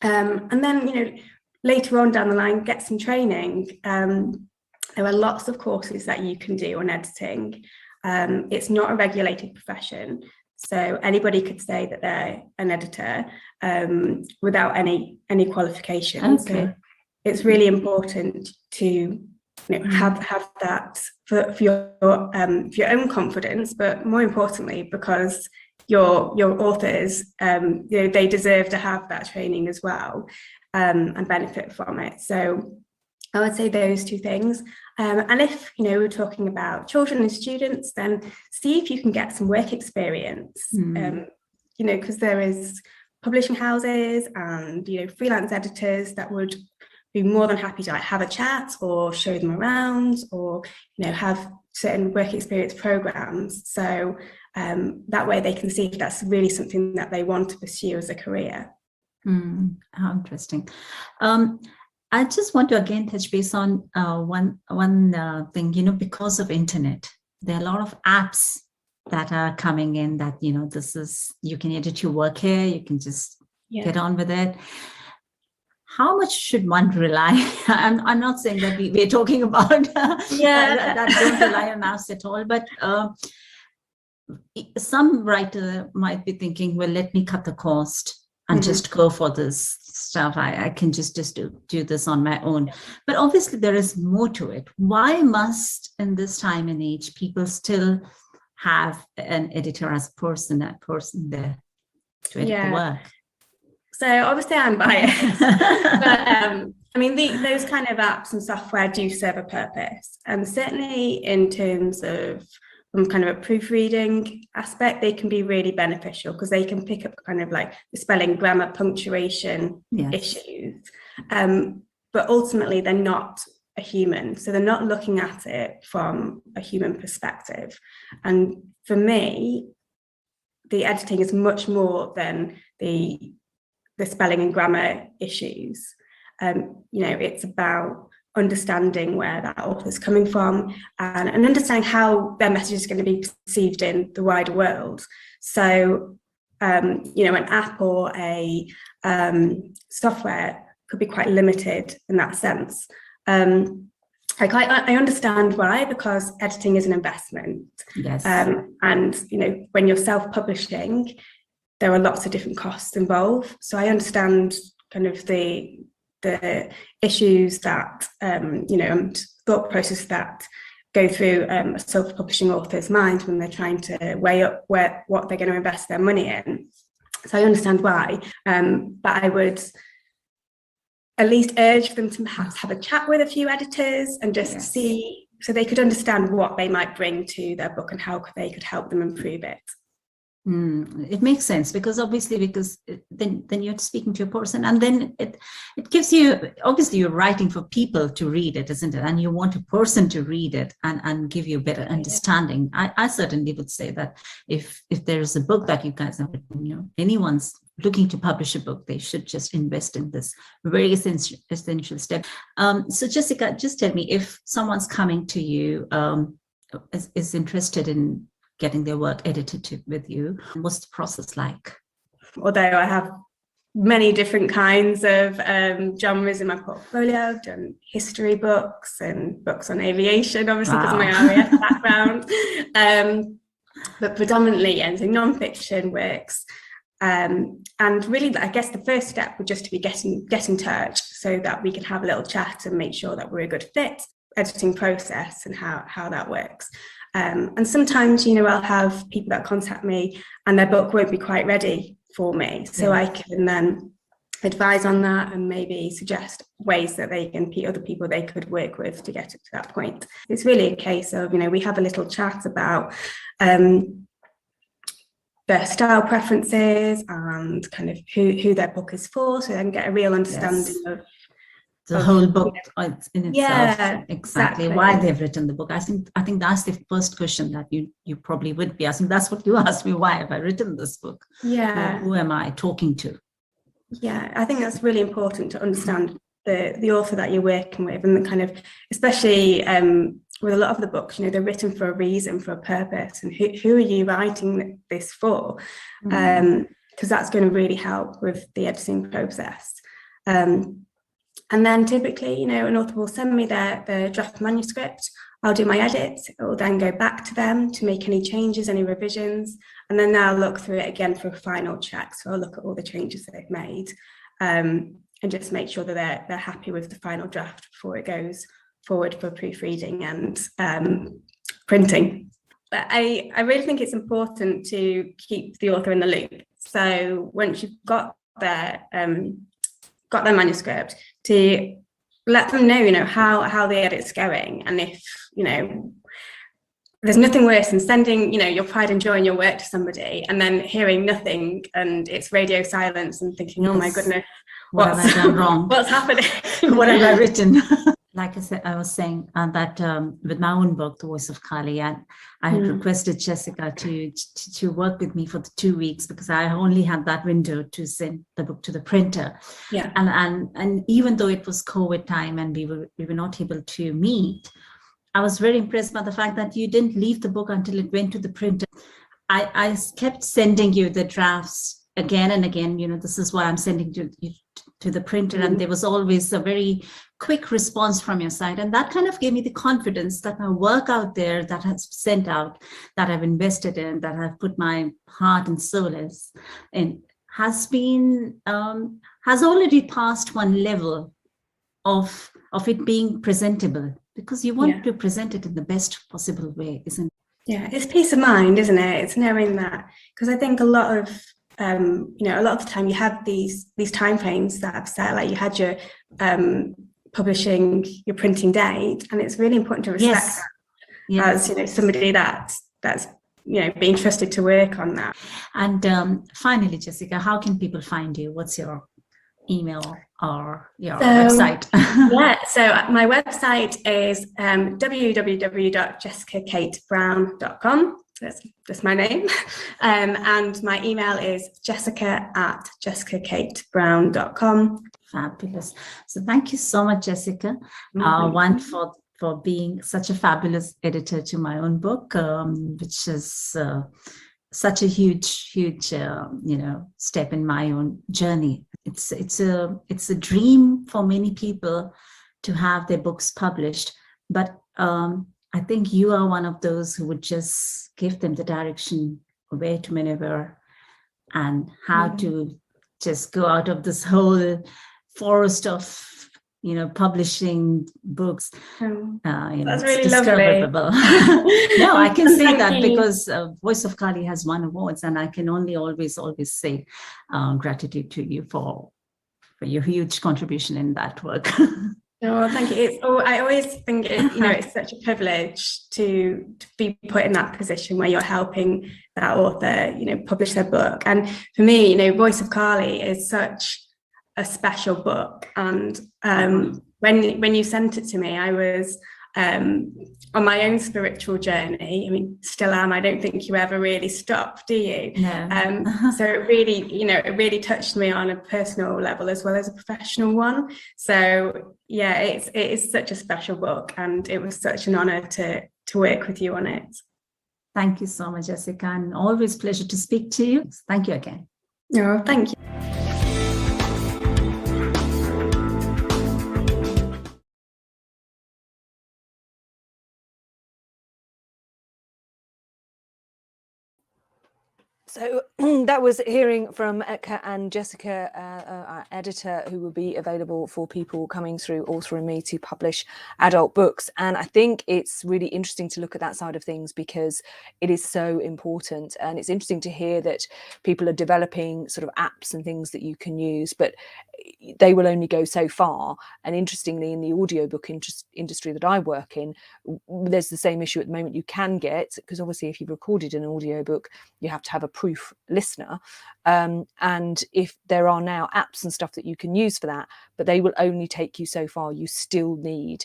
And then, later on down the line, get some training. There are lots of courses that you can do on editing. It's not a regulated profession, so anybody could say that they're an editor without any qualifications. Okay. So it's really important to have that for your own confidence, but more importantly, because your authors, they deserve to have that training as well, and benefit from it. So I would say those two things. And if, we're talking about children and students, then see if you can get some work experience, because there is publishing houses and, freelance editors that would be more than happy to have a chat or show them around, or, have certain work experience programs. So that way they can see if that's really something that they want to pursue as a career. How interesting. I just want to again touch base on one thing, because of internet, there are a lot of apps that are coming in that, you can edit your work here, you can just get on with it. How much should one rely? I'm not saying that we're talking about that don't rely on apps at all, but some writer might be thinking, well, let me cut the cost and just go for this stuff. I can just do this on my own. But obviously there is more to it. Why must, in this time and age, people still have an editor as a person there to edit the work? So obviously I'm biased, but those kind of apps and software do serve a purpose. And certainly in terms of from kind of a proofreading aspect, they can be really beneficial because they can pick up kind of like the spelling, grammar, punctuation issues. But ultimately they're not a human. So they're not looking at it from a human perspective. And for me, the editing is much more than the spelling and grammar issues. it's about understanding where that author's coming from and understanding how their message is going to be perceived in the wider world. So, an app or a software could be quite limited in that sense. I understand why, because editing is an investment. Yes. And when you're self-publishing, there are lots of different costs involved. So I understand kind of the issues that and thought process that go through a self-publishing author's mind when they're trying to weigh up what they're going to invest their money in. So I understand why, but I would at least urge them to perhaps have a chat with a few editors and just see, so they could understand what they might bring to their book and how they could help them improve it. It makes sense, because then you're speaking to a person, and then it gives you, obviously you're writing for people to read it, isn't it? And you want a person to read it and give you a better understanding. I certainly would say that if there's a book that you guys have written, anyone's looking to publish a book, they should just invest in this very essential step. So Jessica, just tell me, if someone's coming to you, is interested in getting their work edited with you, what's the process like? Although I have many different kinds of genres in my portfolio, I've done history books and books on aviation, obviously, because of my RAF background, but predominantly non-fiction works. And really, I guess the first step would just to be get in touch so that we can have a little chat and make sure that we're a good fit. Editing process and how that works. And sometimes, I'll have people that contact me and their book won't be quite ready for me. So I can then advise on that and maybe suggest ways that they can meet other people they could work with to get it to that point. It's really a case of, we have a little chat about their style preferences and kind of who their book is for, so they can get a real understanding of the whole book in itself. Yeah, exactly why they've written the book. I think that's the first question that you probably would be asking. That's what you asked me: why have I written this book? Yeah. Who am I talking to? Yeah, I think that's really important to understand the author that you're working with, and the kind of, especially with a lot of the books, they're written for a reason, for a purpose, and who are you writing this for? Because that's going to really help with the editing process. And then typically, an author will send me their draft manuscript. I'll do my edits. It will then go back to them to make any changes, any revisions, and then they'll look through it again for a final check. So I'll look at all the changes that they've made and just make sure that they're happy with the final draft before it goes forward for proofreading and printing. But I really think it's important to keep the author in the loop. So once you've got their manuscript, to let them know, how the edit's going, and if there's nothing worse than sending your pride and joy in your work to somebody and then hearing nothing and it's radio silence and thinking, oh my goodness, what have I done wrong? What's happening? What have I written? Like I said, I was saying that with my own book, The Voice of Kali, I had requested Jessica to work with me for the 2 weeks, because I only had that window to send the book to the printer. Yeah. And even though it was COVID time and we were not able to meet, I was very impressed by the fact that you didn't leave the book until it went to the printer. I kept sending you the drafts again and again. This is why I'm sending you to the printer, and there was always a very quick response from your side, and that kind of gave me the confidence that my work out there that has sent out, that I've invested in, that I've put my heart and soul in, has already passed one level of it being presentable, because you want to present it in the best possible way, isn't it? Yeah, it's peace of mind, isn't it? It's knowing that, because I think a lot of the time you have these time frames that I've set, like you had your publishing, your printing date, and it's really important to respect that as somebody that's being trusted to work on that. And finally, Jessica, how can people find you? What's your email or your website? So my website is www.jessicakatebrown.com. that's just my name. And my email is jessica@jessicakatebrown.com. Fabulous. So thank you so much, Jessica. One, for being such a fabulous editor to my own book, which is such a huge step in my own journey. It's a dream for many people to have their books published, but I think you are one of those who would just give them the direction where to maneuver and how to just go out of this whole forest of publishing books. That's really indescribable. lovely. No, I can say Thank that you. because Voice of Kali has won awards, and I can only always say gratitude to you for your huge contribution in that work. Oh, thank you. I always think it's such a privilege to be put in that position where you're helping that author, publish their book. And for me, Voice of Kali is such a special book. And when you sent it to me, I was on my own spiritual journey. I mean, still am. I don't think you ever really stop, do you? No. So it really touched me on a personal level as well as a professional one. So yeah, it is such a special book, and it was such an honor to work with you on it. Thank you so much, Jessica, and always a pleasure to speak to you. Thank you again. Oh, thank you. So that was hearing from Etka and Jessica, our editor, who will be available for people coming through Author and Me to publish adult books. And I think it's really interesting to look at that side of things because it is so important. And it's interesting to hear that people are developing sort of apps and things that you can use, but they will only go so far. And interestingly, in the audiobook industry that I work in, there's the same issue at the moment. You can get, because obviously if you've recorded an audiobook, you have to have a proof listener. And if there are now apps and stuff that you can use for that, but they will only take you so far. You still need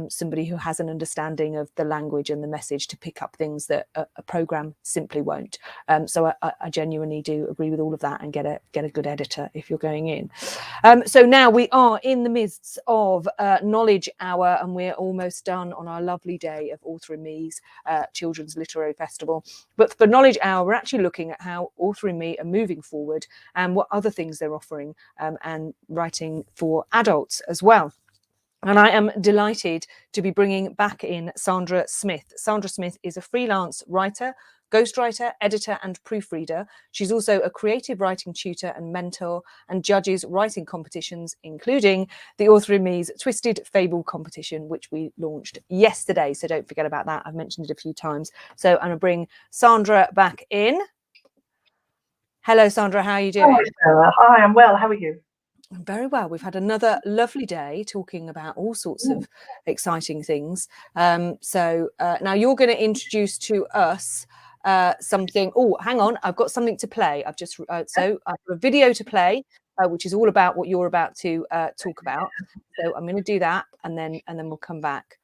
somebody who has an understanding of the language and the message to pick up things that a program simply won't. So I genuinely do agree with all of that, and get a good editor if you're going in. So now we are in the midst of Knowledge Hour, and we're almost done on our lovely day of Author and Me's Children's Literary Festival. But for Knowledge Hour, we're actually looking at how Author and Me are moving forward and what other things they're offering, and writing for adults as well. And I am delighted to be bringing back in Sandra Smith. Sandra Smith is a freelance writer, ghostwriter, editor and proofreader. She's also a creative writing tutor and mentor, and judges writing competitions, including the Author and Me's Twisted Fable competition, which we launched yesterday. So don't forget about that. I've mentioned it a few times. So I'm going to bring Sandra back in. Hello, Sandra. How are you doing? Hi, Sarah. Hi, I'm well. How are you? Very well. We've had another lovely day talking about all sorts of exciting things. So now you're going to introduce to us something. Oh, hang on. I've got something to play. I've just so I've got a video to play, which is all about what you're about to talk about. So I'm going to do that, and then we'll come back.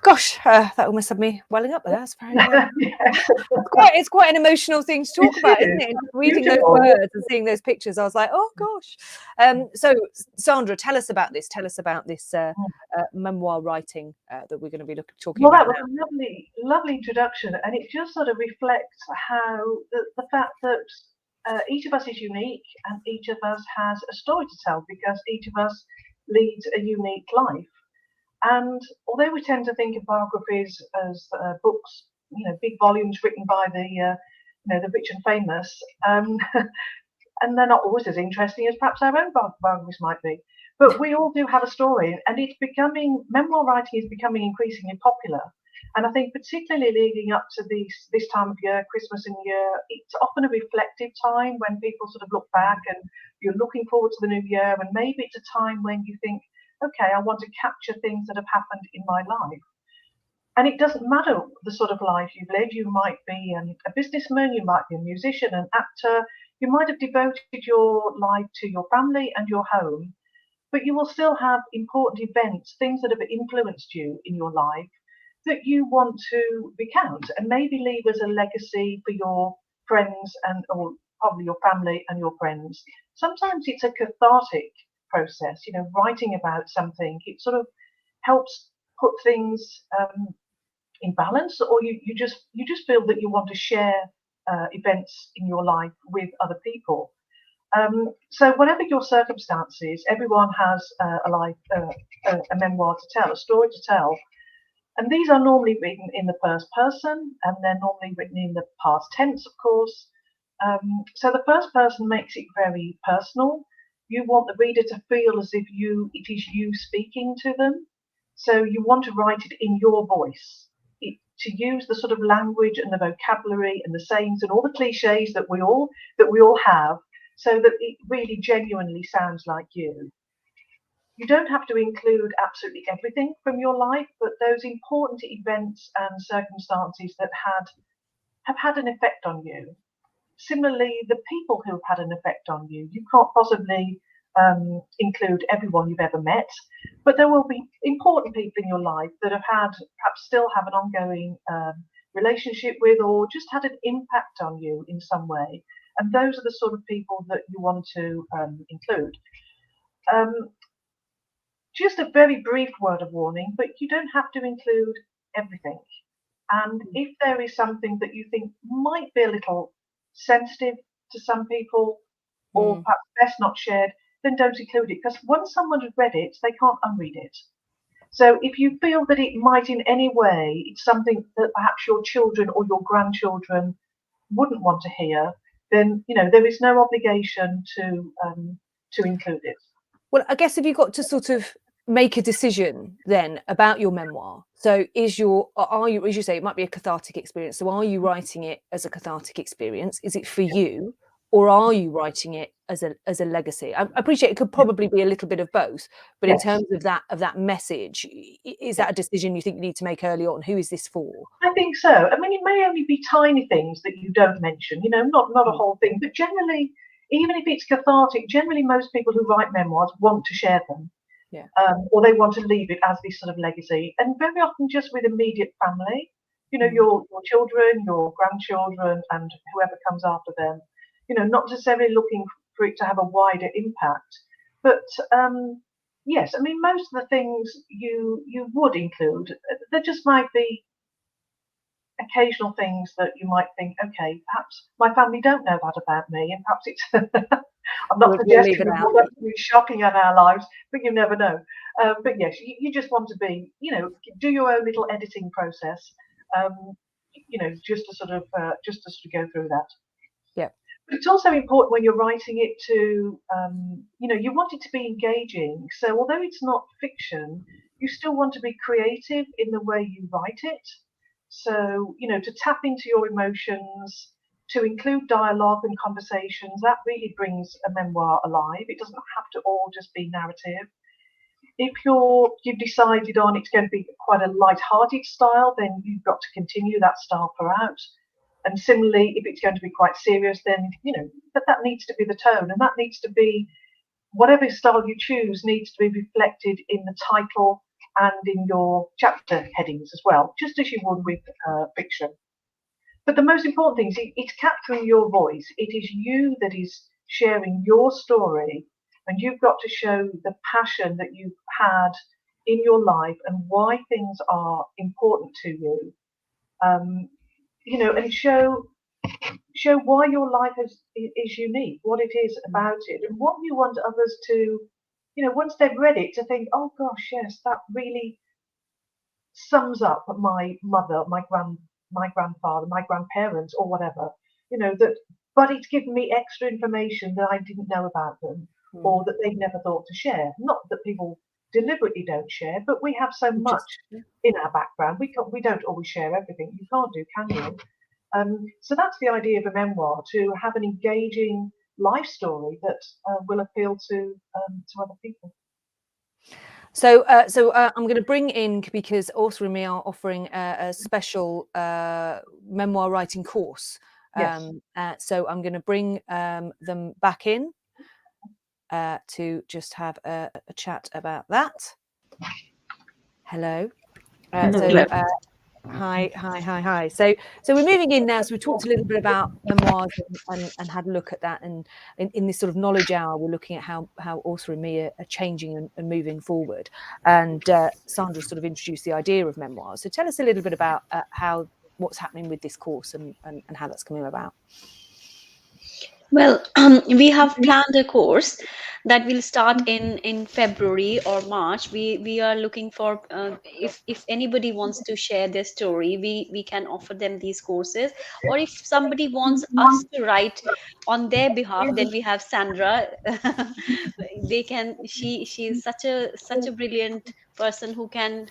Gosh, that almost had me welling up there. That's very it's quite an emotional thing to talk about, isn't it? Reading those words and seeing those pictures, I was like, oh gosh. So Sandra, tell us about this. Tell us about this memoir writing that we're going to be talking about. Well, that was a lovely introduction, and it just sort of reflects how the fact that each of us is unique, and each of us has a story to tell because each of us leads a unique life. And although we tend to think of biographies as books, big volumes written by the rich and famous, and they're not always as interesting as perhaps our own biographies might be. But we all do have a story, and memoir writing is becoming increasingly popular. And I think particularly leading up to this time of year, Christmas and year, it's often a reflective time when people sort of look back and you're looking forward to the new year, and maybe it's a time when you think, okay, I want to capture things that have happened in my life. And it doesn't matter the sort of life you've led. You might be a businessman, you might be a musician, an actor, you might have devoted your life to your family and your home, but you will still have important events, things that have influenced you in your life that you want to recount and maybe leave as a legacy for your friends or probably your family and your friends. Sometimes it's a cathartic process, writing about something. It sort of helps put things in balance, or you just feel that you want to share events in your life with other people. So whatever your circumstances, everyone has a memoir to tell, a story to tell. And these are normally written in the first person, and they're normally written in the past tense, of course. So the first person makes it very personal. You want the reader to feel as if it is you speaking to them. So you want to write it in your voice, to use the sort of language and the vocabulary and the sayings and all the cliches that we all have, so that it really genuinely sounds like you. You don't have to include absolutely everything from your life, but those important events and circumstances that have had an effect on you. Similarly, the people who've had an effect on you. You can't possibly include everyone you've ever met, but there will be important people in your life that have perhaps still have an ongoing relationship with, or just had an impact on you in some way. And those are the sort of people that you want to include. Just a very brief word of warning, but you don't have to include everything. And if there is something that you think might be a little sensitive to some people, or perhaps best not shared, then don't include it, because once someone has read it, they can't unread it. So if you feel that it might in any way, it's something that perhaps your children or your grandchildren wouldn't want to hear, then there is no obligation to include it. Well, I guess if you've got to sort of make a decision then about your memoir, so are you, as you say, it might be a cathartic experience. So are you writing it as a cathartic experience? Is it for you, or are you writing it as a legacy? I appreciate it could probably be a little bit of both, but in terms of that message, is that a decision you think you need to make early on? Who is this for? I think so. I mean, it may only be tiny things that you don't mention, not a whole thing, but generally, even if it's cathartic, generally most people who write memoirs want to share them. Yeah. Or they want to leave it as this sort of legacy, and very often just with immediate family, your children, your grandchildren, and whoever comes after them. Not necessarily looking for it to have a wider impact, but yes, I mean, most of the things you would include. There just might be occasional things that you might think, okay, perhaps my family don't know that about me, and perhaps it's I'm not suggesting that's really shocking in our lives, but you never know. But yes, you just want to be, do your own little editing process, just to sort of go through that. Yeah. But it's also important when you're writing it to, you want it to be engaging. So although it's not fiction, you still want to be creative in the way you write it. So, to tap into your emotions, to include dialogue and conversations, that really brings a memoir alive. It doesn't have to all just be narrative. If you've decided on it's going to be quite a light-hearted style, then you've got to continue that style throughout. And similarly, if it's going to be quite serious, then, that needs to be the tone, and that needs to be, whatever style you choose needs to be reflected in the title and in your chapter headings as well, just as you would with fiction. But the most important thing is it's capturing your voice. It is you that is sharing your story, and you've got to show the passion that you've had in your life and why things are important to you. And show show why your life is unique, what it is about it, and what you want others to, once they've read it, to think, oh gosh, yes, that really sums up my mother, my grandfather, my grandparents, or whatever. But it's given me extra information that I didn't know about them, or that they've never thought to share. Not that people deliberately don't share, but we have so much in our background. We don't always share everything. You can't do, can you? So that's the idea of a memoir, to have an engaging life story that will appeal to other people. So, I'm going to bring in, because Author and Me are offering a special memoir writing course. Yes. So I'm going to bring them back in to just have a chat about that. Hello. Hi. So we're moving in now. So we talked a little bit about memoirs and had a look at that. And in this sort of knowledge hour, we're looking at how Author and Me are changing and moving forward. And Sandra sort of introduced the idea of memoirs. So tell us a little bit about what's happening with this course and how that's coming about. Well, we have planned a course that will start in February or March. We are looking for if anybody wants to share their story, we can offer them these courses. Or if somebody wants us to write on their behalf, then we have Sandra. She is such a brilliant person who can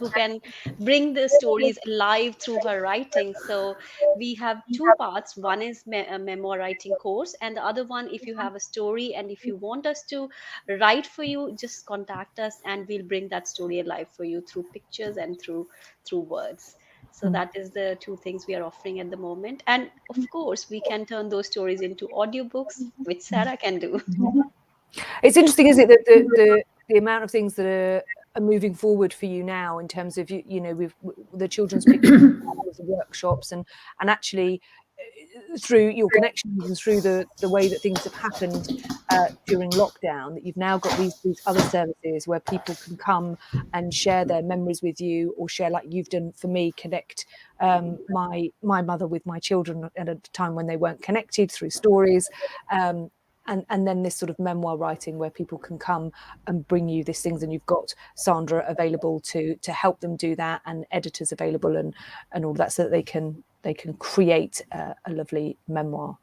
bring the stories alive through her writing. So we have two parts. One is a memoir writing course, and the other one, if you have a story and if you want us to write for you, just contact us and we'll bring that story alive for you through pictures and through words. So that is the two things we are offering at the moment. And of course, we can turn those stories into audiobooks, which Sarah can do. It's interesting, isn't it, that the amount of things that are moving forward for you now in terms of with the children's pictures, workshops, and actually through your connections and through the way that things have happened during lockdown, that you've now got these other services where people can come and share their memories with you, or share, like you've done for me, connect my mother with my children at a time when they weren't connected, through stories. And then this sort of memoir writing where people can come and bring you these things, and you've got Sandra available to help them do that, and editors available and all that, so that they can create a lovely memoir.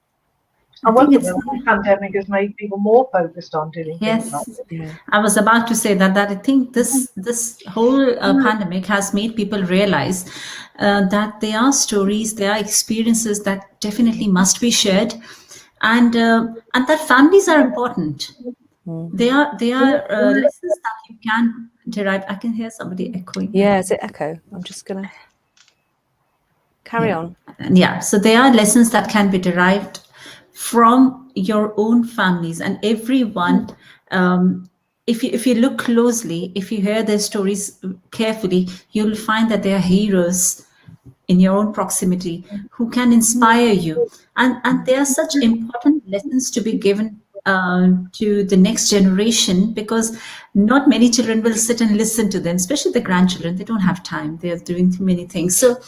I wonder if the pandemic has made people more focused on doing things like this. Yes, I was about to say that I think this whole pandemic has made people realize that there are stories, there are experiences that definitely must be shared. And that families are important. They are lessons that you can derive. I can hear somebody echoing. Yeah, is it echo? I'm just gonna carry on. Yeah, so there are lessons that can be derived from your own families, and everyone. If you look closely, if you hear their stories carefully, you'll find that they are heroes in your own proximity who can inspire you, and there are such important lessons to be given to the next generation, because not many children will sit and listen to them, especially the grandchildren. They don't have time, they're doing too many things. So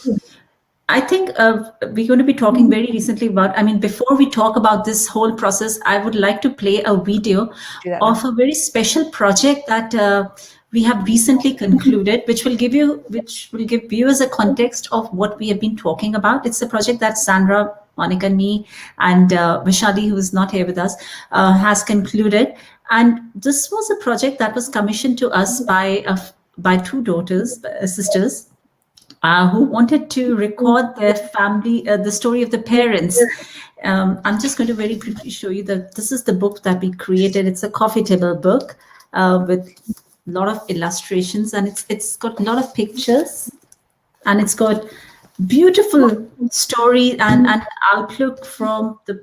I think we're going to be talking very recently about, before we talk about this whole process, I would like to play a video of a very special project that we have recently concluded, which will give viewers a context of what we have been talking about. It's a project that Sandra, Monica, me, and Vishali, who is not here with us, has concluded. And this was a project that was commissioned to us by two sisters, who wanted to record their family, the story of the parents. I'm just going to very briefly show you this is the book that we created. It's a coffee table book with a lot of illustrations, and it's got a lot of pictures, and it's got beautiful story and outlook from the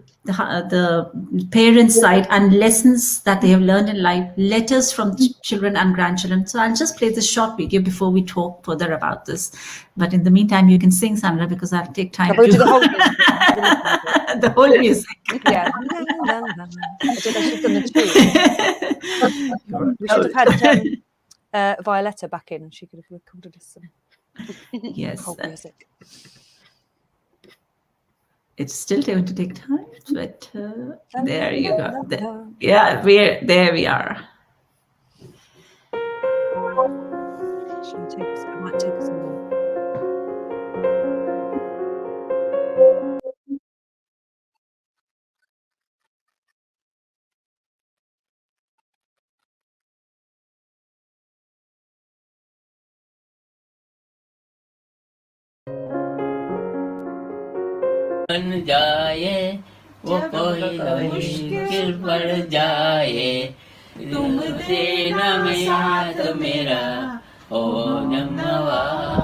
parents' side, and lessons that they have learned in life, letters from children and grandchildren. So I'll just play this short video before we talk further about this. But in the meantime, you can sing, Sandra, because I'll take time to the whole the whole music. Yeah. We should have had Violetta back in, and she could have recorded us some yes whole music. it's still going to take time, but there you go. Yeah, there we are. It might take us a while. बन जाए वो कोई मुश्किल पड़ जाए तुमसे न मेरा तो मेरा ओ नमवाद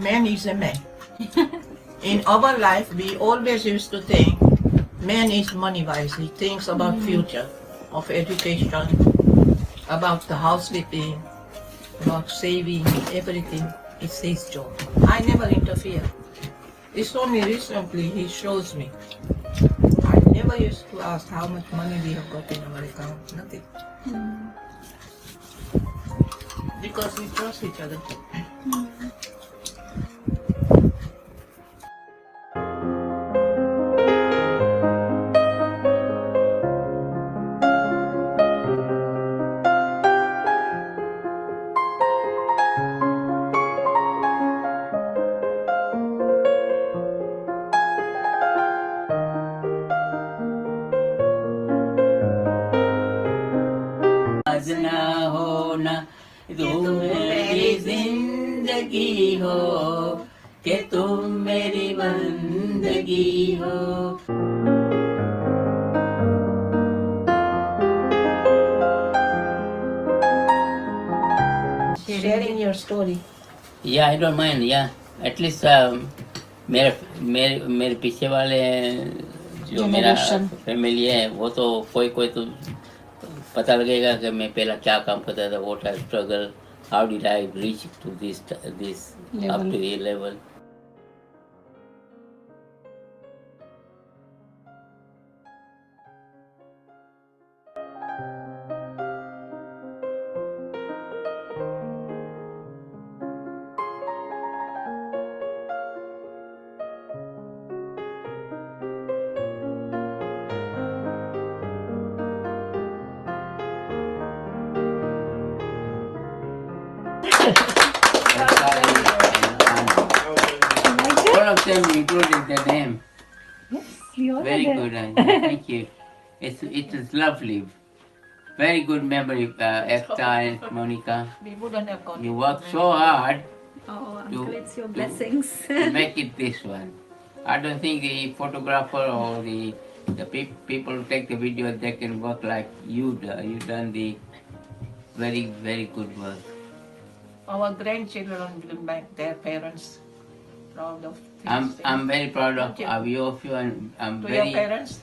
Man is a man. In our life, we always used to think man is money-wise. He thinks about future, of education, about the housekeeping, about saving, everything. It's his job. I never interfere. It's only recently he shows me. I never used to ask how much money we have got in our account. Nothing. Because we trust each other. ना हो ना तुम मेरी जिंदगी हो कि तुम मेरी बंदगी हो Sharing your story. Yeah, I don't mind. Yeah, at least मेरे पीछे वाले जो मेरा फैमिली है वो तो कोई तो पता लगेगा कि मैं पहला क्या काम करता था, what I struggle, how did I reach to this up to the level. All of them included the name. Yes, you Very good, Anja. Thank you. It is lovely. Very good memory, Ekta and Monica. We wouldn't have got You worked so hard Uncle, it's your blessings. to make it this one. I don't think the photographer or the people who take the video, they can work like you do. You've done the very, very good work. Our grandchildren will make their parents proud of things. I'm very proud of you and I'm To very... your parents?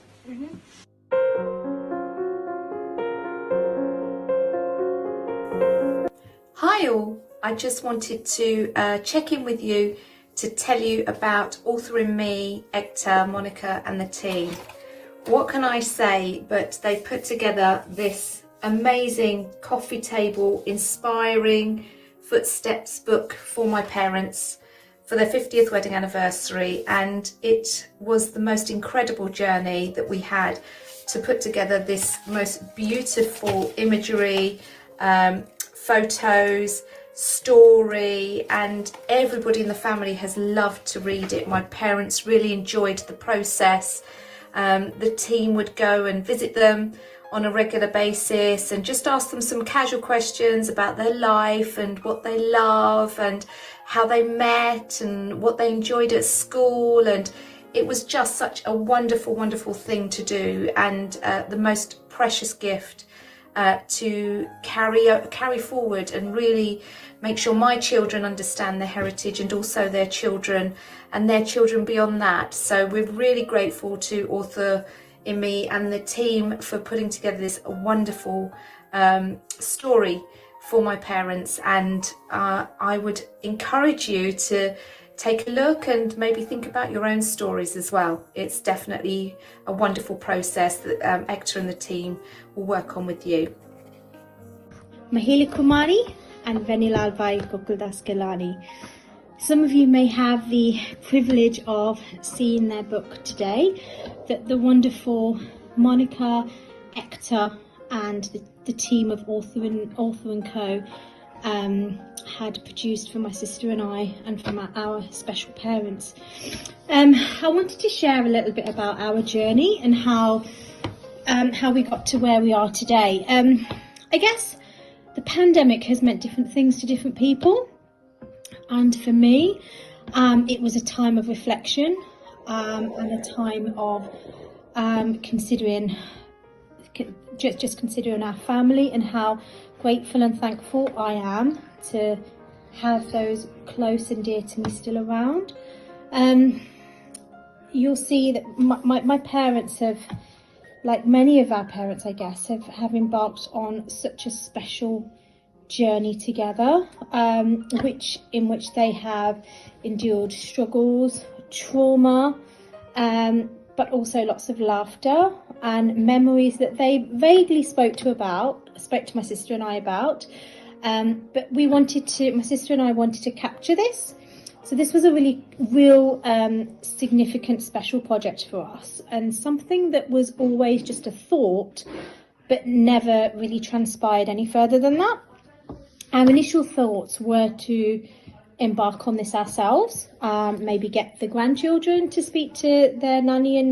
Hi all, I just wanted to check in with you to tell you about Author in Me, Ekta, Monica and the team. What can I say but they put together this amazing coffee table, inspiring footsteps book for my parents for their 50th wedding anniversary, and it was the most incredible journey that we had to put together this most beautiful imagery, photos, story, and everybody in the family has loved to read it. My parents really enjoyed the process. The team would go and visit them on a regular basis and just ask them some casual questions about their life and what they love and how they met and what they enjoyed at school, and it was just such a wonderful, wonderful thing to do, and the most precious gift to carry forward and really make sure my children understand their heritage, and also their children and their children beyond that. So we're really grateful to Author in Me and the team for putting together this wonderful story for my parents, and I would encourage you to take a look and maybe think about your own stories as well. It's definitely a wonderful process that Ekta and the team will work on with you. Mahila Kumari and Venilal Bhai Gokuldas Kelani. Some of you may have the privilege of seeing their book today, that the wonderful Monica, Ekta and the team of Author and Co had produced for my sister and I, and from our special parents. I wanted to share a little bit about our journey and how we got to where we are today. I guess the pandemic has meant different things to different people, and for me it was a time of reflection and a time of considering our family, and how grateful and thankful I am to have those close and dear to me still around. You'll see that my parents have, like many of our parents I guess, have embarked on such a special journey together, in which they have endured struggles, trauma, but also lots of laughter and memories that they vaguely spoke to my sister and I about. But my sister and I wanted to capture this. So this was a real significant special project for us, and something that was always just a thought, but never really transpired any further than that. Our initial thoughts were to embark on this ourselves, maybe get the grandchildren to speak to their nanny and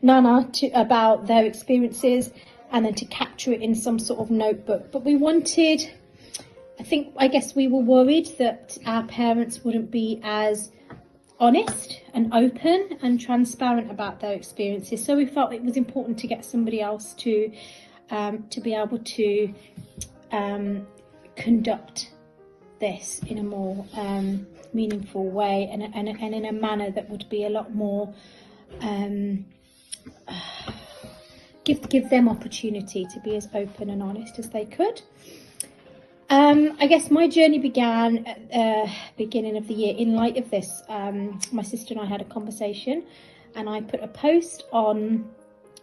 nana about their experiences, and then to capture it in some sort of notebook. But we wanted, I guess we were worried that our parents wouldn't be as honest and open and transparent about their experiences. So we felt it was important to get somebody else to be able to conduct this in a more meaningful way, and in a manner that would be a lot more give them opportunity to be as open and honest as they could. I guess my journey began at the beginning of the year. In light of this, my sister and I had a conversation, and I put a post on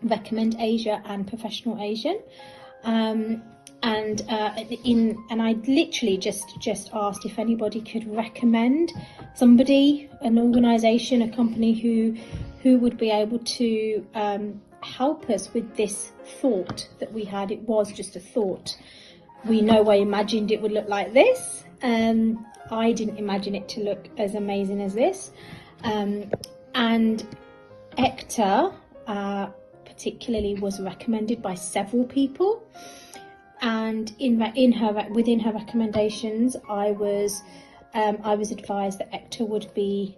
Recommend Asia and Professional Asian, and I literally just asked if anybody could recommend somebody, an organisation, a company who would be able to help us with this thought that we had. It was just a thought. We know I imagined it would look like this. I didn't imagine it to look as amazing as this. And Ekta particularly was recommended by several people. And within her recommendations, I was advised that Ekta would be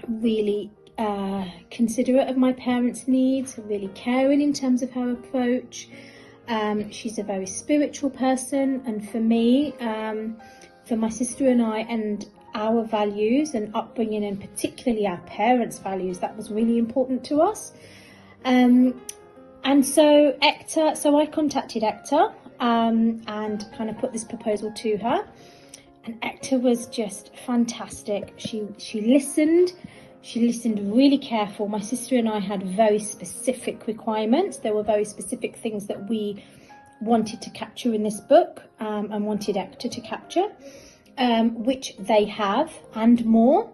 really considerate of my parents' needs, really caring in terms of her approach. She's a very spiritual person, and for me, for my sister and I, and our values and upbringing, and particularly our parents' values, that was really important to us. And so I contacted Ekta and kind of put this proposal to her, and Ekta was just fantastic. She listened really careful. My sister and I had very specific requirements. There were very specific things that we wanted to capture in this book, and wanted Ekta to capture, which they have, and more.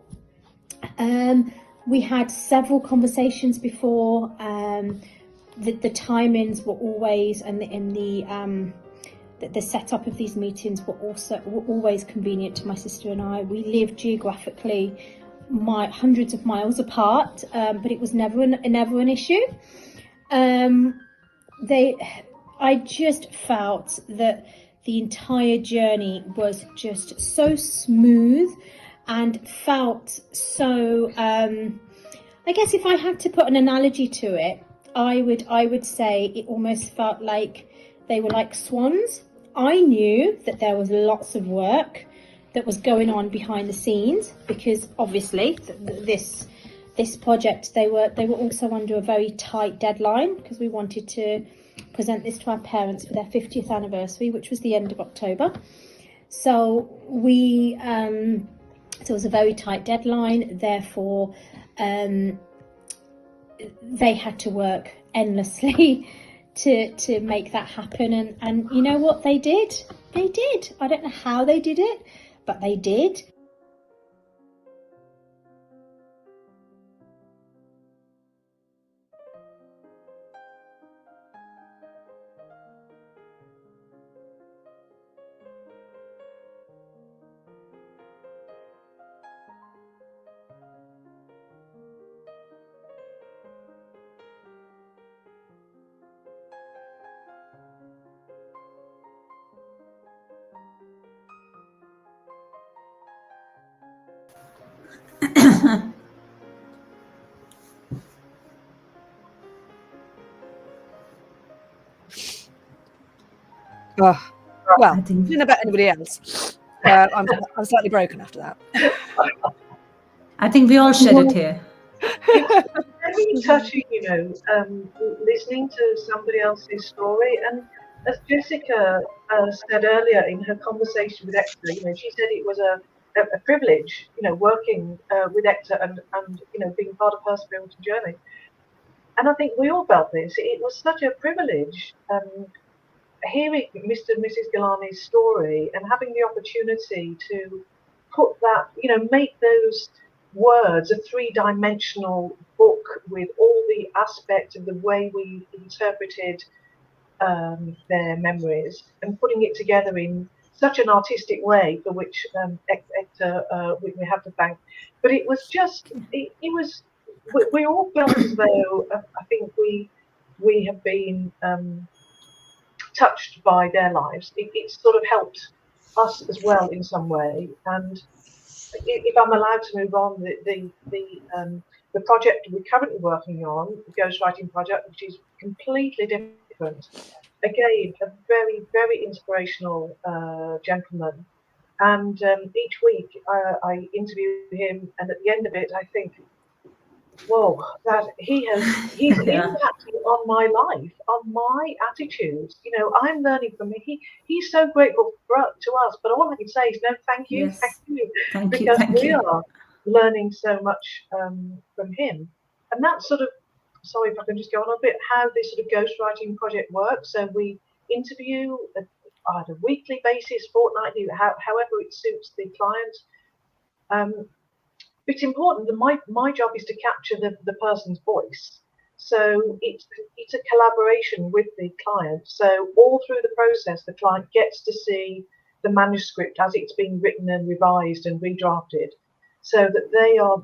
We had several conversations before. The timings were always, and the setup of these meetings were always convenient to my sister and I. We lived geographically hundreds of miles apart, but it was never an issue. I just felt that the entire journey was just so smooth and felt so, I guess if I had to put an analogy to it, I would say it almost felt like they were like swans. I knew that there was lots of work that was going on behind the scenes, because obviously this project, they were also under a very tight deadline, because we wanted to present this to our parents for their 50th anniversary, which was the end of October. So we so it was a very tight deadline, therefore they had to work endlessly to make that happen, and you know what they did? I don't know how they did it, but they did. Oh, well, I don't know about anybody else. I'm slightly broken after that. I think we all shed it here. It's very touching, listening to somebody else's story. And as Jessica said earlier in her conversation with Ekta, she said it was a privilege, working with Ekta and being part of her spiritual journey. And I think we all felt this. It was such a privilege. Hearing Mr. and Mrs. Gilani's story and having the opportunity to put that, make those words a three-dimensional book with all the aspects of the way we interpreted their memories, and putting it together in such an artistic way, for which Ekta we have to thank. But it was just, we all felt as though I think we have been touched by their lives. It sort of helped us as well in some way. And if I'm allowed to move on, the project we're currently working on, the ghostwriting project, which is completely different. Again, a very, very inspirational gentleman. And each week I interview him, and at the end of it, I think, whoa, that he's impacted on my life, on my attitudes. I'm learning from him. He's so grateful to us, but all I can say is no, thank you, Yes. thank you, because we are learning so much from him. And that's sort of, sorry if I can just go on a bit, how this sort of ghostwriting project works. So we interview on a weekly basis, fortnightly, however it suits the client. It's important that my job is to capture the person's voice. So it's a collaboration with the client. So all through the process, the client gets to see the manuscript as it's being written and revised and redrafted, so that they are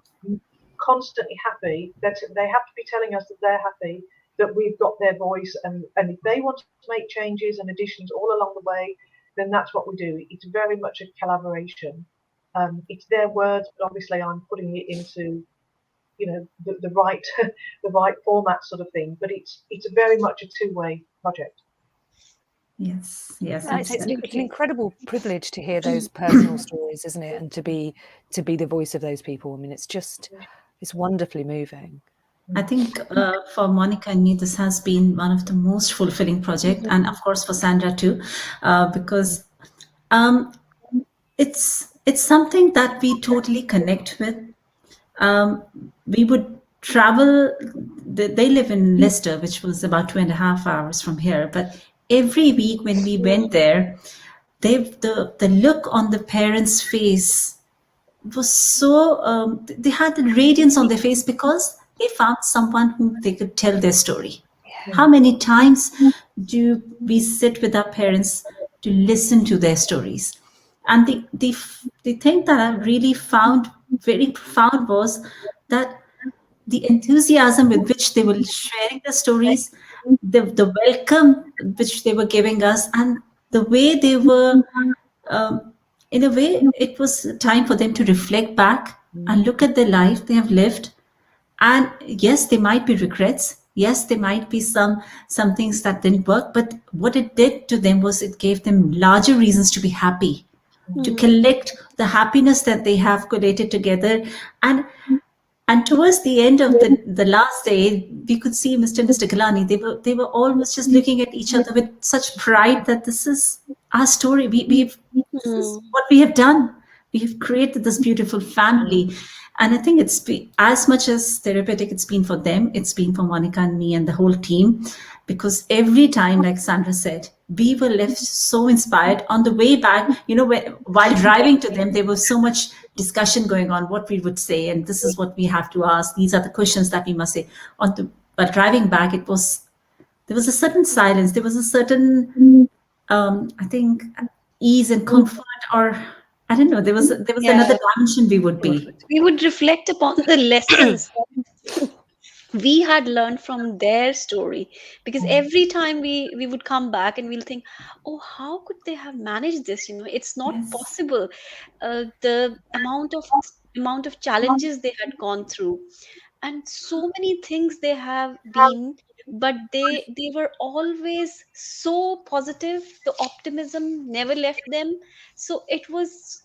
constantly happy, that they have to be telling us that they're happy, that we've got their voice, and if they want to make changes and additions all along the way, then that's what we do. It's very much a collaboration. It's their words, but obviously I'm putting it into, the right the right format sort of thing. But it's very much a two-way project. Yes, yes. It's an incredible privilege to hear those personal stories, isn't it? And to be the voice of those people. I mean, it's wonderfully moving. I think for Monica and me, this has been one of the most fulfilling projects, and of course for Sandra too, because it's something that we totally connect with. We would travel. They live in Leicester, which was about 2.5 hours from here, but every week when we went there, the look on the parents' face was so, they had the radiance on their face because they found someone whom they could tell their story. Yeah. How many times do we sit with our parents to listen to their stories? And the thing that I really found very profound was that the enthusiasm with which they were sharing the stories, the welcome which they were giving us, and the way they were in a way, it was time for them to reflect back and look at the life they have lived. And yes, there might be regrets. Yes, there might be some things that didn't work, but what it did to them was it gave them larger reasons to be happy, to collect the happiness that they have collated together. And towards the end of the last day, we could see Mr. and Mr. Gilani. They were almost just looking at each other with such pride that this is our story. This is what we have done. We have created this beautiful family. And I think it's as much as therapeutic it's been for them, it's been for Monica and me and the whole team. Because every time, like Sandra said, we were left so inspired on the way back. While driving to them, there was so much discussion going on, what we would say, and this is what we have to ask. These are the questions that we must say. But driving back, there was a certain silence. There was a certain, I think, ease and comfort, or I don't know. There was another dimension we would be. We would reflect upon the lessons we had learned from their story, because every time we would come back and we'll think, oh, how could they have managed this? It's not possible. The amount of challenges they had gone through, and so many things they have been, but they were always so positive. The optimism never left them. So it was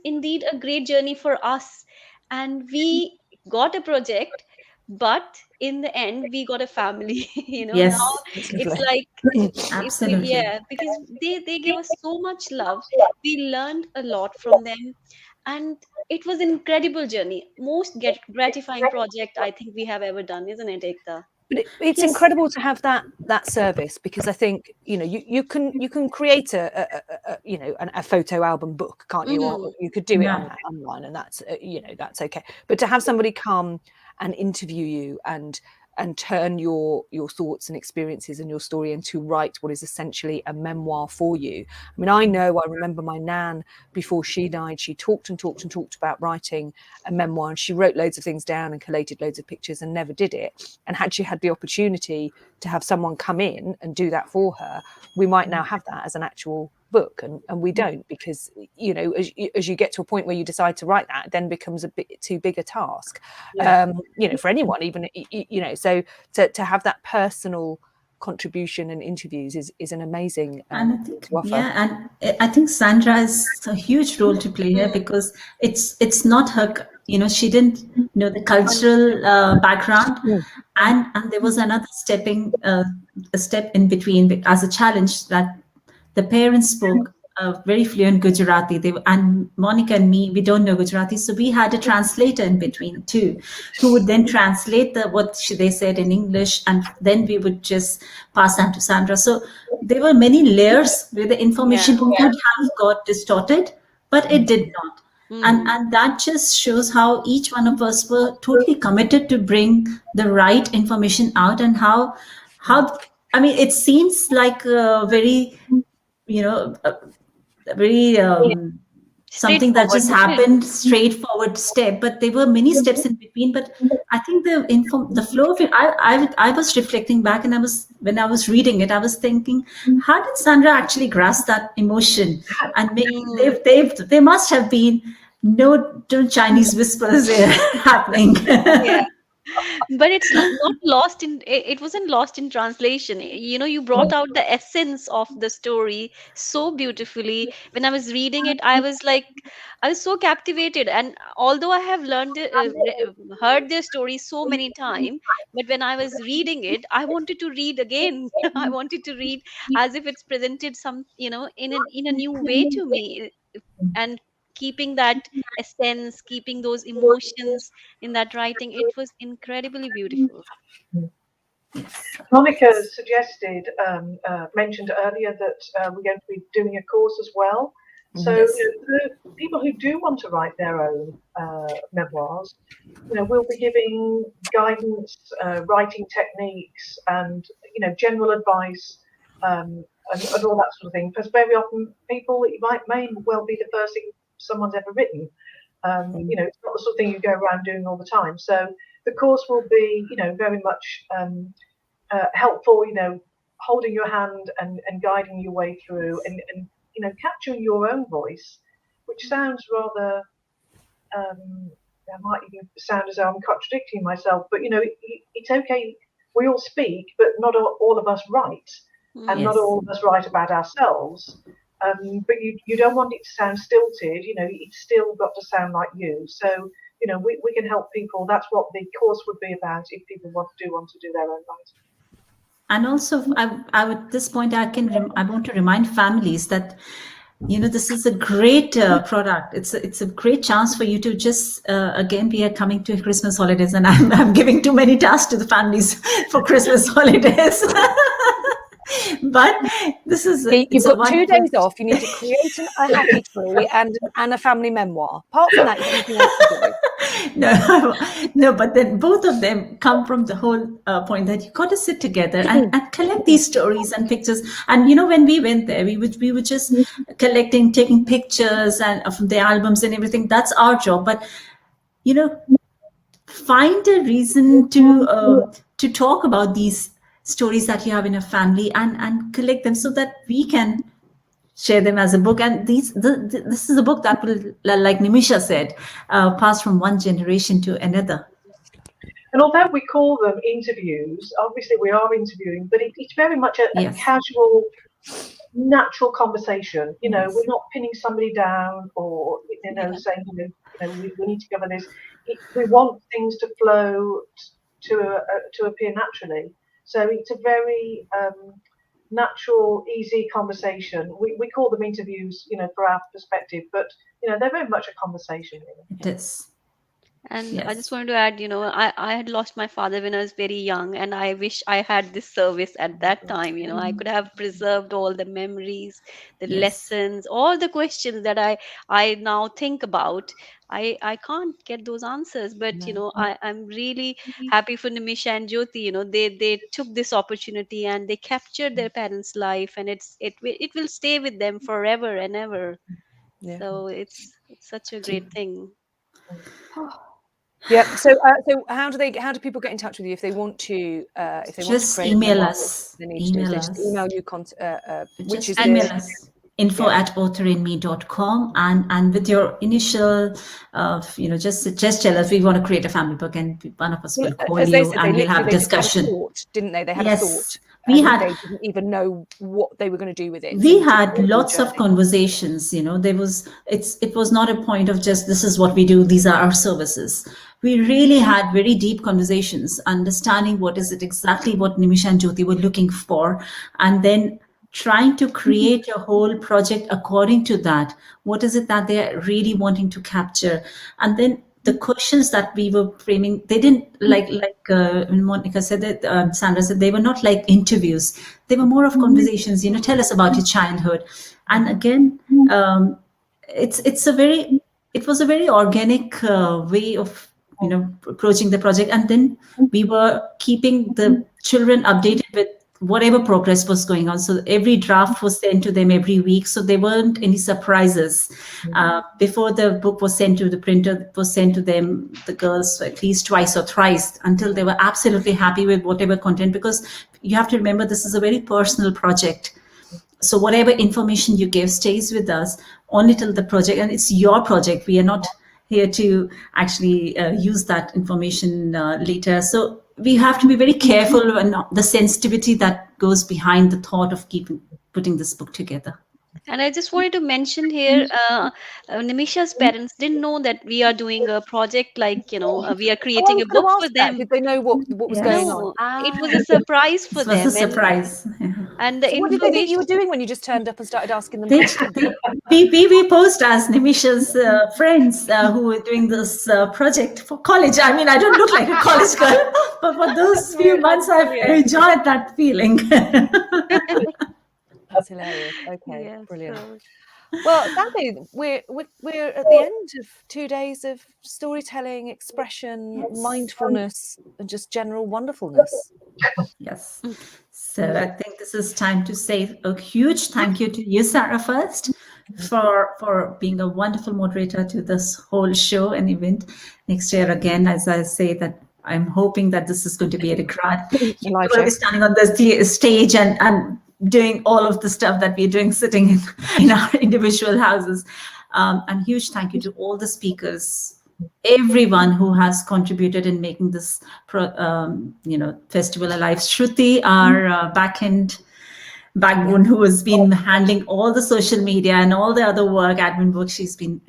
indeed a great journey for us, and we got a project, but in the end we got a family. Yes, Now it's like absolutely. because they gave us so much love. We learned a lot from them, and it was an incredible journey. Most gratifying project I think we have ever done, isn't it, Ekta? But it's incredible to have that service, because I think you can create a photo album book, can't you? Or you could do it online, and that's that's okay. But to have somebody come and interview you and turn your thoughts and experiences and your story into write what is essentially a memoir for you. I mean, I remember my nan, before she died, she talked and talked and talked about writing a memoir, and she wrote loads of things down and collated loads of pictures and never did it. And had she had the opportunity to have someone come in and do that for her, we might now have that as an actual book, and we don't, because as you get to a point where you decide to write that, it then becomes a bit too big a task, for anyone, even so to have that personal contribution and interviews is an amazing offer. And I think Sandra has a huge role to play here, because it's not her, she didn't know the cultural background, and there was another step in between as a challenge, that the parents spoke very fluent Gujarati. And Monica and me, we don't know Gujarati, so we had a translator in between too, who would then translate what they said in English, and then we would just pass that to Sandra. So there were many layers where the information could have got distorted, but it did not. And that just shows how each one of us were totally committed to bring the right information out, and how I mean, it seems like a very something that just happened, straightforward step, but there were many steps in between. But I think the flow of it, I was reflecting back, and when I was reading it, I was thinking, how did Sandra actually grasp that emotion? And there must have been no Chinese whispers happening. But it's not lost in, it wasn't lost in translation. You brought out the essence of the story so beautifully. When I was reading it, I was so captivated. And although I have heard their story so many times, but when I was reading it, I wanted to read again. I wanted to read as if it's presented in a new way to me, and keeping that essence, keeping those emotions in that writing. It was incredibly beautiful. Monica suggested, mentioned earlier that we're going to be doing a course as well. So for people who do want to write their own memoirs, we'll be giving guidance, writing techniques, and general advice, and all that sort of thing. Because very often people, it may well be the first thing someone's ever written. It's not the sort of thing you go around doing all the time. So the course will be, very much helpful, holding your hand and guiding your way through, and capturing your own voice which sounds rather, that might even sound as though I'm contradicting myself, but it's okay. We all speak, but not all of us write, and not all of us write about ourselves. But you don't want it to sound stilted. It's still got to sound like you. So we can help people. That's what the course would be about if people want to do their own writing. And also, at this point, I want to remind families that this is a great product. It's a great chance for you to just again, we are coming to Christmas holidays, and I'm giving too many tasks to the families for Christmas holidays. But this is you've got 2 days off. You need to create a happy tree and a family memoir. Apart from that, you have to do. No, but then both of them come from the whole point that you got to sit together and collect these stories and pictures. And when we went there, we were just collecting, taking pictures and from the albums and everything. That's our job. But find a reason to talk about these stories that you have in a family and collect them so that we can share them as a book. And this is a book that will, like Nimisha said, pass from one generation to another. And although we call them interviews, obviously we are interviewing, but it's very much a casual, natural conversation. We're not pinning somebody down or saying we need to cover this. We want things to flow to appear naturally. So it's a very natural, easy conversation. We call them interviews, for our perspective, but they're very much a conversation. Really. It is. And I just wanted to add, I had lost my father when I was very young, and I wish I had this service at that time. I could have preserved all the memories, the lessons, all the questions that I now think about. I can't get those answers, but I'm really happy for Nimisha and Jyoti. They took this opportunity and they captured their parents' life, and it will stay with them forever and ever. Yeah. So it's such a great thing. Yeah. So how do people get in touch with you if they want to? Just email us. Just email you. Which is email us. info@authorinme.com and with your initial just tell us we want to create a family book, and one of us will call you and we'll have discussion. Didn't they? They had a thought. They didn't even know what they were going to do with it. We had lots of conversations. It was not a point of just this is what we do, these are our services. We really had very deep conversations, understanding what is it exactly what Nimisha and Jyoti were looking for, and then trying to create a whole project according to that. What is it that they're really wanting to capture? And then the questions that we were framing, they didn't like Monica said that, Sandra said, they were not like interviews. They were more of conversations, tell us about your childhood. And again, it was a very organic way of, approaching the project. And then we were keeping the children updated with whatever progress was going on. So every draft was sent to them every week. So there weren't any surprises. Before the book was sent to the printer, it was sent to them, the girls, at least twice or thrice, until they were absolutely happy with whatever content, because you have to remember this is a very personal project. So whatever information you give stays with us only till the project, and it's your project. We are not here to actually use that information later. So we have to be very careful and the sensitivity that goes behind the thought of putting this book together. And I just wanted to mention here, Nimisha's parents didn't know that we are doing a project like, we are creating a book for them. Did they know what was going on? It was a surprise for them. It was a surprise. And the what did they think you were doing when you just turned up and started asking them? We posed as Nimisha's friends who were doing this project for college. I mean, I don't look like a college girl, but for those few months, I've enjoyed that feeling. That's hilarious. Okay, brilliant. Well, sadly, we're at the end of 2 days of storytelling, expression, mindfulness, and just general wonderfulness. Yes. So I think this is time to say a huge thank you to you, Sarah, first, for being a wonderful moderator to this whole show and event. Next year, again, as I say, that I'm hoping that this is going to be a grad. You're going to be standing on the stage and doing all of the stuff that we're doing sitting in our individual houses. And huge thank you to all the speakers, everyone who has contributed in making this festival alive. Shruti, our backbone, who has been handling all the social media and all the other work, admin work, she's been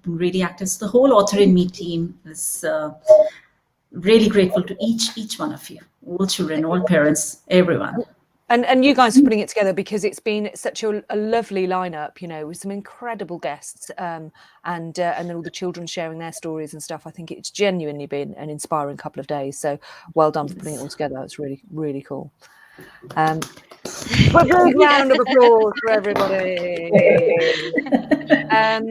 really active. So the whole Author in Me team is really grateful to each one of you, all children, all parents, everyone. And you guys for putting it together, because it's been such a lovely lineup, with some incredible guests, and then all the children sharing their stories and stuff. I think it's genuinely been an inspiring couple of days. So well done for putting it all together. It's really, really cool. A big round of applause for everybody. And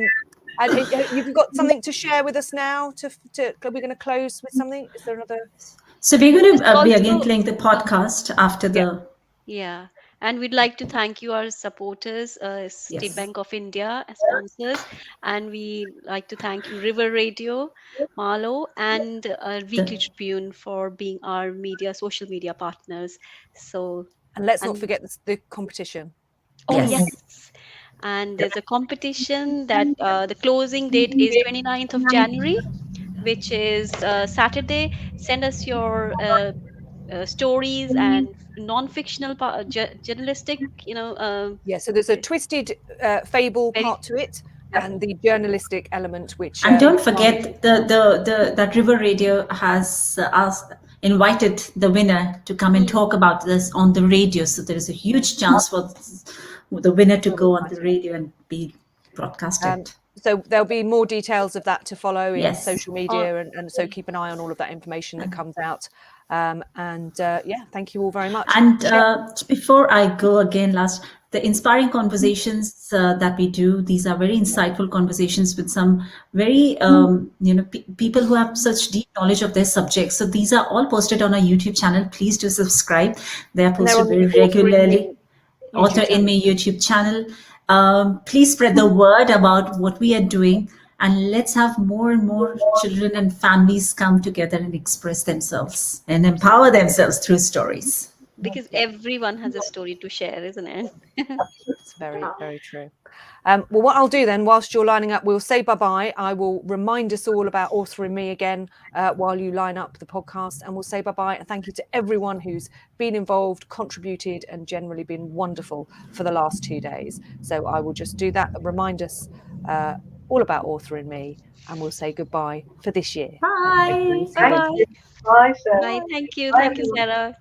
you've got something to share with us now. We're going to close with something. Is there another? So we're going to be again playing the podcast after the. Yeah, and we'd like to thank you, our supporters, State Bank of India, as sponsors, and we like to thank you, River Radio, Marlo, and Weekly Tribune for being our social media partners. And let's not forget the competition. Oh yes. And there's a competition that the closing date is 29th of January, which is Saturday. Send us your stories and non-fictional journalistic, so there's a twisted fable part to it, and the journalistic element, which and don't forget that River Radio has invited the winner to come and talk about this on the radio. So there is a huge chance for the winner to go on the radio and be broadcasted. So there'll be more details of that to follow in social media, and so keep an eye on all of that information that comes out. Thank you all very much. And before I go again, the inspiring conversations that we do, these are very insightful conversations with some very people who have such deep knowledge of their subject. So these are all posted on our YouTube channel. Please do subscribe. They are posted very regularly. Author in Me YouTube channel. Please spread the word about what we are doing, and let's have more and more children and families come together and express themselves and empower themselves through stories. Because everyone has a story to share, isn't it? It's very, very true. Well, what I'll do then, whilst you're lining up, we'll say bye-bye. I will remind us all about Author in Me again while you line up the podcast, and we'll say bye-bye. And thank you to everyone who's been involved, contributed, and generally been wonderful for the last 2 days. So I will just do that and remind us all about Author in Me, and we'll say goodbye for this year. Bye. Bye. Bye, Sarah. Bye. Thank you. Bye, Thank you, Sarah.